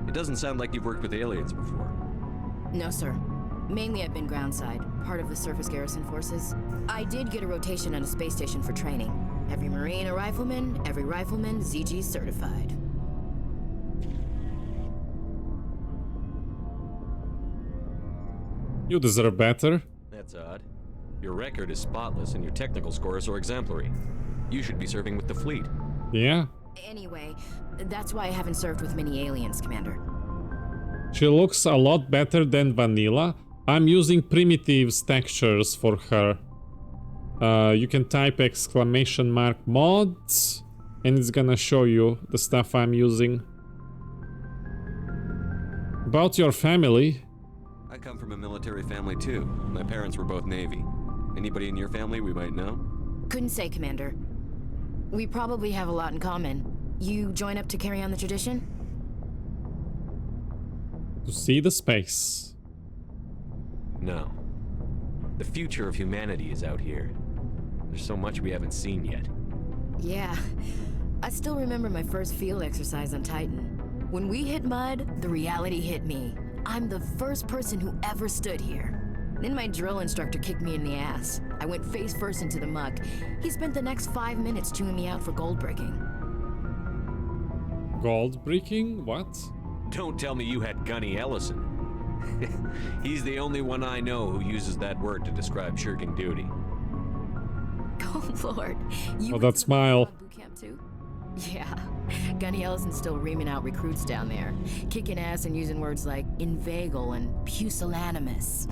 Speaker 9: It doesn't sound like you've worked with aliens before.
Speaker 10: No, sir. Mainly I've been groundside, part of the surface garrison forces. I did get a rotation on a space station for training. Every Marine a rifleman, every rifleman ZG certified.
Speaker 1: You deserve better.
Speaker 9: That's odd. Your record is spotless and your technical scores are exemplary. You should be serving with the fleet.
Speaker 1: Yeah.
Speaker 10: Anyway, that's why I haven't served with many aliens, Commander.
Speaker 1: She looks a lot better than Vanilla. I'm using primitives textures for her. You can type !mods and it's gonna show you the stuff I'm using. About your family.
Speaker 9: I come from a military family too. My parents were both Navy. Anybody in your family we might know?
Speaker 10: Couldn't say, Commander. We probably have a lot in common. You join up to carry on the tradition?
Speaker 1: To see the space.
Speaker 9: No. The future of humanity is out here. There's so much we haven't seen yet.
Speaker 10: Yeah. I still remember my first field exercise on Titan. When we hit mud, the reality hit me. I'm the first person who ever stood here. Then my drill instructor kicked me in the ass. I went face first into the muck. He spent the next 5 minutes chewing me out for gold bricking.
Speaker 1: Gold bricking? What?
Speaker 9: Don't tell me you had Gunny Ellison. He's the only one I know who uses that word to describe shirking duty.
Speaker 10: Oh, Lord. You
Speaker 1: Oh, that smile.
Speaker 10: boot camp too? Yeah. Gunny Ellison's still reaming out recruits down there, kicking ass and using words like inveigle and pusillanimous.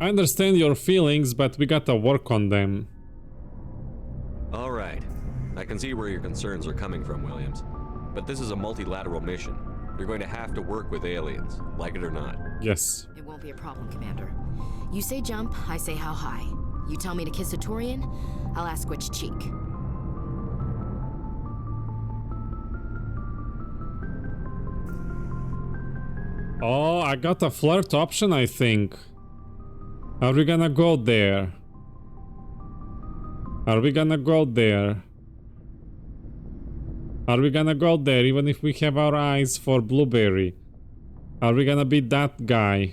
Speaker 1: I understand your feelings, but we gotta work on them.
Speaker 9: All right. I can see where your concerns are coming from, Williams. But this is a multilateral mission. You're going to have to work with aliens, like it or not.
Speaker 1: Yes.
Speaker 10: It won't be a problem, Commander. You say jump, I say how high. You tell me to kiss a Turian, I'll ask which cheek.
Speaker 1: Oh, I got a flirt option, I think. Are we gonna go there? Are we gonna go there? Are we gonna go there even if we have our eyes for Blueberry? Are we gonna be that guy?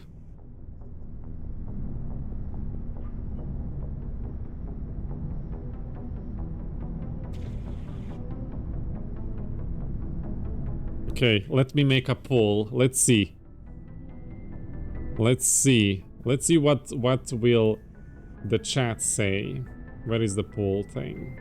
Speaker 1: Okay, let me make a poll. Let's see. Let's see. Let's see what will the chat say. Where is the poll thing?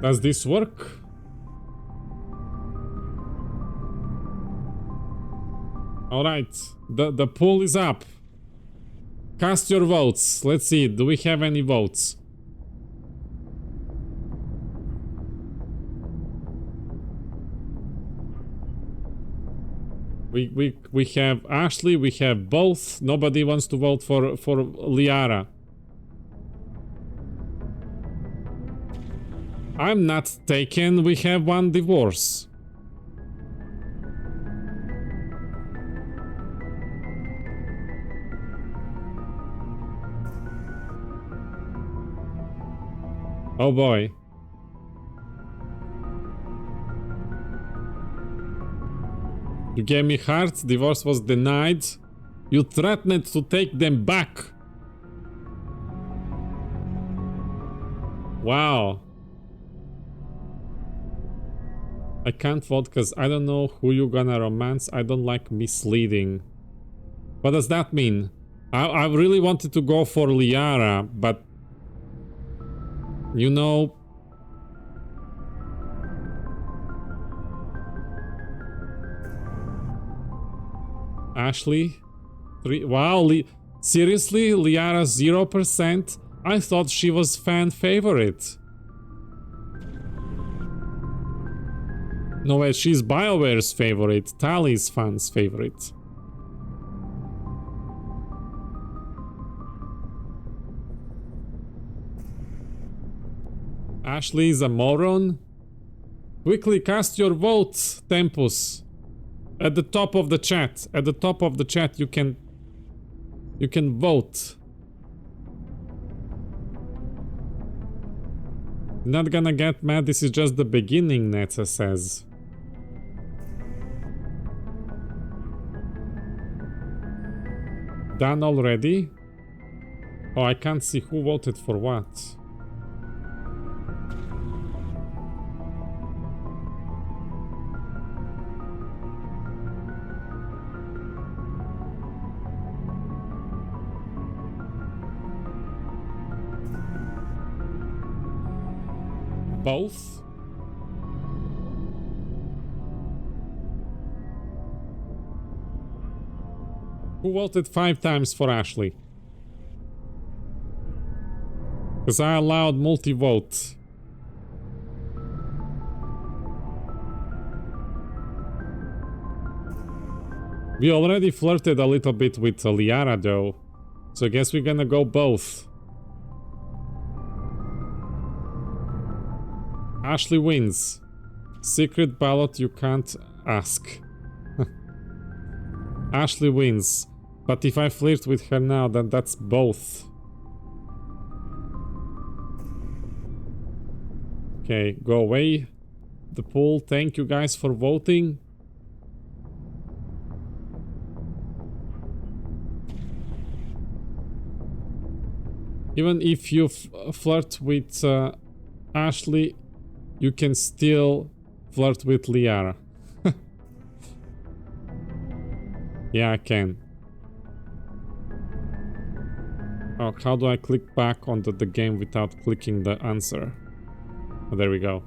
Speaker 1: Does this work? Alright, the poll is up. Cast your votes. Let's see, do we have any votes? We have Ashley, we have both. Nobody wants to vote for Liara. I'm not taken, we have one divorce. Oh boy. You gave me heart, divorce was denied. You threatened to take them back. Wow. I can't vote because I don't know who you're gonna romance. I don't like misleading. What does that mean? I really wanted to go for Liara, but... You know... Ashley? Wow, seriously? Liara 0%? I thought she was fan favorite. No way, she's BioWare's favorite, Tally's fans' favorite. Ashley is a moron? Quickly cast your vote, Tempus. At the top of the chat. At the top of the chat you can vote. Not gonna get mad, this is just the beginning, Netza says. Done already? Oh, I can't see who voted for what. Both? Who voted 5 times for Ashley? Because I allowed multi-vote. We already flirted a little bit with Liara though, so I guess we're gonna go both. Ashley wins. Secret ballot you can't ask. Ashley wins. But if I flirt with her now, then that's both. Okay, go away. The poll. Thank you guys for voting. Even if you flirt with Ashley, you can still flirt with Liara. Yeah, I can. Oh, how do I click back onto the game without clicking the answer? Oh, there we go.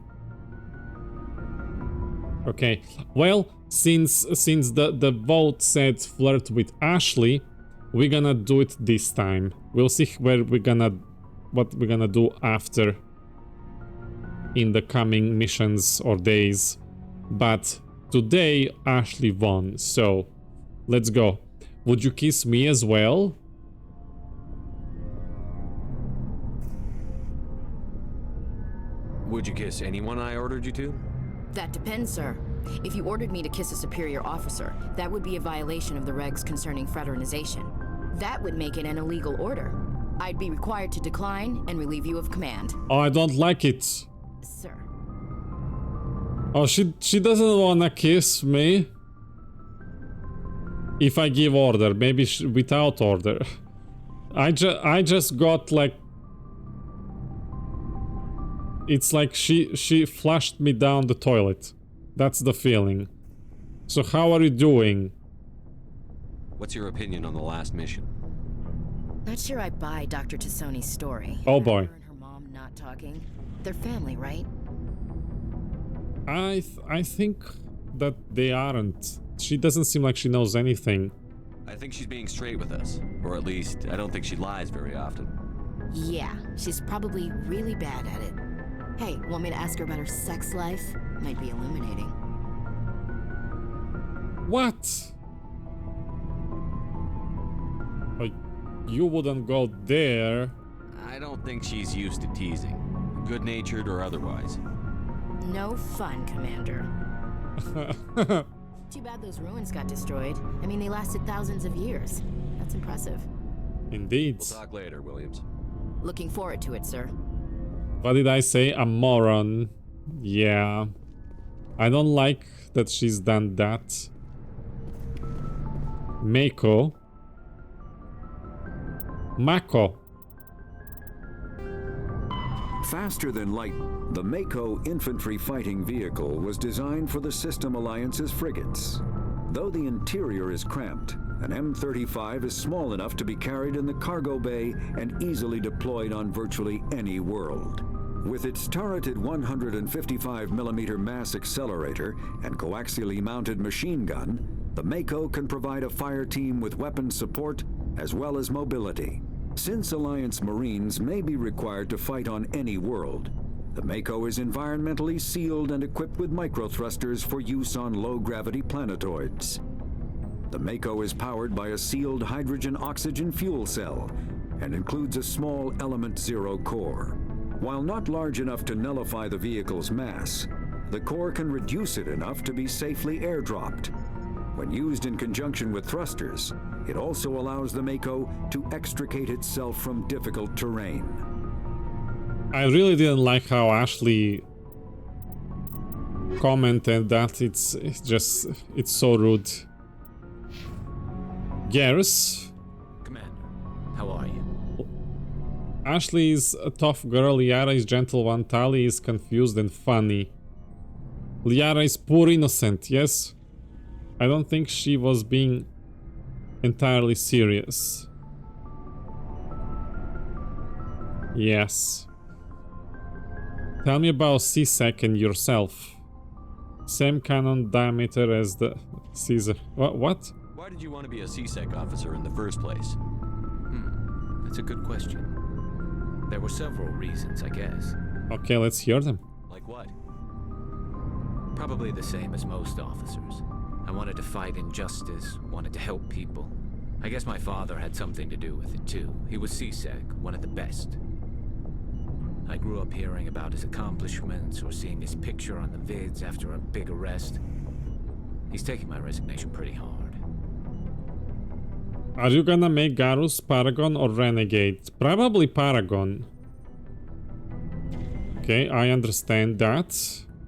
Speaker 1: Okay, well, since the vote said flirt with Ashley, we're gonna do it this time. We'll see what we're gonna do after in the coming missions or days. But today Ashley won, so let's go. Would you kiss me as well?
Speaker 9: Would you kiss anyone I ordered you to?
Speaker 10: That depends, sir. If you ordered me to kiss a superior officer, that would be a violation of the regs concerning fraternization. That would make it an illegal order. I'd be required to decline and relieve you of command.
Speaker 1: Oh, I don't like it.
Speaker 10: Sir.
Speaker 1: Oh, she doesn't wanna kiss me. If I give order, maybe without order. I just got like... It's like she flushed me down the toilet. That's the feeling. So how are you doing?
Speaker 9: What's your opinion on the last mission?
Speaker 10: Not sure I buy Dr. Tassoni's story.
Speaker 1: Oh boy.
Speaker 10: Her and her mom not talking. They're family, right?
Speaker 1: I think that they aren't. She doesn't seem like she knows anything.
Speaker 9: I think she's being straight with us. Or at least, I don't think she lies very often.
Speaker 10: Yeah, she's probably really bad at it. Hey, want me to ask her about her sex life? Might be illuminating.
Speaker 1: What? You wouldn't go there.
Speaker 9: I don't think she's used to teasing. Good-natured or otherwise.
Speaker 10: No fun, Commander. Too bad those ruins got destroyed. I mean, they lasted thousands of years. That's impressive.
Speaker 1: Indeed.
Speaker 9: We'll talk later, Williams.
Speaker 10: Looking forward to it, sir.
Speaker 1: What did I say? A moron. Yeah. I don't like that she's done that. Mako.
Speaker 14: Faster than light, the Mako infantry fighting vehicle was designed for the System Alliance's frigates. Though the interior is cramped, an M35 is small enough to be carried in the cargo bay and easily deployed on virtually any world. With its turreted 155mm mass accelerator and coaxially mounted machine gun, the Mako can provide a fire team with weapon support as well as mobility. Since Alliance Marines may be required to fight on any world, the Mako is environmentally sealed and equipped with microthrusters for use on low-gravity planetoids. The Mako is powered by a sealed hydrogen-oxygen fuel cell and includes a small Element Zero core. While not large enough to nullify the vehicle's mass, the core can reduce it enough to be safely airdropped. When used in conjunction with thrusters, it also allows the Mako to extricate itself from difficult terrain.
Speaker 1: I really didn't like how Ashley commented that. It's so rude. Garrus.
Speaker 7: Commander, how are you?
Speaker 1: Ashley is a tough girl, Liara is gentle one, Tali is confused and funny. Liara is poor innocent, yes? I don't think she was being entirely serious. Yes. Tell me about C-Sec and yourself. Same cannon diameter as the Caesar. What?
Speaker 9: Why did you want to be a C-Sec officer in the first place?
Speaker 16: That's a good question. There were several reasons, I guess.
Speaker 1: Okay, let's hear them.
Speaker 9: Like what?
Speaker 16: Probably the same as most officers. I wanted to fight injustice, wanted to help people. I guess my father had something to do with it too. He was CSEC, one of the best. I grew up hearing about his accomplishments or seeing his picture on the vids after a big arrest. He's taking my resignation pretty hard.
Speaker 1: Are you gonna make Garrus Paragon or Renegade? Probably Paragon. Okay, I understand that.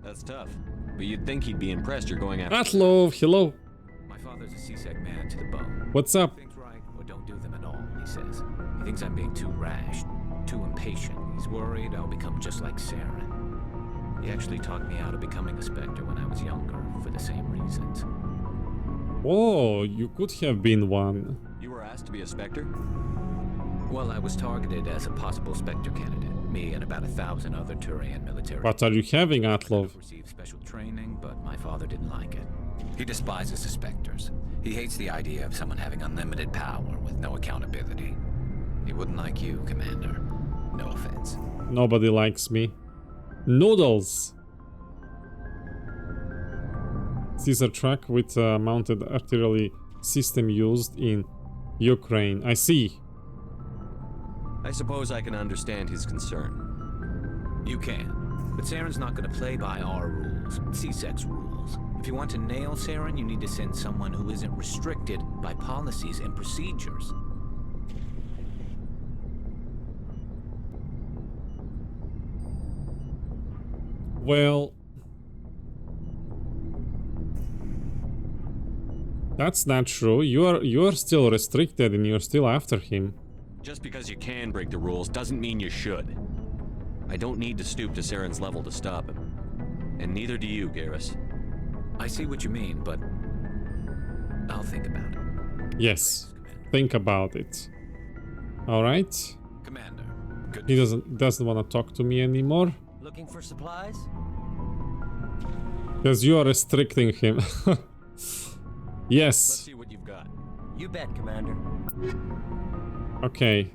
Speaker 9: That's tough. But you'd think he'd be impressed you're going after...
Speaker 1: Atlov, hello.
Speaker 16: My father's a CSEC man to the bone.
Speaker 1: What's up?
Speaker 16: Things right or don't do them at all, he says. He thinks I'm being too rash, too impatient. He's worried I'll become just like Saren. He actually talked me out of becoming a Spectre when I was younger, for the same reasons.
Speaker 1: Oh, you could have been one.
Speaker 9: You were asked to be a Spectre?
Speaker 16: Well, I was targeted as a possible Spectre candidate. Me and about 1,000 other Turian military.
Speaker 1: What are you having, Atlov?
Speaker 16: Received special training, but my father didn't like it. He despises the Spectres. He hates the idea of someone having unlimited power with no accountability. He wouldn't like you, Commander. No offense.
Speaker 1: Nobody likes me. Noodles! Caesar truck with a mounted artillery system used in Ukraine. I see.
Speaker 9: I suppose I can understand his concern.
Speaker 16: You can. But Saren's not going to play by our rules, CSEC's rules. If you want to nail Saren, you need to send someone who isn't restricted by policies and procedures.
Speaker 1: Well, that's not true. You are still restricted and you're still after him.
Speaker 9: Just because you can break the rules doesn't mean you should. I don't need to stoop to Saren's level to stop him. And neither do you, Garrus.
Speaker 16: I see what you mean, but I'll think about it.
Speaker 1: Yes, think about it. All right.
Speaker 16: Commander,
Speaker 1: He doesn't want to talk to me anymore.
Speaker 17: Looking for supplies?
Speaker 1: Because you are restricting him. Yes.
Speaker 9: Let's see what you've got.
Speaker 17: You bet, Commander.
Speaker 1: Okay.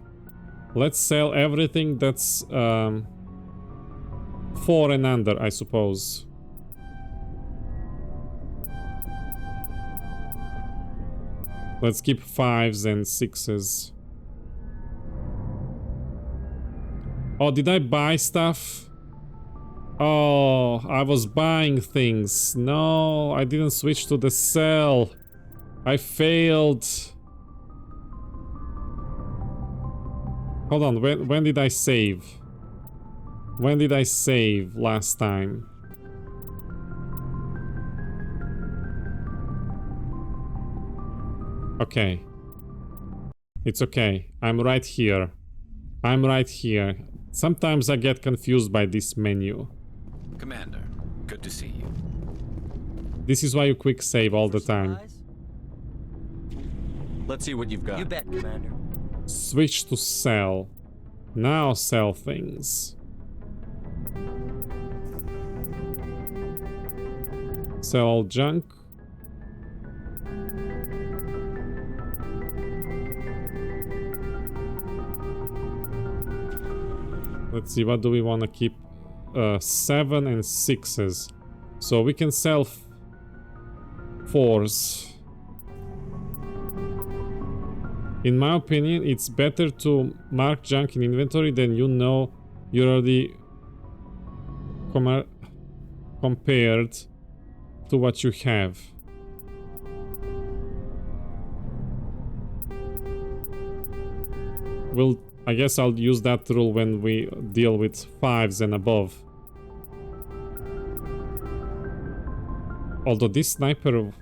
Speaker 1: Let's sell everything that's 4 and under, I suppose. Let's keep 5s and 6s. Oh, did I buy stuff? Oh, I was buying things. No, I didn't switch to the sell. I failed. Hold on, when did I save? When did I save last time? Okay. It's okay. I'm right here. I'm right here. Sometimes I get confused by this menu.
Speaker 16: Commander, good to see you.
Speaker 1: This is why you quick save all the time.
Speaker 9: Let's see what you've got.
Speaker 17: You bet, Commander.
Speaker 1: Switch to sell. Now sell things. Sell all junk. Let's see, what do we want to keep? 7 and 6s. So we can sell 4s. In my opinion, it's better to mark junk in inventory than you know you're already compared to what you have. I guess I'll use that rule when we deal with 5s and above. Although this sniper,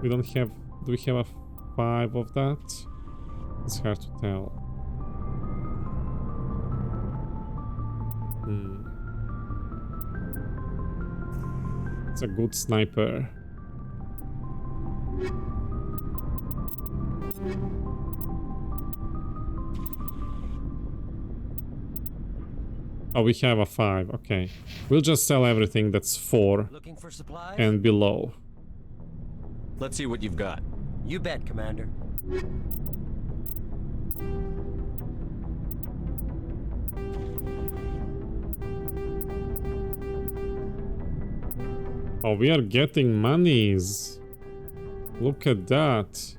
Speaker 1: we don't have. Do we have a 5 of that? It's hard to tell. It's a good sniper. Oh, we have a 5. Okay. We'll just sell everything that's 4
Speaker 17: Looking for supplies?
Speaker 1: and below.
Speaker 9: Let's see what you've got.
Speaker 17: You bet, Commander.
Speaker 1: Oh, we are getting monies. Look at that.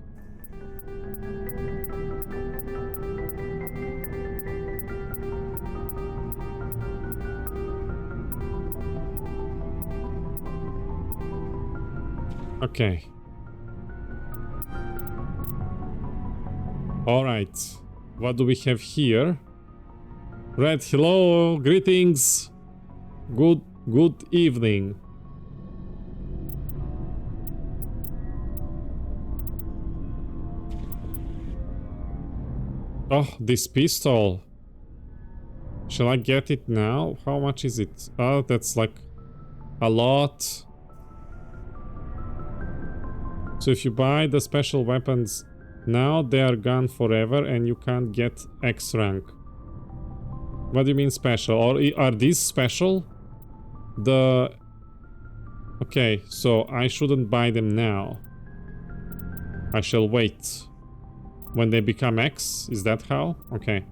Speaker 1: Okay. All right. What do we have here? Red, hello, greetings. Good evening. Oh, this pistol. Shall I get it now? How much is it? Oh, that's like a lot. So if you buy the special weapons now, they are gone forever and you can't get X rank. What do you mean special? Or are these special? Okay, so I shouldn't buy them now. I shall wait. When they become X? Is that how? Okay.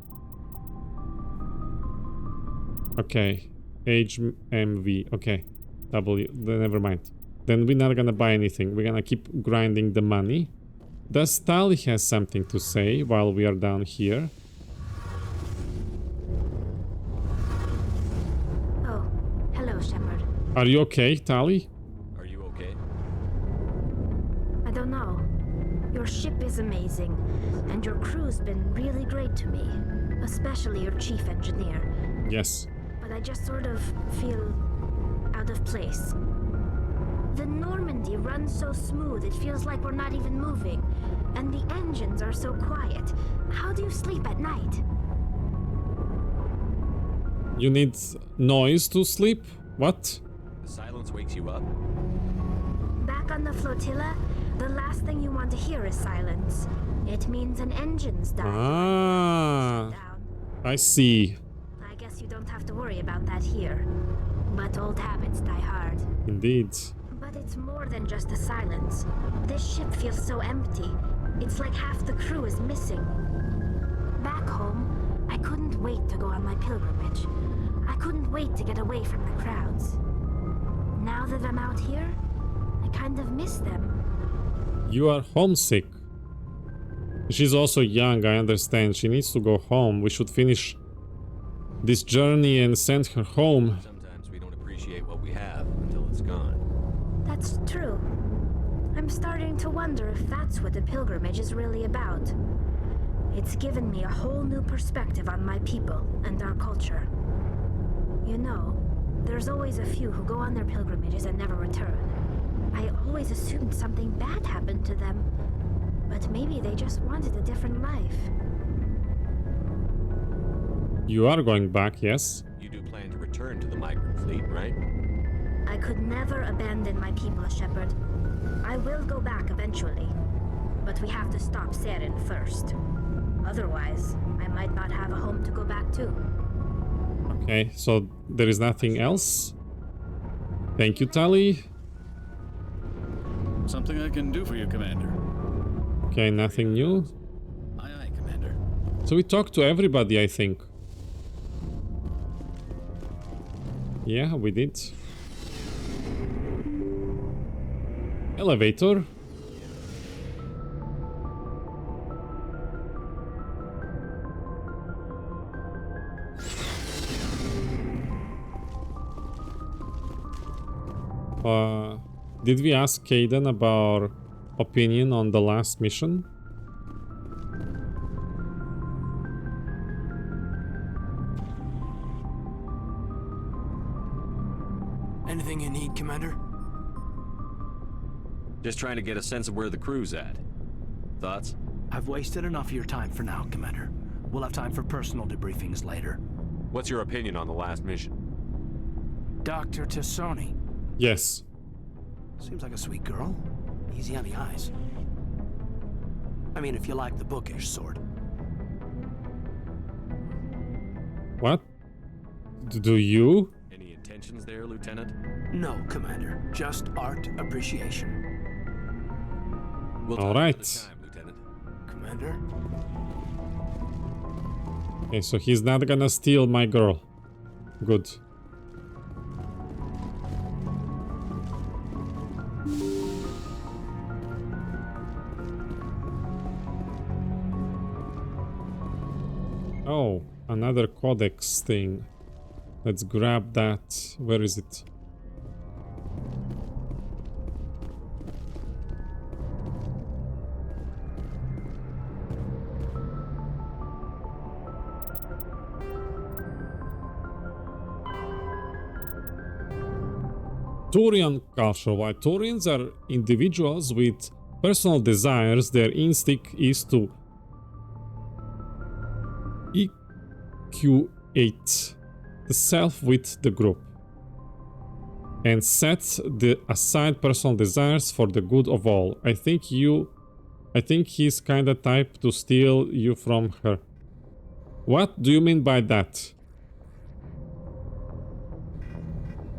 Speaker 1: Okay. Age MV. Okay. W. Never mind. Then we're not gonna buy anything. We're gonna keep grinding the money. Does Tali has something to say while we are down here?
Speaker 2: Oh, hello, Shepard.
Speaker 1: Are you okay, Tali?
Speaker 9: Are you okay?
Speaker 2: I don't know. Your ship is amazing, and your crew's been really great to me, especially your chief engineer.
Speaker 1: Yes.
Speaker 2: But I just sort of feel out of place. The Normandy runs so smooth, it feels like we're not even moving. And the engines are so quiet. How do you sleep at night?
Speaker 1: You need noise to sleep? What?
Speaker 9: The silence wakes you up?
Speaker 2: Back on the flotilla, the last thing you want to hear is silence. It means an engine's died.
Speaker 1: Ah, I see.
Speaker 2: I guess you don't have to worry about that here. But old habits die hard.
Speaker 1: Indeed.
Speaker 2: But it's more than just the silence. This ship feels so empty. It's like half the crew is missing. Back home, I couldn't wait to go on my pilgrimage. I couldn't wait to get away from the crowds. Now that I'm out here, I kind of miss them.
Speaker 1: You are homesick. She's also young, I understand. She needs to go home. We should finish this journey and send her home.
Speaker 9: Sometimes we don't appreciate what we have until it's gone.
Speaker 2: That's true. I'm starting to wonder if that's what the pilgrimage is really about. It's given me a whole new perspective on my people and our culture. You know, there's always a few who go on their pilgrimages and never return. I always assumed something bad happened to them, but maybe they just wanted a different life.
Speaker 1: You are going back, yes?
Speaker 9: You do plan to return to the migrant fleet, right?
Speaker 2: I could never abandon my people, Shepard. I will go back eventually, but we have to stop Saren first. Otherwise, I might not have a home to go back to.
Speaker 1: Okay, so there is nothing else? Thank you, Tali.
Speaker 18: Something I can do for you, Commander.
Speaker 1: Okay, nothing new.
Speaker 18: Aye, aye, Commander.
Speaker 1: So we talked to everybody, I think. Yeah, we did. Elevator. Did we ask Kaidan about opinion on the last mission?
Speaker 3: Anything you need, Commander?
Speaker 9: Just trying to get a sense of where the crew's at. Thoughts?
Speaker 3: I've wasted enough of your time for now, Commander. We'll have time for personal debriefings later.
Speaker 9: What's your opinion on the last mission?
Speaker 3: Dr. Tassoni.
Speaker 1: Yes.
Speaker 3: Seems like a sweet girl. Easy on the eyes. I mean, if you like the bookish sort.
Speaker 1: What? Do you?
Speaker 9: Any intentions there, Lieutenant?
Speaker 3: No, Commander. Just art appreciation.
Speaker 9: We'll
Speaker 1: All
Speaker 9: talk
Speaker 1: right.
Speaker 9: another time, Lieutenant.
Speaker 3: Commander?
Speaker 1: Okay, so he's not gonna steal my girl. Good. Oh, another codex thing. Let's grab that. Where is it? Turian culture. While Turians are individuals with personal desires, their instinct is to equate the self with the group and set aside personal desires for the good of all. I think he's kinda type to steal you from her. What do you mean by that?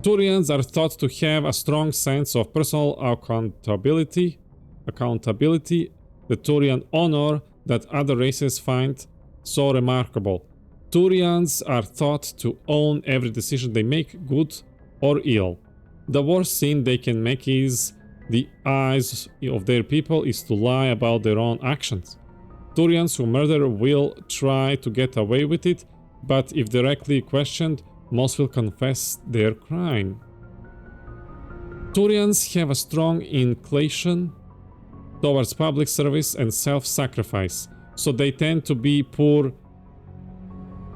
Speaker 1: Turians are thought to have a strong sense of personal accountability, the Turian honor that other races find so remarkable. Turians are thought to own every decision they make, good or ill. The worst sin they can make is the eyes of their people is to lie about their own actions. Turians who murder will try to get away with it, but if directly questioned, most will confess their crime. Turians have a strong inclination towards public service and self-sacrifice, so they tend to be poor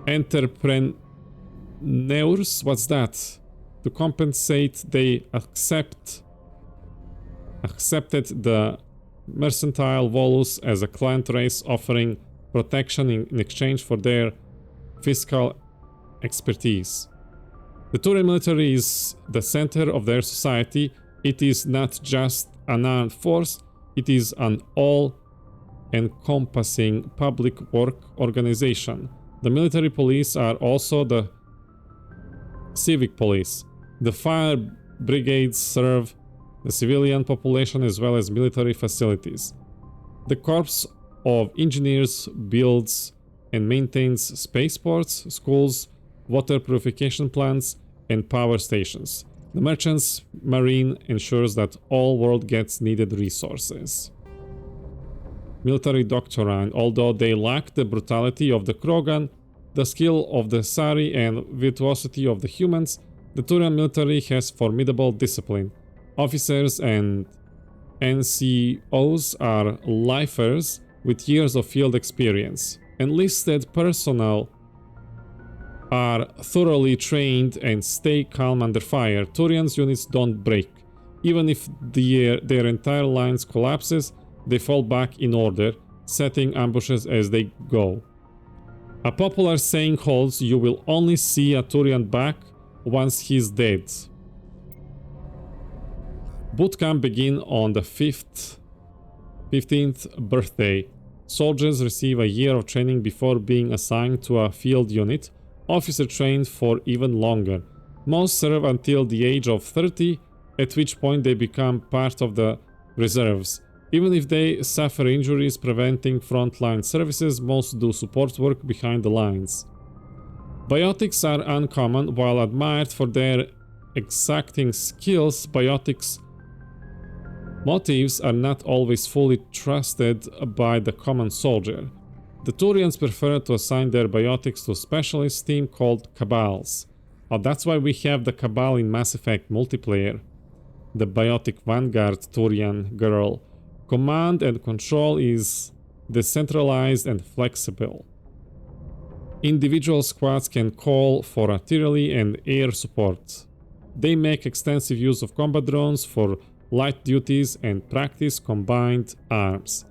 Speaker 1: entrepreneurs. What's that? To compensate, they accepted the mercantile Volus as a client race, offering protection in exchange for their fiscal expertise. The Turian military is the center of their society. It is not just an armed force, it is an all-encompassing public work organization. The military police are also the civic police. The fire brigades serve the civilian population as well as military facilities. The Corps of Engineers builds and maintains spaceports, schools, water purification plants, and power stations. The Merchants Marine ensures that all world gets needed resources. Military doctrine. Although they lack the brutality of the Krogan, the skill of the Sari, and virtuosity of the humans, the Turian military has formidable discipline. Officers and NCOs are lifers with years of field experience. Enlisted personnel are thoroughly trained and stay calm under fire. Turians units don't break. Even if their entire lines collapses, they fall back in order, setting ambushes as they go. A popular saying holds, you will only see a Turian back once he's dead. Bootcamp begin on the 15th birthday. Soldiers receive a year of training before being assigned to a field unit. Officers train for even longer. Most serve until the age of 30, at which point they become part of the reserves. Even if they suffer injuries preventing frontline services, most do support work behind the lines. Biotics are uncommon. While admired for their exacting skills, biotics motives are not always fully trusted by the common soldier. The Turians prefer to assign their biotics to a specialist team called Cabals. Oh, that's why we have the Cabal in Mass Effect multiplayer. The Biotic Vanguard Turian girl. Command and control is decentralized and flexible. Individual squads can call for artillery and air support. They make extensive use of combat drones for light duties and practice combined arms.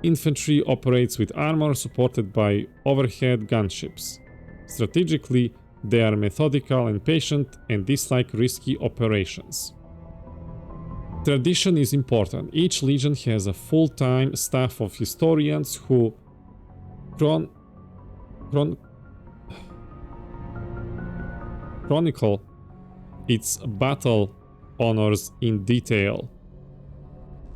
Speaker 1: Infantry operates with armor supported by overhead gunships. Strategically, they are methodical and patient and dislike risky operations. Tradition is important. Each legion has a full-time staff of historians who chronicle its battle honors in detail.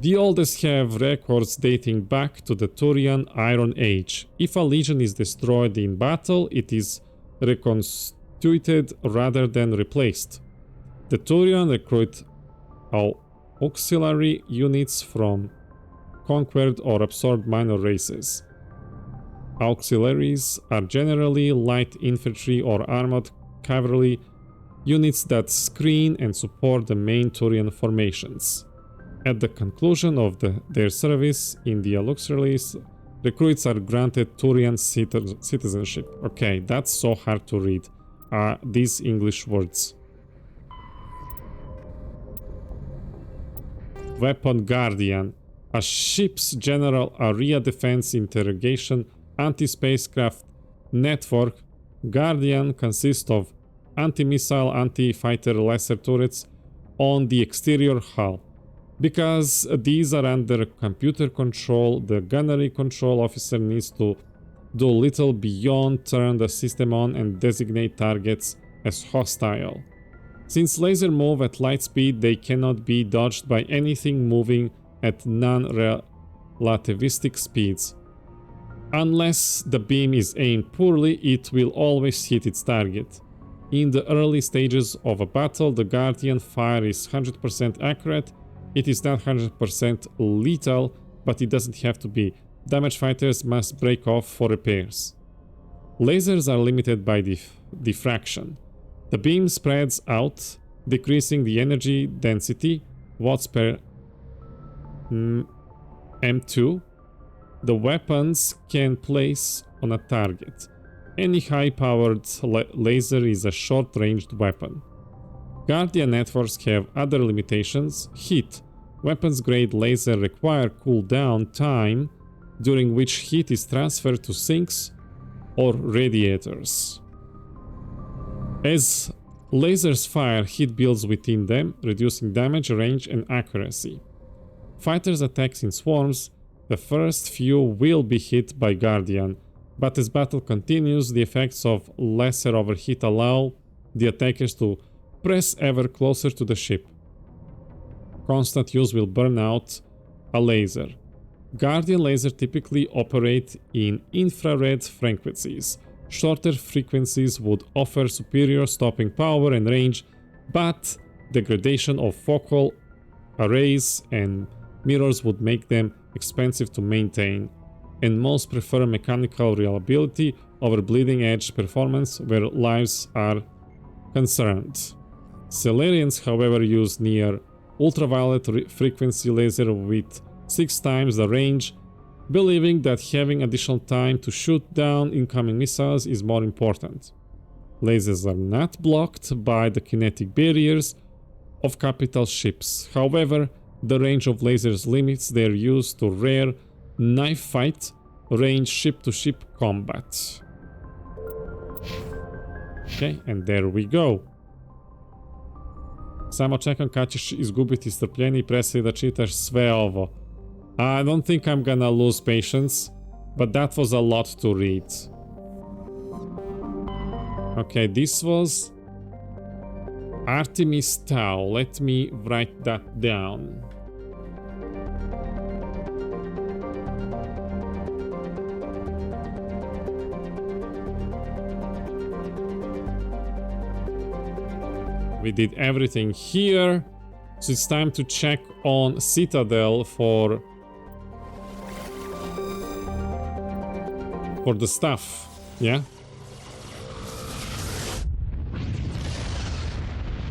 Speaker 1: The oldest have records dating back to the Turian Iron Age. If a legion is destroyed in battle, it is reconstituted rather than replaced. The Turian recruit auxiliary units from conquered or absorbed minor races. Auxiliaries are generally light infantry or armored cavalry units that screen and support the main Turian formations. At the conclusion of their service in the auxiliaries, recruits are granted Turian citizenship. Okay, that's so hard to read. These English words. Weapon Guardian. A ship's general area defense interrogation anti-spacecraft network. Guardian consists of anti-missile, anti-fighter laser turrets on the exterior hull. Because these are under computer control, the gunnery control officer needs to do little beyond turn the system on and designate targets as hostile. Since lasers move at light speed, they cannot be dodged by anything moving at non-relativistic speeds. Unless the beam is aimed poorly, it will always hit its target. In the early stages of a battle, the Guardian fire is 100% accurate. It is not 100% lethal, but it doesn't have to be. Damaged fighters must break off for repairs. Lasers are limited by diffraction. The beam spreads out, decreasing the energy density, watts per M2, the weapons can place on a target. Any high-powered laser is a short-ranged weapon. Guardian networks have other limitations. Heat. Weapons-grade lasers require cooldown time, during which heat is transferred to sinks or radiators. As lasers fire, heat builds within them, reducing damage, range, and accuracy. Fighters attack in swarms. The first few will be hit by Guardian, but as battle continues, the effects of lesser overheat allow the attackers to press ever closer to the ship. Constant use will burn out a laser. Guardian lasers typically operate in infrared frequencies. Shorter frequencies would offer superior stopping power and range, but degradation of focal arrays and mirrors would make them expensive to maintain, and most prefer mechanical reliability over bleeding edge performance where lives are concerned. Solarians, however, use near ultraviolet frequency laser with 6 times the range, believing that having additional time to shoot down incoming missiles is more important. Lasers are not blocked by the kinetic barriers of capital ships. However, the range of lasers limits their use to rare knife fight range ship-to-ship combat. Okay, and there we go. Samo čekam kad ćeš izgubiti strpljenje I prestati da čitaš sve ovo. I don't think I'm gonna lose patience, but that was a lot to read. Okay, this was Artemis Tau. Let me write that down. We did everything here, so it's time to check on Citadel for the stuff, yeah?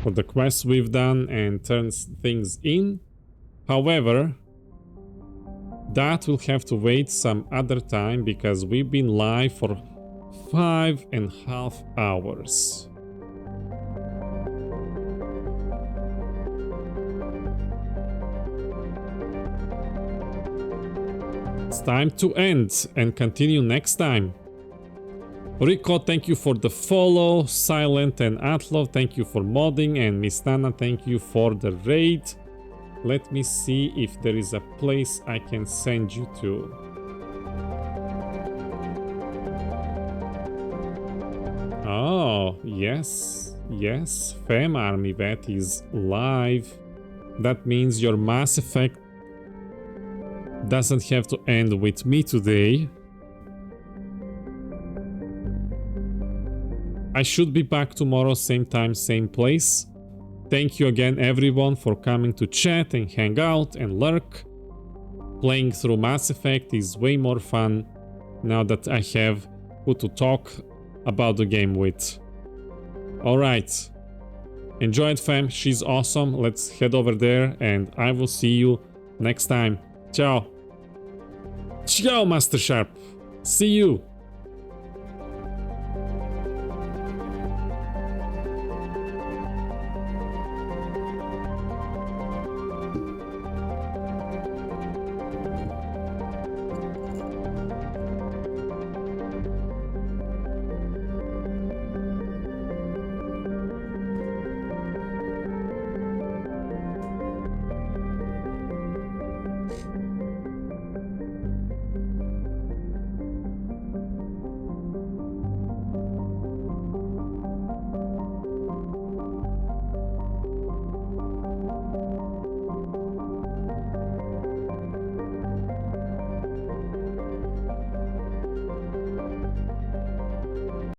Speaker 1: For the quests we've done and turns things in. However, that will have to wait some other time because we've been live for 5.5 hours. It's time to end and continue next time. Rico, thank you for the follow. Silent and Atlov, thank you for modding. And Mistana, thank you for the raid. Let me see if there is a place I can send you to. Oh, yes. Yes, Fem Army Vet is live. That means your Mass Effect doesn't have to end with me today. I should be back tomorrow, same time, same place. Thank you again everyone for coming to chat and hang out and lurk. Playing through Mass Effect is way more fun now that I have who to talk about the game with. Alright. Enjoy it, fam. She's awesome. Let's head over there and I will see you next time. Ciao. Ciao, Master Sharp. See you.